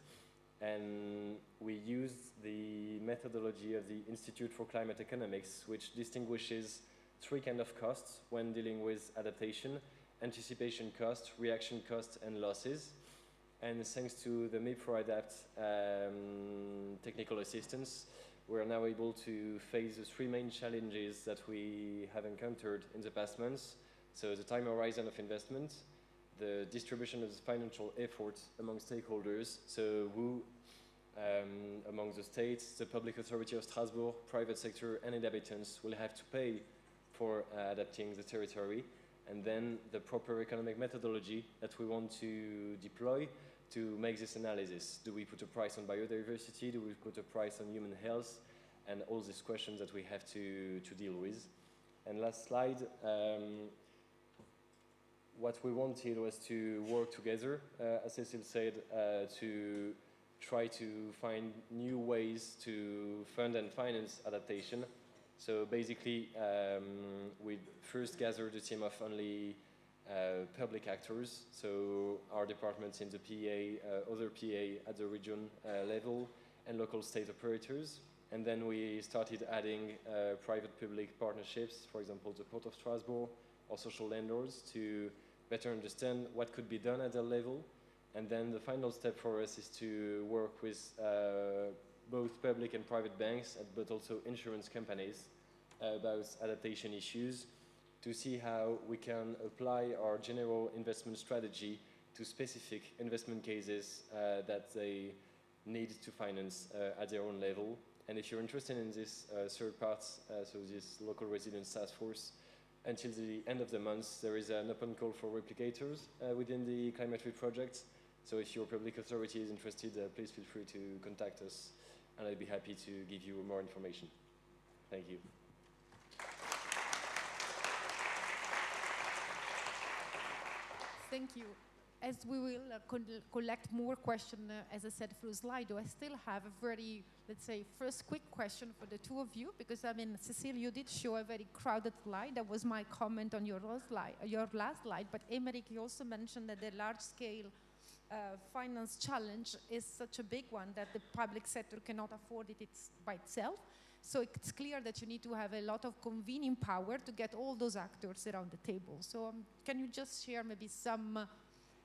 And we used the methodology of the Institute for Climate Economics, which distinguishes three kinds of costs when dealing with adaptation: anticipation cost, reaction cost, and losses. And thanks to the MIP for Adapt technical assistance, we're now able to face the three main challenges that we have encountered in the past months. So the time horizon of investment, the distribution of the financial effort among stakeholders, so who among the states, the public authority of Strasbourg, private sector and inhabitants will have to pay for adapting the territory, and then the proper economic methodology that we want to deploy to make this analysis. Do we put a price on biodiversity? Do we put a price on human health? And all these questions that we have to deal with. And last slide, what we wanted was to work together, as Cecile said, to try to find new ways to fund and finance adaptation. So basically, we first gathered a team of only public actors, so our departments in the PA, other PA at the region level, and local state operators. And then we started adding private-public partnerships, for example, the Port of Strasbourg or social landlords, to better understand what could be done at that level. And then the final step for us is to work with both public and private banks, but also insurance companies about adaptation issues, to see how we can apply our general investment strategy to specific investment cases that they need to finance at their own level. And if you're interested in this third part, so this local resilience task force, until the end of the month, there is an open call for replicators within the Climate Fit project. So if your public authority is interested, please feel free to contact us, and I'd be happy to give you more information. Thank you. Thank you. As we will collect more questions, as I said, through Slido, I still have a very, let's say, first quick question for the two of you, because, I mean, Cecile, you did show a very crowded slide. That was my comment on your last slide. But Aymeric, you also mentioned that the large-scale finance challenge is such a big one that the public sector cannot afford it by itself. So it's clear that you need to have a lot of convening power to get all those actors around the table. So can you just share maybe some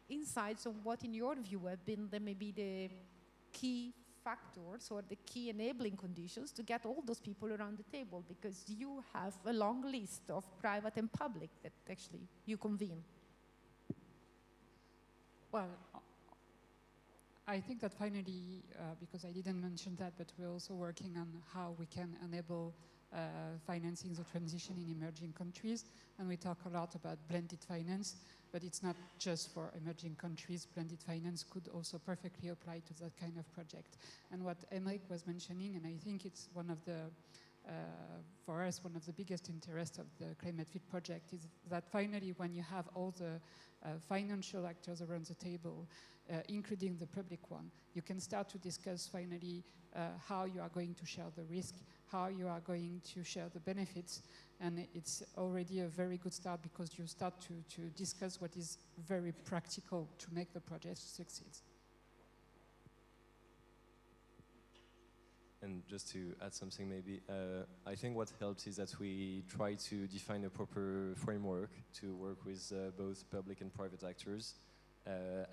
insights on what, in your view, have been maybe the key factors or the key enabling conditions to get all those people around the table? Because you have a long list of private and public that actually you convene. Well, I think that finally, because I didn't mention that, but we're also working on how we can enable financing the transition in emerging countries. And we talk a lot about blended finance, but it's not just for emerging countries. Blended finance could also perfectly apply to that kind of project. And what Aymeric was mentioning, and I think it's one of the, for us, one of the biggest interests of the Climate Fit project is that finally when you have all the financial actors around the table, including the public one, you can start to discuss finally how you are going to share the risk, how you are going to share the benefits, and it's already a very good start because you start to discuss what is very practical to make the project succeed. And just to add something maybe, I think what helps is that we try to define a proper framework to work with both public and private actors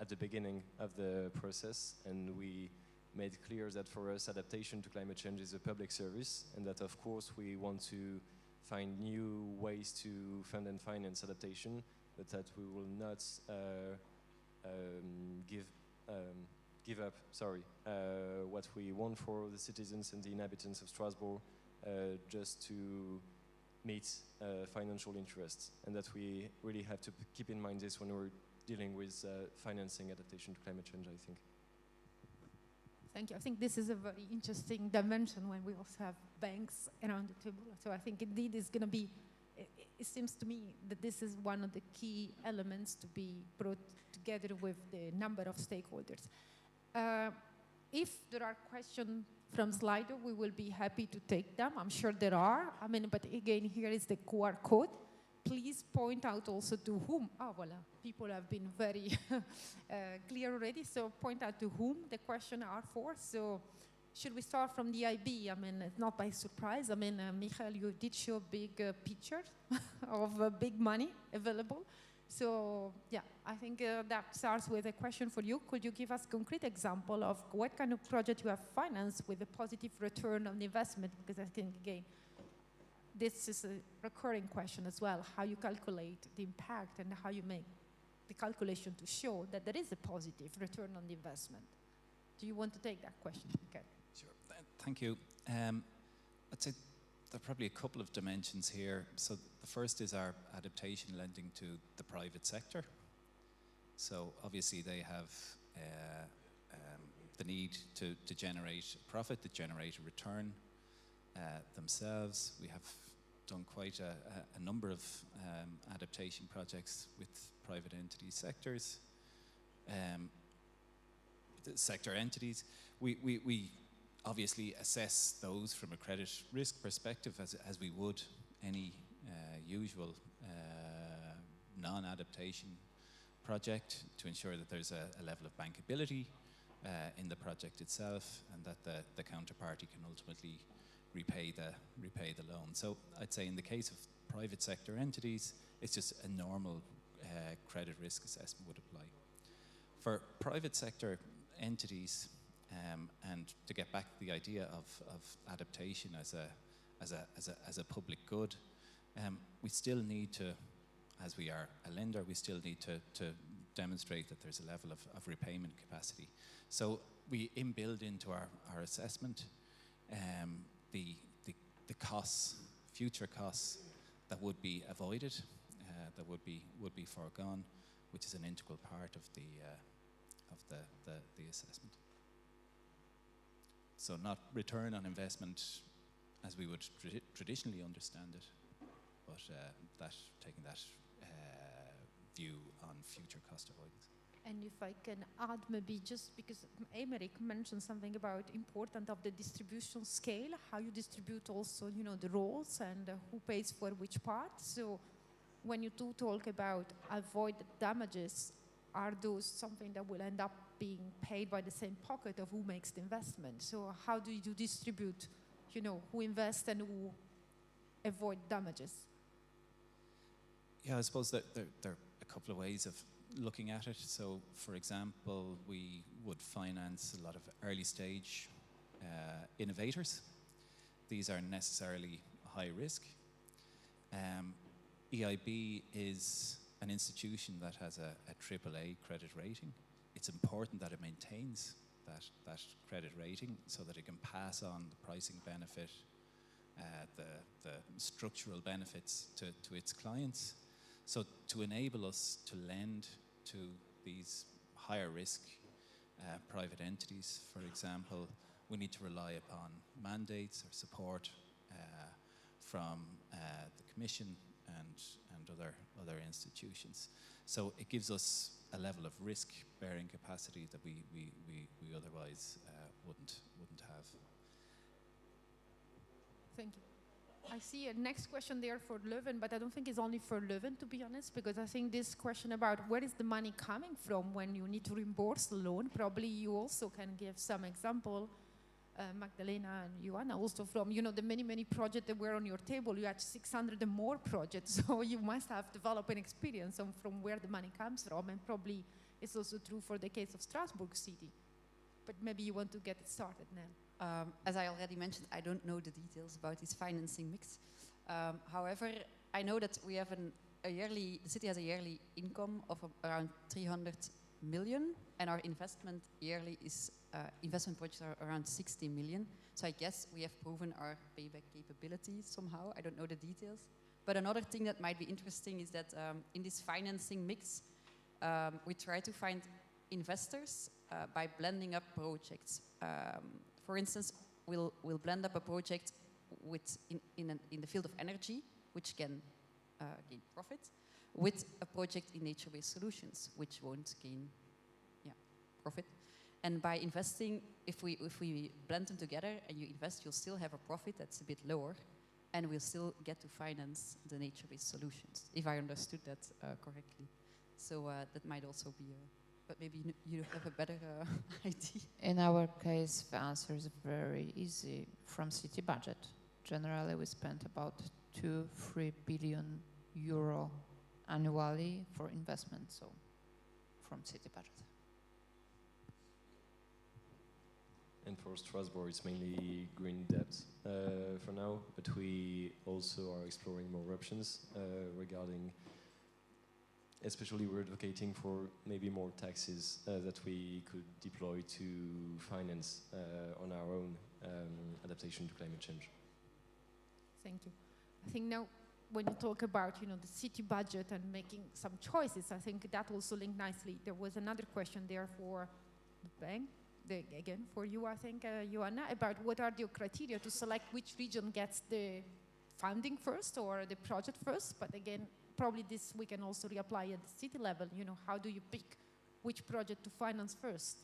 at the beginning of the process, and we made clear that for us adaptation to climate change is a public service, and that of course we want to find new ways to fund and finance adaptation, but that we will not give up, what we want for the citizens and the inhabitants of Strasbourg just to meet financial interests, and that we really have to keep in mind this when we're dealing with financing adaptation to climate change, I think. Thank you. I think this is a very interesting dimension when we also have banks around the table. So I think indeed it's going to be, it seems to me that this is one of the key elements to be brought together with the number of stakeholders. If there are questions from Slido, we will be happy to take them. I'm sure there are. I mean, but again, here is the QR code. Please point out also to whom. Oh, voila. People have been very clear already. So point out to whom the questions are for. So should we start from the IB? I mean, it's not by surprise. I mean, Michael, you did show big pictures of big money available. So yeah, I think that starts with a question for you. Could you give us a concrete example of what kind of project you have financed with a positive return on investment? Because I think, again, this is a recurring question as well, how you calculate the impact and how you make the calculation to show that there is a positive return on the investment. Do you want to take that question? Okay. Sure, thank you. I'd say there are probably a couple of dimensions here. So the first is our adaptation lending to the private sector. So obviously they have the need to generate a profit, to generate a return themselves. We have done quite a number of adaptation projects with private entity sectors, sector entities. We obviously assess those from a credit risk perspective as we would any usual non-adaptation project, to ensure that there's a level of bankability in the project itself, and that the counterparty can ultimately repay the loan. So I'd say in the case of private sector entities, it's just a normal credit risk assessment would apply. For private sector entities, and to get back to the idea of adaptation as a public good, we still need to, as we are a lender, we still need to demonstrate that there's a level of repayment capacity. So we inbuild into our assessment the costs, future costs that would be avoided, that would be foregone, which is an integral part of the assessment. So not return on investment as we would traditionally understand it, but taking that view on future cost avoidance. And if I can add, maybe just because Aymeric mentioned something about importance of the distribution scale, how you distribute also, you know, the roles and who pays for which part. So when you do talk about avoided damages, are those something that will end up being paid by the same pocket of who makes the investment? So how do you distribute, you know, who invests and who avoid damages? Yeah, I suppose that there are a couple of ways of looking at it. So, for example, we would finance a lot of early stage innovators. These are necessarily high risk. EIB is an institution that has a AAA credit rating. It's important that it maintains that credit rating so that it can pass on the pricing benefit, the structural benefits to its clients. So to enable us to lend to these higher risk private entities, for example, we need to rely upon mandates or support from the Commission and other institutions. So it gives us a level of risk-bearing capacity that we otherwise wouldn't have. Thank you. I see a next question there for Leuven, but I don't think it's only for Leuven, to be honest, because I think this question about where is the money coming from when you need to reimburse the loan, probably you also can give some example, Magdalena and Joanna, also from, you know, the many projects that were on your table. You had 600 and more projects, so you must have developed an experience on from where the money comes from, and probably it's also true for the case of Strasbourg City. But maybe you want to get it started now. As I already mentioned, I don't know the details about this financing mix. However, I know that we have the city has a yearly income of around 300 million, and our investment yearly is investment projects are around 60 million. So I guess we have proven our payback capability somehow. I don't know the details. But another thing that might be interesting is that in this financing mix, we try to find investors by blending up projects. For instance, we'll blend up a project in the field of energy, which can gain profit, with a project in nature-based solutions, which won't gain profit. And by investing, if we blend them together and you invest, you'll still have a profit that's a bit lower, and we'll still get to finance the nature-based solutions, if I understood that correctly. So that might also be, but maybe you have a better idea. In our case, the answer is very easy. From city budget, generally we spend about 2-3 billion euro annually for investment, so from city budget. And for Strasbourg, it's mainly green debt for now, but we also are exploring more options regarding, especially we're advocating for maybe more taxes that we could deploy to finance on our own adaptation to climate change. Thank you. I think now when you talk about, the city budget and making some choices, I think that also linked nicely. There was another question there for the bank. Again, for you, I think, Joanna, about what are the criteria to select which region gets the funding first or the project first. But again, probably this we can also reapply at the city level. How do you pick which project to finance first?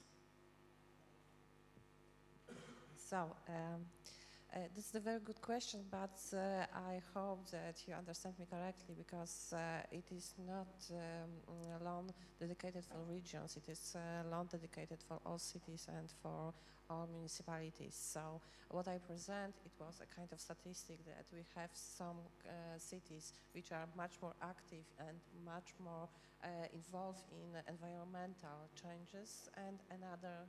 So, this is a very good question, but I hope that you understand me correctly, because it is not a loan dedicated for regions. It is a loan dedicated for all cities and for all municipalities. So what I present, it was a kind of statistic that we have some cities which are much more active and much more involved in environmental changes, and another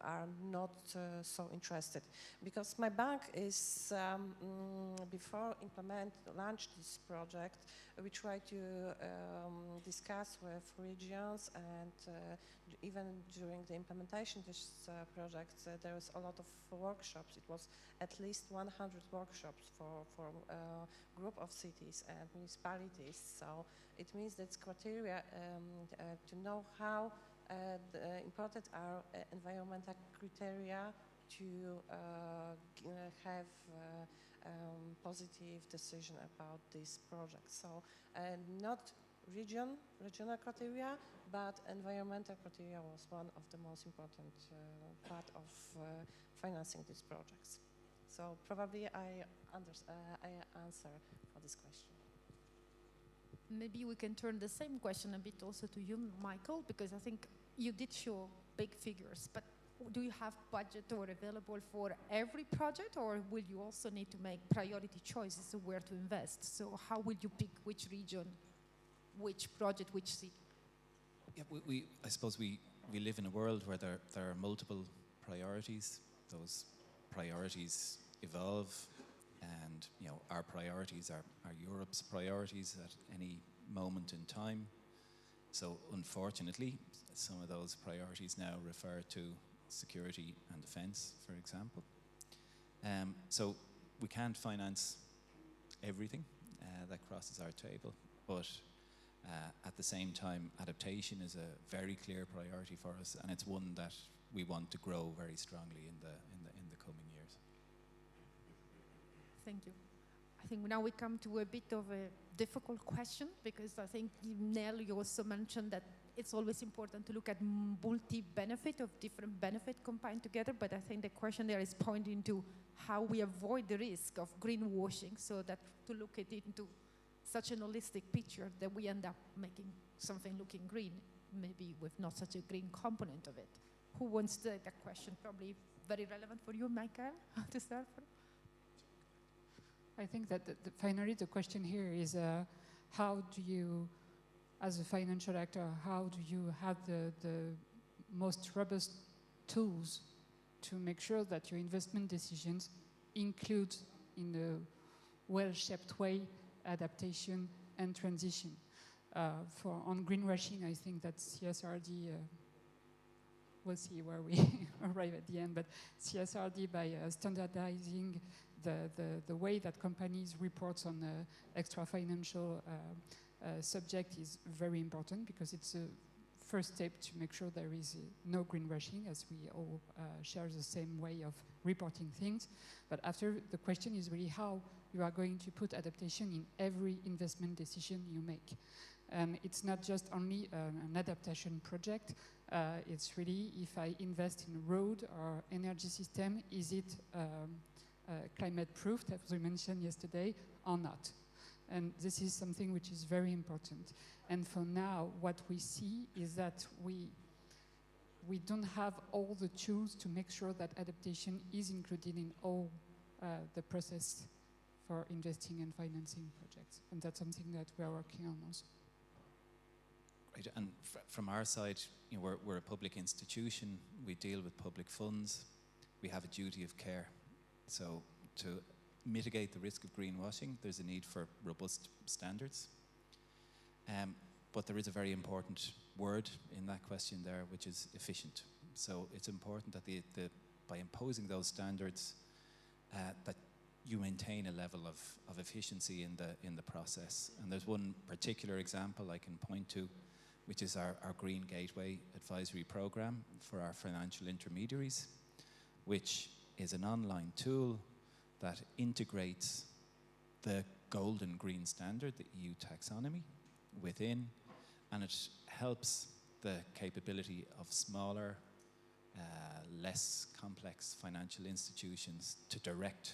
are not so interested. Because my bank is, before launch this project, we try to discuss with regions, and even during the implementation of this project, there was a lot of workshops. It was at least 100 workshops for a group of cities and municipalities. So it means that criteria to know how important are environmental criteria to have positive decision about this project. So not regional criteria, but environmental criteria was one of the most important part of financing these projects. So probably I answer for this question. Maybe we can turn the same question a bit also to you, Michael, because I think you did show big figures, but do you have budget or available for every project, or will you also need to make priority choices of where to invest? So how will you pick which region, which project, which city? Yeah, I suppose we live in a world where there are multiple priorities. Those priorities evolve, and our priorities are Europe's priorities at any moment in time. So unfortunately, some of those priorities now refer to security and defence, for example. So we can't finance everything that crosses our table, but at the same time, adaptation is a very clear priority for us, and it's one that we want to grow very strongly in the coming years. Thank you. I think now we come to a bit of a difficult question, because I think, Nell, you also mentioned that it's always important to look at multi-benefit of different benefits combined together, but I think the question there is pointing to how we avoid the risk of greenwashing, so that to look at it into such an holistic picture that we end up making something looking green, maybe with not such a green component of it. Who wants to take that question? Probably very relevant for you, Michael, to start from. I think that finally the question here is how do you, as a financial actor, how do you have the most robust tools to make sure that your investment decisions include in a well-shaped way adaptation and transition? On greenwashing, I think that CSRD, we'll see where we arrive at the end, but CSRD, by standardizing the way that companies report on extra financial subject, is very important, because it's first step to make sure there is no greenwashing, as we all share the same way of reporting things. But after, the question is really how you are going to put adaptation in every investment decision you make. And it's not just only an adaptation project, it's really if I invest in a road or energy system, is it climate proof, as we mentioned yesterday, or not? And this is something which is very important. And for now, what we see is that we don't have all the tools to make sure that adaptation is included in all the process for investing and financing projects. And that's something that we are working on also. Great. And from our side, you know, we're a public institution. We deal with public funds. We have a duty of care. So to mitigate the risk of greenwashing, there's a need for robust standards. But there is a very important word in that question there, which is efficient. So it's important that by imposing those standards, that you maintain a level of efficiency in the process. And there's one particular example I can point to, which is our Green Gateway Advisory Program for our financial intermediaries, which is an online tool that integrates the golden green standard, the EU taxonomy, within, and it helps the capability of smaller, less complex financial institutions to direct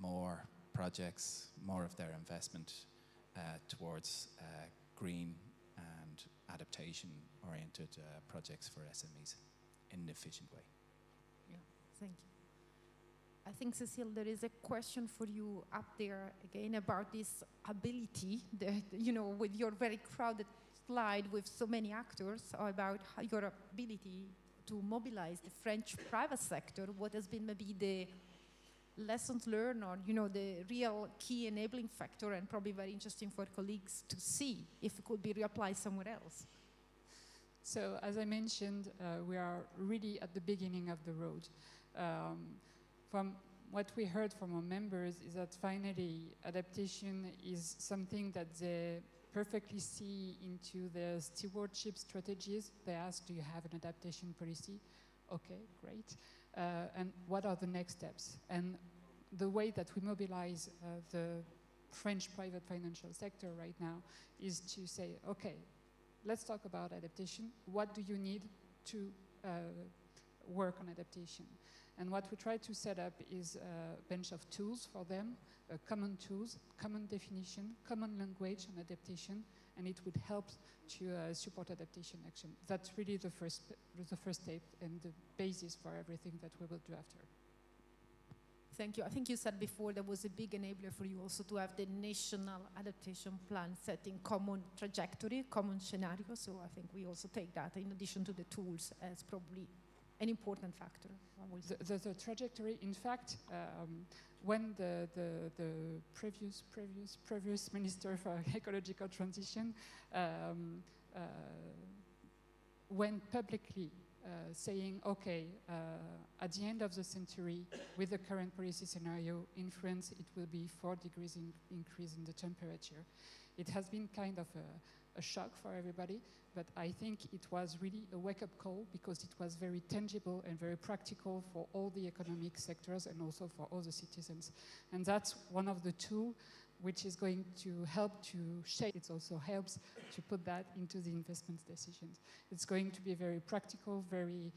more projects, more of their investment towards green and adaptation-oriented projects for SMEs in an efficient way. Yeah, thank you. I think, Cecile, there is a question for you up there again about this ability, you know, with your very crowded slide with so many actors, about your ability to mobilize the French private sector. What has been maybe the lessons learned, or, you know, the real key enabling factor, and probably very interesting for colleagues to see if it could be reapplied somewhere else. So, as I mentioned, we are really at the beginning of the road. From what we heard from our members is that finally adaptation is something that they perfectly see into their stewardship strategies. They ask, do you have an adaptation policy? Okay, great. And what are the next steps? And the way that we mobilize the French private financial sector right now is to say, okay, let's talk about adaptation. What do you need to work on adaptation? And what we try to set up is a bunch of tools for them, common tools, common definition, common language on adaptation, and it would help to support adaptation action. That's really the first step and the basis for everything that we will do after. Thank you. I think you said before there was a big enabler for you also to have the national adaptation plan setting common trajectory, common scenario. So I think we also take that in addition to the tools as probably an important factor. The trajectory, in fact, when the previous Minister for Ecological Transition went publicly saying, okay, at the end of the century, with the current policy scenario in France, it will be 4 degrees increase in the temperature. It has been kind of a shock for everybody, but I think it was really a wake-up call because it was very tangible and very practical for all the economic sectors and also for all the citizens. And that's one of the tools which is going to help to shape. It also helps to put that into the investment decisions. It's going to be very practical, very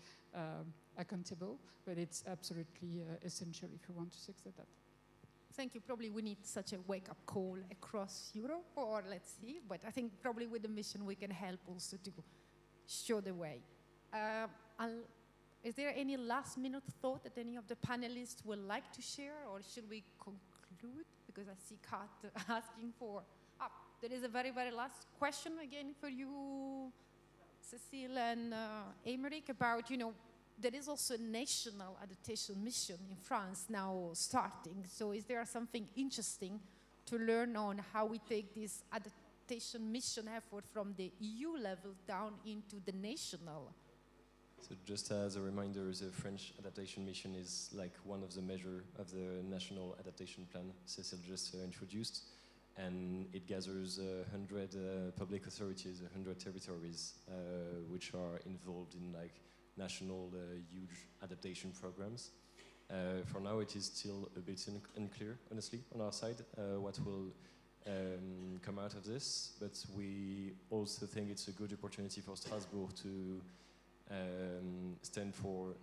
accountable, but it's absolutely essential if you want to succeed that. Thank you. Probably we need such a wake-up call across Europe, or let's see. But I think probably with the mission we can help also to show the way. Is there any last-minute thought that any of the panelists would like to share, or should we conclude? Because I see Kat asking for. There is a very, very last question again for you, Cecile and Aymeric, about, you know, there is also a national adaptation mission in France now starting. So is there something interesting to learn on how we take this adaptation mission effort from the EU level down into the national? So just as a reminder, the French adaptation mission is like one of the measures of the national adaptation plan Cecile just introduced. and it gathers 100 public authorities, 100 territories, which are involved in like national huge adaptation programs. For now, it is still a bit unclear, honestly, on our side, what will come out of this, but we also think it's a good opportunity for Strasbourg to stand for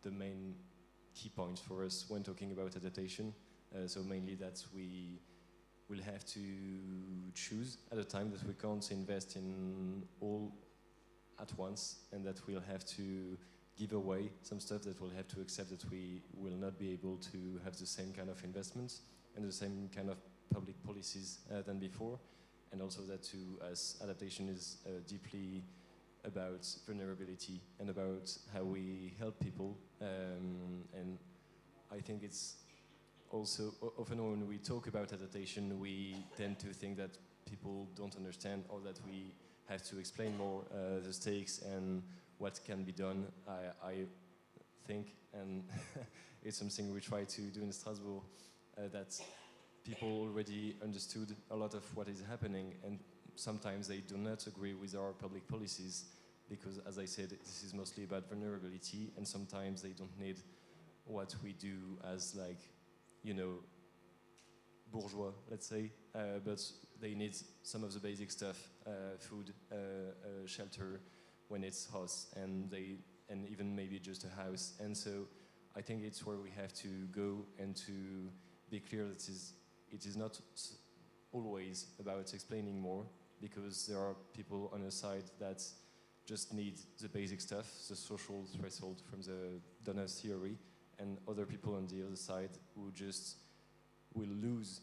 the main key points for us when talking about adaptation. So mainly that we will have to choose at a time, that we can't invest in all at once, and that we'll have to give away some stuff, that we'll have to accept that we will not be able to have the same kind of investments and the same kind of public policies than before, and also that to us adaptation is deeply about vulnerability and about how we help people, and I think it's also often when we talk about adaptation we tend to think that people don't understand, or that we have to explain more the stakes and what can be done. I think, and it's something we try to do in Strasbourg, that people already understood a lot of what is happening, and sometimes they do not agree with our public policies, because as I said, this is mostly about vulnerability, and sometimes they don't need what we do as, like, you know, bourgeois, let's say, but they need some of the basic stuff, food, shelter when it's hot, and even maybe just a house. And so I think it's where we have to go and to be clear that it is not always about explaining more, because there are people on the side that just need the basic stuff, the social threshold from the donors theory, and other people on the other side who just will lose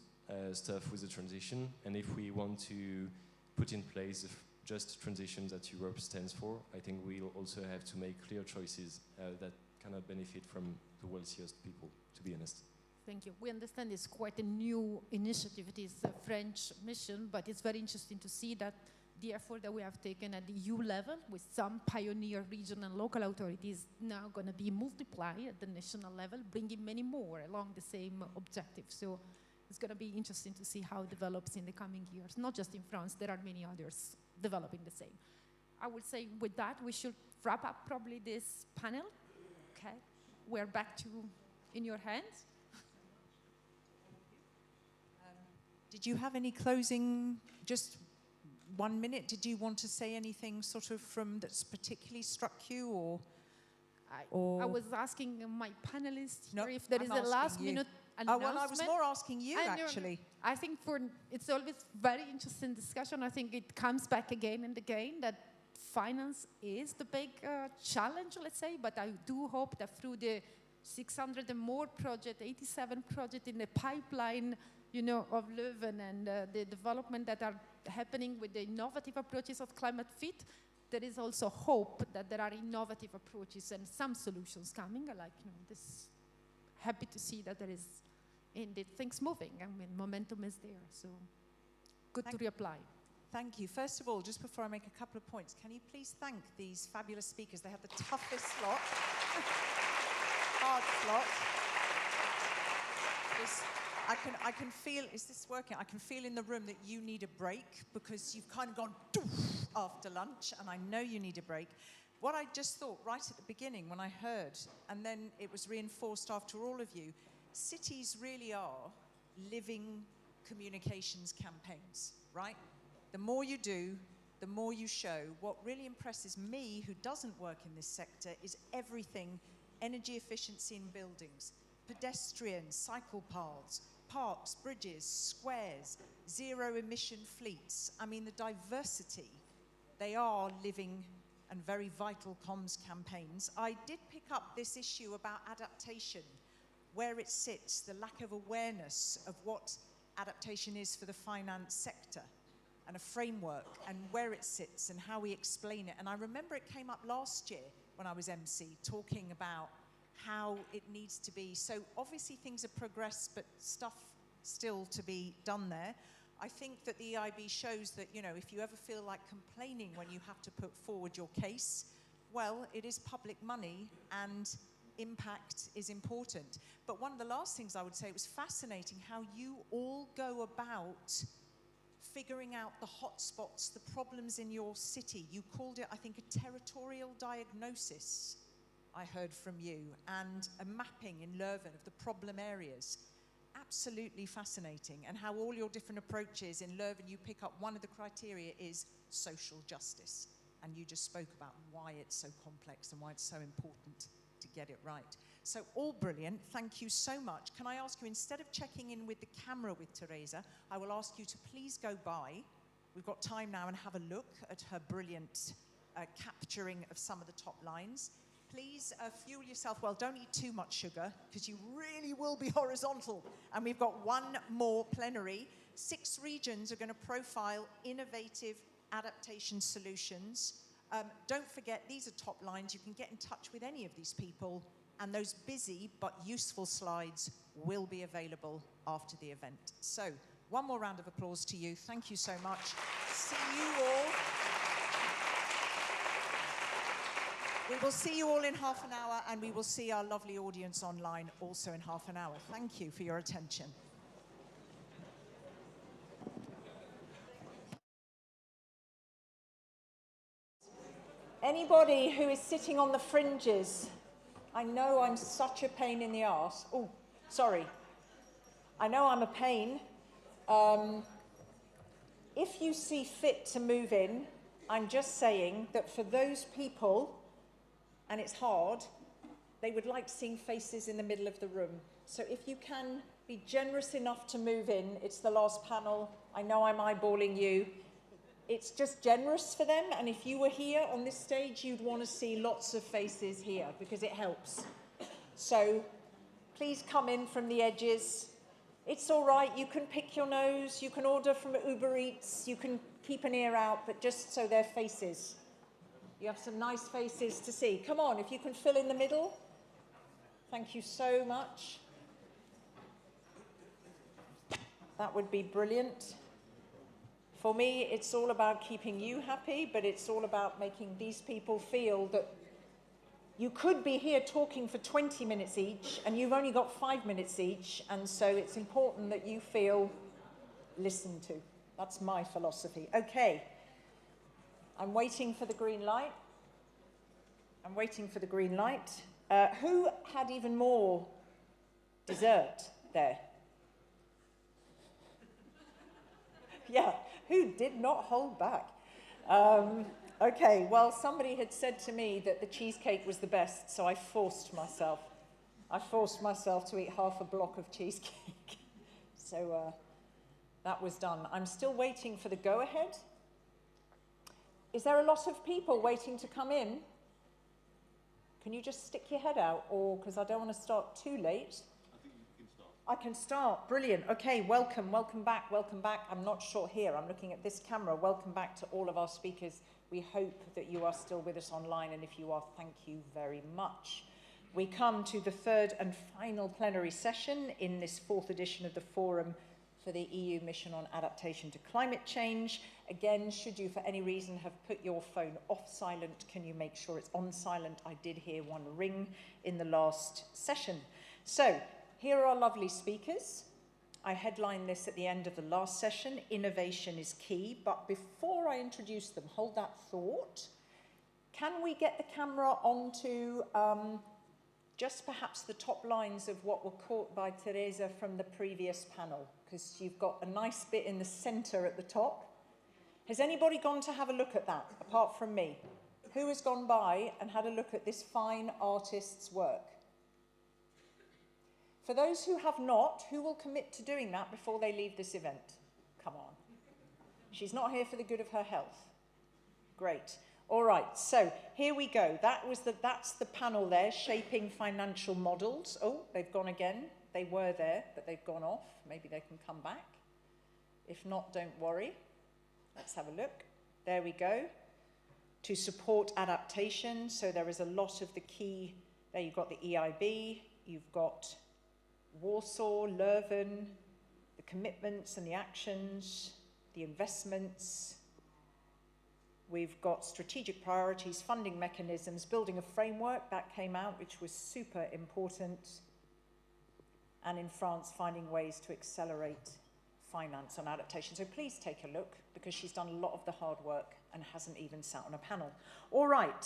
stuff with the transition. And if we want to put in place the just transition that Europe stands for, I think we'll also have to make clear choices that cannot benefit from the wealthiest people, to be honest. Thank you. We understand it's quite a new initiative. It is a French mission, but it's very interesting to see that the effort that we have taken at the EU level with some pioneer regional and local authorities now going to be multiplied at the national level, bringing many more along the same objective. So it's going to be interesting to see how it develops in the coming years. Not just in France, there are many others developing the same. I would say with that, we should wrap up probably this panel. Okay, we're back to in your hands. Did you have any closing, just 1 minute? Did you want to say anything sort of from that's particularly struck you, or? I was asking my panelists here if there is a last minute announcement. Oh, well, I was more asking you, actually. I think it's always very interesting discussion. I think it comes back again and again that finance is the big challenge, let's say, but I do hope that through the 600 and more project, 87 project in the pipeline, you know, of Leuven, and the development that are happening with the innovative approaches of climate fit, there is also hope that there are innovative approaches and some solutions coming. Like, you know, this, happy to see that there is indeed things moving. I mean, momentum is there, so good to reapply. Thank you. First of all, just before I make a couple of points, can you please thank these fabulous speakers? They have the toughest slot, hard slot. I can feel, is this working? I can feel in the room that you need a break, because you've kind of gone doof after lunch, and I know you need a break. What I just thought right at the beginning when I heard, and then it was reinforced after all of you, cities really are living communications campaigns, right? The more you do, the more you show. What really impresses me, who doesn't work in this sector, is everything: energy efficiency in buildings, pedestrian, cycle paths, parks, bridges, squares, zero emission fleets. I mean, the diversity, they are living and very vital comms campaigns. I did pick up this issue about adaptation, where it sits, the lack of awareness of what adaptation is for the finance sector, and a framework, and where it sits and how we explain it. And I remember it came up last year when I was MC, talking about how it needs to be. So obviously things have progressed, but stuff still to be done there. I think that the EIB shows that, you know, if you ever feel like complaining when you have to put forward your case, well, it is public money, and impact is important. But one of the last things I would say, it was fascinating how you all go about figuring out the hotspots, the problems in your city. You called it, I think, a territorial diagnosis, I heard from you, and a mapping in Leuven of the problem areas. Absolutely fascinating. And how all your different approaches in Leuven, you pick up one of the criteria is social justice. And you just spoke about why it's so complex and why it's so important to get it right. So all brilliant, thank you so much. Can I ask you, instead of checking in with the camera with Teresa, I will ask you to please go by. We've got time now, and have a look at her brilliant capturing of some of the top lines. Please fuel yourself well. Don't eat too much sugar, because you really will be horizontal. And we've got one more plenary. 6 regions are going to profile innovative adaptation solutions. Don't forget, these are top lines. You can get in touch with any of these people, and those busy but useful slides will be available after the event. So, one more round of applause to you. Thank you so much. See you all. We will see you all in half an hour, and we will see our lovely audience online also in half an hour. Thank you for your attention. Anybody who is sitting on the fringes, I know I'm such a pain in the arse. Oh, sorry. I know I'm a pain. If you see fit to move in, I'm just saying that for those people, and it's hard, they would like seeing faces in the middle of the room. So if you can be generous enough to move in, it's the last panel. I know I'm eyeballing you. It's just generous for them, and if you were here on this stage, you'd want to see lots of faces here, because it helps. So please come in from the edges. It's all right, you can pick your nose, you can order from Uber Eats, you can keep an ear out, but just so they're faces. You have some nice faces to see. Come on, if you can fill in the middle. Thank you so much. That would be brilliant. For me, it's all about keeping you happy, but it's all about making these people feel that you could be here talking for 20 minutes each, and you've only got 5 minutes each, and so it's important that you feel listened to. That's my philosophy. Okay. I'm waiting for the green light. I'm waiting for the green light. Who had even more dessert there? Yeah, who did not hold back? Okay, well, somebody had said to me that the cheesecake was the best, so I forced myself. I forced myself to eat half a block of cheesecake. So that was done. I'm still waiting for the go-ahead. Is there a lot of people waiting to come in? Can you just stick your head out, or because I don't want to start too late? I think you can start. I can start. Brilliant. Okay, welcome, welcome back, welcome back. I'm not sure here. I'm looking at this camera. Welcome back to all of our speakers. We hope that you are still with us online, and if you are, thank you very much. We come to the third and final plenary session in this 4th edition of the Forum for the EU Mission on Adaptation to Climate Change. Again, should you for any reason have put your phone off silent, can you make sure it's on silent? I did hear one ring in the last session. So, here are our lovely speakers. I headlined this at the end of the last session, innovation is key, but before I introduce them, hold that thought. Can we get the camera onto just perhaps the top lines of what were caught by Teresa from the previous panel? Because you've got a nice bit in the center at the top. Has anybody gone to have a look at that, apart from me? Who has gone by and had a look at this fine artist's work? For those who have not, who will commit to doing that before they leave this event? Come on. She's not here for the good of her health. Great. All right, so here we go. That's the panel there, shaping financial models. Oh, they've gone again. They were there, but they've gone off. Maybe they can come back. If not, don't worry. Let's have a look. There we go. To support adaptation, so there is a lot of the key. There you've got the EIB, you've got Warsaw, Leuven, the commitments and the actions, the investments. We've got strategic priorities, funding mechanisms, building a framework that came out, which was super important. And in France, finding ways to accelerate finance on adaptation. So please take a look, because she's done a lot of the hard work and hasn't even sat on a panel. All right,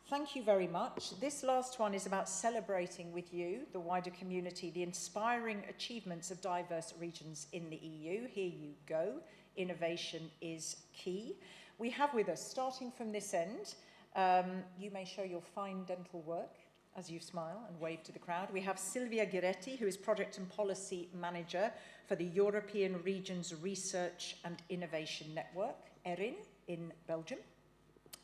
thank you very much. This last one is about celebrating with you, the wider community, the inspiring achievements of diverse regions in the EU. Here you go. Innovation is key. We have with us, starting from this end, you may show your fine dental work as you smile and wave to the crowd. We have Silvia Giretti, who is Project and Policy Manager for the European Regions Research and Innovation Network, ERIN, in Belgium,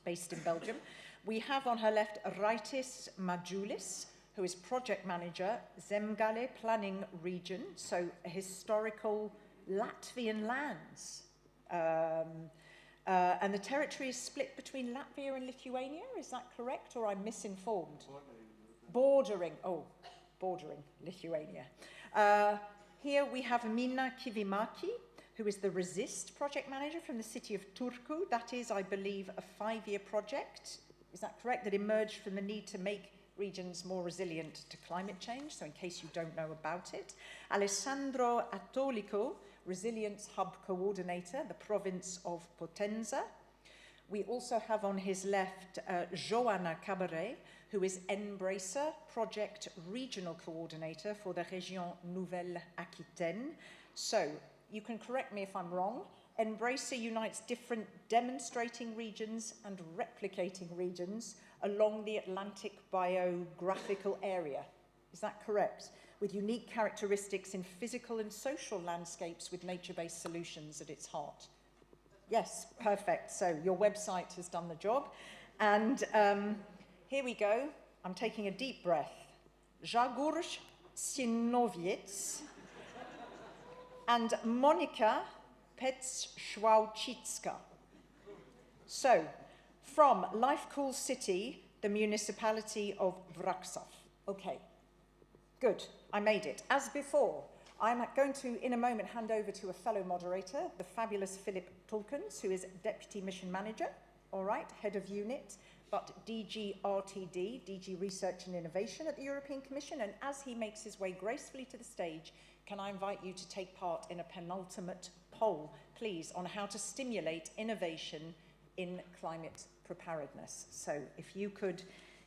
based in Belgium. We have on her left Raitis Majoulis, who is Project Manager, Zemgale Planning Region, so historical Latvian lands. And the territory is split between Latvia and Lithuania, is that correct, or I'm misinformed? Bordering Lithuania. Here we have Minna Kivimaki, who is the Resist project manager from the city of Turku. That is, I believe, a 5-year project, is that correct, that emerged from the need to make regions more resilient to climate change, so in case you don't know about it. Alessandro Attolico, Resilience Hub Coordinator, the province of Potenza. We also have on his left Joanna Cabaret, who is Embracer Project Regional Coordinator for the Région Nouvelle-Aquitaine. So, you can correct me if I'm wrong, Embracer unites different demonstrating regions and replicating regions along the Atlantic biographical area. Is that correct? With unique characteristics in physical and social landscapes with nature-based solutions at its heart. Yes, perfect. So your website has done the job. And here we go. I'm taking a deep breath. Zagorz Sinowiec and Monika Petschwałcicka. So, from Life Cool City, the municipality of Wrocław. Okay, good, I made it. As before, I'm going to, in a moment, hand over to a fellow moderator, the fabulous Philip Tulkens, who is Deputy Mission Manager, all right, Head of Unit, but DG RTD, DG Research and Innovation at the European Commission, and as he makes his way gracefully to the stage, can I invite you to take part in a penultimate poll, please, on how to stimulate innovation in climate preparedness. So if you could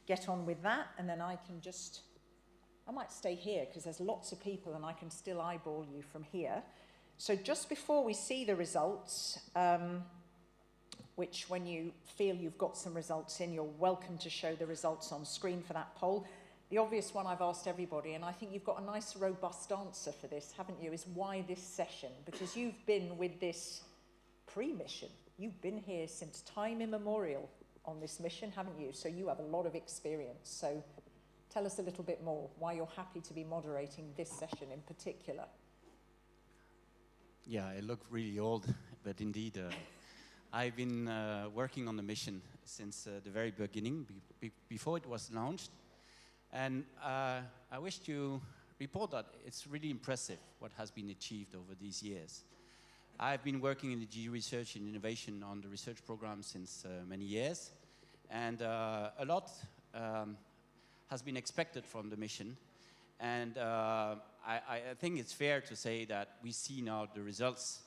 get on with that, and then I can just, I might stay here because there's lots of people and I can still eyeball you from here. So just before we see the results, which when you feel you've got some results in, you're welcome to show the results on screen for that poll. The obvious one I've asked everybody, and I think you've got a nice robust answer for this, haven't you, is why this session? Because you've been with this pre-mission. You've been here since time immemorial on this mission, haven't you? So you have a lot of experience. So tell us a little bit more why you're happy to be moderating this session in particular. Yeah, I look really old, but indeed, I've been working on the mission since the very beginning, before it was launched. And I wish to report that it's really impressive what has been achieved over these years. I've been working in the DG Research and Innovation on the research program since many years, and a lot has been expected from the mission. And I think it's fair to say that we see now the results,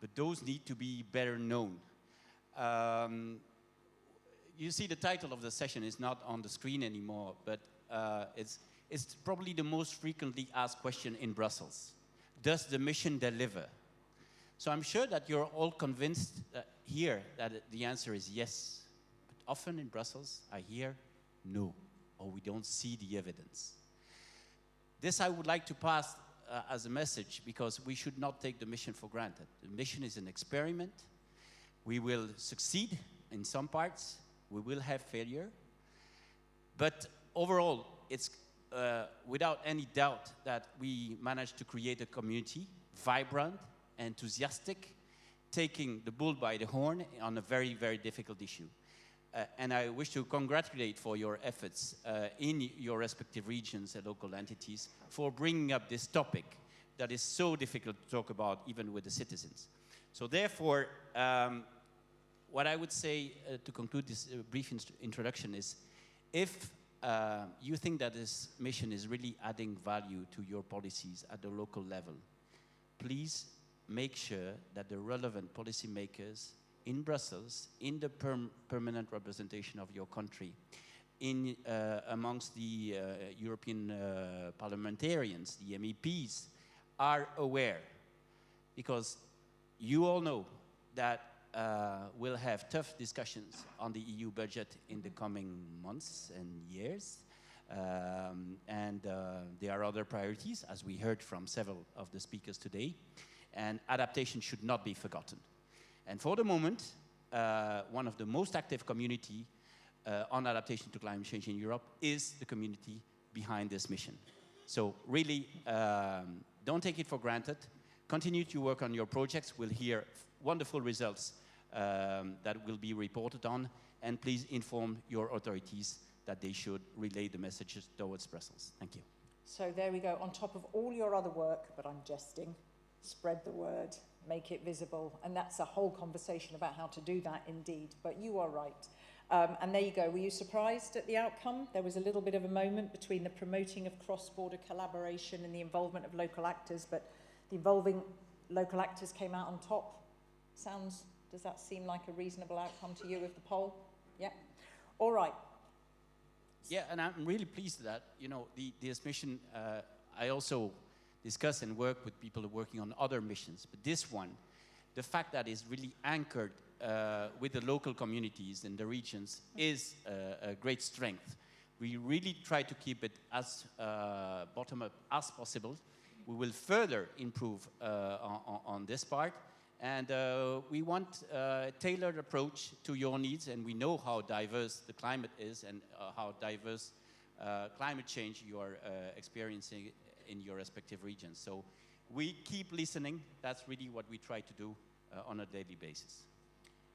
but those need to be better known. You see the title of the session is not on the screen anymore, but it's probably the most frequently asked question in Brussels. Does the mission deliver? So I'm sure that you're all convinced here that the answer is yes. But often in Brussels, I hear no, or we don't see the evidence. This I would like to pass as a message, because we should not take the mission for granted. The mission is an experiment. We will succeed in some parts. We will have failure. But overall, it's without any doubt that we managed to create a community, vibrant, enthusiastic, taking the bull by the horn on a very, very difficult issue. And I wish to congratulate for your efforts in your respective regions and local entities for bringing up this topic that is so difficult to talk about even with the citizens. So therefore, what I would say to conclude this brief introduction is, if you think that this mission is really adding value to your policies at the local level, please make sure that the relevant policymakers in Brussels, in the permanent representation of your country, in amongst the European parliamentarians, the MEPs, are aware. Because you all know that we'll have tough discussions on the EU budget in the coming months and years. And there are other priorities, as we heard from several of the speakers today. And adaptation should not be forgotten. And for the moment, one of the most active community on adaptation to climate change in Europe is the community behind this mission. So really, don't take it for granted. Continue to work on your projects. We'll hear wonderful results that will be reported on. And please inform your authorities that they should relay the messages towards Brussels. Thank you. So there we go. On top of all your other work, but I'm jesting, spread the word, make it visible. And that's a whole conversation about how to do that indeed. But you are right. And there you go. Were you surprised at the outcome? There was a little bit of a moment between the promoting of cross-border collaboration and the involvement of local actors, but the involving local actors came out on top. Does that seem like a reasonable outcome to you of the poll? Yeah? All right. Yeah, and I'm really pleased that, you know, this mission, I also discuss and work with people working on other missions, but this one, the fact that it's really anchored with the local communities and the regions is a great strength. We really try to keep it as bottom-up as possible. We will further improve on this part, and we want a tailored approach to your needs, and we know how diverse the climate is and how diverse climate change you are experiencing in your respective regions. So we keep listening. That's really what we try to do on a daily basis.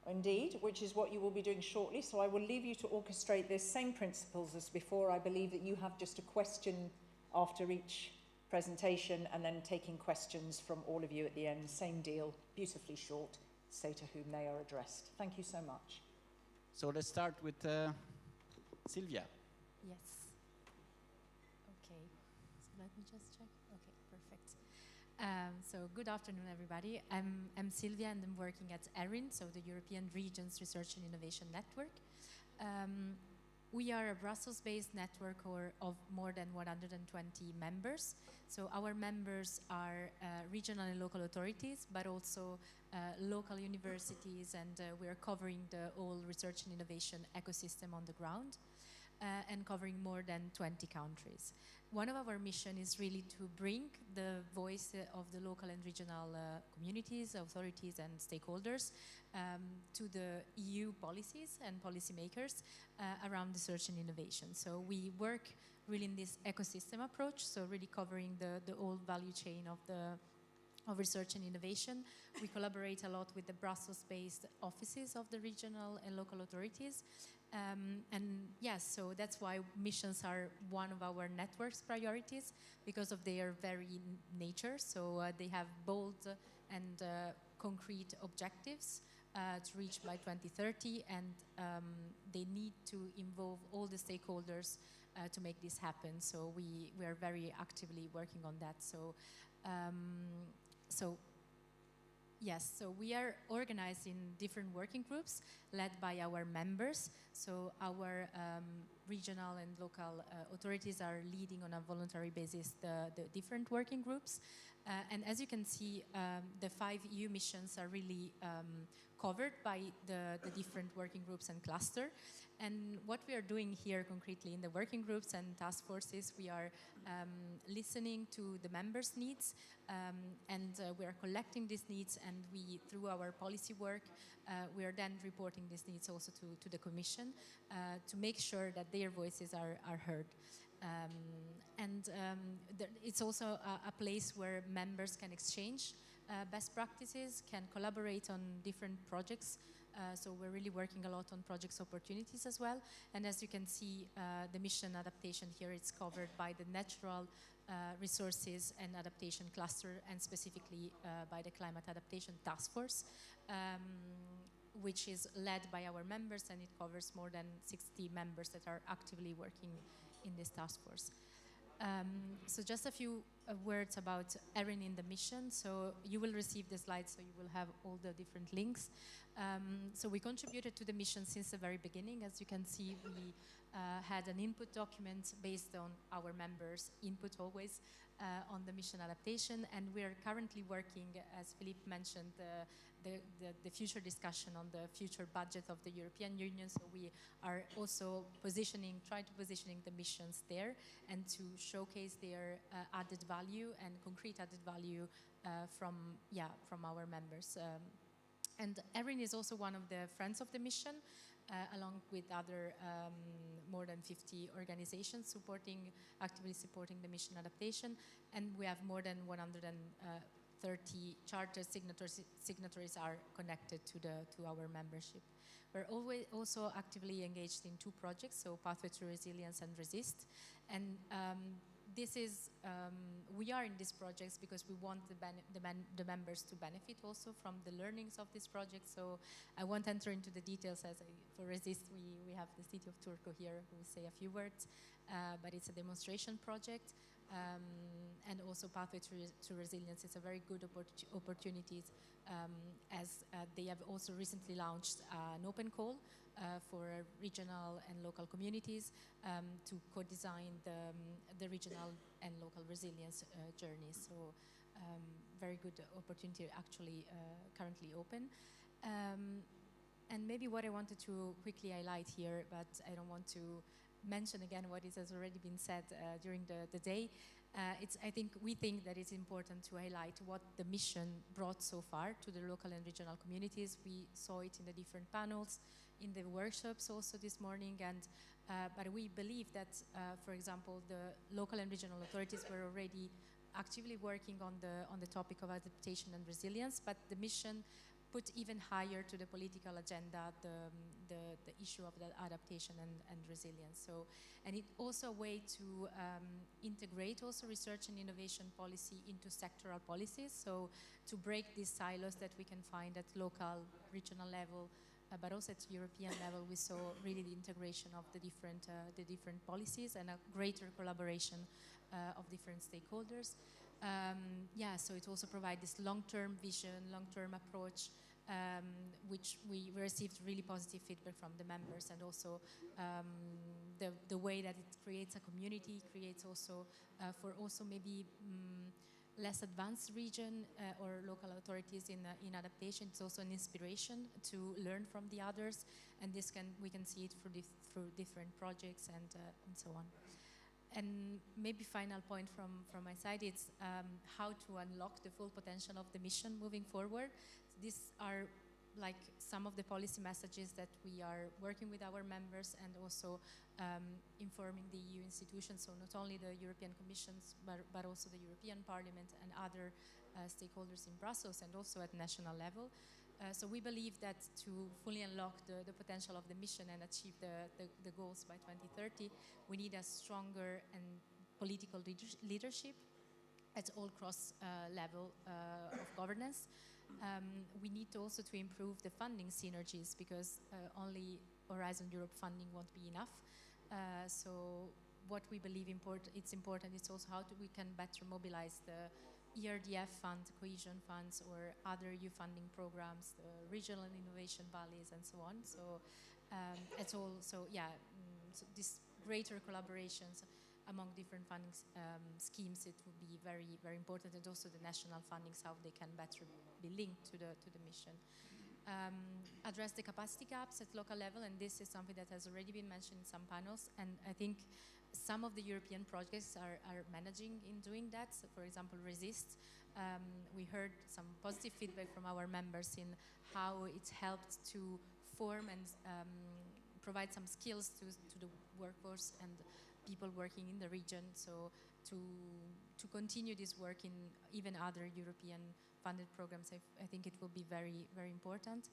Indeed, which is what you will be doing shortly. So I will leave you to orchestrate the same principles as before. I believe that you have just a question after each presentation and then taking questions from all of you at the end. Same deal, beautifully short, say to whom they are addressed. Thank you so much. So let's start with Sylvia. Yes. Okay, so let me just check. Okay, perfect. So good afternoon, everybody. I'm Sylvia, and I'm working at ERIN, so the European Regions Research and Innovation Network. We are a Brussels-based network of more than 120 members. So our members are regional and local authorities, but also local universities, and we are covering the whole research and innovation ecosystem on the ground, and covering more than 20 countries. One of our mission is really to bring the voice of the local and regional communities, authorities and stakeholders to the EU policies and policymakers around research and innovation. So we work really in this ecosystem approach, so really covering the whole value chain of research and innovation. We collaborate a lot with the Brussels-based offices of the regional and local authorities. And yes, so that's why missions are one of our network's priorities, because of their very nature. So they have bold and concrete objectives to reach by 2030, and they need to involve all the stakeholders to make this happen. So we are very actively working on that. Yes, so we are organized in different working groups led by our members. So our regional and local authorities are leading on a voluntary basis the different working groups. And as you can see, the 5 EU missions are really covered by the different working groups and cluster. And what we are doing here concretely in the working groups and task forces, we are listening to the members' needs, and we are collecting these needs, and we, through our policy work, we are then reporting these needs also to the Commission to make sure that their voices are heard. It's also a place where members can exchange best practices, can collaborate on different projects. So we're really working a lot on projects opportunities as well. And as you can see, the mission adaptation here is covered by the natural resources and adaptation cluster, and specifically by the climate adaptation task force. which is led by our members, and it covers more than 60 members that are actively working in this task force. So just a few words about Erin in the mission. So you will receive the slides, so you will have all the different links. So we contributed to the mission since the very beginning. As you can see, we had an input document based on our members' input always on the mission adaptation, and we are currently working, as Philippe mentioned, the future discussion on the future budget of the European Union. So we are also trying to positioning the missions there and to showcase their added value and concrete added value from our members. And Erin is also one of the friends of the mission, along with other more than 50 organizations actively supporting the mission adaptation. And we have more than 130 charter signatories are connected to our membership. We're always also actively engaged in 2 projects, so Pathway to Resilience and Resist. And we are in these projects because we want the members to benefit also from the learnings of this project. So I won't enter into the details, as for Resist we have the city of Turku here who will say a few words, but it's a demonstration project. And also Pathway to Resilience is a very good opportunity as they have also recently launched an open call for regional and local communities to co-design the regional and local resilience journeys. So very good opportunity actually currently open. And maybe what I wanted to quickly highlight here, but I don't want to mention again what has already been said during the day. We think that it's important to highlight what the mission brought so far to the local and regional communities. We saw it in the different panels, in the workshops also this morning, and but we believe that, for example, the local and regional authorities were already actively working on the topic of adaptation and resilience, but the mission put even higher to the political agenda the issue of the adaptation and resilience. So, and it's also a way to integrate also research and innovation policy into sectoral policies. So to break these silos that we can find at local, regional level, but also at European level, we saw really the integration of the different policies and a greater collaboration of different stakeholders. So it also provides this long-term vision, long-term approach, which we received really positive feedback from the members, and also the way that it creates a community, creates also for also maybe less advanced region or local authorities in adaptation. It's also an inspiration to learn from the others, and we can see it through different projects and so on. And maybe final point from my side, it's how to unlock the full potential of the mission moving forward. These are like some of the policy messages that we are working with our members and also informing the EU institutions, so not only the European Commissions, but also the European Parliament and other stakeholders in Brussels and also at national level. So we believe that to fully unlock the potential of the mission and achieve the goals by 2030, we need a stronger and political leadership at all cross level of governance. We need also to improve the funding synergies, because only Horizon Europe funding won't be enough. So what we believe it's important is also how we can better mobilize the ERDF fund, cohesion funds, or other EU funding programs, the regional innovation valleys, and so on. So it's all, so this greater collaborations among different funding schemes, it will be very, very important, and also the national fundings, how they can better be linked to the mission. Address the capacity gaps at local level, and this is something that has already been mentioned in some panels, and I think some of the European projects are managing in doing that. So for example, Resist, we heard some positive feedback from our members in how it helped to form and provide some skills to the workforce and people working in the region. So to continue this work in even other European funded programs, I think it will be very, very important.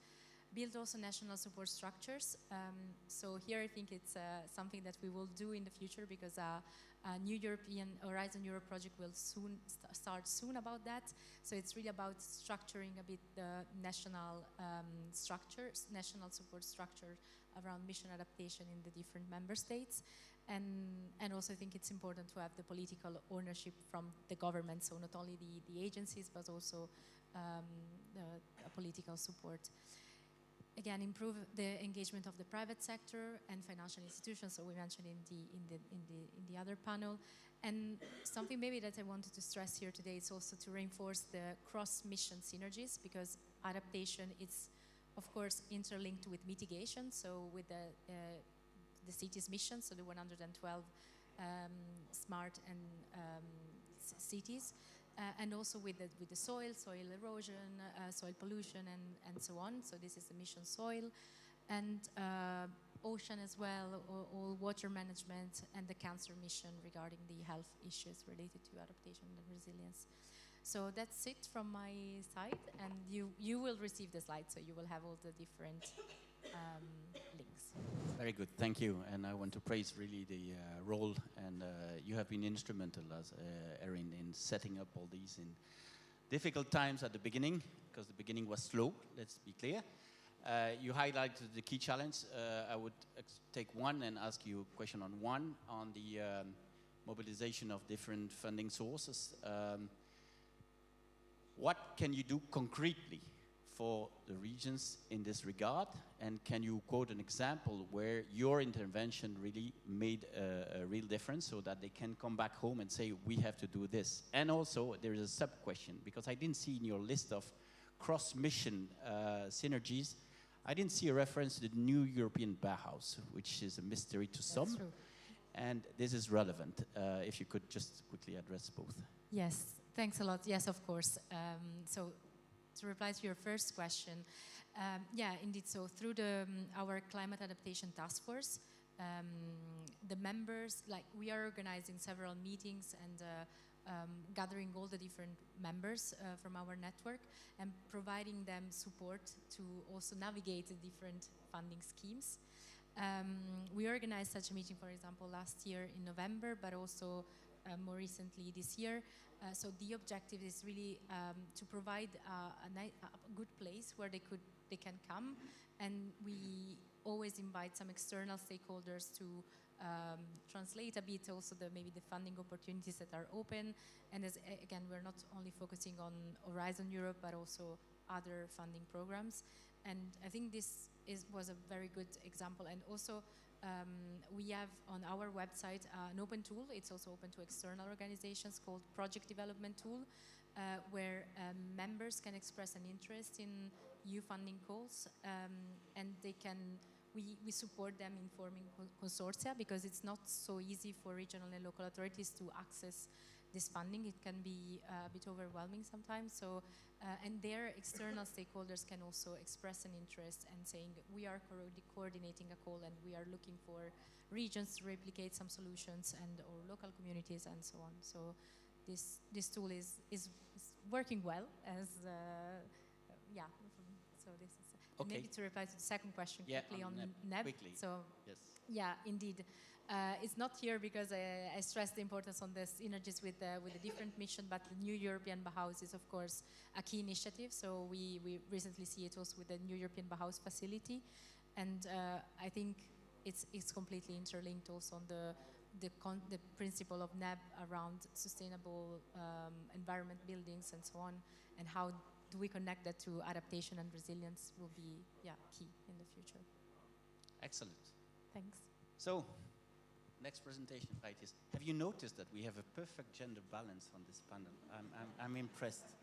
build also national support structures. So here I think it's something that we will do in the future, because a new European Horizon Europe project will soon start soon about that. So it's really about structuring a bit the national structures, national support structure around mission adaptation in the different member states. And also I think it's important to have the political ownership from the government, so not only the agencies, but also the political support. Again, improve the engagement of the private sector and financial institutions. So we mentioned in the other panel, and something maybe that I wanted to stress here today is also to reinforce the cross-mission synergies, because adaptation is, of course, interlinked with mitigation. So with the city's mission, so the 112 smart and cities. And also with the soil erosion, soil pollution, and so on. So this is the mission soil. And ocean as well, all water management, and the cancer mission regarding the health issues related to adaptation and resilience. So that's it from my side, and you will receive the slides, so you will have all the different links. Very good, thank you. And I want to praise really the role, and you have been instrumental, as Erin, in setting up all these in difficult times at the beginning, because the beginning was slow, let's be clear. You highlighted the key challenge. I would take one and ask you a question on one, on the mobilization of different funding sources. What can you do concretely for the regions in this regard? And can you quote an example where your intervention really made a real difference, so that they can come back home and say, we have to do this? And also, there is a sub-question, because I didn't see in your list of cross-mission synergies, I didn't see a reference to the new European Bauhaus, which is a mystery to some. That's true. And this is relevant. If you could just quickly address both. Yes, thanks a lot. Yes, of course. So to reply to your first question, yeah, indeed. So through our climate adaptation task force, the members, like, we are organizing several meetings and gathering all the different members from our network and providing them support to also navigate the different funding schemes. We organized such a meeting, for example, last year in November, but also more recently this year. So the objective is really to provide a good place where they can come, and we always invite some external stakeholders to translate a bit also maybe the funding opportunities that are open. And again, we're not only focusing on Horizon Europe, but also other funding programs. And I think this was a very good example. And also, we have on our website an open tool. It's also open to external organizations, called Project Development Tool, where members can express an interest in EU funding calls, and we support them in forming consortia, because it's not so easy for regional and local authorities to access this funding. It can be a bit overwhelming sometimes. So, and their external stakeholders can also express an interest and saying, we are coordinating a call and we are looking for regions to replicate some solutions, and or local communities and so on. So this tool is working well, as yeah. So this is okay. Maybe to reply to the second question quickly on NEB. Quickly. So yes. Yeah, indeed. It's not here because I stress the importance on the synergies with the different mission, but the new European Bauhaus is, of course, a key initiative. So we recently see it also with the new European Bauhaus facility, and I think it's completely interlinked also on the principle of NEB around sustainable environment buildings and so on, and how do we connect that to adaptation and resilience will be key in the future. Excellent. Thanks. So, next presentation, right, is, have you noticed that we have a perfect gender balance on this panel? I'm impressed.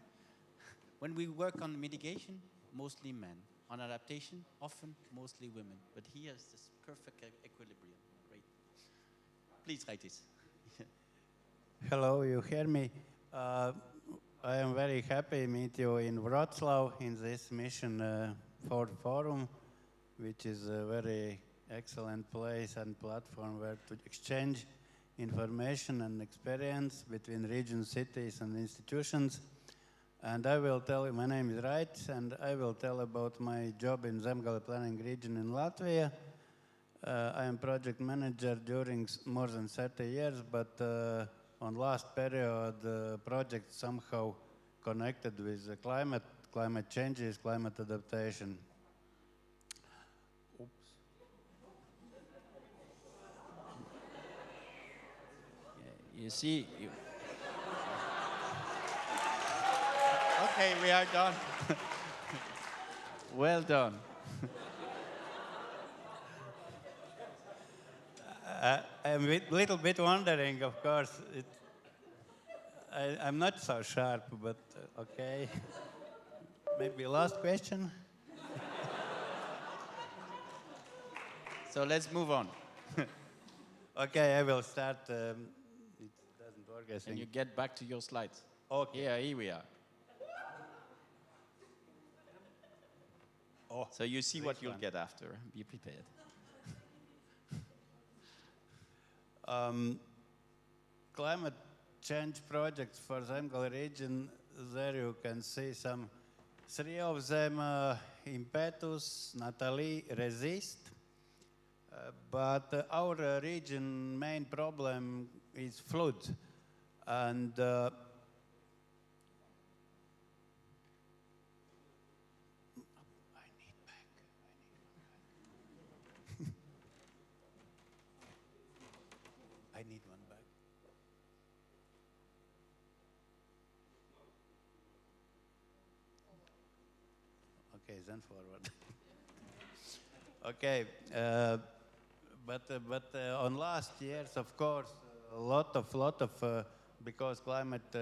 When we work on mitigation, mostly men. On adaptation, often mostly women. But he has this perfect equilibrium. Great. Please, Raitis. Hello, you hear me? I am very happy to meet you in Wrocław in this mission for forum, which is a very excellent place and platform where to exchange information and experience between regions, cities, and institutions. And I will tell you, my name is Rait, and I will tell about my job in Zemgale planning region in Latvia. I am project manager during more than 30 years, but on last period, project somehow connected with climate changes, climate adaptation. Oops. You see, Okay, we are done. well done. I'm a little bit wondering, of course. I'm not so sharp, but okay. Maybe last question. So let's move on. Okay, I will start. It doesn't work, I think. Can you get back to your slides? Okay. Yeah, here we are. Oh, so you see what you'll one. get after. Be prepared. Climate change projects for Zemgale region, there you can see some, 3 of them, Impetus, Nathalie, Resist. But our region main problem is flood. And I need one back. Okay, then forward. Okay, but on last years, of course, a lot of because climate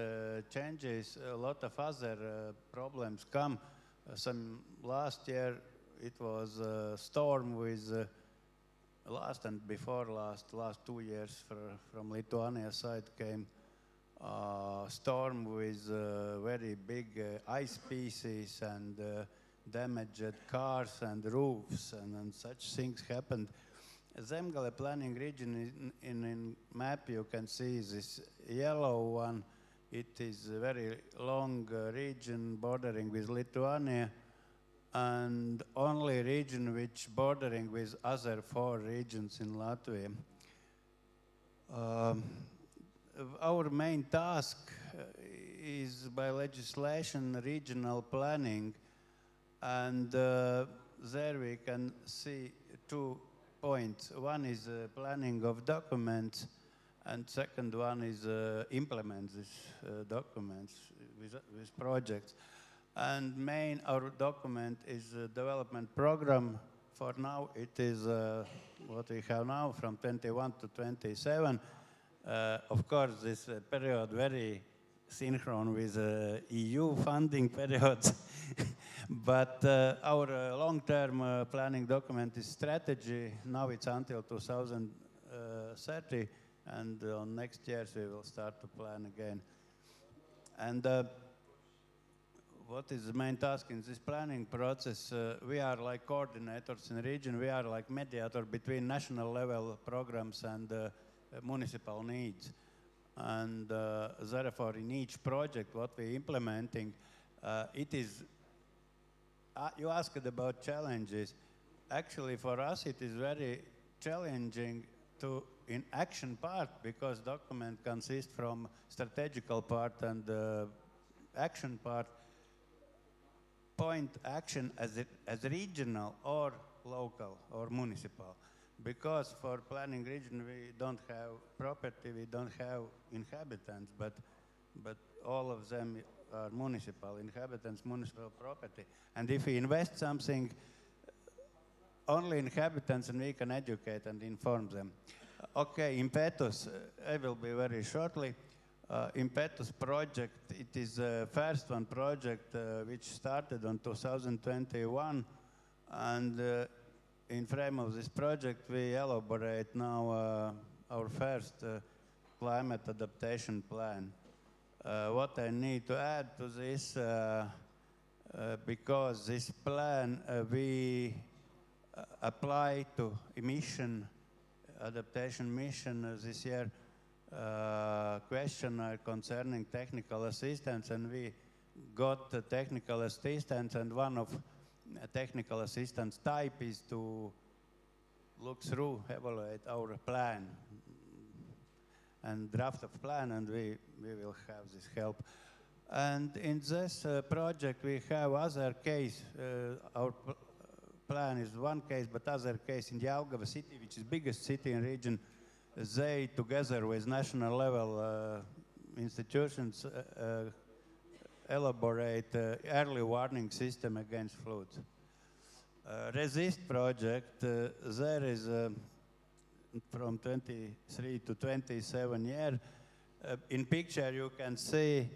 changes, a lot of other problems come. Some last year it was a storm with last and before last 2 years from Lithuania side came storm with very big ice pieces and damaged cars and roofs and such things happened. Zemgale planning region in map you can see this yellow one. It is a very long region bordering with Lithuania and only region which bordering with other 4 regions in Latvia. Our main task is by legislation regional planning, and there we can see 2 points. One is planning of documents, and second one is implement these documents with projects. And our document is a development program. For now, it is what we have now from 21 to 27. Of course, this period very synchron with EU funding periods. But our long-term planning document is strategy. Now it's until 2030, and on next years we will start to plan again. And what is the main task in this planning process? We are like coordinators in the region. We are like mediator between national level programs and municipal needs. And therefore, in each project, what we're implementing, it is, you asked about challenges. Actually, for us, it is very challenging to, in action part, because document consists from strategical part and action part, point action as regional or local or municipal. Because for planning region, we don't have property, we don't have inhabitants, but all of them are municipal inhabitants, municipal property. And if we invest something, only inhabitants, and we can educate and inform them. Okay, Impetus, I will be very shortly. Impetus project, it is the first one project which started on 2021, and in frame of this project, we elaborate now our first climate adaptation plan. What I need to add to this, because this plan we apply to emission adaptation mission this year, questionnaire concerning technical assistance, and we got technical assistants, and one of technical assistants type is to look through, evaluate our plan and draft of plan, and we will have this help. And in this project we have other case. Our plan is one case, but other case in Jelgava city, which is biggest city in region. They, together with national level institutions, elaborate early warning system against floods. Resist project, there is from 23 to 27 years. In picture you can see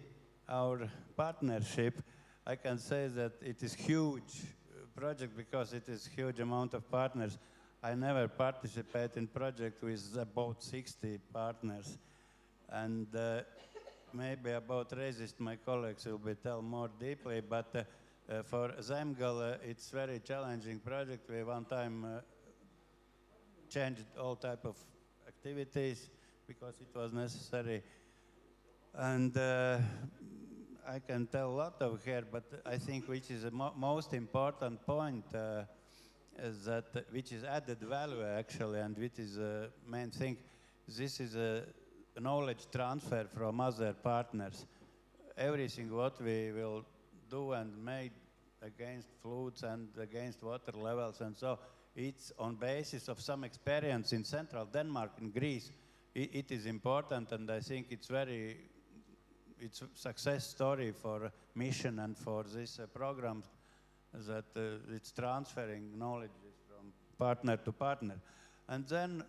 our partnership. I can say that it is huge project because it is huge amount of partners. I never participate in project with about 60 partners. And maybe about Resist my colleagues will be tell more deeply, but for Zemgale it's very challenging project. We one time changed all type of activities because it was necessary. And I can tell a lot of here, but I think which is the most important point is that which is added value actually, and which is the main thing. This is a knowledge transfer from other partners. Everything what we will do and made against floods and against water levels, and so it's on basis of some experience in central Denmark, in Greece. It is important, and I think it's a success story for mission and for this program, that it's transferring knowledge from partner to partner. And then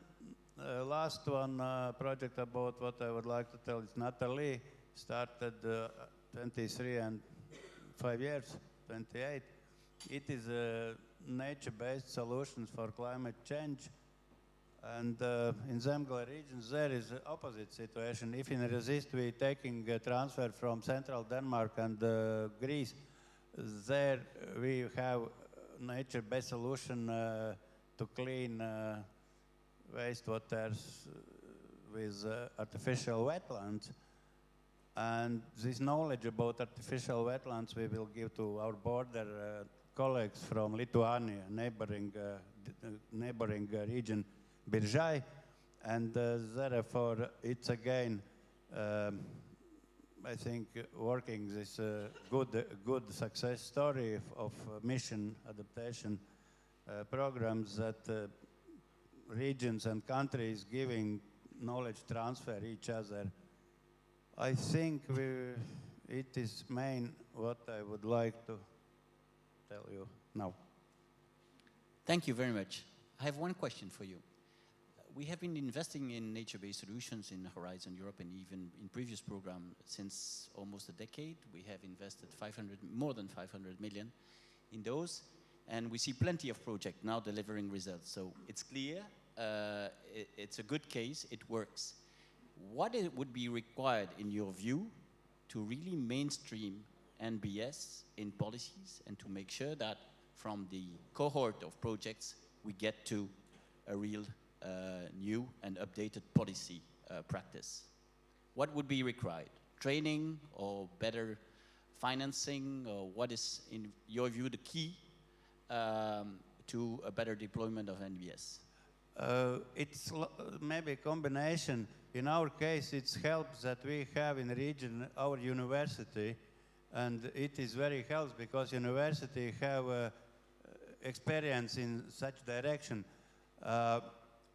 last one project about what I would like to tell is Natalie started 23 and 5 years, 28. It is a nature-based solutions for climate change. And in Zemgale region, there is the opposite situation. If in Resist we taking a transfer from central Denmark and Greece, there we have nature-based solution to clean wastewaters with artificial wetlands. And this knowledge about artificial wetlands we will give to our border colleagues from Lithuania, neighboring region, Biržai, and therefore it's again, I think, working this good success story of mission adaptation programs that regions and countries giving knowledge transfer each other. I think it is main what I would like to tell you now. Thank you very much. I have one question for you. We have been investing in nature-based solutions in Horizon Europe and even in previous program since almost a decade. We have invested more than 500 million in those, and we see plenty of projects now delivering results. So it's clear, it's a good case, it works. What would be required in your view to really mainstream NBS in policies and to make sure that from the cohort of projects we get to a real new and updated policy practice? What would be required? Training or better financing? Or what is, in your view, the key to a better deployment of NBS? It's maybe a combination. In our case, it helps that we have in the region our university, and it is very helps because university have experience in such direction.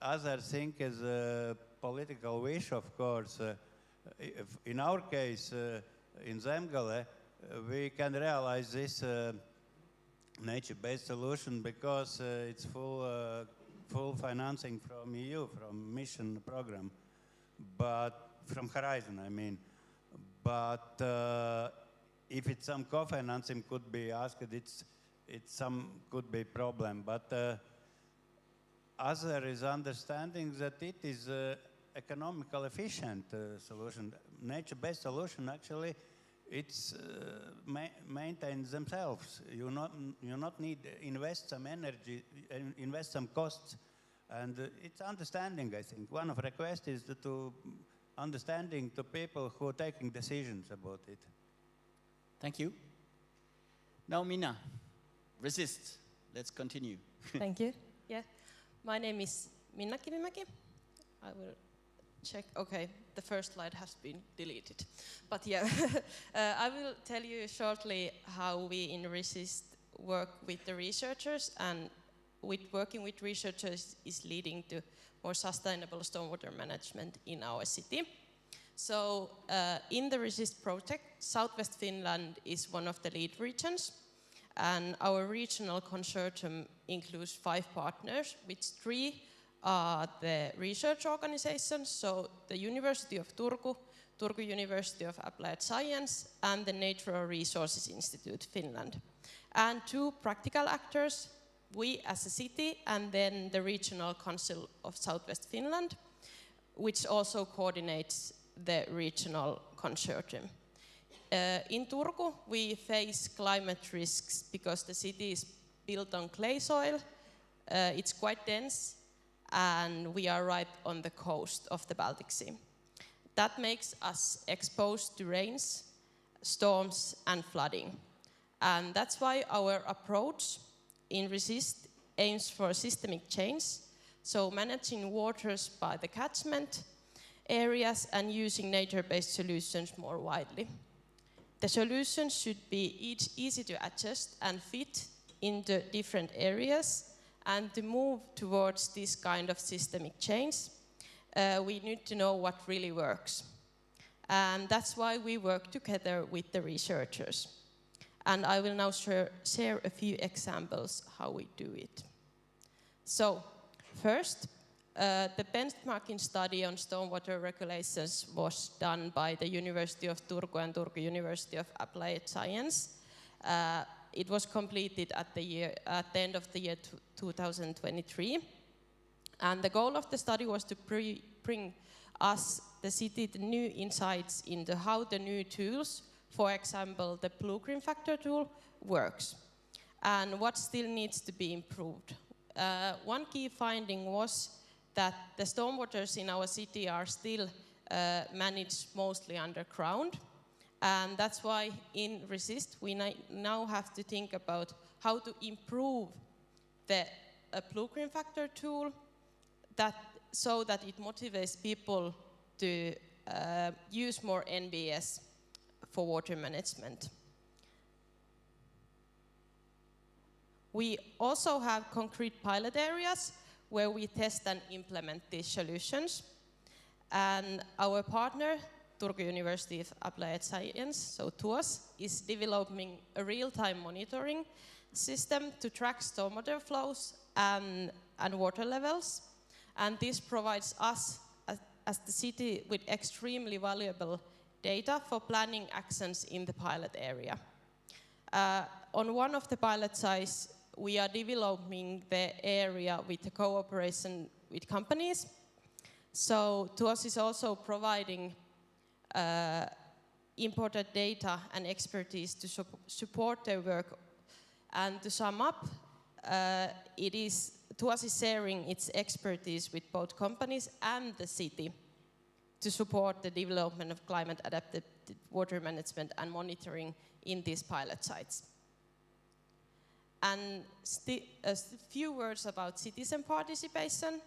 Other thing is a political wish, of course. In our case, in Zemgale, we can realize this nature-based solution because it's full financing from EU, from mission program, but from Horizon, I mean. But if it's some co-financing could be asked, it's some could be problem. But other is understanding that it is economical efficient solution. Nature-based solution actually it's maintain themselves. You not need invest some energy, invest some costs, and it's understanding. I think one of requests is to understanding to people who are taking decisions about it. Thank you. Now, Minna, resist. Let's continue. Thank you. Yeah, my name is Minna Kivimäki. I will check. Okay, the first slide has been deleted. But yeah, I will tell you shortly how we in Resist work with the researchers, and working with researchers is leading to more sustainable stormwater management in our city. So in the Resist project, Southwest Finland is one of the lead regions, and our regional consortium includes 5 partners, which 3 are the research organizations, so the University of Turku, Turku University of Applied Science, and the Natural Resources Institute Finland. And 2 practical actors, we as a city, and then the Regional Council of Southwest Finland, which also coordinates the regional consortium. In Turku, we face climate risks because the city is built on clay soil, it's quite dense, and we are right on the coast of the Baltic Sea. That makes us exposed to rains, storms, and flooding. And that's why our approach in Resist aims for systemic change, so managing waters by the catchment areas and using nature-based solutions more widely. The solutions should be easy to adjust and fit into different areas, and to move towards this kind of systemic change, we need to know what really works. And that's why we work together with the researchers. And I will now share a few examples how we do it. So, first, the benchmarking study on stormwater regulations was done by the University of Turku and Turku University of Applied Science. It was completed at the end of the year 2023. And the goal of the study was to bring us, the city, the new insights into how the new tools, for example, the blue-green factor tool, works, and what still needs to be improved. One key finding was that the stormwaters in our city are still managed mostly underground. And that's why in Resist, we now have to think about how to improve the blue-green factor tool so that it motivates people to use more NBS for water management. We also have concrete pilot areas where we test and implement these solutions. And our partner, Turku University of Applied Science, so TUOS, is developing a real-time monitoring system to track stormwater flows and water levels. And this provides us, as the city, with extremely valuable data for planning actions in the pilot area. On one of the pilot sites, we are developing the area with the cooperation with companies. So TUOS is also providing imported data and expertise to support their work. And to sum up, TUOS is sharing its expertise with both companies and the city to support the development of climate-adapted water management and monitoring in these pilot sites. And a few words about citizen participation.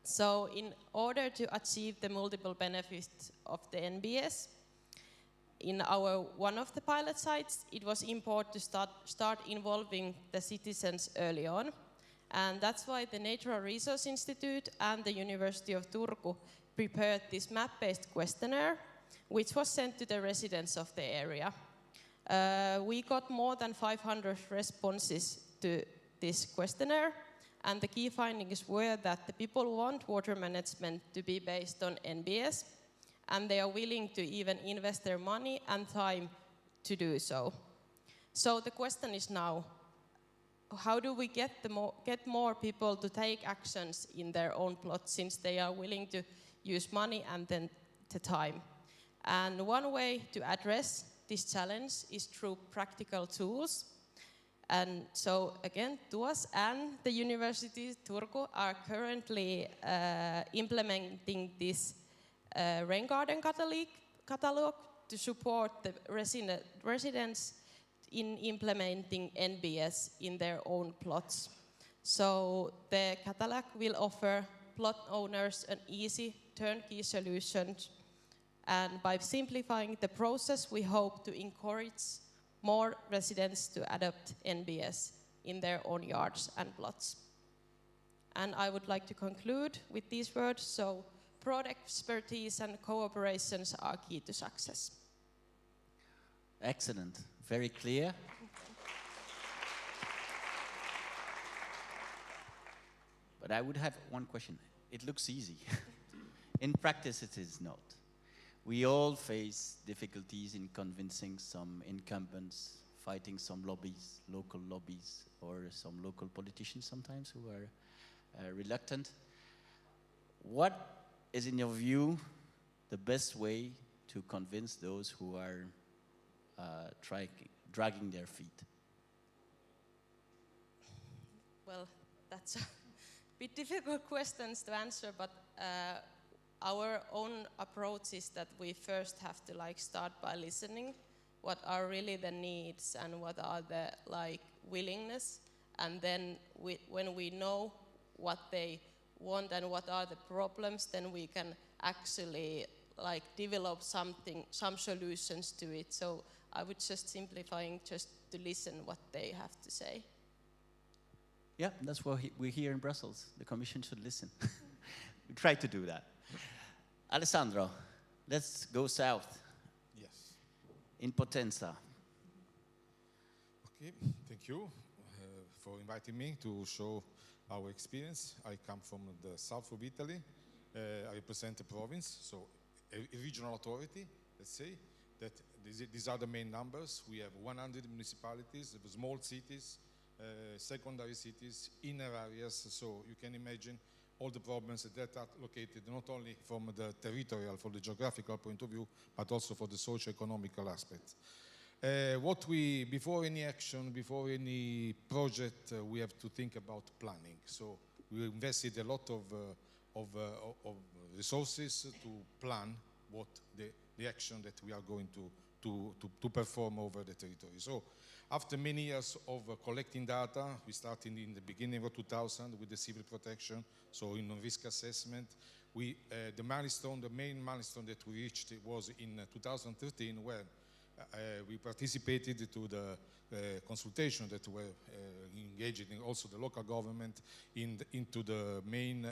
So in order to achieve the multiple benefits of the NBS, in one of the pilot sites, it was important to start involving the citizens early on. And that's why the Natural Resource Institute and the University of Turku prepared this map-based questionnaire, which was sent to the residents of the area. We got more than 500 responses to this questionnaire, and the key findings were that the people want water management to be based on NBS, and they are willing to even invest their money and time to do so. So the question is now, how do we get more people to take actions in their own plot, since they are willing to use money and then the time? And one way to address this challenge is through practical tools. And so again, TUOS and the University of Turku are currently implementing this rain garden catalog to support the residents in implementing NBS in their own plots. So the catalog will offer plot owners an easy turnkey solution, and by simplifying the process, we hope to encourage more residents to adopt NBS in their own yards and plots. And I would like to conclude with these words. So broad expertise and cooperations are key to success. Excellent, very clear. But I would have one question. It looks easy. In practice, it is not. We all face difficulties in convincing some incumbents, fighting some lobbies, local lobbies, or some local politicians sometimes who are reluctant. What is, in your view, the best way to convince those who are dragging their feet? Well, that's a bit difficult questions to answer, but our own approach is that we first have to start by listening what are really the needs and what are the willingness, and then when we know what they want and what are the problems, then we can actually develop some solutions to it. So I would just simplifying just to listen what they have to say. Yeah, that's what we're here in Brussels. The Commission should listen. We try to do that. Alessandro, let's go south. Yes. In Potenza. Okay, thank you for inviting me to show our experience. I come from the south of Italy. I represent a province, so a regional authority, let's say, that these are the main numbers. We have 100 municipalities, small cities, secondary cities, inner areas, so you can imagine all the problems that are located not only from the territorial, from the geographical point of view, but also for the socio-economical aspect. Before any action, before any project, we have to think about planning. So we invested a lot of resources to plan what the action that we are going to perform over the territory. So after many years of collecting data, we started in the beginning of 2000 with the civil protection, so in risk assessment. The main milestone that we reached was in 2013, where we participated to the consultation that were engaged in also the local government into the main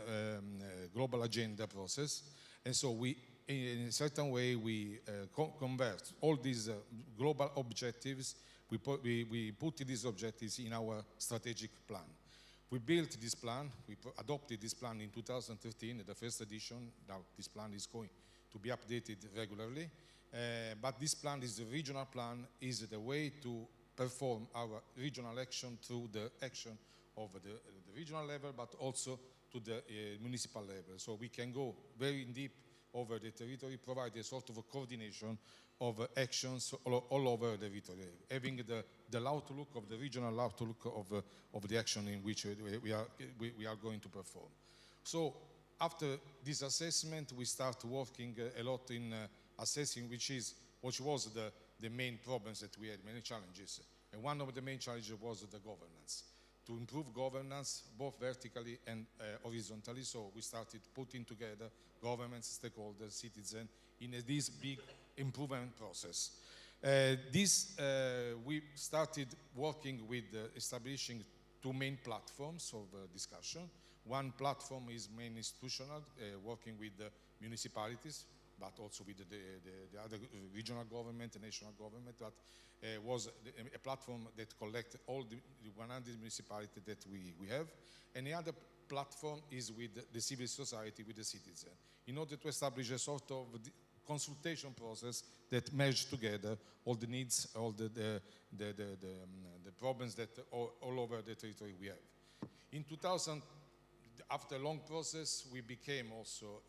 global agenda process. And so in a certain way, we convert all these global objectives. We put these objectives in our strategic plan. We built this plan, we adopted this plan in 2013, the first edition. Now this plan is going to be updated regularly. But this plan, this regional plan, is the way to perform our regional action through the action of the regional level, but also to the municipal level. So we can go very deep over the territory, provide a sort of a coordination of actions all over the territory, having the outlook of the regional outlook of the action in which we are going to perform. So after this assessment, we start working a lot in assessing which was the main problems that we had, many challenges. And one of the main challenges was the governance. To improve governance, both vertically and horizontally, so we started putting together governments, stakeholders, citizens in this big improvement process. We started working with establishing two main platforms of discussion. One platform is main institutional, working with the municipalities, but also with the other regional government, the national government, that was a platform that collects all the 100 municipalities that we have. And the other platform is with the civil society, with the citizen, in order to establish a sort of consultation process that merged together all the needs, all the problems that all over the territory we have. In 2000, after a long process, we became also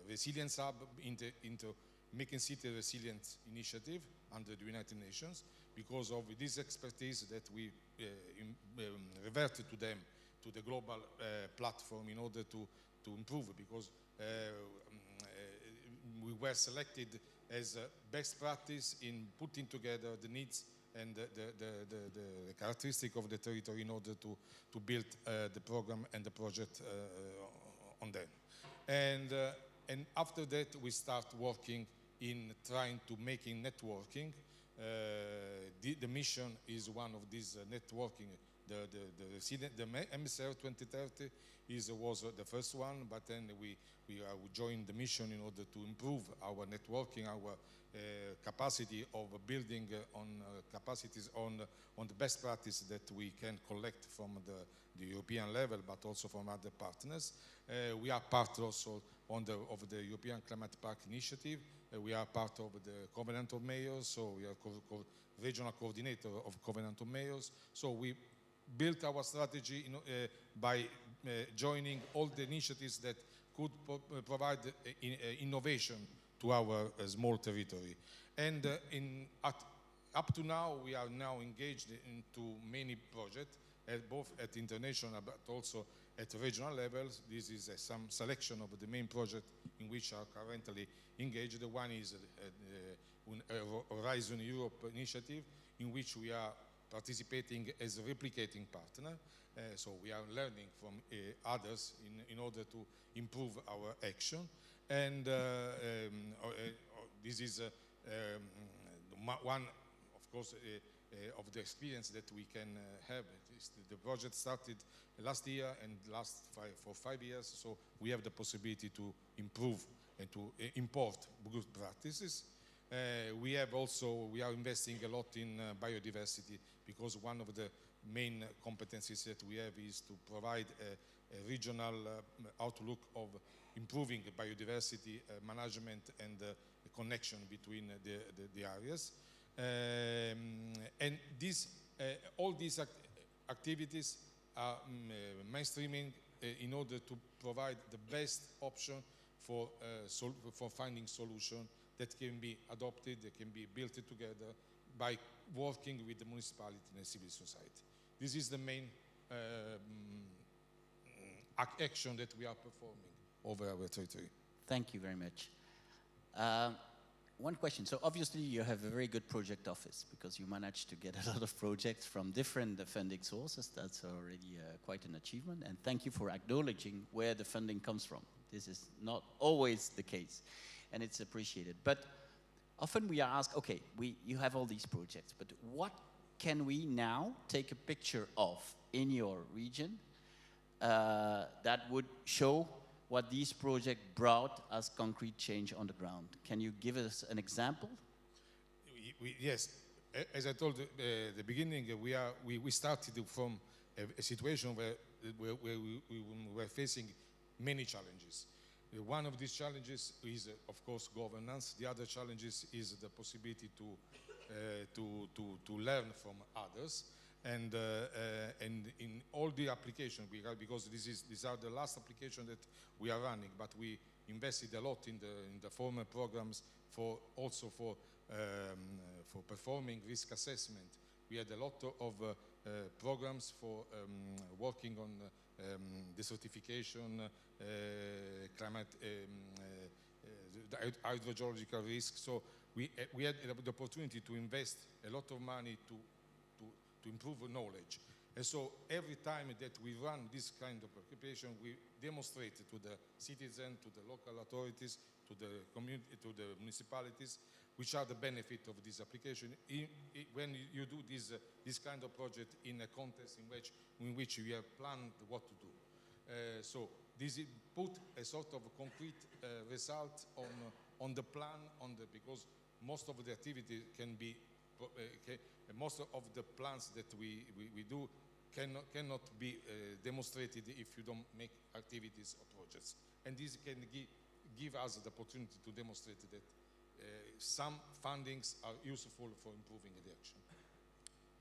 Resilience Hub into Making City Resilient initiative under the United Nations, because of this expertise that we reverted to them, to the global platform, in order to improve, because we were selected as best practice in putting together the needs and the characteristic of the territory in order to build the program and the project on them. And after that, we start working in trying to making networking. The mission is one of these networking. The MSR 2030 was the first one, but then we joined the mission in order to improve our networking, our capacity of building on capacities on the best practice that we can collect from the European level, but also from other partners. We are part also of the European Climate Park Initiative. We are part of the Covenant of Mayors, so we are regional coordinator of Covenant of Mayors. So we built our strategy by joining all the initiatives that could provide innovation to our small territory. And up to now, we are now engaged into many projects, both at international but also at regional levels. This is some selection of the main projects in which are currently engaged. The one is Horizon Europe initiative, in which we are participating as a replicating partner. So we are learning from others in order to improve our action. And this is one, of course, of the experience that we can have. The project started last year and lasts for 5 years, so we have the possibility to improve and to import good practices. We are investing a lot in biodiversity, because one of the main competencies that we have is to provide a regional outlook of improving biodiversity management and connection between the areas. And all these activities are mainstreaming in order to provide the best option for finding solutions that can be adopted, that can be built together by working with the municipality and civil society. This is the main action that we are performing over our territory. Thank you very much. One question. So obviously you have a very good project office, because you managed to get a lot of projects from different funding sources. That's already quite an achievement. And thank you for acknowledging where the funding comes from. This is not always the case, and it's appreciated. But often we are asked, okay, you have all these projects, but what can we now take a picture of in your region that would show what these projects brought as concrete change on the ground? Can you give us an example? Yes. As I told at the beginning, we started from a situation where we were facing many challenges. One of these challenges is, of course, governance. The other challenges is the possibility to learn from others. And in all the applications, because these are the last application that we are running, but we invested a lot in the former programs for performing risk assessment. We had a lot of programs for working on desertification, climate, hydrogeological risk. So we had the opportunity to invest a lot of money to improve knowledge. And so every time that we run this kind of occupation, we demonstrate to the citizen, to the local authorities, to the community, to the municipalities, which are the benefit of this application. When you do this kind of project in a context in which you have planned what to do. So this put a sort of concrete result on the plan, because most of the activity can be, most of the plans that we do cannot be demonstrated if you don't make activities or projects. And this can give us the opportunity to demonstrate that some fundings are useful for improving the action.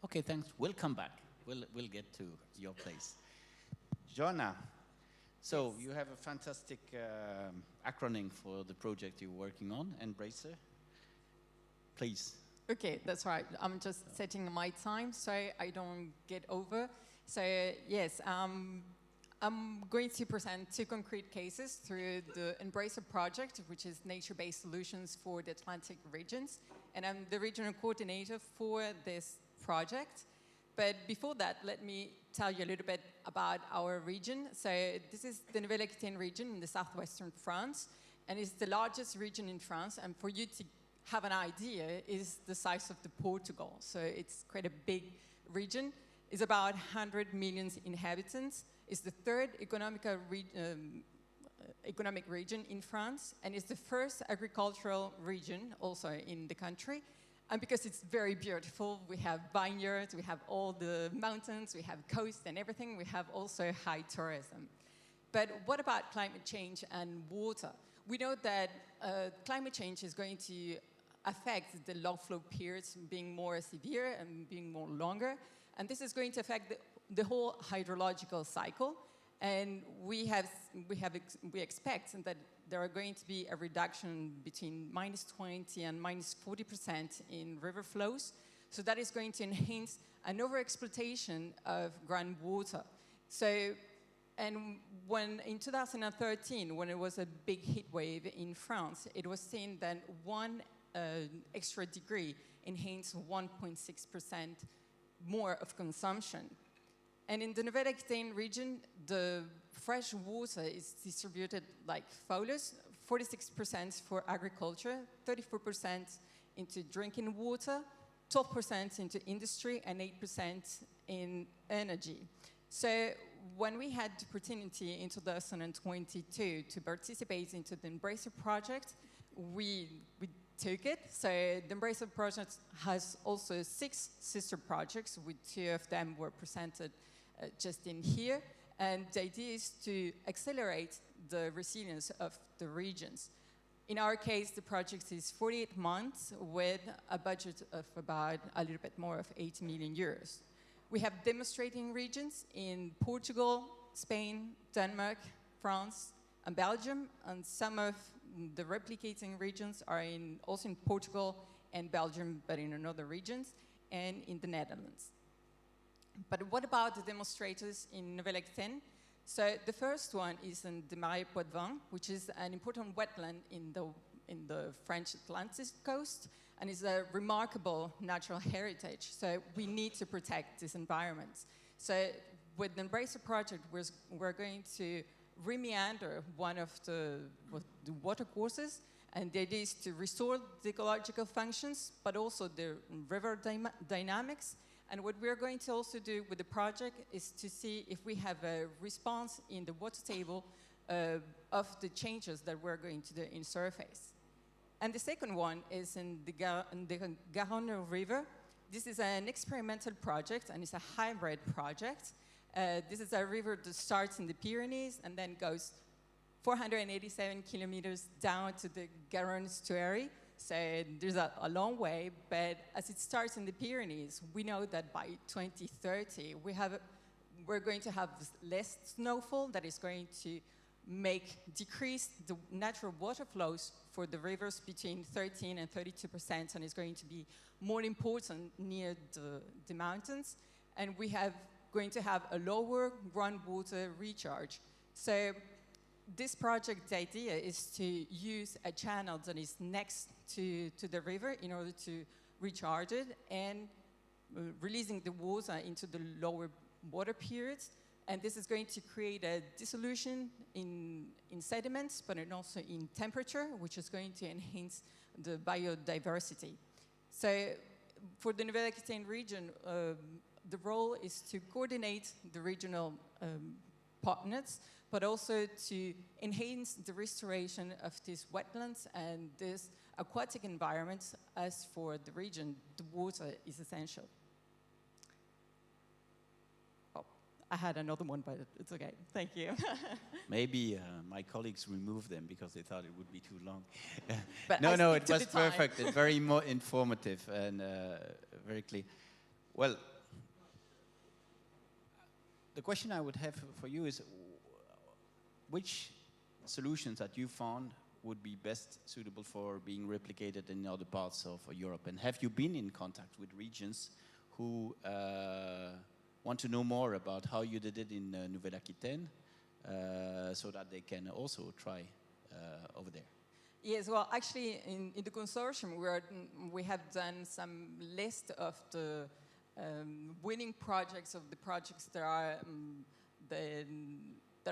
Okay, thanks. We'll come back. We'll get to your place. Joanna, so you have a fantastic acronym for the project you're working on, Embracer. Please. Okay, that's right. I'm just setting my time so I don't get over. So yes, I'm going to present two concrete cases through the Embracer project, which is nature-based solutions for the Atlantic regions. And I'm the regional coordinator for this project. But before that, let me tell you a little bit about our region. So this is the Nouvelle-Aquitaine region in the southwestern France, and it's the largest region in France. And for you to have an idea, is the size of the Portugal. So it's quite a big region. It's about 100 million inhabitants. It's the third economic region in France, and it's the first agricultural region also in the country. And because it's very beautiful, we have vineyards, we have all the mountains, we have coast and everything, we have also high tourism. But what about climate change and water? We know that climate change is going to affect the low flow periods being more severe and being more longer. And this is going to affect the whole hydrological cycle. And we expect that there are going to be a reduction between -20 and -40% in river flows. So that is going to enhance an overexploitation of groundwater. So, and when in 2013, when it was a big heat wave in France, it was seen that one extra degree enhanced 1.6% more of consumption. And in the Nouvelle-Aquitaine region, the fresh water is distributed like follows: 46% for agriculture, 34% into drinking water, 12% into industry, and 8% in energy. So when we had the opportunity in 2022 to participate into the Embracer project, we took it. So the Embracer project has also 6 sister projects, with 2 of them were presented just in here. And the idea is to accelerate the resilience of the regions. In our case, the project is 48 months with a budget of about a little bit more of 8 million euros. We have demonstrating regions in Portugal, Spain, Denmark, France, and Belgium, and some of the replicating regions are also in Portugal and Belgium, but in another regions, and in the Netherlands. But what about the demonstrators in Nouvelle-Aquitaine? So the first one is in the Marais Poitevin, which is an important wetland in the French Atlantic coast, and is a remarkable natural heritage. So we need to protect this environment. So with the Embracer project, we're going to remeander one of the water courses, and the idea is to restore the ecological functions, but also the river dynamics. And what we're going to also do with the project is to see if we have a response in the water table of the changes that we're going to do in surface. And the second one is in the Garonne River. This is an experimental project, and it's a hybrid project. This is a river that starts in the Pyrenees and then goes 487 kilometers down to the Garonne estuary. So there's a long way, but as it starts in the Pyrenees, we know that by 2030, we're going to have less snowfall that is going to decrease the natural water flows for the rivers between 13 and 32%, and it's going to be more important near the mountains. And going to have a lower groundwater recharge. So this project, the idea is to use a channel that is next to the river in order to recharge it and releasing the water into the lower water periods. And this is going to create a dissolution in sediments, but also in temperature, which is going to enhance the biodiversity. So for the Nouvelle-Aquitaine region, the role is to coordinate the regional partners, but also to enhance the restoration of these wetlands and these aquatic environments. As for the region, the water is essential. Oh, I had another one, but it's okay. Thank you. Maybe my colleagues removed them because they thought it would be too long. But no, it was perfect. It's very informative and very clear. Well, the question I would have for you is, which solutions that you found would be best suitable for being replicated in other parts of Europe? And have you been in contact with regions who want to know more about how you did it in Nouvelle-Aquitaine so that they can also try over there. Yes, well, actually, in the consortium, we have done some list of the winning projects, of the projects that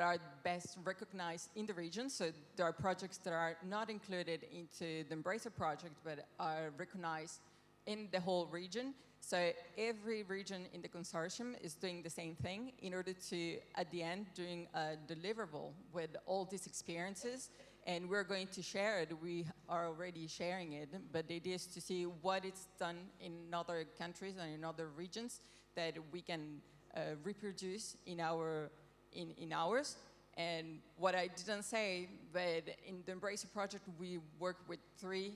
are best recognized in the region. So there are projects that are not included into the Embracer project, but are recognized in the whole region. So every region in the consortium is doing the same thing in order to, at the end, doing a deliverable with all these experiences. And we're going to share it. We are already sharing it, but the idea is to see what it's done in other countries and in other regions that we can reproduce in ours. And what I didn't say, but in the Embracer project, we work with 3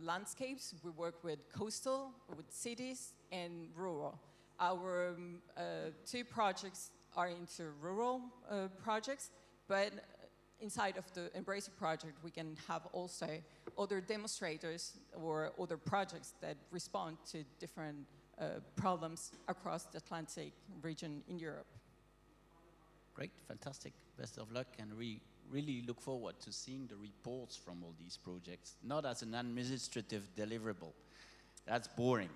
landscapes. We work with coastal, with cities, and rural. Our 2 projects are into rural projects, but inside of the Embracer project, we can have also other demonstrators or other projects that respond to different problems across the Atlantic region in Europe. Great, fantastic. Best of luck, and we really look forward to seeing the reports from all these projects, not as an administrative deliverable. That's boring.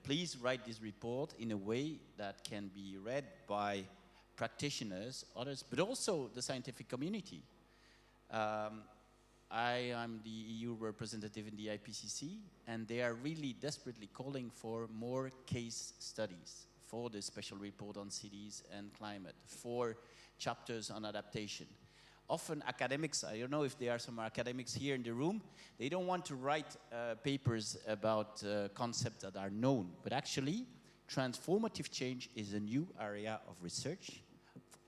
Please write this report in a way that can be read by practitioners, others, but also the scientific community. I am the EU representative in the IPCC, and they are really desperately calling for more case studies for the special report on cities and climate, for chapters on adaptation. Often academics, I don't know if there are some academics here in the room, they don't want to write papers about concepts that are known, but actually transformative change is a new area of research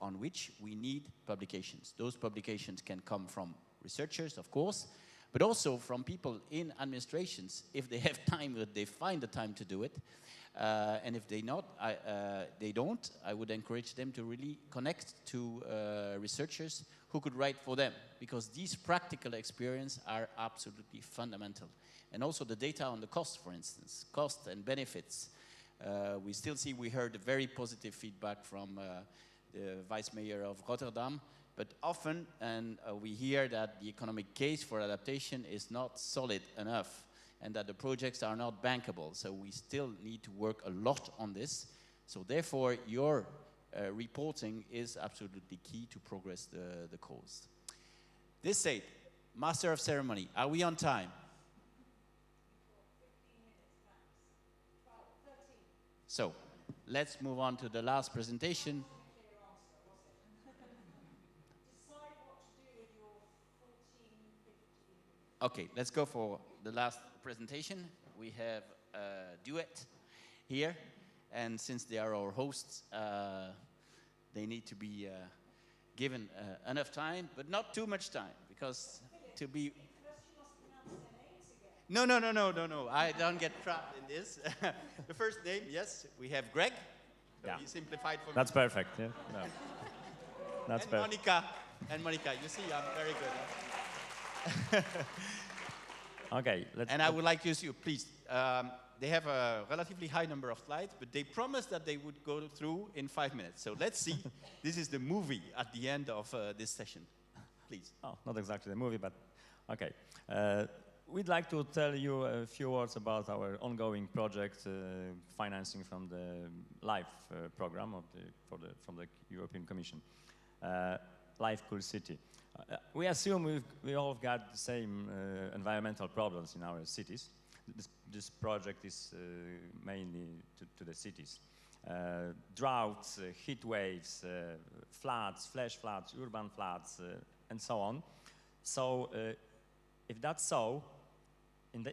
on which we need publications. Those publications can come from researchers, of course, but also from people in administrations, if they have time, if they find the time to do it. And if they don't, I would encourage them to really connect to researchers who could write for them, because these practical experiences are absolutely fundamental. And also the data on the cost, for instance, cost and benefits. We heard very positive feedback from the Vice Mayor of Rotterdam, but often, we hear that the economic case for adaptation is not solid enough, and that the projects are not bankable. So we still need to work a lot on this. So therefore, your reporting is absolutely key to progress the cause. This said, Master of Ceremony, are we on time? So let's move on to the last presentation. Okay, let's go for the last presentation. We have a duet here, and since they are our hosts, they need to be given enough time, but not too much time, because to be... No, I don't get trapped in this. The first name, yes, we have Greg. Yeah. He simplified for That's me. perfect, yeah. No. That's and perfect. Monica, you see, I'm very good. Okay, and I would like you to, please, they have a relatively high number of slides, but they promised that they would go through in 5 minutes. So let's see. This is the movie at the end of this session. Please. Oh, not exactly the movie, but okay. We'd like to tell you a few words about our ongoing project, financing from the LIFE program from the European Commission. LIFE Cool City. We assume we all got the same environmental problems in our cities. This project is mainly to the cities. Droughts, heat waves, floods, flash floods, urban floods, and so on. So if that's so, in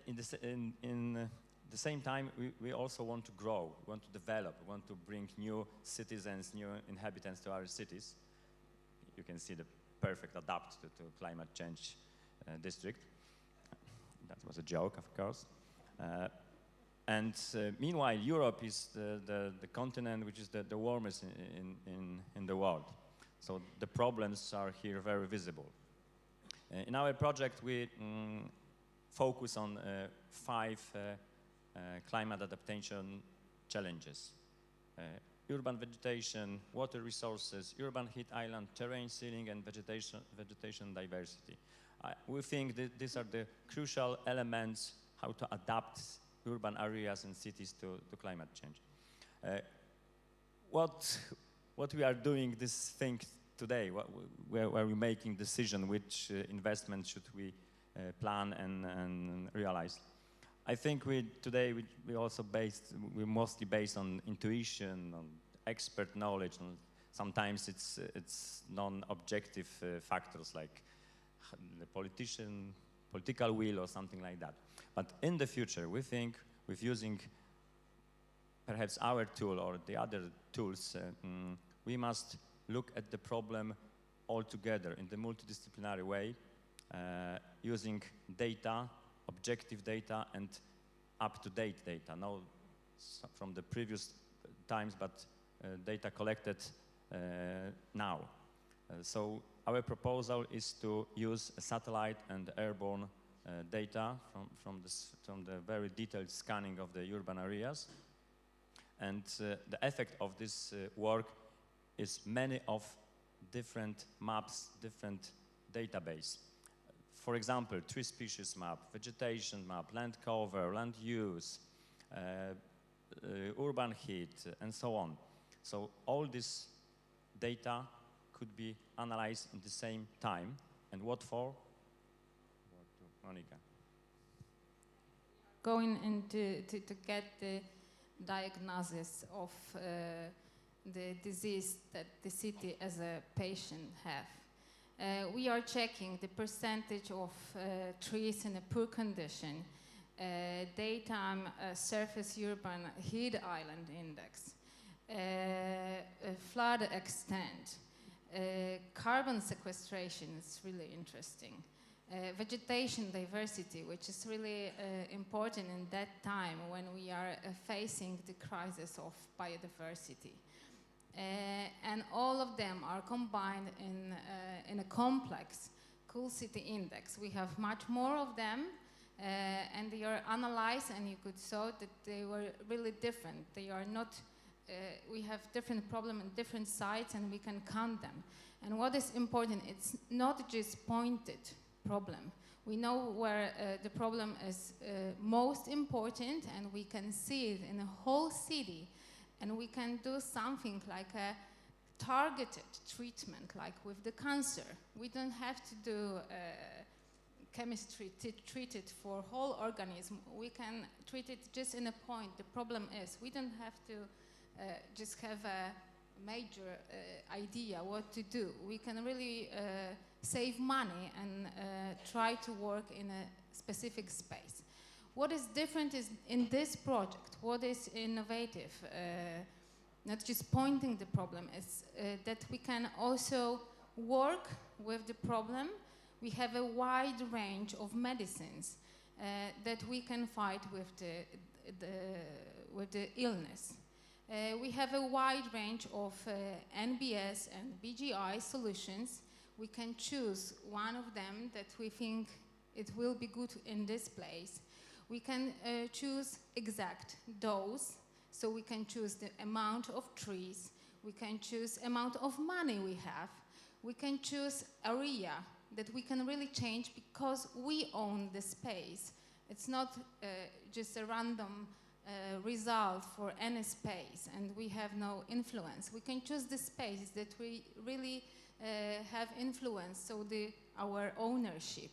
the same time, we also want to grow, we want to develop, we want to bring new citizens, new inhabitants to our cities. You can see the perfect adapt to climate change district. That was a joke, of course. Meanwhile, Europe is the continent which is the warmest in the world. So the problems are here very visible. In our project, we focus on 5 climate adaptation challenges. urban vegetation, water resources, urban heat island, terrain sealing, and vegetation diversity. We think that these are the crucial elements how to adapt urban areas and cities to climate change. What we are doing this thing today, where we're making decision which investment should we plan and realize. I think today we're mostly based on intuition, on expert knowledge, and sometimes it's non-objective factors like the political will or something like that. But in the future, we think with using perhaps our tool or the other tools, we must look at the problem altogether in the multidisciplinary way, using data, objective data, and up-to-date data, not from the previous times, but data collected now. So our proposal is to use satellite and airborne data from the very detailed scanning of the urban areas. And the effect of this work is many of different maps, different database. For example, tree species map, vegetation map, land cover, land use, urban heat, and so on. So all this data could be analyzed in the same time. And what for? Monica. Going into to get the diagnosis of the disease that the city as a patient have. We are checking the percentage of trees in a poor condition, daytime surface urban heat island index, flood extent, carbon sequestration is really interesting. Vegetation diversity, which is really important in that time when we are facing the crisis of biodiversity. And all of them are combined in a complex cool city index. We have much more of them, and they are analyzed, and you could saw that they were really different. They are not, we have different problems in different sites, and we can count them. And what is important, it's not just pointed problem. We know where the problem is most important, and we can see it in a whole city, and we can do something like a targeted treatment, like with the cancer. We don't have to do chemistry to treat it for whole organism. We can treat it just in a point. The problem is we don't have to just have a major idea what to do. We can really save money and try to work in a specific space. What is different is in this project, what is innovative, not just pointing the problem, is that we can also work with the problem. We have a wide range of medicines that we can fight with the illness. We have a wide range of NBS and BGI solutions. We can choose one of them that we think it will be good in this place. We can choose exact dose, so we can choose the amount of trees. We can choose amount of money we have. We can choose area that we can really change because we own the space. It's not just a random result for any space, and we have no influence. We can choose the space that we really have influence, so our ownership.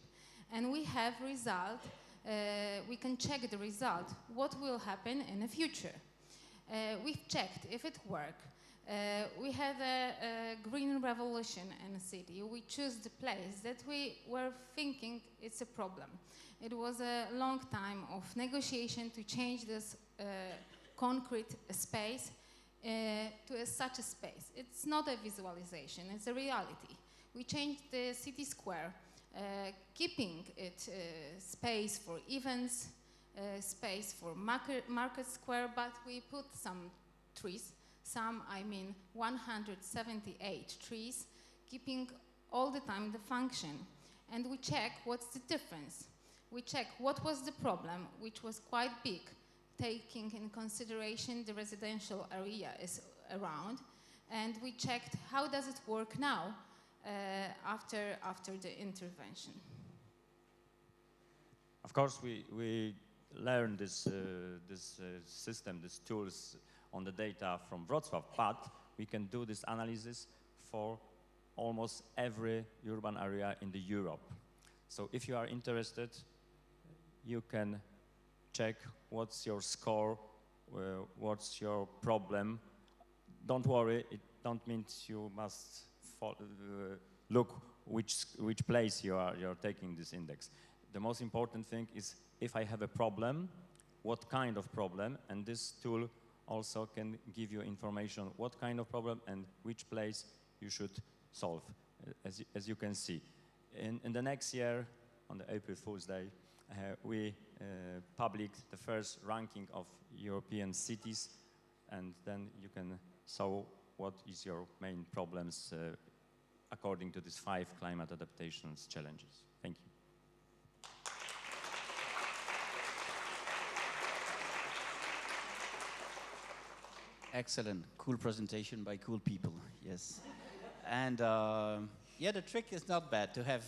And we have result, we can check the result, what will happen in the future. We've checked if it works. We had a green revolution in the city. We choose the place that we were thinking it's a problem. It was a long time of negotiation to change this concrete space to such a space. It's not a visualization, it's a reality. We changed the city square, keeping it space for events, space for market square, but we put some trees, I mean 178 trees, keeping all the time the function. And we check what's the difference. We check what was the problem, which was quite big, taking in consideration the residential area is around, and we checked how does it work now after the intervention. Of course, we learned this system, these tools on the data from Wrocław, but we can do this analysis for almost every urban area in the Europe. So if you are interested, you can check what's your score, what's your problem. Don't worry, it don't mean you must look which place you're taking this index. The most important thing is if I have a problem, what kind of problem, and this tool also can give you information what kind of problem and which place you should solve, as you can see. In the next year, on the April Fool's Day, we published the first ranking of European cities, and then you can show what is your main problems according to these 5 climate adaptations challenges. Thank you. Excellent, cool presentation by cool people, yes. And yeah, the trick is not bad, to have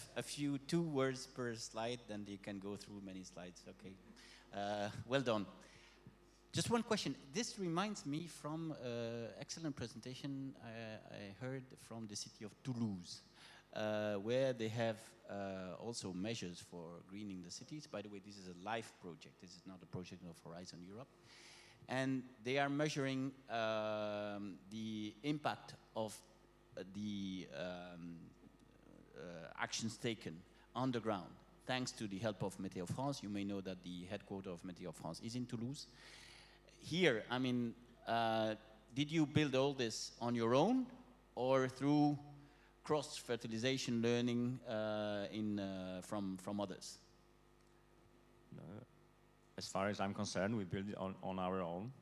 2 words per slide, then you can go through many slides, okay. Well done. Just one question, this reminds me from excellent presentation I heard from the city of Toulouse, where they have also measures for greening the cities. By the way, this is a live project, this is not a project of Horizon Europe. And they are measuring the impact of the actions taken on the ground, thanks to the help of Météo France. You may know that the headquarters of Météo France is in Toulouse. Here, I mean, did you build all this on your own or through cross-fertilization learning from others? As far as I'm concerned, we build it on our own.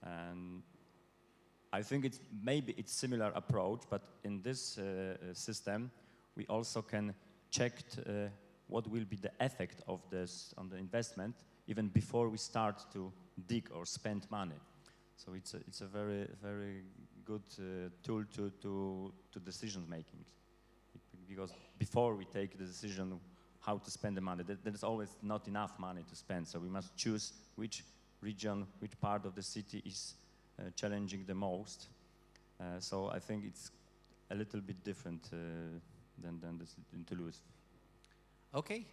And I think maybe it's similar approach, but in this system, we also can check what will be the effect of this on the investment even before we start to dig or spend money. So it's a very, very good tool to decision making, because before we take the decision how to spend the money, there's always not enough money to spend. So we must choose which region, which part of the city is challenging the most. So I think it's a little bit different than this in Toulouse. Okay,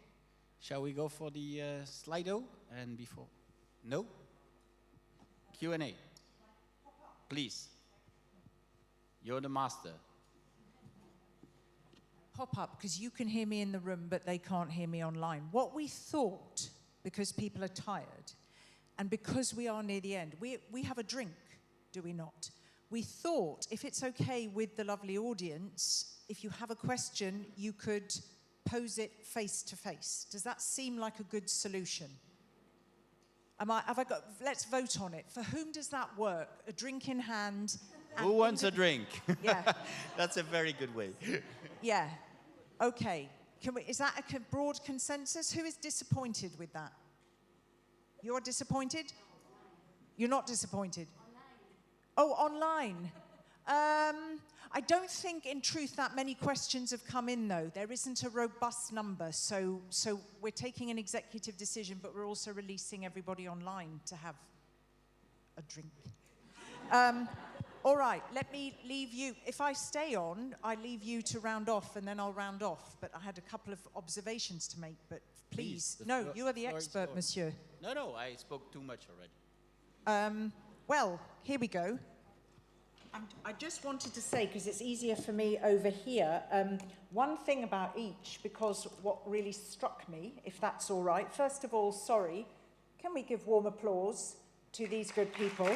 shall we go for the Slido? And before, no? Q&A, please. You're the master. Pop up, because you can hear me in the room, but they can't hear me online. What we thought, because people are tired, and because we are near the end, we have a drink, do we not? We thought, if it's okay with the lovely audience, if you have a question, you could pose it face to face. Does that seem like a good solution? Let's vote on it. For whom does that work? A drink in hand. Who wants a drink? Yeah. That's a very good way. Yeah. Okay. Is that a broad consensus? Who is disappointed with that? You're disappointed? You're not disappointed? Oh, online. I don't think, in truth, that many questions have come in, though. There isn't a robust number, so we're taking an executive decision, but we're also releasing everybody online to have a drink. All right, let me leave you. If I stay on, I leave you to round off, and then I'll round off. But I had a couple of observations to make, but please. No, you are the expert, monsieur. No, I spoke too much already. Well, here we go. I just wanted to say, because it's easier for me over here, one thing about each, because what really struck me, if that's all right. First of all, sorry, can we give warm applause to these good people?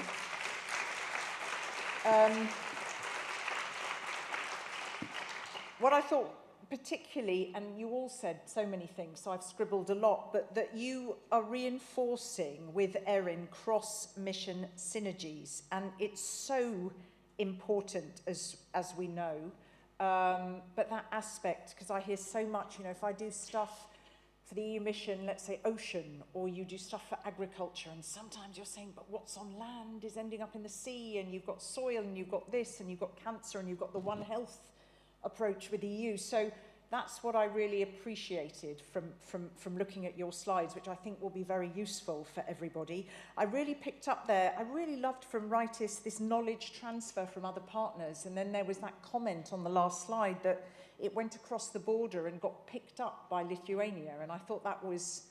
What I thought particularly, and you all said so many things, so I've scribbled a lot, but that you are reinforcing with Erin cross-mission synergies, and it's so important, as we know, but that aspect, because I hear so much, if I do stuff for the EU mission, let's say ocean, or you do stuff for agriculture, and sometimes you're saying, but what's on land is ending up in the sea, and you've got soil, and you've got this, and you've got cancer, and you've got the One Health approach with the EU. So that's what I really appreciated from looking at your slides, which I think will be very useful for everybody. I really picked up there, I really loved from Ritis this knowledge transfer from other partners, and then there was that comment on the last slide that it went across the border and got picked up by Lithuania, and I thought that was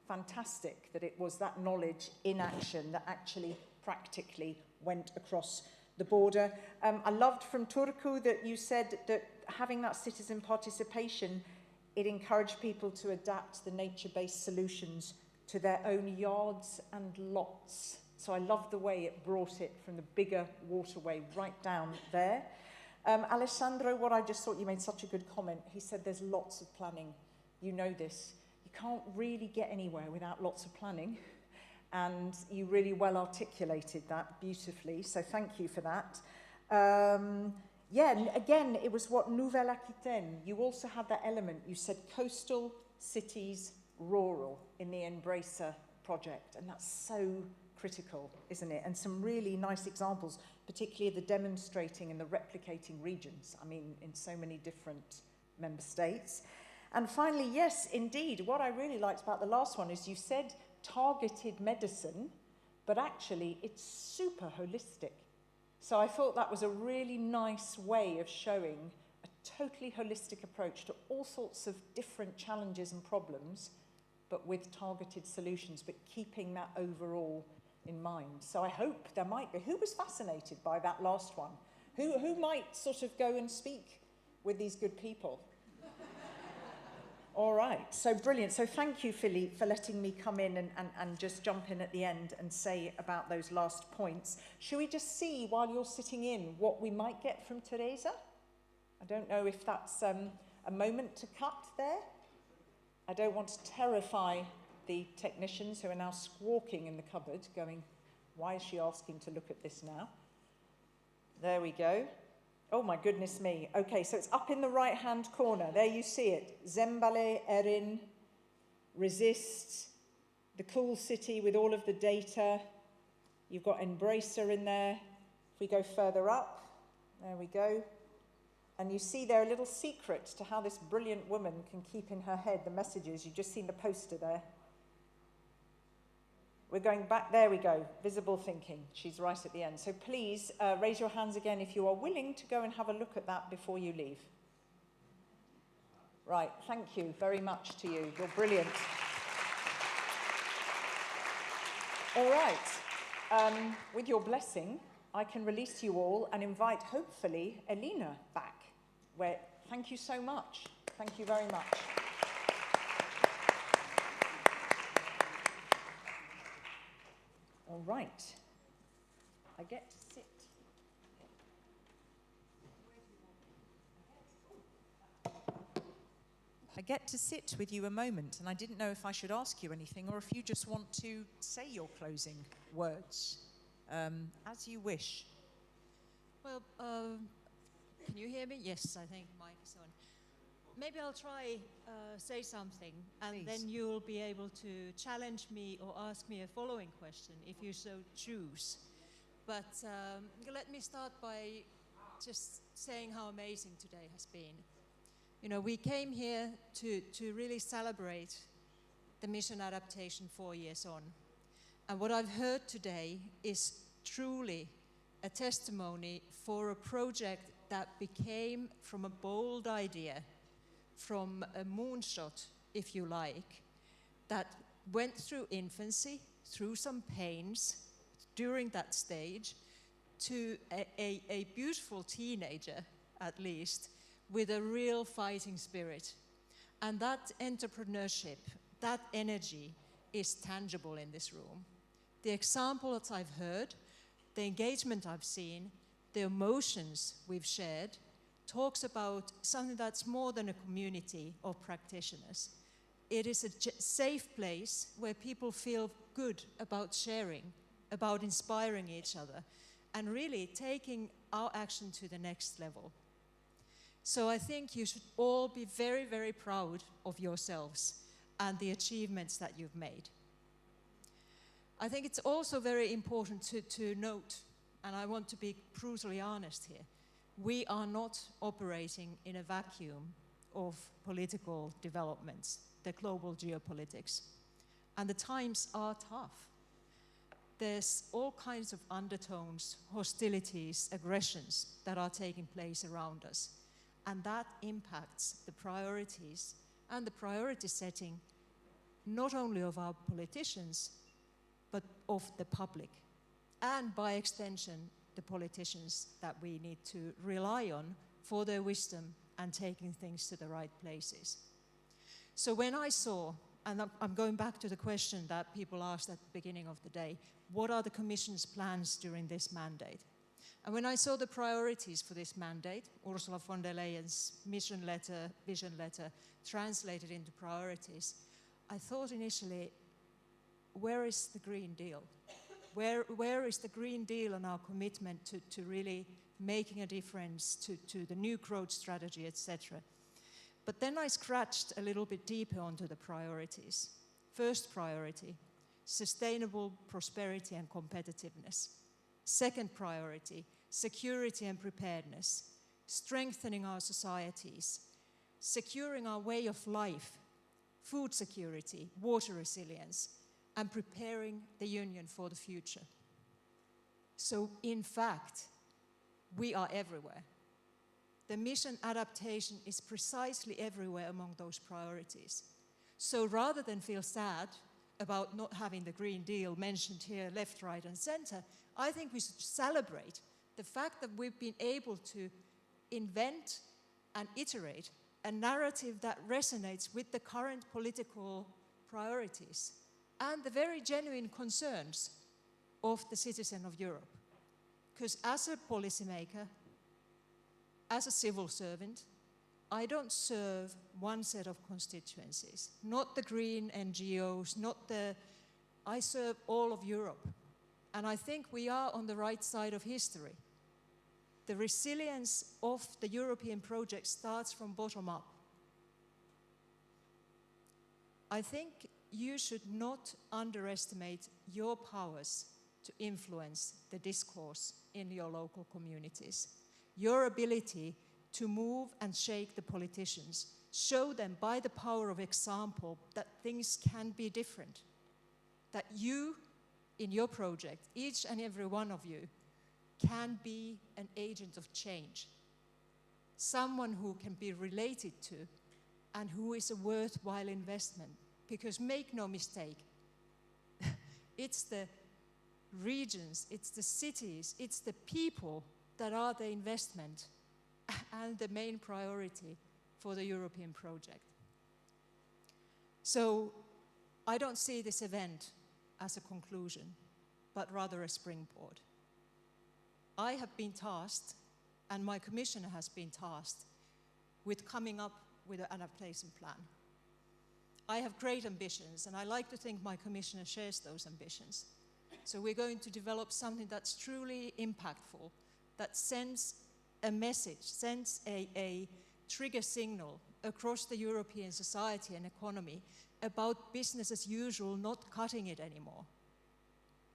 fantastic, that it was that knowledge in action that actually practically went across the border. I loved from Turku that you said that having that citizen participation, it encouraged people to adapt the nature-based solutions to their own yards and lots. So I loved the way it brought it from the bigger waterway right down there. Alessandro, what I just thought you made such a good comment. He said there's lots of planning. You know this. You can't really get anywhere without lots of planning. And you really well articulated that beautifully. So thank you for that. Yeah, again, it was what Nouvelle-Aquitaine. You also had that element. You said coastal, cities, rural in the Embracer project. And that's so critical, isn't it? And some really nice examples, particularly the demonstrating and the replicating regions, I mean, in so many different member states. And finally, yes, indeed, what I really liked about the last one is you said targeted medicine, but actually it's super holistic. So I thought that was a really nice way of showing a totally holistic approach to all sorts of different challenges and problems, but with targeted solutions, but keeping that overall in mind. So I hope there might be, who was fascinated by that last one? Who might sort of go and speak with these good people? All right, so brilliant. So thank you, Philippe, for letting me come in and just jump in at the end and say about those last points. Should we just see, while you're sitting in, what we might get from Teresa? I don't know if that's a moment to cut there. I don't want to terrify the technicians who are now squawking in the cupboard, going, why is she asking to look at this now? There we go. Oh my goodness me. Okay, so it's up in the right-hand corner. There you see it. Zembale, Erin, Resist, the cool city with all of the data. You've got Embracer in there. If we go further up, there we go. And you see there a little secret to how this brilliant woman can keep in her head the messages. You've just seen the poster there. We're going back, there we go, visible thinking. She's right at the end. So please raise your hands again if you are willing to go and have a look at that before you leave. Right, thank you very much to you. You're brilliant. All right, with your blessing, I can release you all and invite, hopefully, Elina back. Thank you so much. Thank you very much. All right, I get to sit. I get to sit with you a moment, and I didn't know if I should ask you anything or if you just want to say your closing words, as you wish. Well, can you hear me? Yes, I think the mic is on. Maybe I'll try say something, and then you'll be able to challenge me or ask me a following question if you so choose. But let me start by just saying how amazing today has been. You know, we came here to really celebrate the mission adaptation 4 years on. And what I've heard today is truly a testimony for a project that became from a bold idea, from a moonshot, if you like, that went through infancy, through some pains during that stage, to a beautiful teenager, at least, with a real fighting spirit. And that entrepreneurship, that energy is tangible in this room. The examples I've heard, the engagement I've seen, the emotions we've shared, talks about something that's more than a community of practitioners. It is a safe place where people feel good about sharing, about inspiring each other, and really taking our action to the next level. So I think you should all be very, very proud of yourselves and the achievements that you've made. I think it's also very important to note, and I want to be brutally honest here, we are not operating in a vacuum of political developments, the global geopolitics. And the times are tough. There's all kinds of undertones, hostilities, aggressions that are taking place around us. And that impacts the priorities and the priority setting, not only of our politicians, but of the public. And by extension, the politicians that we need to rely on for their wisdom and taking things to the right places. So when I saw, and I'm going back to the question that people asked at the beginning of the day, what are the Commission's plans during this mandate? And when I saw the priorities for this mandate, Ursula von der Leyen's mission letter, vision letter, translated into priorities, I thought initially, where is the Green Deal? Where is the Green Deal and our commitment to really making a difference to the new growth strategy, etc.? But then I scratched a little bit deeper onto the priorities. First priority, sustainable prosperity and competitiveness. Second priority, security and preparedness, strengthening our societies, securing our way of life, food security, water resilience, and preparing the Union for the future. So, in fact, we are everywhere. The mission adaptation is precisely everywhere among those priorities. So rather than feel sad about not having the Green Deal mentioned here left, right, and center, I think we should celebrate the fact that we've been able to invent and iterate a narrative that resonates with the current political priorities and the very genuine concerns of the citizen of Europe. Because as a policymaker, as a civil servant, I don't serve one set of constituencies, not the green NGOs, I serve all of Europe. And I think we are on the right side of history. The resilience of the European project starts from bottom up. I think you should not underestimate your powers to influence the discourse in your local communities. Your ability to move and shake the politicians, show them by the power of example that things can be different, that you, in your project, each and every one of you, can be an agent of change, someone who can be related to and who is a worthwhile investment. Because make no mistake, it's the regions, it's the cities, it's the people that are the investment and the main priority for the European project. So I don't see this event as a conclusion, but rather a springboard. I have been tasked, and my commissioner has been tasked, with coming up with an adaptation plan. I have great ambitions, and I like to think my commissioner shares those ambitions. So we're going to develop something that's truly impactful, that sends a message, sends a trigger signal across the European society and economy about business as usual, not cutting it anymore.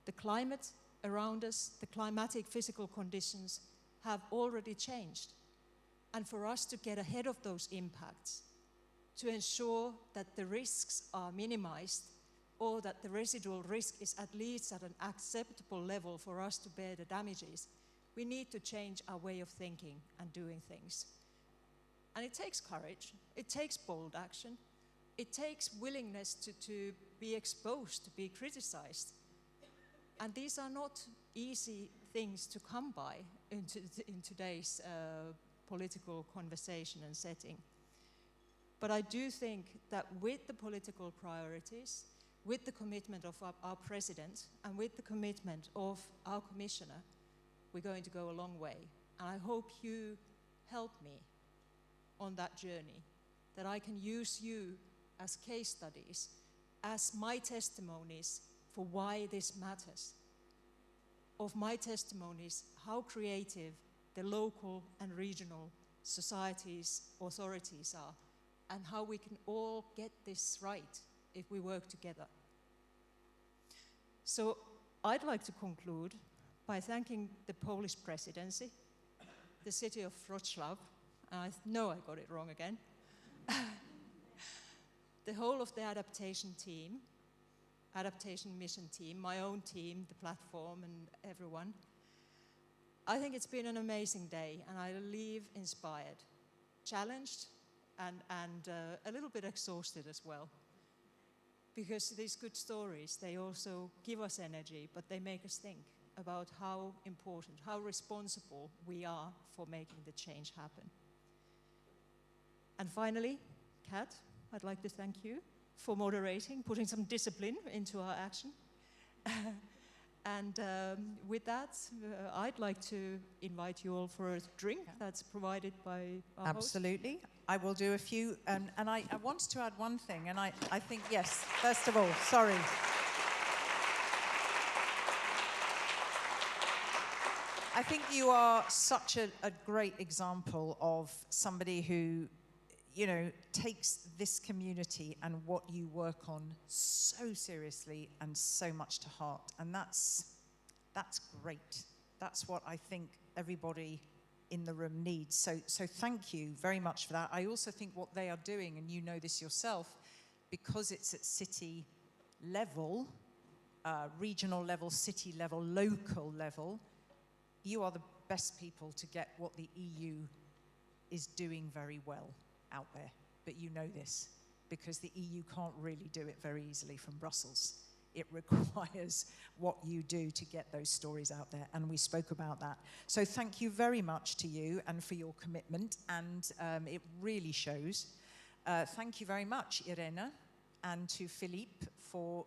The climate around us, the climatic physical conditions have already changed. And for us to get ahead of those impacts, to ensure that the risks are minimized or that the residual risk is at least at an acceptable level for us to bear the damages, we need to change our way of thinking and doing things. And it takes courage, it takes bold action, it takes willingness to be exposed, to be criticized. And these are not easy things to come by in today's political conversation and setting. But I do think that with the political priorities, with the commitment of our president, and with the commitment of our commissioner, we're going to go a long way. And I hope you help me on that journey, that I can use you as case studies, as my testimonies for why this matters, of my testimonies, how creative the local and regional societies, authorities are, and how we can all get this right if we work together. So I'd like to conclude by thanking the Polish presidency, the city of Wrocław, and I know I got it wrong again, the whole of the adaptation team, adaptation mission team, my own team, the platform, and everyone. I think it's been an amazing day, and I leave inspired, challenged, and a little bit exhausted as well. Because these good stories, they also give us energy, but they make us think about how important, how responsible we are for making the change happen. And finally, Kat, I'd like to thank you for moderating, putting some discipline into our action. And with that, I'd like to invite you all for a drink that's provided by our Absolutely. host. I will do a few, and I wanted to add one thing, and I think, yes, first of all, sorry. I think you are such a great example of somebody who, you know, takes this community and what you work on so seriously and so much to heart. And that's great. That's what I think everybody in the room needs. So thank you very much for that. I also think what they are doing, and you know this yourself, because it's at city level, regional level, city level, local level, you are the best people to get what the EU is doing very well out there. But you know this, because the EU can't really do it very easily from Brussels. It requires what you do to get those stories out there, and we spoke about that. So thank you very much to you and for your commitment, and it really shows. Thank you very much, Irena, and to Philippe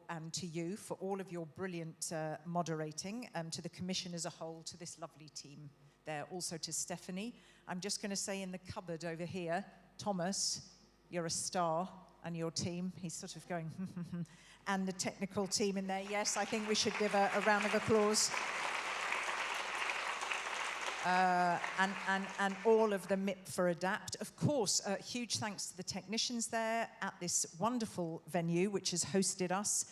and to you for all of your brilliant moderating, to the Commission as a whole, to this lovely team there, also to Stephanie. I'm just going to say in the cupboard over here, Thomas, you're a star, and your team, he's sort of going, and the technical team in there. Yes, I think we should give a round of applause. And all of the MIP for ADAPT. Of course, huge thanks to the technicians there at this wonderful venue, which has hosted us.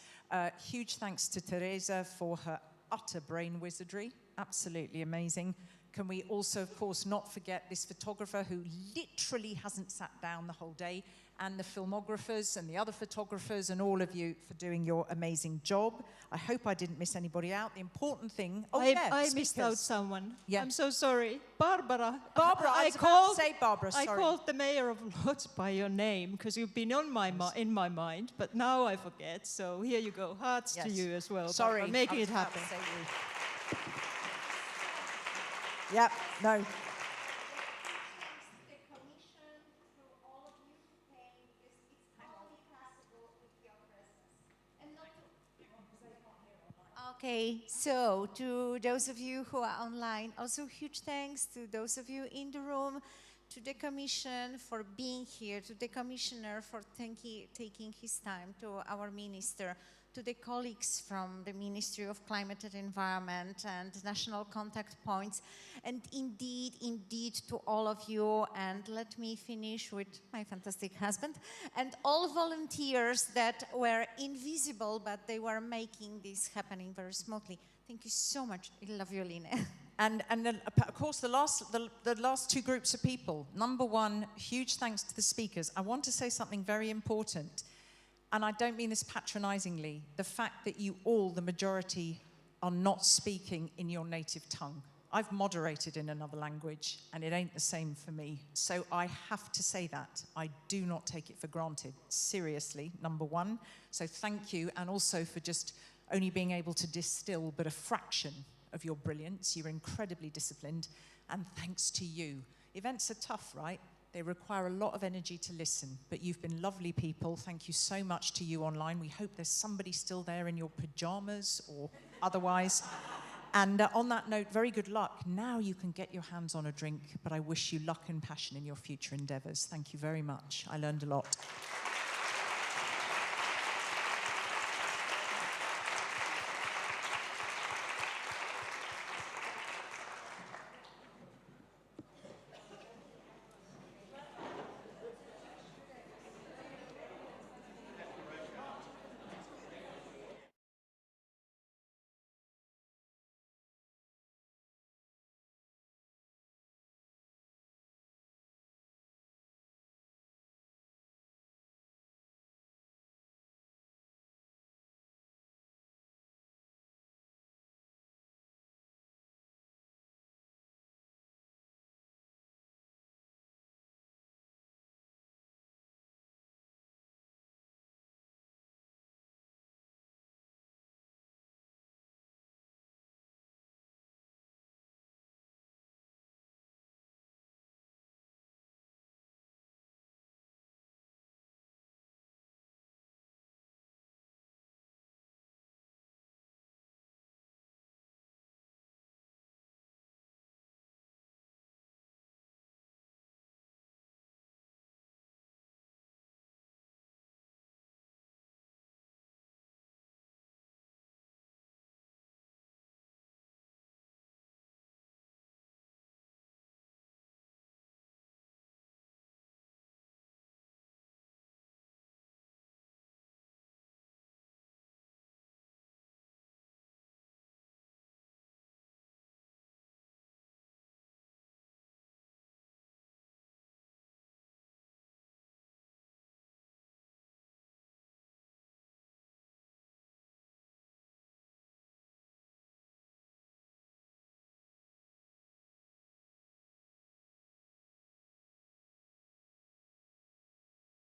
Huge thanks to Teresa for her utter brain wizardry. Absolutely amazing. Can we also, of course, not forget this photographer who literally hasn't sat down the whole day, and the filmographers and the other photographers and all of you for doing your amazing job. I hope I didn't miss anybody out. The important thing... I missed out someone. Yeah. I'm so sorry. Barbara. Barbara, I was about to say Barbara, sorry. I called the mayor of Lodz by your name because you've been on my in my mind, but now I forget. So here you go. Hearts to you as well. Sorry. Barbara, making it happen. Yep, no. Okay, so to those of you who are online, also huge thanks to those of you in the room, to the Commission for being here, to the Commissioner for taking his time, to our Minister, to the colleagues from the Ministry of Climate and Environment and national contact points, and indeed to all of you. And let me finish with my fantastic husband and all volunteers that were invisible, but they were making this happening very smoothly. Thank you so much. I love you, Line. And of course, the last two groups of people. Number one, huge thanks to the speakers. I want to say something very important. And I don't mean this patronizingly, the fact that you all, the majority, are not speaking in your native tongue. I've moderated in another language, and it ain't the same for me. So I have to say that. I do not take it for granted. Seriously, number one. So thank you, and also for just only being able to distill but a fraction of your brilliance. You're incredibly disciplined, and thanks to you. Events are tough, right? They require a lot of energy to listen, but you've been lovely people. Thank you so much to you online. We hope there's somebody still there in your pajamas or otherwise. And on that note, very good luck. Now you can get your hands on a drink, but I wish you luck and passion in your future endeavors. Thank you very much. I learned a lot.